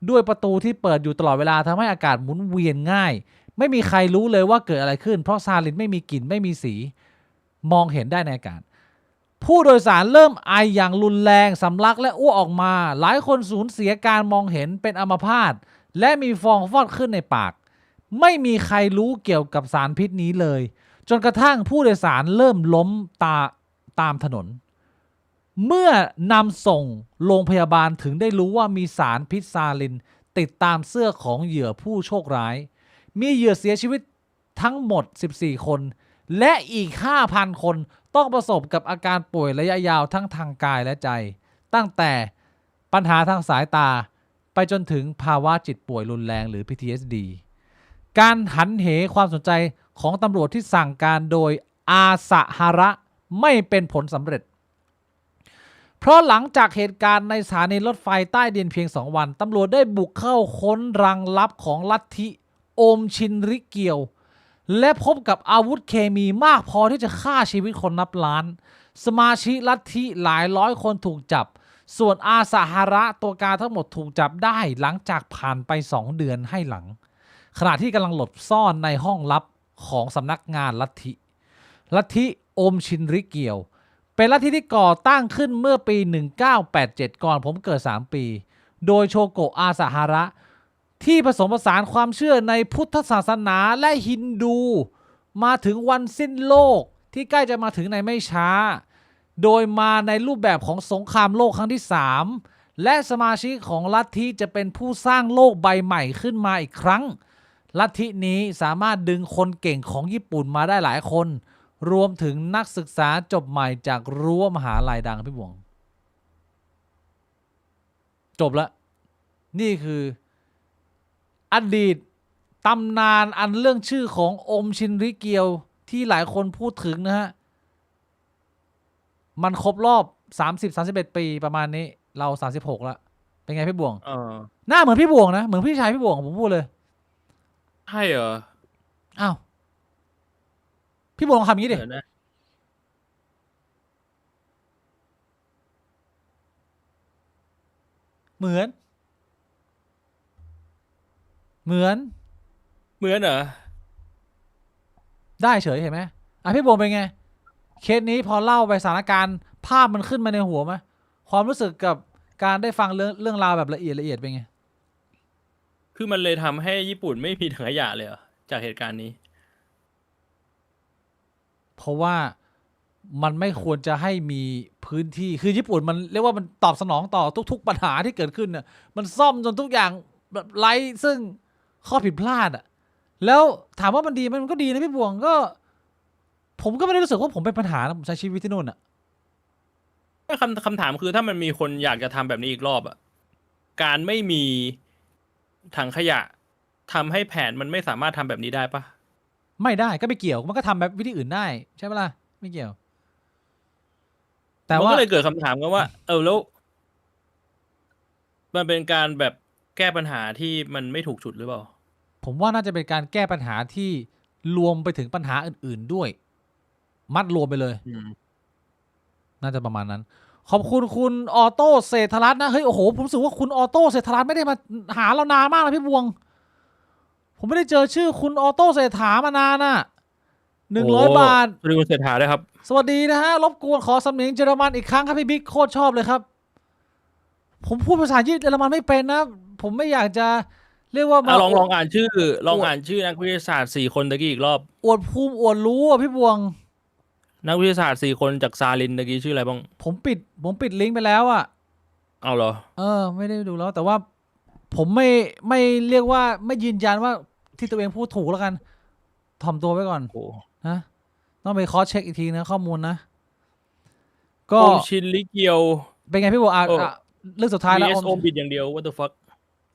ด้วยประตูที่เปิดอยู่ตลอดเวลาทำให้อากาศหมุนเวียนง่ายไม่มีใครรู้เลยว่าเกิดอะไรขึ้นเพราะซาลินไม่มีกลิ่นไม่มีสีมองเห็นได้ในอากาศผู้โดยสารเริ่มไออย่างรุนแรงสำลักและอ้วกออกมาหลายคนสูญเสียการมองเห็นเป็นอัมพาตและมีฟองฟอดขึ้นในปากไม่มีใครรู้เกี่ยวกับสารพิษนี้เลยจนกระทั่งผู้โดยสารเริ่มล้มตามถนนเมื่อนำส่งโรงพยาบาลถึงได้รู้ว่ามีสารพิษซาลิน ติดตามเสื้อของเหยื่อผู้โชคร้ายมีเหยื่อเสียชีวิตทั้งหมด14คนและอีก 5,000 คนต้องประสบกับอาการป่วยระยะยาวทั้งทางกายและใจตั้งแต่ปัญหาทางสายตาไปจนถึงภาวะจิตป่วยรุนแรงหรือ PTSD การหันเหความสนใจของตำรวจที่สั่งการโดยอาสหาระไม่เป็นผลสำเร็จเพราะหลังจากเหตุการณ์ในสถานีรถไฟใต้ดินเพียง2 วันตำรวจได้บุกเข้าค้นรังลับของลัทธิโอมชินริเกียวและพบกับอาวุธเคมีมากพอที่จะฆ่าชีวิตคนนับล้านสมาชิกลัทธิหลายร้อยคนถูกจับส่วนอาสหาระตัวการทั้งหมดถูกจับได้หลังจากผ่านไป2 เดือนให้หลังขณะที่กำลังหลบซ่อนในห้องลับของสำนักงานลัทธิโอมชินริเกียวเป็นลัทธิที่ก่อตั้งขึ้นเมื่อปี 1987 ก่อนผมเกิด3 ปีโดยโชโกะอาสหาระที่ผสมผสานความเชื่อในพุทธศาสนาและฮินดูมาถึงวันสิ้นโลกที่ใกล้จะมาถึงในไม่ช้าโดยมาในรูปแบบของสงครามโลกครั้งที่3และสมาชิกของลัทธิจะเป็นผู้สร้างโลกใบใหม่ขึ้นมาอีกครั้งลัทธินี้สามารถดึงคนเก่งของญี่ปุ่นมาได้หลายคนรวมถึงนักศึกษาจบใหม่จากรั้วมหาลัยดังพี่บวงจบละนี่คืออดีตตำนานอันเรื่องชื่อของโอมชินริเกียวที่หลายคนพูดถึงนะฮะมันครบรอบ30-31 ปีประมาณนี้เรา36แล้วเป็นไงพี่บวงหน้าเหมือนพี่บวงนะเหมือนพี่ชายพี่บวงผมพูดเลยใช่เหรออ้าวพี่บวงลองทำอย่างนี้ดิเหมือนเหรอได้เฉยเห็นไหมพี่บวงเป็นไงเคสนี้พอเล่าไปสถานการณ์ภาพมันขึ้นมาในหัวไหมความรู้สึกกับการได้ฟังเรื่องราวแบบละเอียดเป็นไงคือมันเลยทำให้ญี่ปุ่นไม่มีถังขยะเลยเหรอจากเหตุการณ์นี้เพราะว่ามันไม่ควรจะให้มีพื้นที่คือญี่ปุ่นมันเรียกว่ามันตอบสนองต่อทุกๆปัญหาที่เกิดขึ้นเนี่ยมันซ่อมจนทุกอย่างแบบไร้ซึ่งข้อผิดพลาดอ่ะแล้วถามว่ามันดีมันก็ดีนะพี่บวงก็ผมก็ไม่ได้รู้สึกว่าผมเป็นปัญหานะผมใช้ชีวิตที่นู่นอ่ะคำถามคือถ้ามันมีคนอยากจะทำแบบนี้อีกรอบอ่ะการไม่มีถังขยะทำให้แผนมันไม่สามารถทำแบบนี้ได้ปะไม่ได้ก็ไม่เกี่ยวมันก็ทำแบบวิธีอื่นได้ใช่ไหมล่ะไม่เกี่ยวแต่ว่าก็เลยเกิดคำถามกันว่าแล้วมันเป็นการแบบแก้ปัญหาที่มันไม่ถูกจุดหรือเปล่าผมว่าน่าจะเป็นการแก้ปัญหาที่รวมไปถึงปัญหาอื่นๆด้วยมัดรวมไปเลยน่าจะประมาณนั้นขอบคุณคุณออโต้เศรษฐรัตน์นะเฮ้ยโอ้โหผมรู้สึกว่าคุณออโต้เศรษฐรัตน์ไม่ได้มาหาเรานานมากเลยพี่บวงผมไม่ได้เจอชื่อคุณออโต้เศรษฐามานานน่ะ100 บาทสวัสดีคุณเศรษฐาด้วยครับสวัสดีนะฮะรบกวนขอสำเนียงเยอรมันอีกครั้งครับพี่บิ๊กโคตรชอบเลยครับผมพูดภาษาเยอรมันไม่เป็นนะผมไม่อยากจะเรียกว่าลองอ่านชื่อนักวิทยาศาสตร์4 คนตะกี้อีกรอบอวดภูมิอวดรู้อ่ะพี่บวงนักวิทยาศาสตร์4 คนจากซาลินตะกี้ชื่ออะไรบ้างผมปิดลิงก์ไปแล้วอ่ะเอาเหรอไม่ได้ดูแล้วแต่ว่าผมไม่เรียกว่าไม่ยืนยันว่าที่ตัวเองพูดถูกแล้วกันถ่อมตัวไว้ก่อนนะต้องไปคอสเช็คอีกทีนะข้อมูลนะก็โอมชินริเกียวเป็นไงพี่บวงเรื่องสุดท้ายแล้วโอมบิดอย่างเดียว what the fuck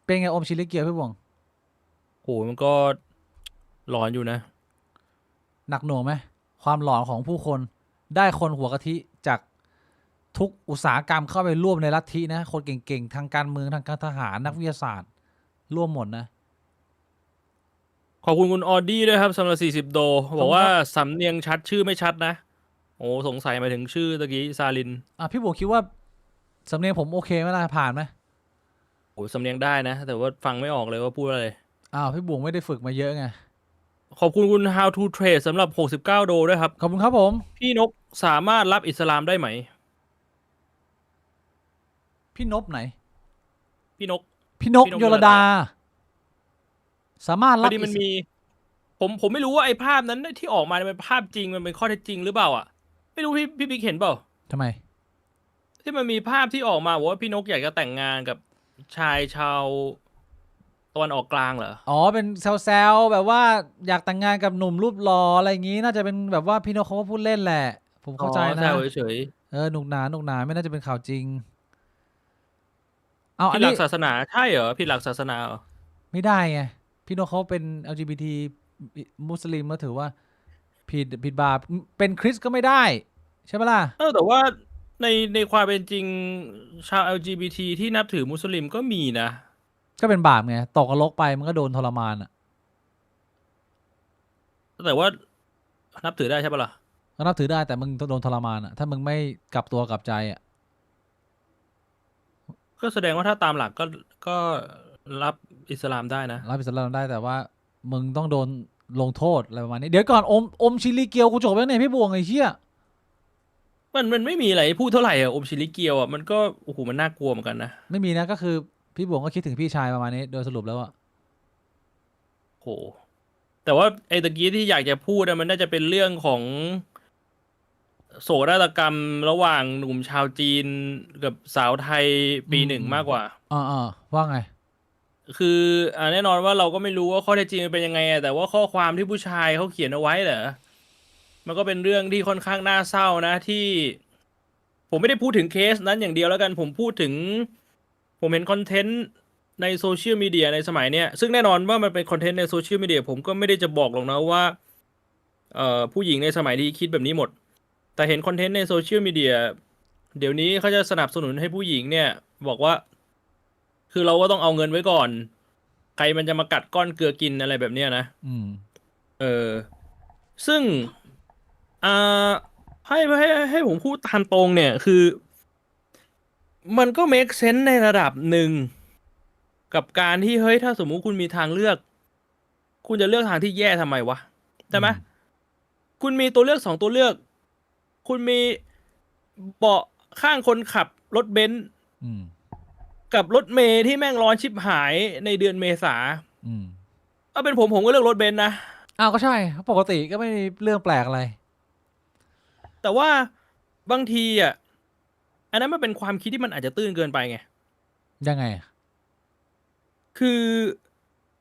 เป็นไงโอมชินริเกียวพี่บวงมันก็หลอนอยู่นะหนักหน่วงไหมความหลอนของผู้คนได้คนหัวกะทิจากทุกอุตสาหกรรมเข้าไปร่วมในลัทธินะคนเก่งๆทางการเมืองทางการทหารนักวิทยาศาสตร์ร่วมหมดนะขอบคุณคุณออดี้ด้วยครับสำหรับ40 โดบอกว่าสำเนียงชัดชื่อไม่ชัดนะสงสัยมาถึงชื่อตะกี้ซาลินพี่บัวคิดว่าสำเนียงผมโอเคไหมล่ะผ่านไหมสำเนียงได้นะแต่ว่าฟังไม่ออกเลยว่าพูดอะไรพี่บัวไม่ได้ฝึกมาเยอะไงขอบคุณคุณ How to Trade สำหรับ69 โดด้วยครับขอบคุณครับผมพี่นกสามารถรับอิสลามได้ไหมพี่นบไหนพี่นกโยลดาสามารถรับมันมีผมไม่รู้ว่าไอ้ภาพนั้นที่ออกมาเป็นภาพจริงมันเป็นข้อเท็จจริงหรือเปล่าไม่รู้พี่บิ๊กเห็นเปล่าทำไมที่มันมีภาพที่ออกมาว่าพี่นกอยากจะแต่งงานกับชายชาว ตะวันออกกลางเหรอ อ๋อเป็นแซวๆแบบว่าอยากแต่งงานกับหนุ่มรูปหล่ออะไรอย่างงี้น่าจะเป็นแบบว่าพี่นกเขาก็พูดเล่นแหละผมเข้าใจ อ๋อ นะ แซวเฉย หนุกหนาไม่น่าจะเป็นข่าวจริงเอา ๆ อั ผิ น ดหลั นี้ กศาสนาใช่เหรอผิดหลักศาสนาเหรอ ไม่ได้ไงพี่นกเขาเป็น LGBT มุสลิมก็ถือว่าผิดบาปเป็นคริสต์ก็ไม่ได้ใช่ปะล่ะ แต่ว่าในความเป็นจริงชาว LGBT ที่นับถือมุสลิมก็มีนะ ก็เป็นบาปไงตกนรกไปมันก็โดนทรมานอ่ะ แต่ว่านับถือได้ใช่ปะล่ะ ก็นับถือได้แต่มึงต้องโดนทรมานอ่ะถ้ามึงไม่กลับตัวกลับใจอ่ะ ก็แสดงว่าถ้าตามหลักก็รับอิสลามได้นะ รับอิสลามได้แต่ว่ามึงต้องโดนลงโทษอะไรประมาณนี้เดี๋ยวก่อนอมชิลลีเกียวกูจบแล้วเนี่ยพี่บวงไอ้เชี่ย มันไม่มีอะไรพูดเท่าไหร่อ่ะอมชิลิเกียวอ่ะมันก็โอ้โหมันน่ากลัวเหมือนกันนะ ไม่มีนะก็คือพี่บวงก็คิดถึงพี่ชายประมาณนี้โดยสรุปแล้วอ่ะ โหแต่ว่าไอ้ตะกี้ที่อยากจะพูดอะมันน่าจะเป็นเรื่องของโศกนาฏกรรมระหว่างหนุ่มชาวจีนกับสาวไทยปีหนึ่งมากกว่า ว่าไง คือแน่นอนว่าเราก็ไม่รู้ว่าข้อเท็จจริงมันเป็นยังไงอะแต่ว่าข้อความที่ผู้ชายเขาเขียนเอาไว้เหรอมันก็เป็นเรื่องที่ค่อนข้างน่าเศร้านะที่ ผมไม่ได้พูดถึงเคสนั้นอย่างเดียวแล้วกันผมพูดถึง ผมเห็นคอนเทนต์ในโซเชียลมีเดียในสมัยเนี้ยซึ่งแน่นอนว่ามันเป็นคอนเทนต์ในโซเชียลมีเดียผมก็ไม่ได้จะบอกหรอกนะว่าผู้หญิงในสมัยนี้คิดแบบนี้หมด แต่เห็นคอนเทนต์ในโซเชียลมีเดียเดี๋ยวนี้เขาจะสนับสนุนให้ผู้หญิงเนี่ยบอกว่า คือเราก็ต้องเอาเงินไว้ก่อน ใครมันจะมากัดก้อนเกลือกินอะไรแบบเนี้ยนะ อืม ซึ่งอ่าให้ผมพูดตามตรงเนี่ยคือ มันก็ make sense ในระดับหนึ่งกับการที่เฮ้ยถ้าสมมุติคุณมีทางเลือก คุณจะเลือกทางที่แย่ทำไมวะใช่ไหมคุณมีตัวเลือก2ตัวเลือก คุณมีเบาะข้างคนขับรถเบนซ์ อืม กับรถเมย์ที่แม่งร้อนชิบหายในเดือนเมษา อืม ถ้าเป็นผมก็เลือกรถเบนซ์นะ อ้าวก็ใช่ปกติก็ไม่มีเรื่องแปลกอะไร แต่ว่าบางทีอ่ะอันนั้นมันเป็นความคิดที่มันอาจจะตื้นเกินไปไง ยังไง คือ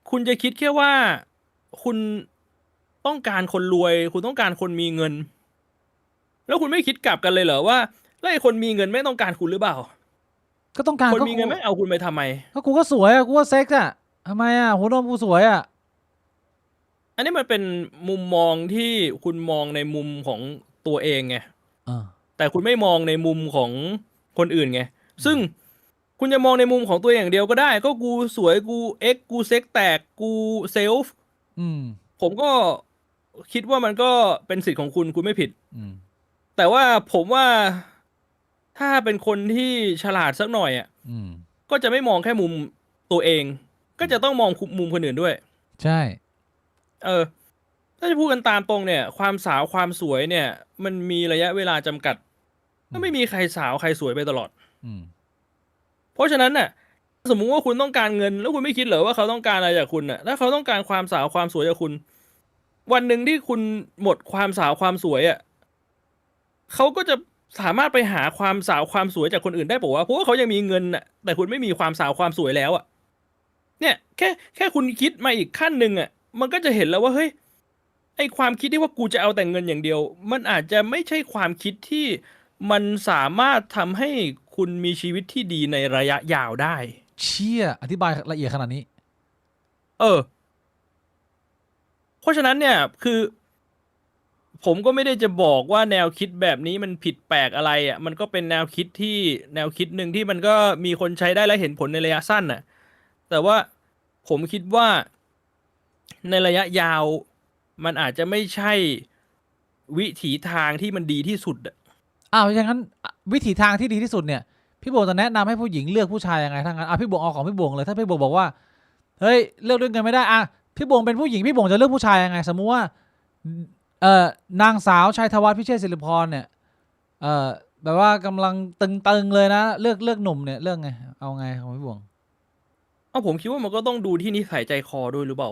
คุณจะคิดแค่ว่าคุณต้องการคนรวย คุณต้องการคนมีเงิน แล้วคุณไม่คิดกลับกันเลยเหรอว่าแล้วไอ้คนมีเงินไม่ต้องการคุณหรือเปล่า ก็ต้องการ คน ก็ มีเงินไม่เอาคุณไปทำไม ก็กูก็สวยอ่ะกูก็เซ็กซ์อ่ะทำไมอ่ะหัวนมกูสวยอ่ะ อันนี้มันเป็นมุมมองที่คุณมองในมุมของตัวเองไง แต่คุณไม่มองในมุมของคนอื่นไง ซึ่งคุณจะมองในมุมของตัวเองอย่างเดียวก็ได้ ก็กูสวยกูกูเซ็กแตกกูเซลฟ์ อืม ผมก็คิดว่ามันก็เป็นสิทธิ์ของคุณไม่ผิด อืม แต่ว่าผมว่าถ้าเป็นคนที่ฉลาดสักหน่อยอ่ะ อืม ก็จะไม่มองแค่มุมตัวเอง ก็จะต้องมองมุมคนอื่นด้วย ใช่ ถ้าจะพูดกันตามตรงเนี่ย ความสาวความสวยเนี่ย มันมีระยะเวลาจำกัดก็ไม่มีใครสาวใครสวยไปตลอด อืม เพราะฉะนั้นน่ะ สมมุติว่าคุณต้องการเงิน แล้วคุณไม่คิดเหรอว่าเขาต้องการอะไรจากคุณน่ะถ้าเขาต้องการความสาวความสวยจากคุณ วันหนึ่งที่คุณหมดความสาวความสวยอ่ะเขาก็จะสามารถไปหาความสาวความสวยจากคนอื่นได้ป่าวะเพราะว่าเขายังมีเงินน่ะแต่คุณไม่มีความสาวความสวยแล้วอ่ะเนี่ยแค่คุณคิดมาอีกขั้นหนึ่งอ่ะมันก็จะเห็นแล้วว่าเฮ้ยไอความคิดที่ว่ากูจะเอาแต่เงินอย่างเดียว มันอาจจะไม่ใช่ความคิดที่มันสามารถทำให้คุณมีชีวิตที่ดีในระยะยาวได้ เชี่ยอธิบายละเอียดขนาดนี้ เพราะฉะนั้นเนี่ยคือผมก็ไม่ได้จะบอกว่าแนวคิดแบบนี้มันผิดแปลกอะไรอ่ะมันก็เป็นแนวคิดหนึ่งที่มันก็มีคนใช้ได้และเห็นผลในระยะสั้นน่ะแต่ว่าผมคิดว่าในระยะยาวมันอาจจะไม่ใช่วิถีทางที่มันดีที่สุดอ่ะ อ้าวอย่างนั้นวิถีทางที่ดีที่สุดเนี่ยพี่บวงจะแนะนำให้ผู้หญิงเลือกผู้ชายยังไงทั้งนั้นพี่บวงเอาของพี่บวงเลยถ้าพี่บวงบอกว่าเฮ้ยเลือกด้วยเงินไม่ได้พี่บวงเป็นผู้หญิงพี่บวงจะเลือกผู้ชายยังไงสมมุติว่านางสาวชัยธวัฒน์พิเชษศิริพรเนี่ยแบบว่ากำลังตึงเลยนะเลือกหนุ่มเนี่ยเลือกไงเอาไงของพี่บวง ผมคิดว่ามันก็ต้องดูที่นิสัยใจคอด้วยหรือเปล่า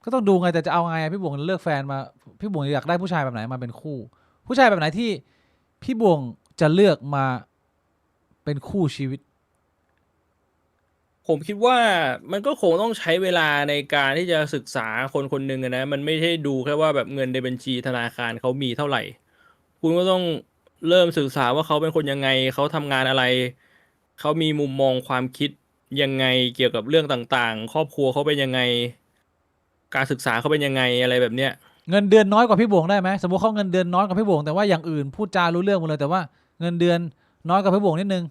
ก็ต้องดูไงแต่จะเอาไงพี่บวงเลือกแฟนมาพี่บวงอยากได้ผู้ชายแบบไหนมาเป็นคู่ ผู้ชายแบบไหนที่พี่บวงจะเลือกมาเป็นคู่ชีวิต ผ ผมคิดว่ามันก็คงต้องใช้เวลาในการที่จะศึกษาคนคนหนึ่งอะนะมันไม่ใช่ดูแค่ว่าแบบเงินในบัญชีธนาคารเขามีเท่าไหร่ คุณก็ต้องเริ่มศึกษาว่าเขาเป็นคนยังไงเขาทำงานอะไรเขามีมุมมองความคิดยังไงเกี่ยวกับเรื่องต่างๆ ครอบครัวเขาเป็นยังไง การศึกษาเขาเป็นยังไงอะไรแบบเนี้ย เงินเดือนน้อยกว่าพี่บวงได้ไหมสมมติเขาเงินเดือนน้อยกว่าพี่บวงแต่ว่าอย่างอื่นพูดจารู้เรื่องหมดเลยแต่ว่าเงินเดือนน้อยกว่าพี่บวงนิดนึง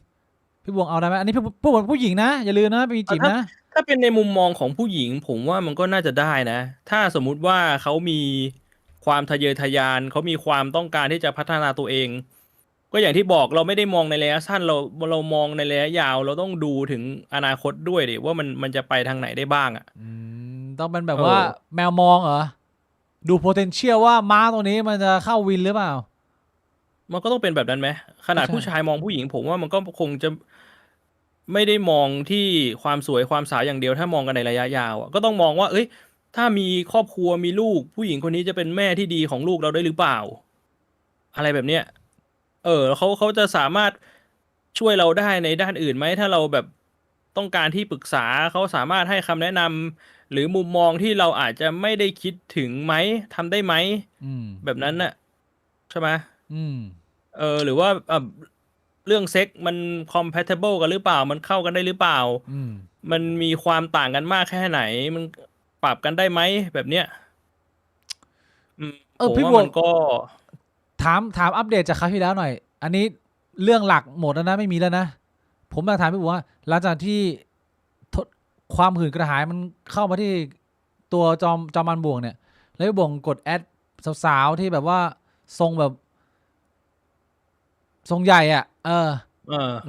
พี่บวงเอาได้ไหมอันนี้พี่บวงผู้หญิงนะอย่าลืมนะมีจีบนะ ถ้าเป็นในมุมมองของผู้หญิงผมว่ามันก็น่าจะได้นะ ถ้าสมมุติว่าเขามีความทะเยอทะยานเขามีความต้องการที่จะพัฒนาตัวเอง ก็อย่างที่บอกเราไม่ได้มองในระยะสั้นเรามองในระยะยาว เราต้องดูถึงอนาคตด้วยดิว่ามันจะไปทางไหนได้บ้างอ่ะ ต้องเป็นแบบว่าแมวมองเหรอดู potential ว่าม้าตัวนี้มันจะเข้าวินหรือเปล่า มันก็ต้องเป็นแบบนั้นไหมขนาด ใช่ ผู้ชายมองผู้หญิงผมว่ามันก็คงจะไม่ได้มองที่ความสวยความสาวอย่างเดียวถ้ามองกันในระยะยาวอะก็ต้องมองว่าเอ้ยถ้ามีครอบครัวมีลูกผู้หญิงคนนี้จะเป็นแม่ที่ดีของลูกเราได้หรือเปล่า อะไรแบบเนี้ยเขาจะสามารถช่วยเราได้ในด้านอื่นไหมถ้าเราแบบต้องการที่ปรึกษาเขาสามารถให้คำแนะนำหรือมุมมองที่เราอาจจะไม่ได้คิดถึงไหมทำได้ไหม อืม แบบนั้นน่ะใช่ไหม อืม หรือว่าเรื่องเซ็กมัน compatible กันหรือเปล่า มันเข้ากันได้หรือเปล่า อืม มันมีความต่างกันมากแค่ไหน มันปรับกันได้ไหมแบบเนี้ยผม พี่ ว่า บว มั ง นก็ ถามอัปเดตจากคราวที่แล้วหน่อย อันนี้เรื่องหลักหมดแล้วนะไม่มีแล้วนะ ผมอยากถามพี่บวงว่าหลังจากที่ทดความหื่นกระหายมันเข้ามาที่ตัวจอมันบวงเนี่ย แล้วพี่บวงกดแอดสาวๆที่แบบว่าทรงแบบทรงใหญ่อ่ะ เออ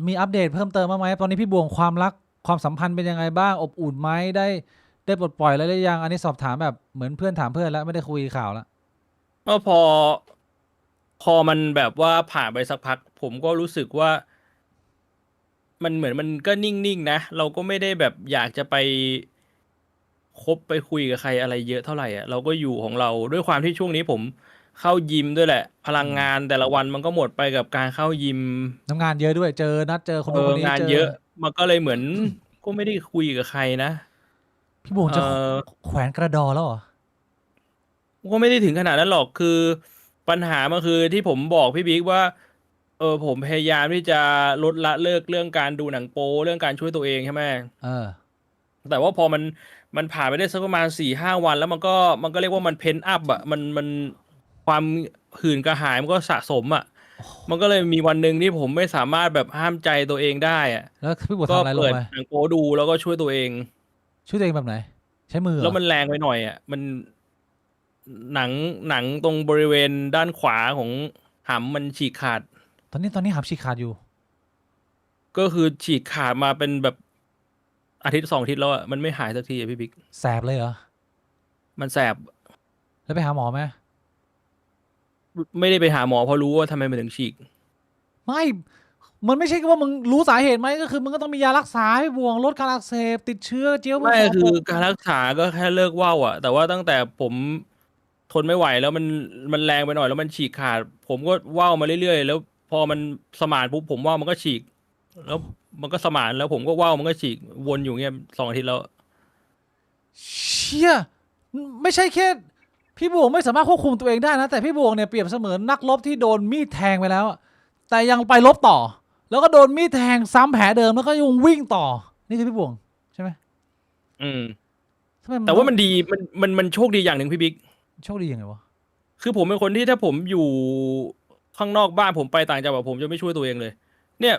มีอัปเดตเพิ่มเติมบ้างไหมตอนนี้พี่บวงความรักความสัมพันธ์เป็นยังไงบ้างอบอุ่นไหมได้ปลดปล่อยแล้วหรือยังอันนี้สอบถามแบบเหมือนเพื่อนถามเพื่อนแล้วไม่ได้คุยข่าวแล้ว ก็พอมันแบบว่าผ่านไปสักพัก ผมก็รู้สึกว่า มันเหมือนมันก็นิ่งๆนะ เราก็ไม่ได้แบบอยากจะไปคบไปคุยกับใครอะไรเยอะเท่าไหร่อ่ะเราก็อยู่ของเราด้วยความที่ช่วงนี้ผมเข้ายิมด้วยแหละ พลังงานแต่ละวันมันก็หมดไปกับการเข้ายิม ทำงานเยอะด้วยเจอนัดเจอคนนู้นคนนี้ งาน เจอ เยอะ มันก็เลยเหมือน ก็ไม่ได้คุยกับใครนะ พี่บวงจะ เออ แขวนกระดอแล้วเหรอ ก็ไม่ได้ถึงขนาดนั้นหรอกคือปัญหามันคือที่ผมบอกพี่บิ๊กว่า ผมพยายามที่จะลดละเลิกเรื่องการดูหนังโป๊เรื่องการช่วยตัวเองใช่ไหม เออ แต่ว่าพอมันผ่านไปได้สักประมาณ4-5 วันแล้วมันก็เรียกว่ามันเพนอัพอ่ะมันความหื่นกระหายมันก็สะสมอ่ะ มันก็เลยมีวันหนึ่งที่ผมไม่สามารถแบบห้ามใจตัวเองได้อ่ะ แล้วพี่บวง ก็ ทำอะไรลง เปิด ไป หนังโป๊ดูแล้วก็ช่วยตัวเอง ช่วยตัวเองแบบไหน ใช้มือเหรอ แล้วมันแรงไปหน่อยอ่ะมันหนังตรงบริเวณด้านขวาของหำมันฉีกขาด ตอนนี้หับฉีกขาดอยู่ ก็คือฉีกขาดมาเป็นแบบอาทิตย์2 อาทิตย์แล้วอ่ะมันไม่หายสักทีอ่ะพี่บิ๊ก แสบเลยเหรอ มันแสบ แล้วไปหาหมอไหม ไม่ได้ไปหาหมอเพราะรู้ว่าทำไมมันถึงฉีก ไม่ มันไม่ใช่ว่ามึงรู้สาเหตุไหมก็คือมึงก็ต้องมียารักษาพี่บวงลดการอักเสบติดเชื้อเจียว ไม่คือการรักษาก็แค่เลิกว่าวอ่ะ แต่ว่าตั้งแต่ผมทนไม่ไหวแล้วมันแรงไปหน่อยแล้วมันฉีกขาด ผมก็ว่าวมาเรื่อยๆแล้วพอมันสมานปุ๊บผมว่าวมันก็ฉีก แล้วมันก็สมานแล้วผมก็ว่าวมันก็ฉีกวนอยู่เงี้ย2 อาทิตย์แล้ว เชี่ยไม่ใช่แค่พี่บวงไม่สามารถควบคุมตัวเองได้นะ แต่พี่บวงเนี่ยเปรียบเสมือนนักรบที่โดนมีดแทงไปแล้วอะแต่ยังไปรบต่อ แล้วก็โดนมีดแทงซ้ำแผลเดิมแล้วก็ยังวิ่งต่อ นี่คือพี่บวงใช่ไหม อืม ทำไม แต่ว่ามันดีมันโชคดีอย่างหนึ่งพี่บิ๊ก โชคดียังไงวะ คือผมเป็นคนที่ถ้าผมอยู่ข้างนอกบ้านผมไปต่างจังหวัดผมจะไม่ช่วยตัวเองเลย เนี่ย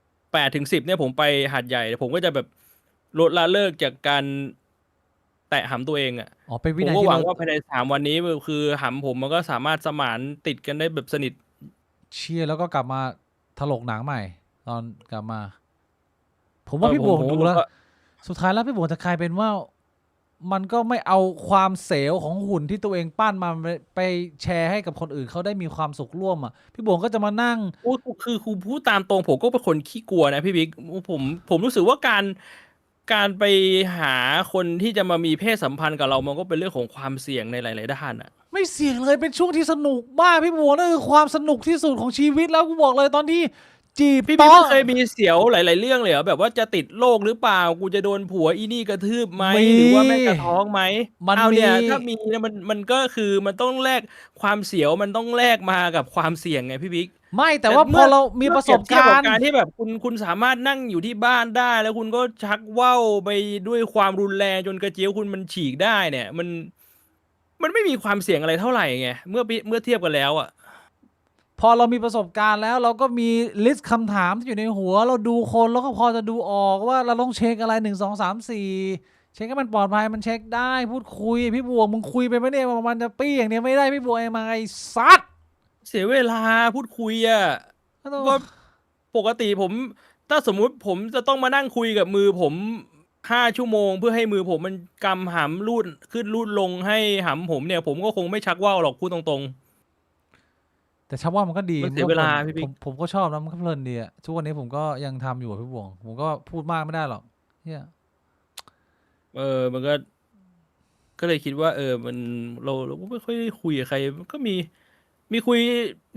8-10เนี่ยผมไปหาดใหญ่ ผมก็จะแบบลดละเลิกจากการแตะหำตัวเองอ่ะ อ๋อเป็น ผ วิ ม นัย ก็ ที่ หวัง เรา ว่าภายใน3 วันนี้คือหำผมมันก็สามารถสมานติดกันได้แบบสนิท เชียร์แล้วก็กลับมาถลกหนังใหม่ ตอนกลับมา ผมว่าพี่บวง ผม ดูแล้ว ก็ สุดท้ายแล้วพี่บวงจะกลายเป็นว่า มันก็ไม่เอาความเซลล์ของหุ่นที่ตัวเองปั้นมาไปแชร์ให้กับคนอื่นเขาได้มีความสุขร่วมอ่ะพี่บวงก็จะมานั่ง คือครูพูดตามตรงผมก็เป็นคนขี้กลัวนะพี่บิ๊กผมรู้สึกว่าการไปหาคนที่จะมามีเพศสัมพันธ์กับเรามันก็เป็นเรื่องของความเสี่ยงในหลายๆด้านอ่ะ ไม่เสี่ยงเลยเป็นช่วงที่สนุกมากพี่บวงนั่นคือความสนุกที่สุดของชีวิตแล้วกูบอกเลยตอนที่ จีบ พี่ ต่ บิ๊ก อ ไม่เคยมีเสียวหลาย ๆ เรื่องเลยเหรอแบบว่าจะติดโรคหรือเปล่ากูจะโดนผัวอีนี่กระทืบไหมหรือว่าแม่กระท้องไหม มัน เอา มี เนี่ยถ้ามีเนี่ยมันก็คือมันต้องแลกความเสียวมันต้องแลกมากับความเสี่ยงไงพี่บิ๊ก ไม่แต่ว่าพอเรามีประสบ เทียบ กา กับ รณ์ การที่แบบคุณสามารถนั่งอยู่ที่บ้านได้ แล้วคุณก็ชักว่าวไปด้วยความรุนแรงจนกระเจียวคุณมันฉีกได้เนี่ย มันไม่มีความเสี่ยงอะไรเท่าไหร่ไงเมื่อเทียบกันแล้วอ่ะ พอเรามีประสบการณ์แล้วเราก็มีลิสต์คำถามที่อยู่ในหัวเราดูคนแล้วก็พอจะดูออกว่าเราต้องเช็คอะไร1 2 3 4เช็คให้มันปลอดภัยมันเช็คได้พูดคุยพี่บวงมึงคุยไปไหมเนี่ยว่ามันจะปี้อย่างเนี้ยไม่ได้พี่บวงไอ้มาไอ้ซัด เสียเวลาพูดคุยอ่ะก็ปกติผมถ้าสมมุติผมจะต้องมานั่งคุยกับมือผม5 ชั่วโมงเพื่อให้มือผมมันกำหำรูดขึ้นรูดลงให้หำผมเนี่ยผมก็คงไม่ชักว่าวหรอกพูดตรง แต่ชักว่ามันก็ดี มันเสียเวลา ก็พ พี่บิ๊ก ผมก็ชอบนะมันก็เพลินดีอะทุกวันนี้ผมก็ยังทำอยู่อะพี่บวงผมก็พูดมากไม่ได้หรอกเฮีย มันก็เลยคิดว่า เราก็ไม่ค่อยได้คุยกับใครมันก็มีคุย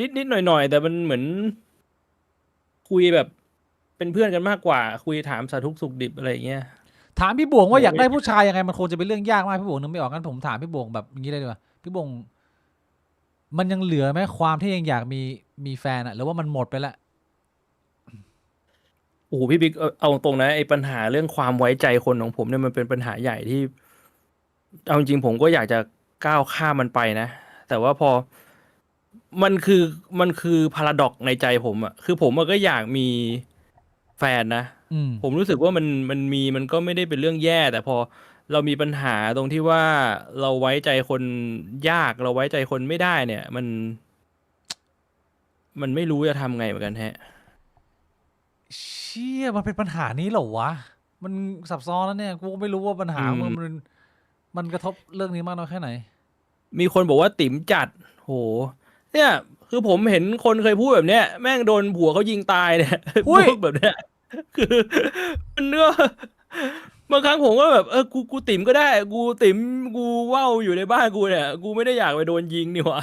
นิดหน่อยแต่มันเหมือน คุยแบบเป็นเพื่อนกันมากกว่า คุยถามสารทุกข์สุขดิบอะไรอย่างเงี้ย ถามพี่บวงว่า โอ้ย อยากได้ผู้ชายยังไงมันคงจะเป็นเรื่องยากมากพี่บวงนึกไม่ออกงั้นผมถามพี่บวงแบบอย่างนี้เลยดีกว่าพี่บวงมันยังเหลือไหมความที่ยังอยากมีแฟนอะหรือว่ามันหมดไปแล้ว โอ้โหพี่บิ๊กเอาตรงนะไอ้ปัญหาเรื่องความไว้ใจคนของผมเนี่ยมันเป็นปัญหาใหญ่ที่ เอาจริงๆผมก็อยากจะก้าวข้ามมันไปนะ แต่ว่าพอมันคือพาราดอกในใจผมอะคือผมก็อยากมีแฟนนะ อืม ผมรู้สึกว่ามันก็ไม่ได้เป็นเรื่องแย่ แต่พอเรามีปัญหาตรงที่ว่าเราไว้ใจคนยากเราไว้ใจคนไม่ได้เนี่ย มันไม่รู้จะทำไงเหมือนกันฮะ เชี่ยมันเป็นปัญหานี้เหรอวะมันซับซ้อนแล้วเนี่ยกูก็ไม่รู้ว่าปัญหา อืม มันกระทบเรื่องนี้มากน้อยแค่ไหน มีคนบอกว่าติ๋มจัด โห เนี่ย คือผมเห็นคนเคยพูดแบบเนี้ย แม่งโดนผัวเขายิงตายเนี่ย อุ้ย พวกแบบเนี้ย คือมันก็บางครั้งผมก็แบบกูติ๋มก็ได้ กูติ๋มกูว่าวอยู่ในบ้านกูเนี่ย กูไม่ได้อยากไปโดนยิงนี่หว่า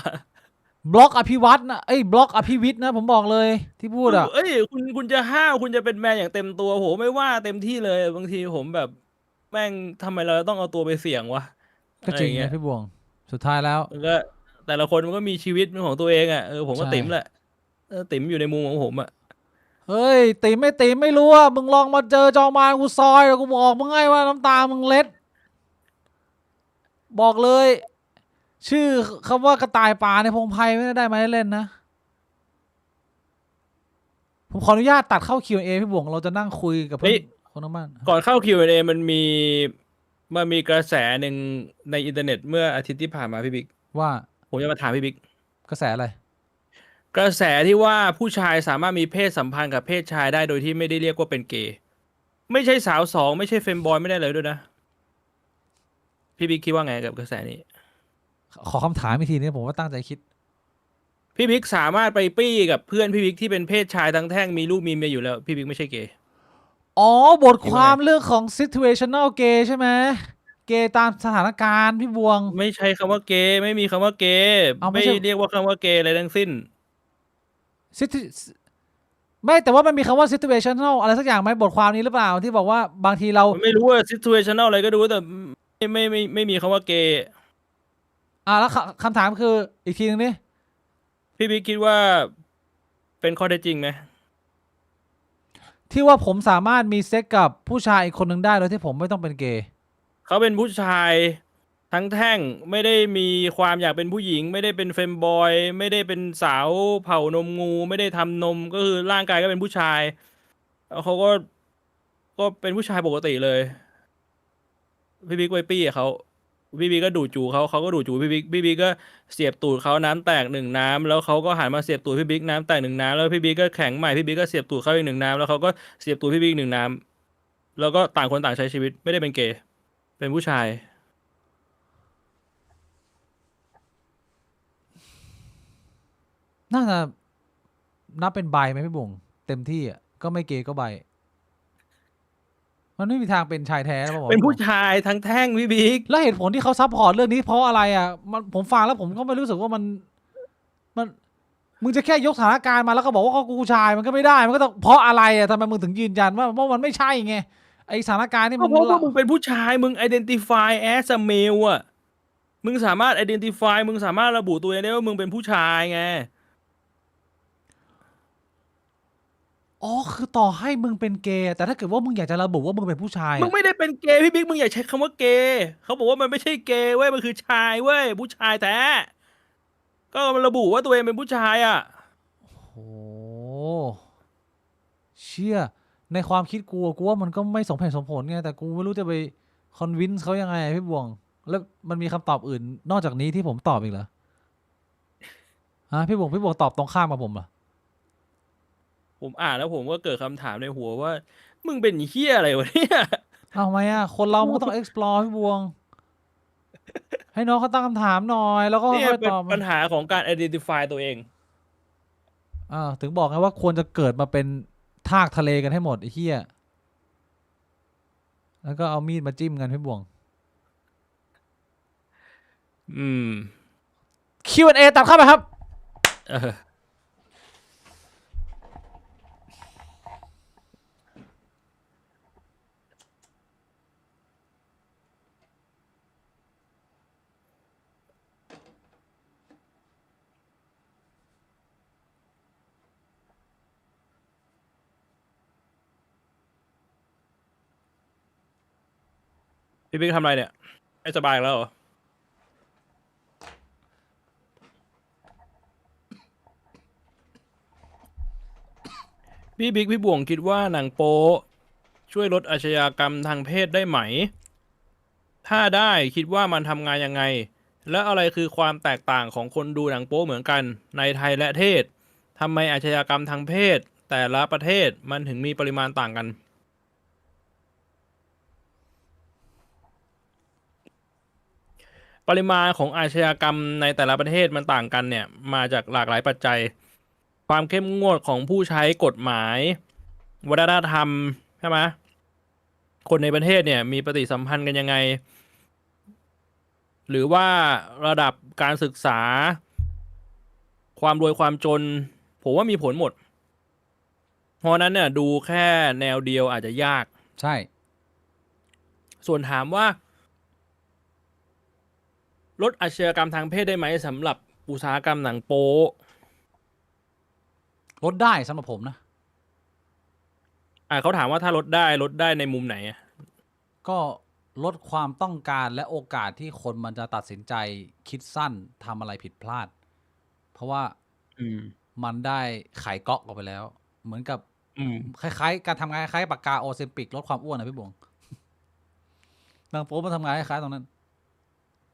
บล็อกอภิวัตนะบล็อกอภิวิทย์นะผมบอกเลยที่พูดอะ เอ้ยคุณจะห้าวคุณจะเป็นแมนอย่างเต็มตัวโหไม่ว่าเต็มที่เลย บางทีผมแบบ แม่งทำไมเราต้องเอาตัวไปเสี่ยงวะ ก็จริง อะไรอย่างเงี้ นะ ย พี่บวงสุดท้ายแล้ว มันก็แต่ละคนมันก็มีชีวิตเป็นของตัวเองอ่ะผมก็ ใช่ ติ๋มแหละติ๋มอยู่ในมุมของผมอ่ะ เฮ้ยตีไม่รู้อะมึงลองมาเจอจอมานกูซอยแล้วกูบอกมึงไงว่าน้ำตามึงเล็ด บอกเลย ชื่อคำว่ากระต่ายป่าในพงไพ่ไม่ได้มาให้เล่นนะ ผมขออนุญาตตัดเข้า Q&A พี่บวงเราจะนั่งคุยกับเพื่อนคนทั้งบ้าน ก่อนเข้า Q&A มันมีกระแสหนึ่งในอินเทอร์เน็ตเมื่ออาทิตย์ที่ผ่านมาพี่บิ๊ก ว่า ผมจะมาถามพี่บิ๊ก กระแสอะไร กระแสที่ว่าผู้ชายสามารถมีเพศสัมพันธ์กับเพศชายได้โดยที่ไม่ได้เรียกว่าเป็นเกย์ไม่ใช่สาวสองไม่ใช่เฟมบอยไม่ได้เลยด้วยนะพี่บิ๊กคิดว่าไงกับกระแสนี้ ขอคำถามอีกทีนี้ผมว่าตั้งใจคิด พี่บิ๊กสามารถไปปี้กับเพื่อนพี่บิ๊กที่เป็นเพศชายทั้งแท่งมีลูกมีเมียอยู่แล้วพี่บิ๊กไม่ใช่เกย์ อ๋อบทความเรื่องของ situational gay ใช่ไหมเกย์ตามสถานการณ์พี่บวง ไม่ใช่คำว่าเกย์ไม่มีคำว่าเกย์ เอาไม่ ไม่ ใช่ เรียกว่าคำว่าเกย์อะไรทั้งสิ้น ไม่แต่ว่ามันมีคำว่า situational อะไรสักอย่างไหมบทความนี้หรือเปล่าที่บอกว่าบางทีเรา ไม่รู้ว่า situational อะไรก็ดูแต่ไม่มีคำว่าเกย์ แล้วคำถามคืออีกทีนึงนี่ พี่บิ๊กคิดว่าเป็นข้อเท็จจริงไหม ที่ว่าผมสามารถมีเซ็กกับผู้ชายอีกคนหนึ่งได้โดยที่ผมไม่ต้องเป็นเกย์ เขาเป็นผู้ชายทั้งแท่งไม่ได้มีความอยากเป็นผู้หญิง ไม่ได้เป็นเฟมบอยไม่ได้เป็นสาวเผ่านมงูไม่ได้ทำนมก็คือร่างกายก็เป็นผู้ชายแล้วเขาก็เป็นผู้ชายปกติเลยพี่บิ๊กไวปี้เขาพี่บิ๊กก็ดูดจูเขาก็ดูดจูพี่บิ๊กก็เสียบตูดเขาน้ำแตก1 น้ำแล้วเขาก็หันมาเสียบตูดพี่บิ๊กน้ำแตก1 น้ำแล้วพี่บิ๊กก็แข็งใหม่พี่บิ๊กก็เสียบตูดเขาอีก1 น้ำแล้วเขาก็เสียบตูดพี่บิ๊ก1 น้ำแล้วก็ต่างคนต่างใช้ชีวิตไม่ได้เป็นเกย์เป็นผู้ชาย น่าจะนับเป็นไบไหมพี่บวงเต็มที่อ่ะก็ไม่เกย์ก็ไบมันไม่มีทางเป็นชายแท้แล้วบอก เป็นผู้ชายทั้งแท่งพี่บิ๊ก แล้วเหตุผลที่เขาซัพพอร์ตเรื่องนี้เพราะอะไรอ่ะผมฟังแล้วผมก็ไม่รู้สึกว่ามัน มึงจะแค่ยกสถานการณ์มาแล้วก็บอกว่าเขากูชายมันก็ไม่ได้มันก็ต้องเพราะอะไรอ่ะทำไมมึงถึงยืนยันว่าเพราะมันไม่ใช่ไงไอสถานการณ์นี่ ก็ มัน เพราะว่ามึงเป็นผู้ชายมึง identify as a male อ่ะมึงสามารถ identify มึงสามารถระบุตัวเองได้ว่ามึงเป็นผู้ชายไง อ๋อคือต่อให้มึงเป็นเกย์แต่ถ้าเกิดว่ามึงอยากจะระบุว่ามึงเป็นผู้ชาย มึงไม่ได้เป็นเกย์พี่บิ๊กมึงอย่าใช้คำว่าเกย์เขาบอกว่ามันไม่ใช่เกย์เว้ยมันคือชายเว้ยผู้ชายแท้ก็มันระบุว่าตัวเองเป็นผู้ชายอ่ะ โอ้เชี่ยในความคิดกูว่ามันก็ไม่สมเหตุสมผลไงแต่กูไม่รู้จะไปคอนวินส์เขายังไงพี่บวงแล้วมันมีคำตอบอื่นนอกจากนี้ที่ผมตอบอีกเหรอฮะพี่บวงตอบตรงข้ามกับผมเหรอ ผมอ่านแล้วผมก็เกิดคำถามในหัวว่า มึงเป็นเหี้ยอะไรวะเนี่ย เอาไหมอ่ะคนเรามันก็ต้อง explore พี่บวง ให้น้องเขาตั้งคำถามหน่อยแล้วก็ เนี่ย ค่อย เป็ ๆ น ตอบ ปัญหาของการ identify ตัวเอง ถึงบอกไงว่าควรจะเกิดมาเป็นทากทะเลกันให้หมดไอ้เหี้ยแล้วก็เอามีดมาจิ้มกันพี่บวง อืม Q&A ตัดเข้าไปครับ เออพี่บิ๊กทำอะไรเนี่ยไม่สบายอีกแล้วเหรอพี่บิ๊กพี่บ่วงคิดว่าหนังโป๊ช่วยลดอาชญากรรมทางเพศได้ไหม ถ้าได้คิดว่ามันทำงานยังไง และอะไรคือความแตกต่างของคนดูหนังโป๊เหมือนกันในไทยและเทศทำไมอาชญากรรมทางเพศ แต่ละประเทศมันถึงมีปริมาณต่างกัน ปริมาณของอาชญากรรมในแต่ละประเทศมันต่างกันเนี่ยมาจากหลากหลายปัจจัย ความเข้มงวดของผู้ใช้กฎหมาย วัฒนธรรมใช่ไหมคนในประเทศเนี่ยมีปฏิสัมพันธ์กันยังไง หรือว่าระดับการศึกษา ความรวยความจน ผมว่ามีผลหมด เพราะนั้นเนี่ยดูแค่แนวเดียวอาจจะยาก ใช่ ส่วนถามว่าลดอาชญากรรมทางเพศได้ไหมสำหรับอุตสาหกรรมหนังโป๊ ลดได้สำหรับผมนะ เขาถามว่าถ้าลดได้ในมุมไหนอะ ก็ลดความต้องการและโอกาสที่คนมันจะตัดสินใจคิดสั้นทำอะไรผิดพลาด เพราะว่ามันได้ไขก๊อกออกไปแล้ว เหมือนกับคล้ายๆการทำงานคล้ายๆปากกาโอซิมปิกลดความอ้วนนะพี่บงนางโป๊มันทำงานคล้ายๆตรงนั้น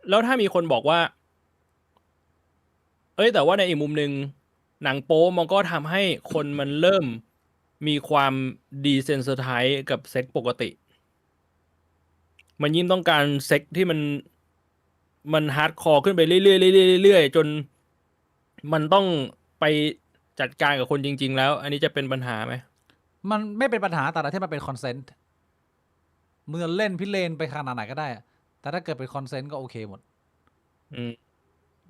แล้วถ้ามีคนบอกว่า แต่ว่าในอีกมุมหนึ่งหนังโป๊มันก็ทำให้คนมันเริ่มมีความดีเซนซิไทซ์กับเซ็กปกติ มันยิ่งต้องการเซ็กที่มันฮาร์ดคอร์ขึ้นไปเรื่อยๆเรื่อยๆจนมันต้องไปจัดการกับคนจริงๆแล้ว อันนี้จะเป็นปัญหาไหม มันไม่เป็นปัญหาแต่ที่มันเป็นคอนเซนต์มึงเล่นพิเรนไปขนาดไหนก็ได้อะแต่ถ้าเกิดเป็นคอนเซนต์ก็โอเคหมด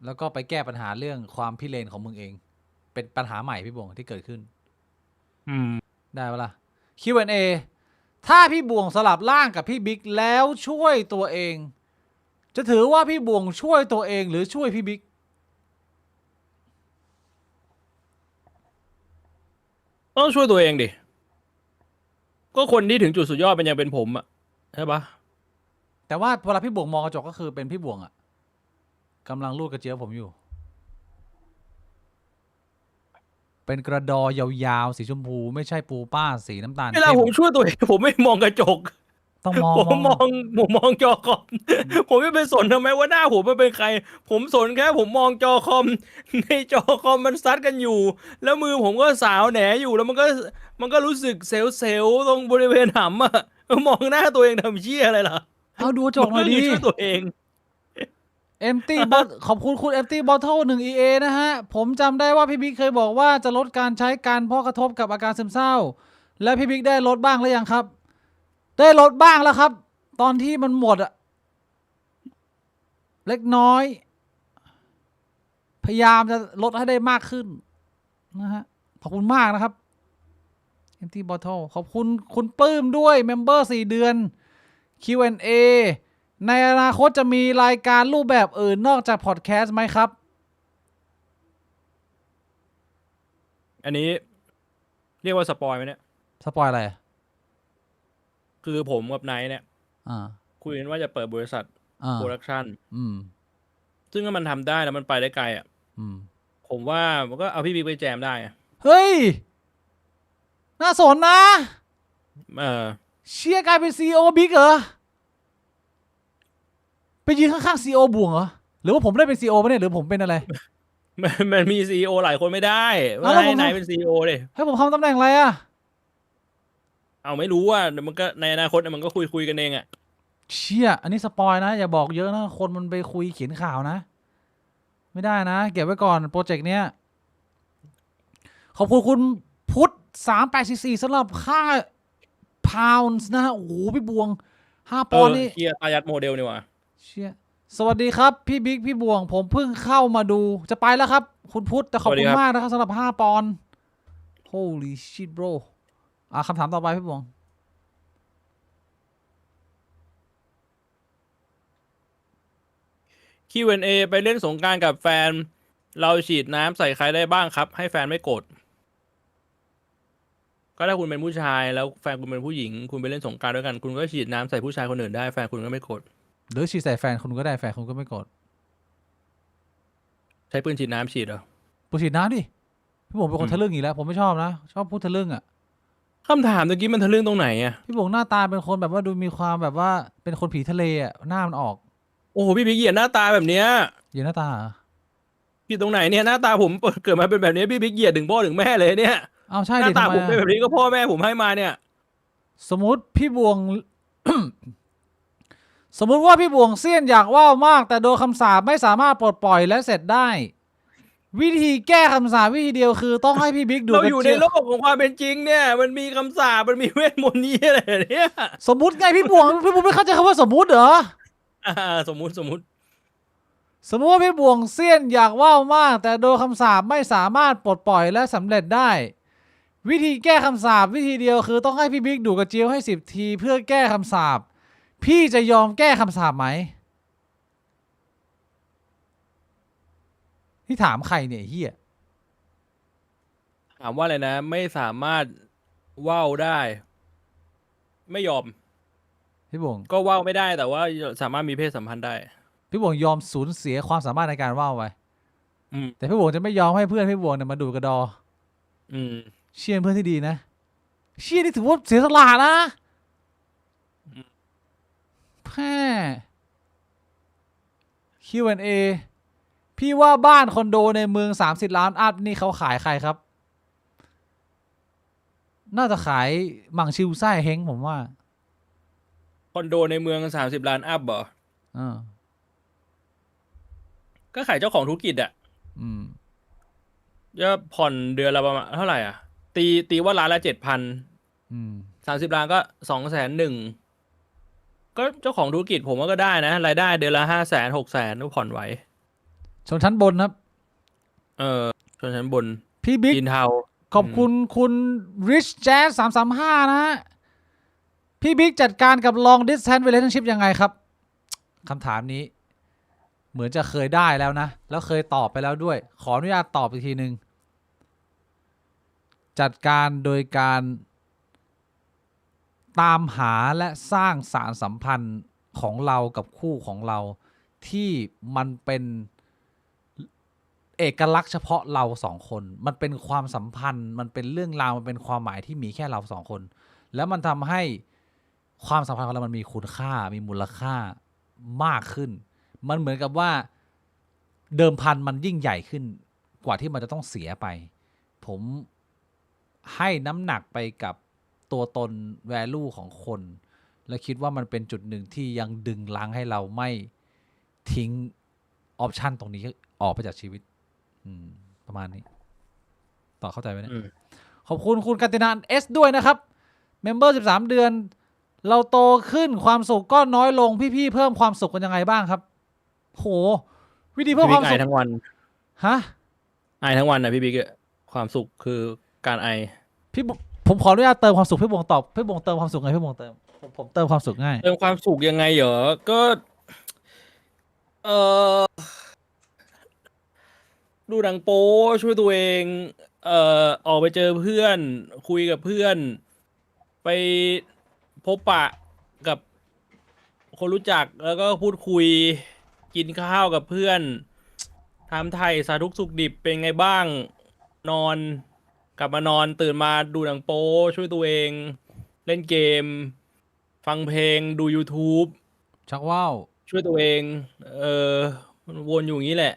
แล้วก็ไปแก้ปัญหาเรื่องความพิเรนของมึงเอง เป็นปัญหาใหม่พี่บวงที่เกิดขึ้น ได้ปะล่ะ Q&A ถ้าพี่บวงสลับร่างกับพี่บิ๊กแล้วช่วยตัวเอง จะถือว่าพี่บวงช่วยตัวเองหรือช่วยพี่บิ๊ก ต้องช่วยตัวเองดิ ก็คนที่ถึงจุดสุดยอดเป็นยังเป็นผมอะใช่ปะ แต่ว่าเวลาพี่บวงมองกระจกก็คือเป็นพี่บวงอะกำลังลูดกระเจี๊ยบผมอยู่ เป็นกระดอยาวๆสีชมพูไม่ใช่ปูป้าสีน้ำตาล เวลา เข้ ผมช่วยตัวเอง ผมไม่มองกระจก ต้องมอง ผมมองจอคอม ผมไม่ไปสนทำไมว่าหน้าผมมันเป็นใคร ผมสนแค่ผมมองจอคอม ในจอคอมมันซัดกันอยู่ แล้วมือผมก็สาวแหนอยู่แล้วมันก็รู้สึกเซลล์ตรงบริเวณหำอะมองหน้าตัวเองทำเชี่ยอะไรล่ะ เอาดูกระจกหน่อยดิ มันก็คือช่วยตัวเอง Empty bot ขอบคุณ Empty Bottle 1 EA นะฮะ ผมจำได้ว่าพี่บิ๊กเคยบอกว่าจะลดการใช้การเพราะกระทบกับอาการซึมเศร้า และพี่บิ๊กได้ลดบ้างหรือยังครับ ได้ลดบ้างแล้วครับ ตอนที่มันหมดอะเล็กน้อย พยายามจะลดให้ได้มากขึ้น นะฮะขอบคุณมากนะครับ Empty Bottle ขอบคุณคุณปื้มด้วยเมมเบอร์4 เดือน Q&A ในอนาคตจะมีรายการรูปแบบอื่นนอกจากพอดแคสต์ไหมครับ อันนี้เรียกว่าสปอยไหมเนี่ย สปอยอะไร คือผมกับไนท์เนี่ย อ่า คุยกันว่าจะเปิดบริษัท อ่า โปรดักชัน อืม ซึ่งถ้ามันทำได้แล้วมันไปได้ไกลอ่ะ อืม ผมว่ามันก็เอาพี่บิ๊กไปแจมได้อะ เฮ้ย น่าสนนะ เออ เชียร์กลายเป็น CEO บิ๊กเหรอ ไปยืนข้างๆ CEO บ่วงเหรอ หรือว่าผมได้เป็น CEO ปะเนี่ย หรือผมเป็นอะไร มันมีซีอหลายคนไม่ได้ อ้าวแล้ว ให้ ผม นายเป็นซีอเลย ให้ผมทำตำแหน่งอะไรอะ เอาไม่รู้ว่าเดี๋ยวมันก็ในอนาคตมันก็คุยกันเองอ่ะ เชี่ยอันนี้สปอยนะ อย่าบอกเยอะนะ คนมันไปคุยเขียนข่าวนะ ไม่ได้นะ เก็บไว้ก่อนโปรเจกต์เนี้ย ขอบคุณคุณพุทธ3844สำหรับค่า pounds นะฮะ โอ้โห พี่บวง 5 ปอนด์นี่ เฮียตายัดโมเดลนี่หว่า เชี่ยสวัสดีครับ พี่บิ๊ก พี่บวง ผมเพิ่งเข้ามาดู จะไปแล้วครับ คุณพุทธแต่ขอบคุณมากนะครับสำหรับ 5 ปอนด์ holy shit bro คำถามต่อไปพี่บวง Q&A ไปเล่นสงกรานต์กับแฟน เราฉีดน้ำใส่ใครได้บ้างครับ ให้แฟนไม่โกรธก็ถ้าคุณเป็นผู้ชายแล้วแฟนคุณเป็นผู้หญิง คุณไปเล่นสงกรานต์ด้วยกัน คุณก็ฉีดน้ำใส่ผู้ชายคนอื่นได้แฟนคุณก็ไม่โกรธ หรือฉีดใส่แฟนคุณก็ได้แฟนคุณก็ไม่โกรธ ใช้ปืนฉีดน้ำฉีดเหรอ ปูฉีดน้ำดิ พี่บวงเป็นคนทะลึ่งอีกแล้ว ผมไม่ชอบนะ ชอบพูดทะลึ่งอ่ะ คำถามเมื่อกี้มันทะลึ่งตรงไหนอ่ะ พี่บวงหน้าตาเป็นคนแบบว่าดูมีความแบบว่าเป็นคนผีทะเลอ่ะ หน้ามันออก โอ้โหพี่บิ๊กเหยียดหน้าตาแบบเนี้ย เย็นหน้าตาเหรอ ผิดตรงไหนเนี่ยหน้าตาผมเกิดมาเป็นแบบนี้พี่บิ๊กเหยียดถึงพ่อถึงแม่เลยเนี่ย เอาใช่ หน้า ดิ ตา ทำไม ผมเป็นแบ อะ บนี้ก็พ่อแม่ผมให้มาเนี่ย สมมติพี่บวง สมมุติว่าพี่บวงเซียนอยากว่าวมาก แต่โดนคำสาปไม่สามารถปลดปล่อยและเสร็จได้ วิธีแก้คำสาปวิธีเดียวคือต้องให้พี่บิ๊กดู เรา กระ อยู่ใน เจี๊ยบ โลกของความเป็นจริงเนี่ย มันมีคำสาปมันมีเวทมนต์นี้อะไรเนี่ย สมมติไงพี่บวง พี่บวงไม่เข้าใจคำว่าสมมติเหรอ สมมุติ สมมติว่าพี่บวงเซียนอยากว่าวมาก แต่โดนคำสาปไม่สามารถปลดปล่อยและสำเร็จได้ วิธีแก้คำสาปวิธีเดียวคือต้องให้พี่บิ๊กดูดกระเจียวให้10 ทีเพื่อแก้คำสาปพี่จะยอมแก้คำสาปไหมที่ถามใครเนี่ยเฮีย ถามว่าอะไรนะ ไม่สามารถว่าวได้ ไม่ยอม พี่บวง ก็ว่าวไม่ได้แต่ว่าสามารถมีเพศสัมพันธ์ได้ พี่บวงยอมสูญเสียความสามารถในการว่าวไป อืม แต่พี่บวงจะไม่ยอมให้เพื่อนพี่บวงเนี่ยมาดูดกระดอ อืม เชียร์เพื่อนที่ดีนะ เชียร์นี่ถือว่าเสียสละนะแพ่ Q&A พี่ว่าบ้านคอนโดในเมือง30 ล้านอัพนี่เขาขายใครครับ น่าจะขายหมั่งชิวไส้เฮงผมว่า คอนโดในเมือง30 ล้านอัพเหรอ อ่า ก็ขายเจ้าของธุรกิจอะ อืม จะผ่อนเดือนละประมาณเท่าไหร่อ่ะ ตีว่าล้านละ7,000 อืม 30 ล้านก็201,000ก็เจ้าของธุรกิจผมว่าก็ได้นะ รายได้เดือนละ500,000 600,000ก็ผ่อนไหว ชนชั้นบนครับ ชนชั้นบน พี่บิ๊ก กินเทา ขอบคุณคุณ Rich Jazz 335 นะฮะ พี่บิ๊กจัดการกับ long distance relationship ยังไงครับ คำถามนี้ เหมือนจะเคยได้แล้วนะ แล้วเคยตอบไปแล้วด้วย ขออนุญาตตอบอีกทีหนึ่ง จัดการโดยการตามหาและสร้างสารสัมพันธ์ของเรากับคู่ของเรา ที่มันเป็นเอกลักษณ์เฉพาะเราสองคน มันเป็นความสัมพันธ์ มันเป็นเรื่องราว มันเป็นความหมายที่มีแค่เราสองคน แล้วมันทำให้ความสัมพันธ์ของเรามันมีคุณค่า มีมูลค่ามากขึ้น มันเหมือนกับว่าเดิมพันมันยิ่งใหญ่ขึ้นกว่าที่มันจะต้องเสียไป ผมให้น้ำหนักไปกับตัวตน value ของคน และคิดว่ามันเป็นจุดหนึ่งที่ยังดึงรั้งให้เราไม่ทิ้งออปชันตรงนี้ออกไปจากชีวิตประมาณนี้ ต่อเข้าใจไหมเนี่ย ขอบคุณคุณกัตินัน S ด้วยนะครับเมมเบอร์13 เดือน เราโตขึ้นความสุขก็น้อยลงพี่ๆเพิ่มความสุขกันยังไงบ้างครับโหวิธีเพิ่มความสุข ทั้งวัน ฮะ อายทั้งวันนะพี่บิ๊กอะ ความสุขคือการไอ พี่บงผมขออนุญาตเติมความสุขพี่บงตอบพี่บงเติมความสุขไงพี่บงเติมผมเติมความสุขง่าย เติมความสุขยังไงเหรอก็เออดูหนังโป๊ช่วยตัวเองออกไปเจอเพื่อนคุยกับเพื่อน ไปพบปะกับคนรู้จักแล้วก็พูดคุยกินข้าวกับเพื่อนถามไทยสารทุกข์สุขดิบเป็นไงบ้าง นอนกลับมานอนตื่นมาดูหนังโป๊ช่วยตัวเอง เล่นเกม ฟังเพลงดู YouTube ชักว่าว ช่วยตัวเอง เออมันวนอยู่อย่างนี้แหละ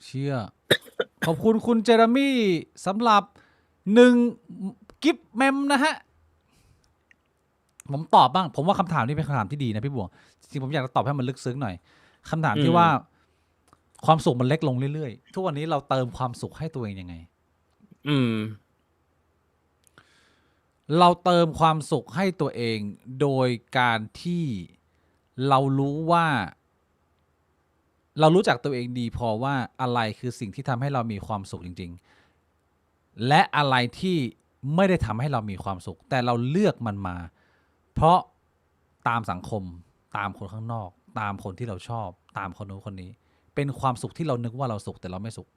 เชื่อ ขอบคุณคุณเจอร์มี่สำหรับ1กิฟต์เมมนะฮะ ผมตอบบ้าง ผมว่าคำถามนี้เป็นคำถามที่ดีนะพี่บวงจริงๆผมอยากจะตอบให้มันลึกซึ้งหน่อยคำถามที่ว่าความสุขมันเล็กลงเรื่อยๆทุกวันนี้เราเติมความสุขให้ตัวเองยังไง อืม เราเติมความสุขให้ตัวเองโดยการที่เรารู้ว่า เรารู้จักตัวเองดีพอว่าอะไรคือสิ่งที่ทำให้เรามีความสุขจริงๆ และอะไรที่ไม่ได้ทำให้เรามีความสุข แต่เราเลือกมันมา เพราะตามสังคมตามคนข้างนอก ตามคนที่เราชอบตามคนนู้นคนนี้ เป็นความสุขที่เรานึกว่าเราสุขแต่เราไม่สุข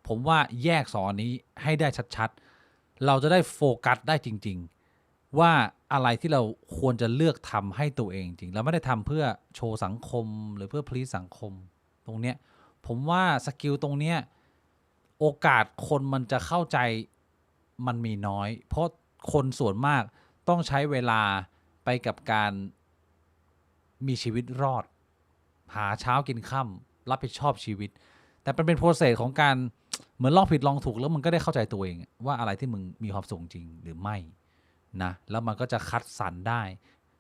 ผมว่าแยกสองอันนี้ให้ได้ชัดๆ เราจะได้โฟกัสได้จริงๆ ว่าอะไรที่เราควรจะเลือกทำให้ตัวเองจริงเราไม่ได้ทำเพื่อโชว์สังคมหรือเพื่อพลีสสังคมตรงเนี้ยผมว่าสกิลตรงเนี้ยโอกาสคนมันจะเข้าใจมันมีน้อย เพราะคนส่วนมากต้องใช้เวลาไปกับการมีชีวิตรอด หาเช้ากินค่ำรับผิดชอบชีวิต แต่มันเป็นโปรเซสของการเหมือนลองผิดลองถูกแล้วมันก็ได้เข้าใจตัวเองว่าอะไรที่มึงมีความสุขจริงหรือไม่นะแล้วมันก็จะคัดสรรได้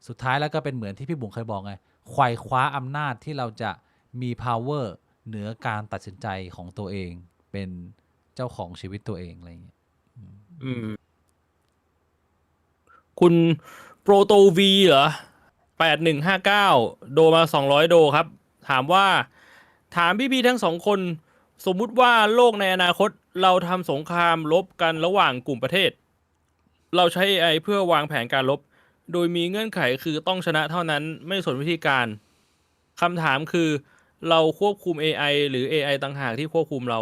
สุดท้ายแล้วก็เป็นเหมือนที่พี่บุ๋มเคยบอกไงไขว่คว้าอำนาจที่เราจะมี power เหนือการตัดสินใจของตัวเองเป็นเจ้าของชีวิตตัวเองอะไรอย่างเงี้ย อืม คุณโปรโตวีเหรอ8159 โดมา200 โดครับ ถามว่า ถามพี่ๆทั้งสองคน สมมุติว่าโลกในอนาคตเราทำสงครามรบกันระหว่างกลุ่มประเทศ เราใช้ AI เพื่อวางแผนการรบ โดยมีเงื่อนไขคือต้องชนะเท่านั้นไม่สนวิธีการคำถามคือเราควบคุม AI หรือ AI ต่างหากที่ควบคุมเรา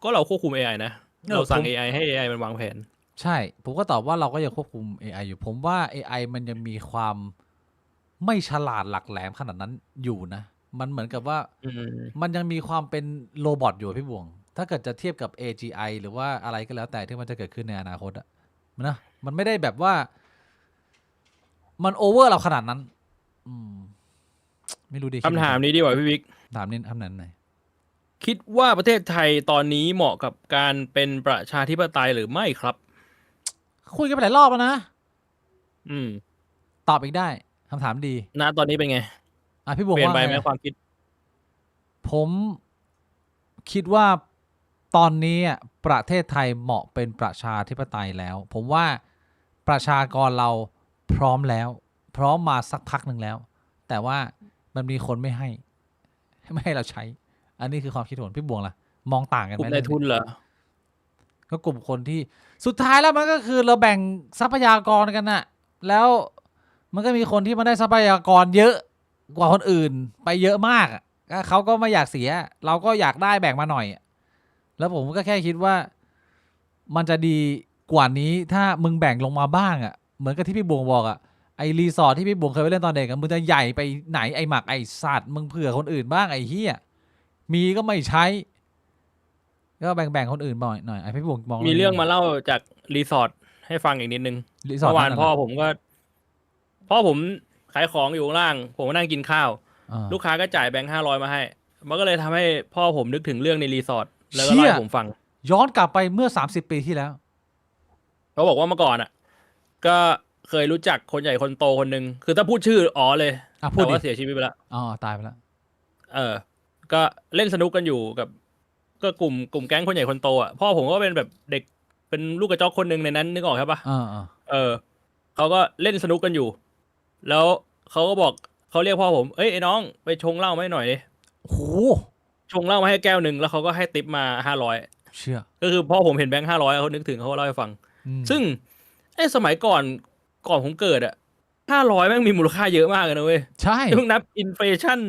ก็เราควบคุม AI นะ เราสั่ง AI ให้ AI มันวางแผน ใช่ ผมก็ตอบว่าเราก็ยังควบคุม AI อยู่ ผมว่า AI มันยังมีความไม่ฉลาดหลักแหลมขนาดนั้นอยู่นะ มันเหมือนกับว่า อืม มันยังมีความเป็นโรบอทอยู่พี่บวง ถ้าเกิดจะเทียบกับ AGI หรือว่าอะไรก็แล้วแต่ที่มันจะเกิดขึ้นในอนาคตอะนะมันไม่ได้แบบว่า มันโอเวอร์เราขนาดนั้น อืม ไม่รู้ดิ คำถามนี้ดีกว่าพี่วิก ถามนี้คำนั้นไหน คิดว่าประเทศไทยตอนนี้เหมาะกับการเป็นประชาธิปไตยหรือไม่ครับ คุยกันไปหลายรอบแล้วนะ อืม ตอบอีกได้คำถามดี ณตอนนี้เป็นไง อ่ะพี่บวง เปลี่ยน ว่า ไป ไง ไหมความคิด ผมคิดว่าตอนนี้ประเทศไทยเหมาะเป็นประชาธิปไตยแล้ว ผมว่าประชากรเราพร้อมแล้ว พร้อมมาสักพักหนึ่งแล้ว แต่ว่ามันมีคนไม่ให้เราใช้ อันนี้คือความคิดของพี่บวงล่ะ มองต่างกัน ก ไห ลุ่ ม มนายทุนเหรอ ก็กลุ่มคนที่สุดท้ายแล้วมันก็คือเราแบ่งทรัพยากรกันน่ะ แล้วมันก็มีคนที่มันได้ทรัพยากรเยอะกว่าคนอื่นไปเยอะมากอะก็เขาก็ไม่อยากเสีย เราก็อยากได้แบ่งมาหน่อย แล้วผมก็แค่คิดว่ามันจะดีกว่านี้ถ้ามึงแบ่งลงมาบ้างอ่ะเหมือนกับที่พี่บวงบอกอ่ะไอรีสอร์ทที่พี่บวงเคยไปเล่นตอนเด็กอะมึงจะใหญ่ไปไหนไอหมักไอสัตว์มึงเผื่อคนอื่นบ้างไอเฮียมีก็ไม่ใช้ก็แบ่งคนอื่นบ่อยหน่อยไอพี่บวงมอง มีเรื่องมาเล่าจากรีสอร์ทให้ฟังอีกนิดนึง รีสอร์ท เมื่อวาน นั่น พ่อ น่ะ ผมขายของอยู่ข้างล่าง ผมก็นั่งกินข้าว อ่า ลูกค้าก็จ่ายแบงค์500มาให้ มันก็เลยทำให้พ่อผมนึกถึงเรื่องในรีสอร์ทแล้วก็ เชี่ เล่าย ให้ผมฟัง ย้อนกลับไปเมื่อ30 ปีที่แล้ว เขาบอกว่าเมื่อก่อนอ่ะ ก็เคยรู้จักคนใหญ่คนโตคนหนึ่งคือถ้าพูดชื่ออ๋อเลย อ่ะพูด แต่ ดิ ว่าเสียชีวิตไปแล้ว อ๋อตายไปแล้ว ก็เล่นสนุกกันอยู่กับ ก็กลุ่มแก๊งคนใหญ่คนโตอ่ะพ่อผมก็เป็นแบบเด็กเป็นลูกกระจอกคนหนึ่งในนั้นนึกออกใช่ปะ อ่า เขาก็เล่นสนุกกันอยู่ แล้วเขาก็บอก เขาเรียกพ่อผมเอ้ยไอ้น้องไปชงเหล้ามาให้หน่อยดิ โอ้โห ชงเหล้ามาให้แก้วหนึ่งแล้วเขาก็ให้ติปมา500เชื่อ ก็คือพ่อผมเห็นแบงค์500เขานึกถึงเขาก็เล่าให้ฟัง อืม ซึ่งไอ้สมัยก่อนผมเกิดอะ500แม่งมีมูลค่าเยอะมากเลยนะเว้ย ใช่ เพิ่งนับอินเฟลชั่น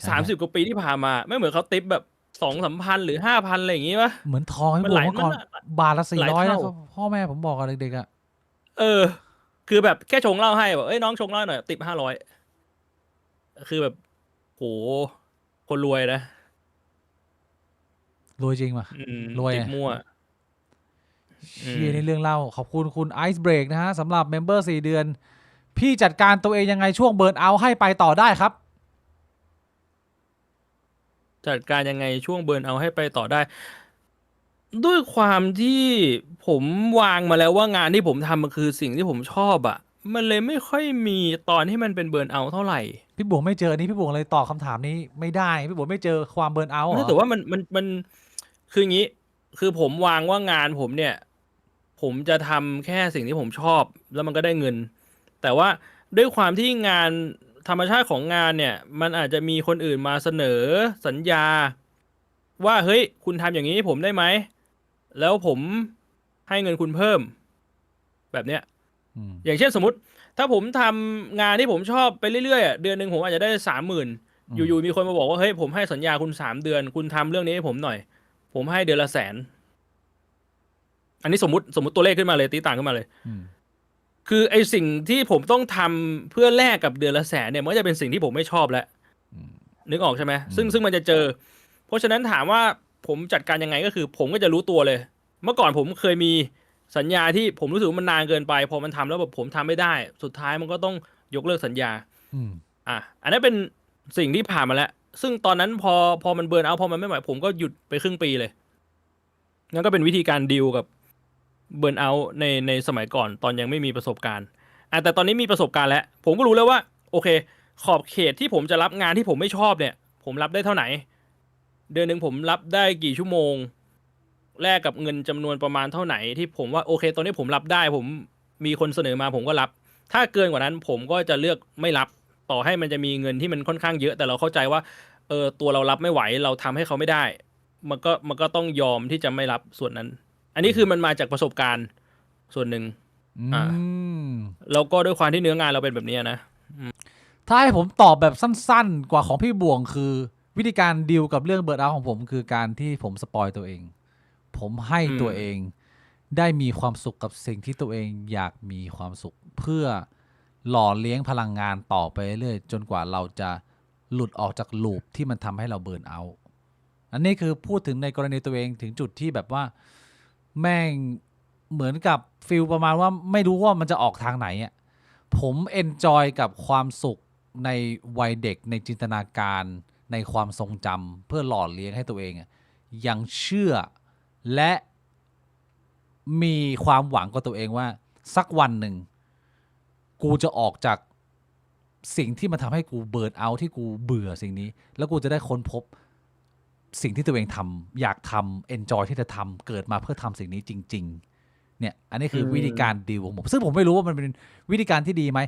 ใช่ 30 กว่าปีที่ผ่านมาไม่เหมือนเขาติปแบบ2-3 พันหรือ5,000อะไรอย่างงี้ปะ เหมือนทองให้ มัน บ ห วก ลาย เมื่อก่อน มัน บาทละ หลาย 400 เท่า แล้วพ่อแม่ผมบอกกับเด็กๆอ่ะ เออ คือแบบแค่ชงเหล้าให้แบบเอ้ยน้องชงเหล้าหน่อยติป500คือแบบโหคนรวยนะ รวยจริงป่ะ รวย ติป อะ มั่ว เชี่ยในเรื่องเล่าขอบคุณคุณไอซ์เบรกนะฮะสำหรับเมมเบอร์4 เดือน พี่จัดการตัวเองยังไงช่วงเบิร์นเอาท์ให้ไปต่อได้ครับ จัดการยังไงช่วงเบิร์นเอาให้ไปต่อได้ ด้วยความที่ผมวางมาแล้วว่างานที่ผมทำมันคือสิ่งที่ผมชอบอะมันเลยไม่ค่อยมีตอนที่มันเป็นเบิร์นเอาเท่าไหร่ พี่บวงไม่เจออันนี้พี่บวงเลยตอบคำถามนี้ไม่ได้พี่บวงไม่เจอความเบิร์นเอาท์เหร ไม่ อ แต่ว่ามันคืออย่างนี้ คือผมวางว่างานผมเนี่ย ผมจะทำแค่สิ่งที่ผมชอบ แล้วมันก็ได้เงิน แต่ว่าด้วยความที่งานธรรมชาติของงานเนี่ย มันอาจจะมีคนอื่นมาเสนอสัญญา ว่าเฮ้ยคุณทำอย่างนี้ให้ผมได้ไหมแล้วผมให้เงินคุณเพิ่ม แบบเนี้ย อืม อย่างเช่นสมมติ ถ้าผมทำงานที่ผมชอบไปเรื่อยๆอะเดือนหนึ่งผมอาจจะได้30,000อยู่ๆมีคนมาบอกว่าเฮ้ยผมให้สัญญาคุณ3 เดือน คุณทำเรื่องนี้ให้ผมหน่อย ผมให้เดือนละ100,000อันนี้สมมติตัวเลขขึ้นมาเลยตีต่างขึ้นมาเลย อืม คือไอสิ่งที่ผมต้องทำเพื่อแลกกับเดือนละ100,000เนี่ยมันก็จะเป็นสิ่งที่ผมไม่ชอบแล้ว อืม นึกออกใช่ไหมซึ่งมันจะเจอ เพราะฉะนั้นถามว่าผมจัดการยังไงก็คือ ผมก็จะรู้ตัวเลย เมื่อก่อนผมเคยมีสัญญาที่ผมรู้สึกว่ามันนานเกินไป พอมันทำแล้วแบบผมทำไม่ได้ สุดท้ายมันก็ต้องยกเลิกสัญญา อืม อันนั้นเป็นสิ่งที่ผ่านมาแล้ว ซึ่งตอนนั้นพอมันเบิร์นเอาท์พอมันไม่ไหวผมก็หยุดไปครึ่งปีเลยนั่นก็เป็นวิธีการดีลกับเบิร์นเอาท์ในสมัยก่อนตอนยังไม่มีประสบการณ์แต่ตอนนี้มีประสบการณ์แล้ว ผมก็รู้แล้วว่า โอเค ขอบเขตที่ผมจะรับงานที่ผมไม่ชอบเนี่ย ผมรับได้เท่าไหร่ เดือนหนึ่งผมรับได้กี่ชั่วโมง แลกกับเงินจำนวนประมาณเท่าไหร่ที่ผมว่าโอเคตอนนี้ผมรับได้ ผมมีคนเสนอมาผมก็รับ ถ้าเกินกว่านั้นผมก็จะเลือกไม่รับ ต่อให้มันจะมีเงินที่มันค่อนข้างเยอะ แต่เราเข้าใจว่าตัวเรารับไม่ไหวเราทำให้เขาไม่ได้ มันก็ต้องยอมที่จะไม่รับส่วนนั้น อันนี้คือมันมาจากประสบการณ์ส่วนหนึ่ง อืม แล้วก็ด้วยความที่เนื้องานเราเป็นแบบนี้นะ ถ้าให้ผมตอบแบบสั้นๆ กว่าของพี่บวงคือ วิธีการดีลกับเรื่องเบิร์นเอาท์ของผมคือการที่ผมสปอยตัวเอง ผมให้ตัวเองได้มีความสุขกับสิ่งที่ตัวเองอยากมีความสุข เพื่อหล่อเลี้ยงพลังงานต่อไปเรื่อยๆจนกว่าเราจะหลุดออกจากลูปที่มันทำให้เราเบิร์นเอาท์อันนี้คือพูดถึงในกรณีตัวเองถึงจุดที่แบบว่าแม่งเหมือนกับฟิลประมาณว่าไม่รู้ว่ามันจะออกทางไหนอ่ะผมเอนจอยกับความสุขในวัยเด็กในจินตนาการในความทรงจำเพื่อหล่อเลี้ยงให้ตัวเองยังเชื่อและมีความหวังกับตัวเองว่าสักวันหนึ่งกูจะออกจากสิ่งที่มันทำให้กูเบิร์นเอาท์ที่กูเบื่อสิ่งนี้แล้วกูจะได้ค้นพบสิ่งที่ตัวเองทำอยากทำเอนจอยที่จะทำเกิดมาเพื่อทำสิ่งนี้จริงๆเนี่ยอันนี้คือวิธีการดีลของผมซึ่งผมไม่รู้ว่ามันเป็นวิธีการที่ดีไหม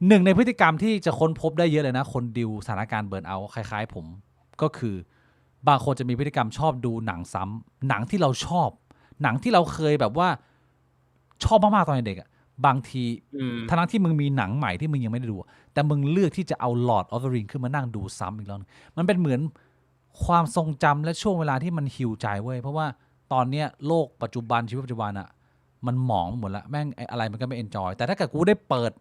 หนึ่งในพฤติกรรมที่จะค้นพบได้เยอะเลยนะคนดีลสถานการณ์เบิร์นเอาท์คล้ายๆผมก็คือบางคนจะมีพฤติกรรมชอบดูหนังซ้ำหนังที่เราชอบหนังที่เราเคยแบบว่าชอบมากๆตอนเด็กอะบางทีทั้งที่มึงมีหนังใหม่ที่มึงยังไม่ได้ดูแต่มึงเลือกที่จะเอา Lord of the Ring ขึ้นมานั่งดูซ้ำอีกแล้วมันเป็นเหมือนความทรงจำและช่วงเวลาที่มันฮิวใจเว้ยเพราะว่าตอนเนี้ยโลกปัจจุบันชีวิตปัจจุบันอะมันหมองหมดแล้วแม่งอะไรมันก็ไม่เอนจอยแต่ถ้าเกิดกูได้เปิด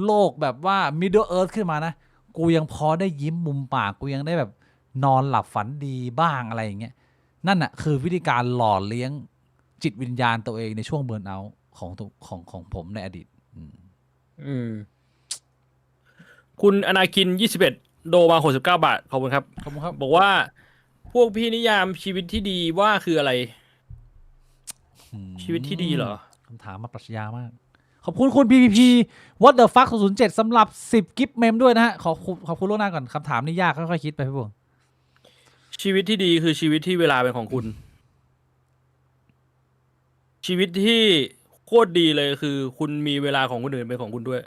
โลกแบบว่า Middle Earth ขึ้นมานะกูยังพอได้ยิ้มมุมปากกูยังได้แบบนอนหลับฝันดีบ้างอะไรอย่างเงี้ยนั่นน่ะคือวิธีการหล่อเลี้ยงจิตวิญญาณตัวเองในช่วงเบิร์นเอาท์ของผมในอดีตคุณอนาคิน21โดมา69 บาทขอบคุณครับ ขอบคุณครับ บอกว่าพวกพี่นิยามชีวิตที่ดีว่าคืออะไร ชีวิตที่ดีเหรอ คำถามมาปรัชญามาก ขอบคุณคุณ PPP What the fuck 007สำหรับ10กิฟต์เมมด้วยนะฮะขอบคุณล่วงหน้าก่อนคำถามนี่ยากค่อยๆคิดไปพี่บวง ชีวิตที่ดีคือชีวิตที่เวลาเป็นของคุณ ชีวิตที่โคตรดีเลยคือ คุณมีเวลาของคนอื่นเป็นของคุณด้วย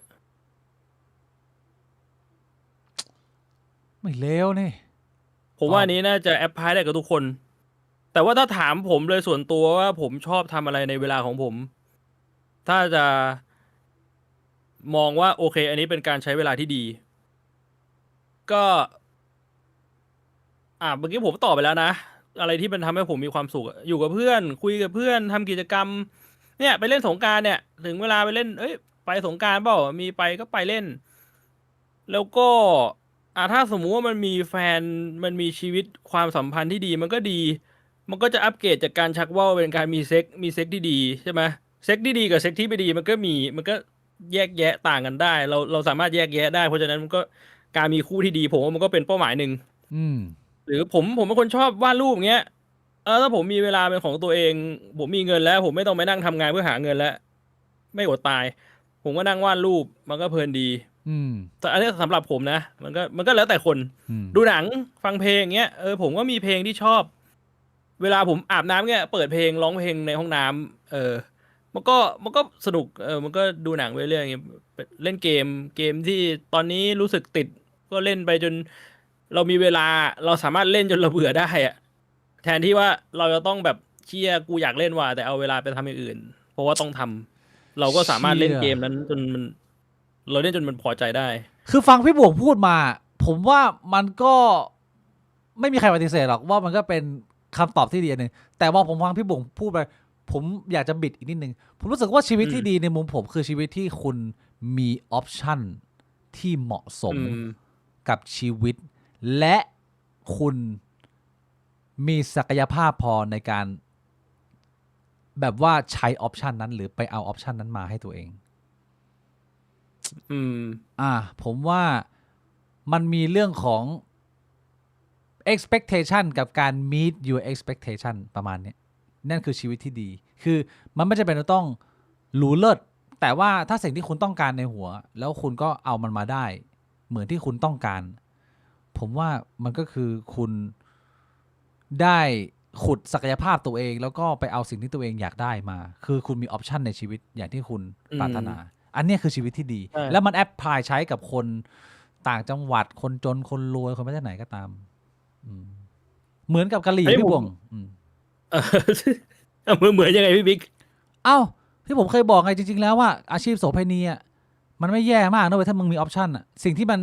ไม่เลวนี่ ผมว่าอันนี้น่าจะแอพพลายได้กับทุกคน แต่ว่าถ้าถามผมเลยส่วนตัวว่าผมชอบทำอะไรในเวลาของผม ถ้าจะมองว่าโอเค อันนี้เป็นการใช้เวลาที่ดี ก็เมื่อกี้ผมตอบไปแล้วนะ อะไรที่มันทำให้ผมมีความสุขอะอยู่กับเพื่อน คุยกับเพื่อนทำกิจกรรม เนี่ย ไปเล่นสงกรานต์เนี่ย ถึงเวลาไปเล่น เอ้ย ไปสงกรานต์เปล่ามีไปก็ไปเล่น แล้วก็ถ้าสมมุติว่ามันมีแฟนมันมีชีวิตความสัมพันธ์ที่ดีมันก็ดี มันก็จะอัปเกรดจากการชักว่าวเป็นการมีเซ็กที่ดีใช่ไหมเซ็กที่ดีกับเซ็กที่ไม่ดีมันก็แยกแยะต่างกันได้ เราสามารถแยกแยะได้เพราะฉะนั้นมันก็การมีคู่ที่ดีผมว่ามันก็เป็นเป้าหมายหนึ่ง อืม หรือผมเป็นคนชอบวาดรูปอย่างเงี้ยถ้าผมมีเวลาเป็นของตัวเอง ผมมีเงินแล้ว ผมไม่ต้องไปนั่งทำงานเพื่อหาเงินแล้ว ไม่อดตาย ผมก็นั่งวาดรูปมันก็เพลินดี อืม แต่อันนี้สำหรับผมนะมันก็แล้วแต่คน อืม ดูหนังฟังเพลงอย่างเงี้ยผมก็มีเพลงที่ชอบ เวลาผมอาบน้ำเงี้ยเปิดเพลงร้องเพลงในห้องน้ำมันก็สนุกมันก็ดูหนังไปเรื่อยอย่างเงี้ยเล่นเกมที่ตอนนี้รู้สึกติดก็เล่นไปจนเรามีเวลาเราสามารถเล่นจนเราเบื่อได้อะแทนที่ว่าเราจะต้องแบบเชี่ยกูอยากเล่นว่ะแต่เอาเวลาไปทำอย่างอื่น เพราะว่าต้องทำเราก็สามารถเล่นเกมนั้นจนมันเราเล่นจนมันพอใจได้ คือฟังพี่บวงพูดมา ผมว่ามันก็ไม่มีใครปฏิเสธหรอกว่ามันก็เป็นคำตอบที่ดีอันหนึ่งแต่ว่าผมฟังพี่บวงพูดไปผมอยากจะบิดอีกนิดนึงผมรู้สึกว่าชีวิตที่ดีในมุมผมคือชีวิตที่คุณมีออปชันที่เหมาะสมกับชีวิต และคุณมีศักยภาพพอในการแบบว่าใช้ออปชันนั้นหรือไปเอาออปชันนั้นมาให้ตัวเอง ผมว่ามันมีเรื่องของ expectation กับการ meet your expectation ประมาณนี้นั่นคือชีวิตที่ดี คือมันไม่จำเป็นต้องหรูเลิศแต่ว่าถ้าสิ่งที่คุณต้องการในหัวแล้วคุณก็เอามันมาได้เหมือนที่คุณต้องการผมว่ามันก็คือคุณได้ขุดศักยภาพตัวเองแล้วก็ไปเอาสิ่งที่ตัวเองอยากได้มาคือคุณมีออปชันในชีวิตอย่างที่คุณปรารถนาอันนี้คือชีวิตที่ดีแล้วมันแอพพลายใช้กับคนต่างจังหวัดคนจนคนรวยคนไม่ได้ไหนก็ตามเหมือนกับกะหรี่พี่บวงเหมือนยังไงพี่บิ๊กเอ้าที่ผมเคยบอกไงจริงๆแล้วว่าอาชีพโสเภณีอ่ะมันไม่แย่มากนะเว้ยถ้ามึงมีออปชันอ่ะสิ่งที่มัน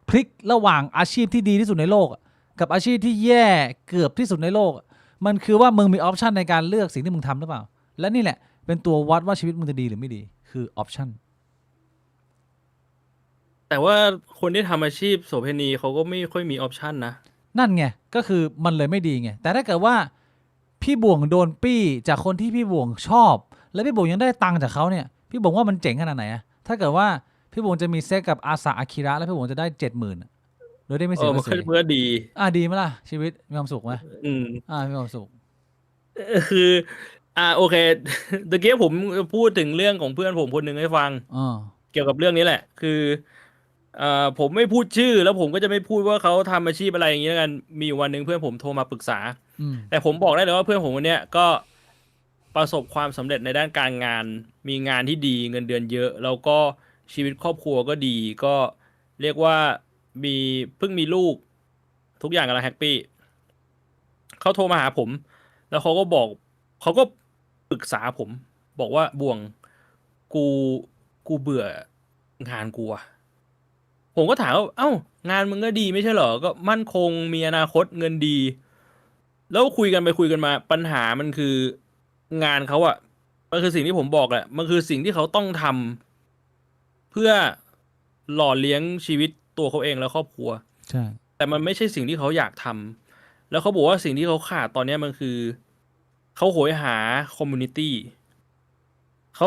พลิกระหว่างอาชีพที่ดีที่สุดในโลกกับอาชีพที่แย่เกือบที่สุดในโลกมันคือว่ามึงมีออปชันในการเลือกสิ่งที่มึงทำหรือเปล่าและนี่แหละเป็นตัววัดว่าชีวิตมึงจะดีหรือไม่ดีคือออปชันแต่ว่าคนที่ทำอาชีพโสเภณีเขาก็ไม่ค่อยมีออปชันนะนั่นไงก็คือมันเลยไม่ดีไงแต่ถ้าเกิดว่าพี่บ่วงโดนปี้จากคนที่พี่บ่วงชอบแล้วพี่บ่วงยังได้ตังค์จากเขาเนี่ยพี่บ่วงว่ามันเจ๋งขนาดไหนอะถ้าเกิดว่าพี่บ่วงจะมีเซ็กกับอาสาอาคิระแล้วพี่บ่วงจะได้ 70,000โดยได้ไม่เสียภาษีมันก็ดีดีไหมล่ะชีวิตมีความสุขไหมมีความสุขคือโอเคตะกี้ผมพูดถึงเรื่องของเพื่อนผมคนหนึ่งให้ฟังเกี่ยวกับเรื่องนี้แหละคือผมไม่พูดชื่อแล้วผมก็จะไม่พูดว่าเขาทำอาชีพอะไรอย่างนี้แล้วกันมีวันหนึ่งเพื่อนผมโทรมาปรึกษาแต่ผมบอกได้เลยว่าเพื่อนผมคนนี้ก็ประสบความสำเร็จในด้านการงานมีงานที่ดีเงินเดือนเยอะแล้วก็ชีวิตครอบครัวก็ดีก็เรียกว่าเพิ่งมีลูกทุกอย่างกำลังแฮปปี้เขาโทรมาหาผมแล้วเขาก็ปรึกษาผมบอกว่าบ่วงกูเบื่องานกูอะผมก็ถามว่าเอ้างานมึงก็ดีไม่ใช่เหรอก็มั่นคงมีอนาคตเงินดีแล้วคุยกันไปคุยกันมาปัญหามันคืองานเขาอะมันคือสิ่งที่ผมบอกแหละมันคือสิ่งที่เขาต้องทำเพื่อหล่อเลี้ยงชีวิตตัวเขาเองและครอบครัวใช่แต่มันไม่ใช่สิ่งที่เขาอยากทำแล้วเขาบอกว่าสิ่งที่เขาขาดตอนนี้มันคือเขาโหยหาคอมมูนิตี้เ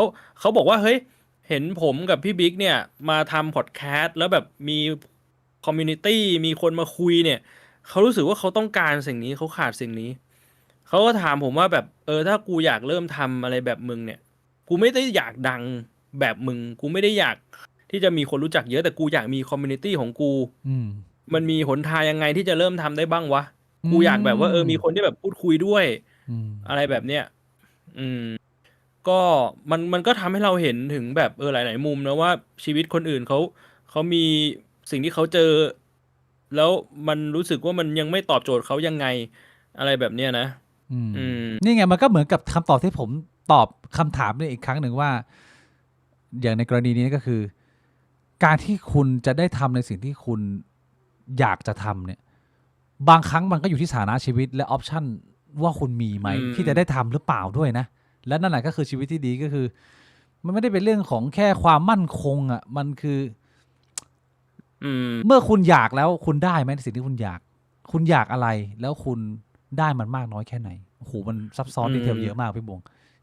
ขาบอกว่าเฮ้ยเห็นผมกับพี่บิ๊กเนี่ยมาทำพอดแคสต์แล้วแบบมีคอมมูนิตี้มีคนมาคุยเนี่ยเขารู้สึกว่าเขาต้องการสิ่งนี้เขาขาดสิ่งนี้เขาก็ถามผมว่าแบบถ้ากูอยากเริ่มทำอะไรแบบมึงเนี่ยกูไม่ได้อยากดังแบบมึงกูไม่ได้อยากที่จะมีคนรู้จักเยอะแต่กูอยากมีคอมมูนิตี้ของกูมันมีหนทางยังไงที่จะเริ่มทำได้บ้างวะกูอยากแบบว่ามีคนที่แบบพูดคุยด้วยอะไรแบบเนี้ยก็มันก็ทำให้เราเห็นถึงแบบหลายๆมุมนะว่าชีวิตคนอื่นเขามีสิ่งที่เขาเจอ แล้วมันรู้สึกว่ามันยังไม่ตอบโจทย์เขายังไงอะไรแบบเนี้ยนะ อืม อืม นี่ไงมันก็เหมือนกับคำตอบที่ผมตอบคำถามนี่อีกครั้งหนึ่งว่า อย่างในกรณีนี้ก็คือ การที่คุณจะได้ทำในสิ่งที่คุณอยากจะทำเนี่ย บางครั้งมันก็อยู่ที่สถานะชีวิตและออปชันว่าคุณมีไหม อืม ที่จะได้ทำหรือเปล่าด้วยนะ และนั่นแหละก็คือชีวิตที่ดีก็คือ มันไม่ได้เป็นเรื่องของแค่ความมั่นคงอ่ะมันคือ อืม เมื่อคุณอยากแล้วคุณได้ไหมในสิ่งที่คุณอยาก คุณอยากอะไร แล้วคุณได้มันมากน้อยแค่ไหนโอ้โหมันซับซ้อน อืม ดีเทลเยอะมากพี่บวง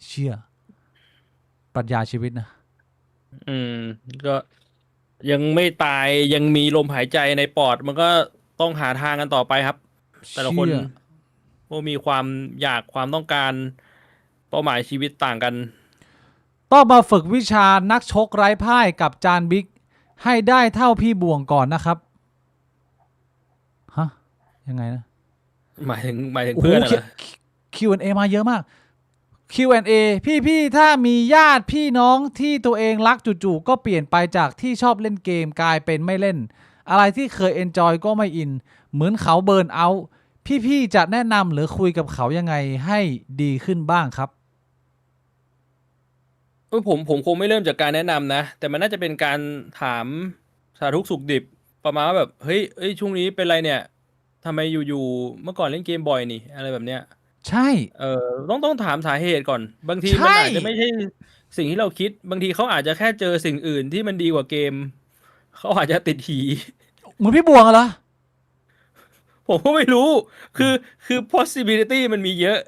เชื่อ ปรัชญาชีวิตนะ อืม ก็ยังไม่ตายยังมีลมหายใจในปอด มันก็ต้องหาทางกันต่อไปครับ แต่ละคน เชื่อ ก็มีความอยากความต้องการเป้าหมายชีวิตต่างกัน ต้องมาฝึกวิชานักชกไร้พ่ายกับจานบิ๊กให้ได้เท่าพี่บวงก่อนนะครับ ฮะ ยังไงนะ หมายถึงโอ้โห เพื่อนเหรอ Q&A มาเยอะมาก Q&A พี่ถ้ามีญาติพี่น้องที่ตัวเองรักจู่ๆก็เปลี่ยนไปจากที่ชอบเล่นเกมกลายเป็นไม่เล่น อะไรที่เคยเอนจอยก็ไม่อิน เหมือนเขาเบิร์นเอาท์พี่จะแนะนำหรือคุยกับเขายังไงให้ดีขึ้นบ้างครับ ผมคงไม่เริ่มจากการแนะนำนะ แต่มันน่าจะเป็นการถามสารทุกข์สุขดิบ ประมาณว่าแบบเฮ้ยช่วงนี้เป็นไรเนี่ยทำไมอยู่ๆเมื่อก่อนเล่นเกมบ่อยนี่อะไรแบบเนี้ย ใช่ ต้องถามสาเหตุก่อน บางที ใช่ มันอาจจะไม่ใช่สิ่งที่เราคิด บางทีเขาอาจจะแค่เจอสิ่งอื่นที่มันดีกว่าเกม เขาอาจจะติดหี เหมือนพี่บวงอะเหรอ ผมก็ไม่รู้ คือ possibility มันมีเยอะ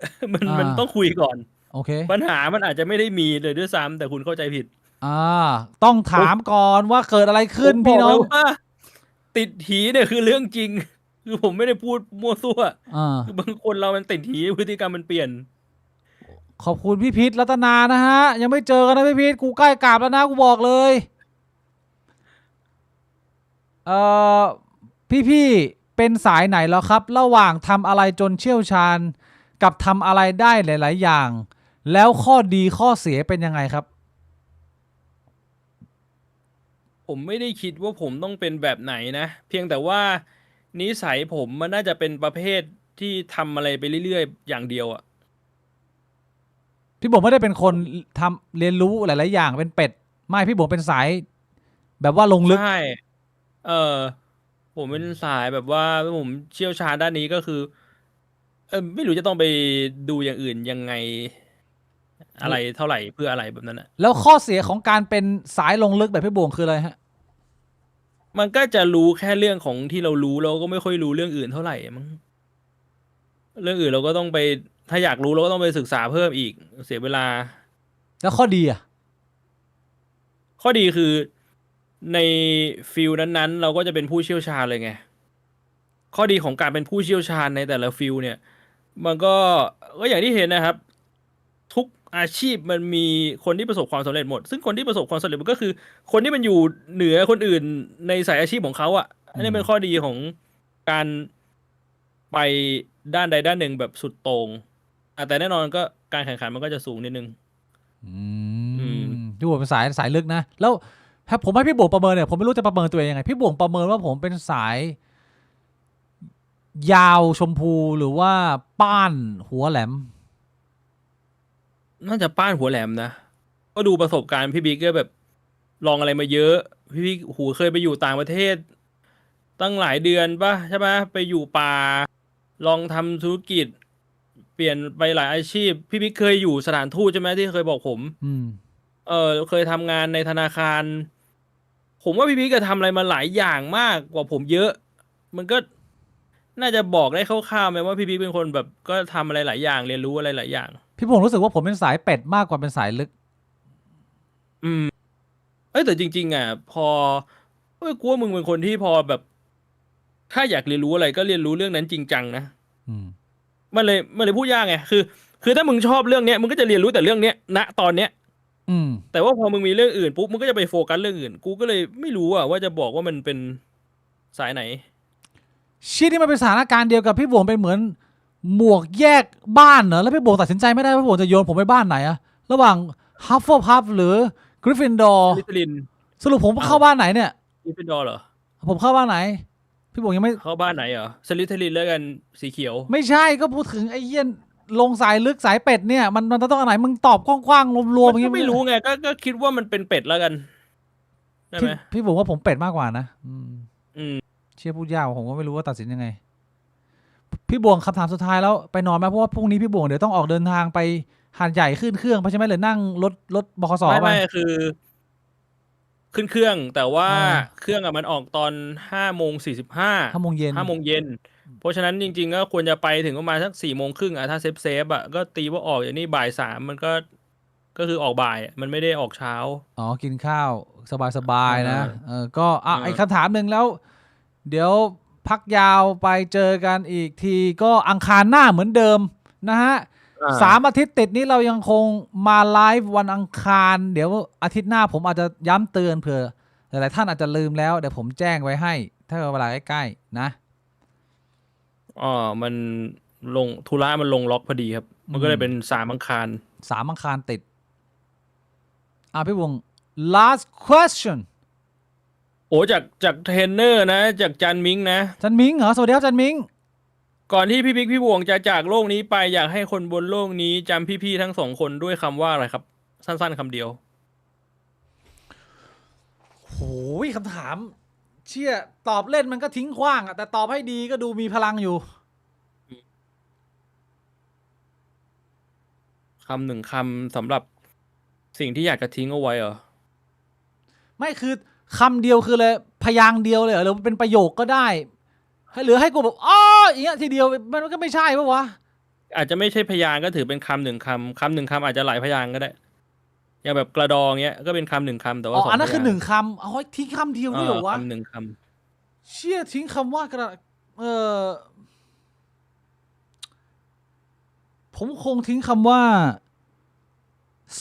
มันต้องคุยก่อน โอเค ปัญหามันอาจจะไม่ได้มีเลยด้วยซ้ำแต่คุณเข้าใจผิด ต้องถามก่อนว่าเกิดอะไรขึ้น ผมบ พี่ อก น้อ เล ง ยว่า ติดหีเนี่ยคือเรื่องจริง คือผมไม่ได้พูดมั่วซั่ว คือบางคนเรามันติดหีพฤติกรรมมันเปลี่ยน ขอบคุณพี่พิษรัตนานะฮะ ยังไม่เจอกันนะพี่พิษกูใกล้กราบแล้วนะกูบอกเลยพี่เป็นสายไหนแล้วครับ ระหว่างทำอะไรจนเชี่ยวชาญ กับทำอะไรได้หลาย ๆ อย่าง แล้วข้อดีข้อเสียเป็นยังไงครับ ผมไม่ได้คิดว่าผมต้องเป็นแบบไหนนะ เพียงแต่ว่านิสัยผมมันน่าจะเป็นประเภทที่ทำอะไรไปเรื่อยๆ อย่างเดียวอ่ะ พี่บวงไม่ได้เป็นคนทำเรียนรู้หลาย ๆ อย่างเป็นเป็ด ไม่พี่บวงเป็นสาย แบบว่าลงลึก ใช่ เออ ผมเป็นสายแบบว่าผมเชี่ยวชาญด้านนี้ก็คือ ไม่รู้จะต้องไปดูอย่างอื่นยังไง อะไรเท่าไหร่เพื่ออะไรแบบนั้นอ่ะ แล้วข้อเสียของการเป็นสายลงลึกแบบพี่บวงคืออะไรฮะ มันก็จะรู้แค่เรื่องของที่เรารู้เราก็ไม่ค่อยรู้เรื่องอื่นเท่าไหร่มั้งเรื่องอื่นเราก็ต้องไป ถ้าอยากรู้เราก็ต้องไปศึกษาเพิ่มอีก เสียเวลา แล้วข้อดีอ่ะ ข้อดีคือในฟิลนั้นๆ เราก็จะเป็นผู้เชี่ยวชาญเลยไง ข้อดีของการเป็นผู้เชี่ยวชาญในแต่ละฟิลเนี่ย มันก็อย่างที่เห็นนะครับ ทุกอาชีพมันมีคนที่ประสบความสำเร็จหมด ซึ่งคนที่ประสบความสำเร็จมันก็คือ คนที่มันอยู่เหนือคนอื่นในสายอาชีพของเขาอ่ะ อันนี้เป็นข้อดีของการไปด้านใดด้านหนึ่งแบบสุดโต่งแต่แน่นอนก็การแข่งขันมันก็จะสูงนิดนึง พี่บวงเป็นสายลึกนะ แล้วถ้าผมให้พี่บวงประเมินเนี่ยผมไม่รู้จะประเมินตัวเองยังไงพี่บวงประเมินว่าผมเป็นสาย ยาวชมพูหรือว่าป้านหัวแหลม น่าจะป้านหัวแหลมนะ ก็ดูประสบการณ์พี่บิ๊กก็แบบลองอะไรมาเยอะ พี่บิ๊กหูเคยไปอยู่ต่างประเทศ ตั้งหลายเดือนป่ะใช่ไหมไปอยู่ป่า ลองทำธุรกิจ เปลี่ยนไปหลายอาชีพ พี่บิ๊กเคยอยู่สถานทูตใช่ไหมที่เคยบอกผม เคยทำงานในธนาคาร ผมว่าพี่บิ๊กก็ทำอะไรมาหลายอย่างมากกว่าผมเยอะ มันก็น่าจะบอกได้คร่าวๆไหมว่าพี่บิ๊กเป็นคนแบบก็ทำอะไรหลายอย่างเรียนรู้อะไรหลายอย่าง พี่บวงรู้สึกว่าผมเป็นสายเป็ดมากกว่าเป็นสายลึก แต่จริงๆอ่ะพอกูว่ามึงเป็นคนที่พอแบบ ถ้าอยากเรียนรู้อะไรก็เรียนรู้เรื่องนั้นจริงจังนะ มันเลยพูดยากไงคือถ้ามึงชอบเรื่องเนี้ยมึงก็จะเรียนรู้แต่เรื่องเนี้ยณตอนเนี้ยแต่ว่าพอมึงมีเรื่องอื่นปุ๊บมึงก็จะไปโฟกัสเรื่องอื่น กูก็เลยไม่รู้อ่ะว่าจะบอกว่ามันเป็นสายไหน ชี้นี่มันเป็นสถานการณ์เดียวกับพี่บวงเป็นเหมือนหมวกแยกบ้านเหรอแล้วพี่บวงตัดสินใจไม่ได้ว่าพี่บวงจะโยนผมไปบ้านไหนอะระหว่างฮัฟเฟิลพัฟหรือกริฟฟินดอร์ ลิสลิน สรุปผมเข้าบ้านไหนเนี่ย ลิฟินดอร์เหรอ ผมเข้าบ้านไหน พี่บวงยังไม่ เข้าบ้านไหนเหรอสลิทลินแล้วกันสีเขียว ไม่ใช่ก็พูดถึงไอ้เหี้ยลงสายลึกสายเป็ดเนี่ยมันต้องอันไหนมึงตอบกว้างๆรวมๆอย่าง ก็ เงี้ย ไม่รู้ไงก็คิดว่ามันเป็นเป็ดแล้วกันได้ไหม พี่บอกว่าผมเป็ดมากกว่านะอืม เชื่อพูดยากผมก็ไม่รู้ว่าตัดสินยังไง พี่บวงคำถามสุดท้ายแล้วไปนอนไหมเพราะว่าพรุ่งนี้พี่บวงเดี๋ยวต้องออกเดินทางไปหาดใหญ่ขึ้นเครื่องเพราะใช่ไหมหรือนั่งรถบขสไป ไม่คือขึ้นเครื่องแต่ว่า อ่า เครื่องอะมันออกตอน5:45 5 โมงเย็น 5 โมงเย็นเพราะฉะนั้นจริงๆก็ควรจะไปถึงประมาณสัก4 โมงครึ่งอะถ้าเซฟอะก็ตีว่าออกอย่างนี้บ่าย 3มันก็คือออกบ่ายอะมันไม่ได้ออกเช้า อ๋อกินข้าวสบายๆนะก็เออ ไอ้คำถามหนึ่งแล้ว เดี๋ยวพักยาวไปเจอกันอีกทีก็อังคารหน้าเหมือนเดิมนะฮะ 3 อาทิตย์ติดนี้เรายังคงมาไลฟ์วันอังคาร เดี๋ยวอาทิตย์หน้าผมอาจจะย้ำเตือนเผื่อหลายๆท่านอาจจะลืมแล้วเดี๋ยวผมแจ้งไว้ให้ ถ้าเวลาใกล้ๆนะ มันลงธุระมันลงล็อกพอดีครับ มันก็เลยเป็น3 อังคาร 3 อังคารติดพี่วง last question โอ้จากเทรนเนอร์นะจากจันมิงนะ จันมิงเหรอสวัสดีครับจันมิง ก่อนที่พี่บิ๊กพี่บวงจะจากโลกนี้ไปอยากให้คนบนโลกนี้จำพี่ๆทั้ง2 คนด้วยคำว่าอะไรครับ สั้นๆคำเดียว โหยคำถาม เชี่ยตอบเล่นมันก็ทิ้งขว้างอะแต่ตอบให้ดีก็ดูมีพลังอยู่ 1 คำสำหรับสิ่งที่อยากจะทิ้งเอาไว้เหรอ ไม่คือคำเดียวคือเลยพยางค์เดียวเลยเหรอหรือเป็นประโยคก็ได้หรือให้กูแบบอ๋ออย่างเงี้ยทีเดียวมันก็ไม่ใช่ปะวะ อาจจะไม่ใช่พยางค์ก็ถือเป็นคำ 1 คำอาจจะหลายพยางค์ก็ได้อย่างแบบกระดองเงี้ยก็เป็น1 คำแต่ว่า อ๋อ 2 อันนั้นคือ พยางค์ 1 คำเอาไว้ทิ้งคำเดียวด้วยเหรอวะ 1 คำ เชี่ยทิ้งคำว่ากระผมคงทิ้งคำว่า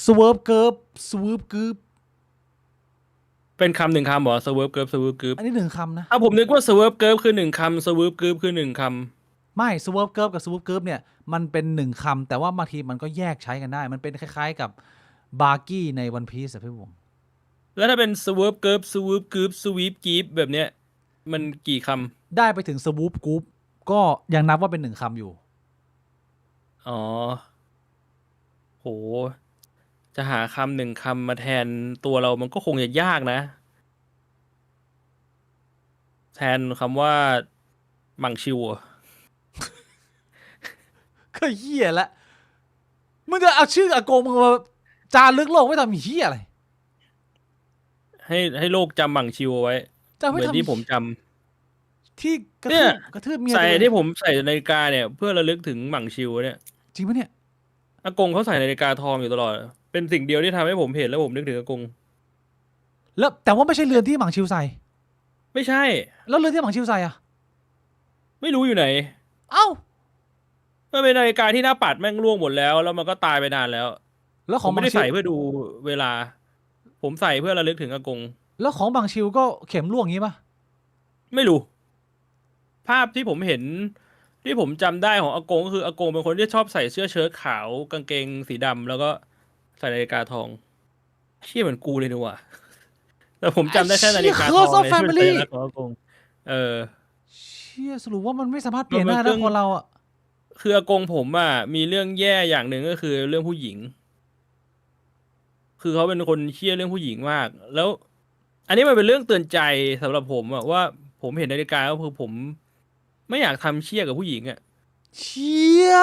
swerve curve เป็น1 คำเหรอ swerve curve อันนี้1 คำนะ ผมนึกว่า swerve curve คือ1 คำ swerve curve คือ1 คำ ไม่ swerve curve กับ swerve curve เนี่ยมันเป็น1 คำแต่ว่าบางทีมันก็แยกใช้กันได้ มันเป็นคล้ายๆกับบาร์กี้ใน One Piece อะพี่วง แล้วถ้าเป็น swerve curve sweep curve sweep keep แบบเนี้ยมันกี่คำ ได้ไปถึง swoop group ก็ยังนับว่าเป็น1 คำอยู่ อ๋อโหจะหา1 คำมาแทนตัวเรามันก็คงจะยากนะ แทนคำว่าหมั่งชิวอะ ก็เหี้ยละมึงจะเอาชื่ออากงมึงมาจารึกโลกไว้ทำเหี้ยอะไร ให้โลกจำหมั่งชิวเอาไว้ จะ เห ไม่ มือน ทำ ที่ผมจำ ที่กระ เนี่ ทื ย บกระทืบเมีย ใส่ ตัวเอง ที่ผมใส่นาฬิกาเนี่ย เพื่อระลึกถึงหมั่งชิวเนี่ย จริงปะเนี่ย อากงเขาใส่นาฬิกาทองอยู่ตลอด เป็นสิ่งเดียวที่ทำให้ผมเห็นแล้วผมนึกถึงอากง แล้วแต่ว่าไม่ใช่เรือนที่หมังชิวใส่ ไม่ใช่ แล้วเรือนที่หมังชิวใส่อะ ไม่รู้อยู่ไหน เอ้า มันเป็นนาฬิกาที่หน้าปัดแม่งร่วงหมดแล้วแล้วมันก็ตายไปนานแล้ว แล้ว ผ ของ ม หมั ไม่ ง ได้ ชิว ใส่เพื่อดูเวลา ผมใส่เพื่อระลึกถึงอากง แล้วของหมังชิวก็เข็มร่วงงี้ปะ ไม่รู้ ภาพที่ผมเห็นที่ผมจำได้ของอากงก็คืออากงเป็นคนที่ชอบใส่เสื้อเชิ้ตขาวกางเกงสีดำแล้วก็ใส่นาฬิกาทองเชี่ยเหมือนกูเลยนี่หว่าแต่ผมจำได้แค่นาฬิกาทอง Curse of ในที่เป็นสั Family ญลักษณ์ของอากงเชี่ยสรุปว่ามันไม่สามารถเปลี่ยนได้ มันเป็ นะ น คนเราอะ คืออากงผมอ่ะมีเรื่องแย่อย่างหนึ่งก็คือเรื่องผู้หญิง คือเขาเป็นคนเชี่ยเรื่องผู้หญิงมาก แล้ว อันนี้มันเป็นเรื่องเตือนใจสำหรับผมอะว่าผมเห็นนาฬิกาก็คือผม ไม่อยากทำเชี่ยกับผู้หญิงอะ เชี่ย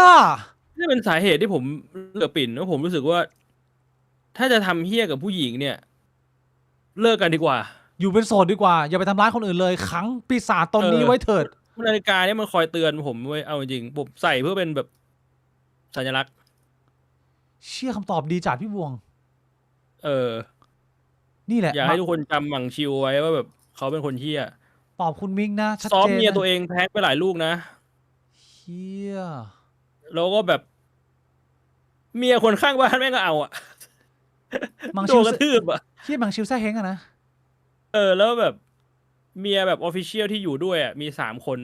นี่เป็นสาเหตุที่ผมเลิกปิ่นแล้วผมรู้สึกว่า ถ้าจะทำเฮี้ยกับผู้หญิงเนี่ย เลิกกันดีกว่า อยู่เป็นโสดดีกว่า อย่าไปทำร้ายคนอื่นเลยขังปีศาจตนนี้ไว้เถิด นาฬิกาเนี่ยมันคอยเตือนผมไว้เอาจริงๆผมใส่เพื่อเป็นแบบสัญลักษณ์ เชี่ยคำตอบดีจัดพี่บวง นี่แหละ อยากให้ทุกคนจำหมั่งชิวไว้ว่าแบบเขาเป็นคนเฮี้ย ตอบคุณมิกนะชัด ซ้อม เจน เมีย นะ ตัวเองแพ้ไปหลายลูกนะ เชี่ย แล้วก็แบบ เมียคนข้างบ้านแม่งก็เอาอะ หมัง โด ชิวน กระทืบอะ เชี่ยหมังชิวแซ่เฮงอะนะ แล้วแบบเมียแบบออฟฟิเชียลที่อยู่ด้วยมี3 คน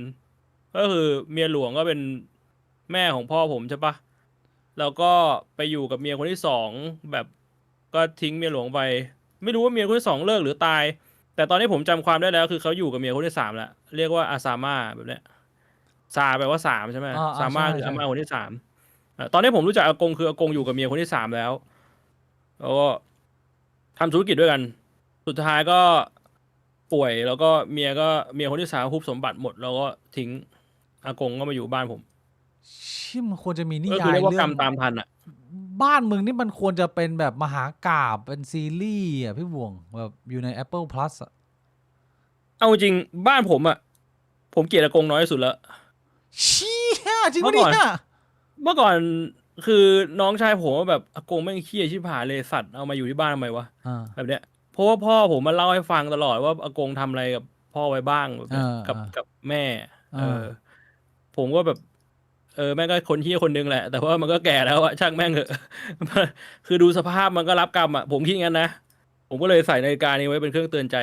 ก็คือเมียหลวงก็เป็นแม่ของพ่อผมใช่ปะแล้วก็ไปอยู่กับเมียคนที่2แบบก็ทิ้งเมียหลวงไป ไม่รู้ว่าเมียคนที่2เลิกหรือตาย แ แต่ตอนนี้ผมจำความได้แล้วคือเขาอยู่กับเมียคนที่ 3แล้วเรียกว่าอาซาม่าแบบเนี้ยซาแปลว่า3ใช่ไหมซาม่าคืออาม่าคนที่3ตอนนี้ผมรู้จักอากงคืออากงอยู่กับเมียคนที่ 3แล้วก็ทำธุรกิจด้วยกันสุดท้ายก็ป่วยแล้วก็เมียคนที่3ฮุบสมบัติหมดแล้วก็ทิ้งอากงก็มาอยู่บ้านผม ชิมนควรจะมีนิ ก็ ยา คือย เรียกว่า เรื่ กร อ รง มตามทันอ่ะ บ้านมึงนี่มันควรจะเป็นแบบมหากาพย์เป็นซีรีส์อ่ะพี่บวงแบบอยู่ใน Apple Plus อ่ะ เอาจริงบ้านผมอ่ะผมเกลียดอากงน้อยที่สุดแล้ว เชี่ยจริง เมื่ ปะ อก่อน เนี่ย เมื่อก่อนคือน้องชายผมว่าแบบอากงแม่งเขี้ยชิบหายเลยสัตว์เอามาอยู่ที่บ้านทำไมวะ อ่า แบบเนี้ยเพราะว่าพ่อผมมาเล่าให้ฟังตลอดว่าอากงทำอะไรกับพ่อไว้บ้างแบบเนี้ยกับแม่ ผมก็แบบแม่งก็คนเฮี้ยคนนึงแหละแต่ว่ามันก็แก่แล้วอะช่างแม่งเถอะ คือดูสภาพมันก็รับกรรมอะผมคิดงั้นนะผมก็เลยใส่นาฬิกานี้ไว้เป็นเครื่องเตือนใจ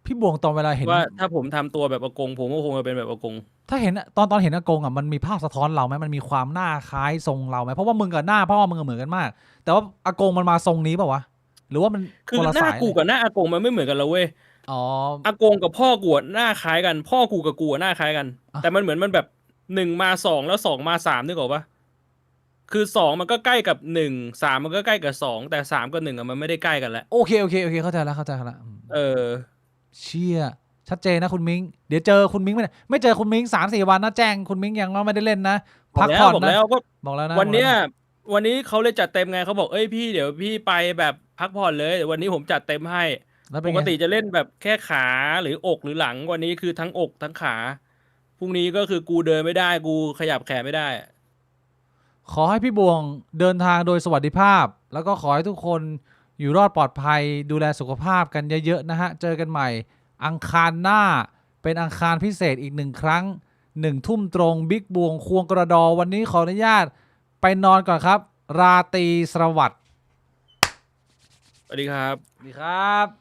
พี่บวงตอนเวลาเห็น ว่าถ้าผมทำตัวแบบอากงผมก็คงจะเป็นแบบอากง ถ้าเห็นตอนเห็นอากงอ่ะมันมีภาพสะท้อนเราไหมมันมีความหน้าคล้ายทรงเราไหมเพราะว่ามึงกับหน้าพ่อมึงเหมือนกันมาก แต่ว่าอากงมันมาทรงนี้ป่าวะหรือว่ามัน คือ คนละ หน้า สาย กูกับหน้าอากงมันไม่เหมือนกันแล้วเว้ย อ๋อ อากงกับพ่อกูอะหน้าคล้ายกัน พ่อกูกับกูอะหน้าคล้ายกัน อ่ะ แต่มันเหมือนมันแบบ1 มา 2แล้ว2 มา 3นึกออกปะคือ2มันก็ใกล้กับ1 3มันก็ใกล้กับ2แต่3กับ1อะมันไม่ได้ใกล้กันแล้ว โอเคเข้าใจแล้วเออ เชี่ยชัดเจนนะคุณมิ้งเดี๋ยวเจอคุณมิ้งไม่เจอคุณมิ้ง3-4 วันนะแจ้งคุณมิ้งยังว่าไม่ได้เล่นนะพักผ่อน บอก นะ แล้วก็ บอกแล้วนะ วันนี้เขาเลยจัดเต็มไงเขาบอกเอ้ยพี่เดี๋ยวพี่ไปแบบพักผ่อนเลยเดี๋ยววันนี้ผมจัดเต็มให้ แล้วเป็ ป น ก ไง ติจะเล่นแบบแค่ขาหรืออกหรือหลังวันนี้คือทั้งอกทั้งขาพรุ่งนี้ก็คือกูเดินไม่ได้กูขยับแขนไม่ได้ ขอให้พี่บวงเดินทางโดยสวัสดิภาพ แล้วก็ขอให้ทุกคนอยู่รอดปลอดภัยดูแลสุขภาพกันเยอะๆนะฮะเจอกันใหม่อังคารหน้าเป็นอังคารพิเศษอีก1 ครั้ง1 ทุ่มตรงบิ๊กบวงควงกระดอวันนี้ขออนุญาตไปนอนก่อนครับราตรีสวัสดิ์ สวัสดีครับ สวัสดีครับ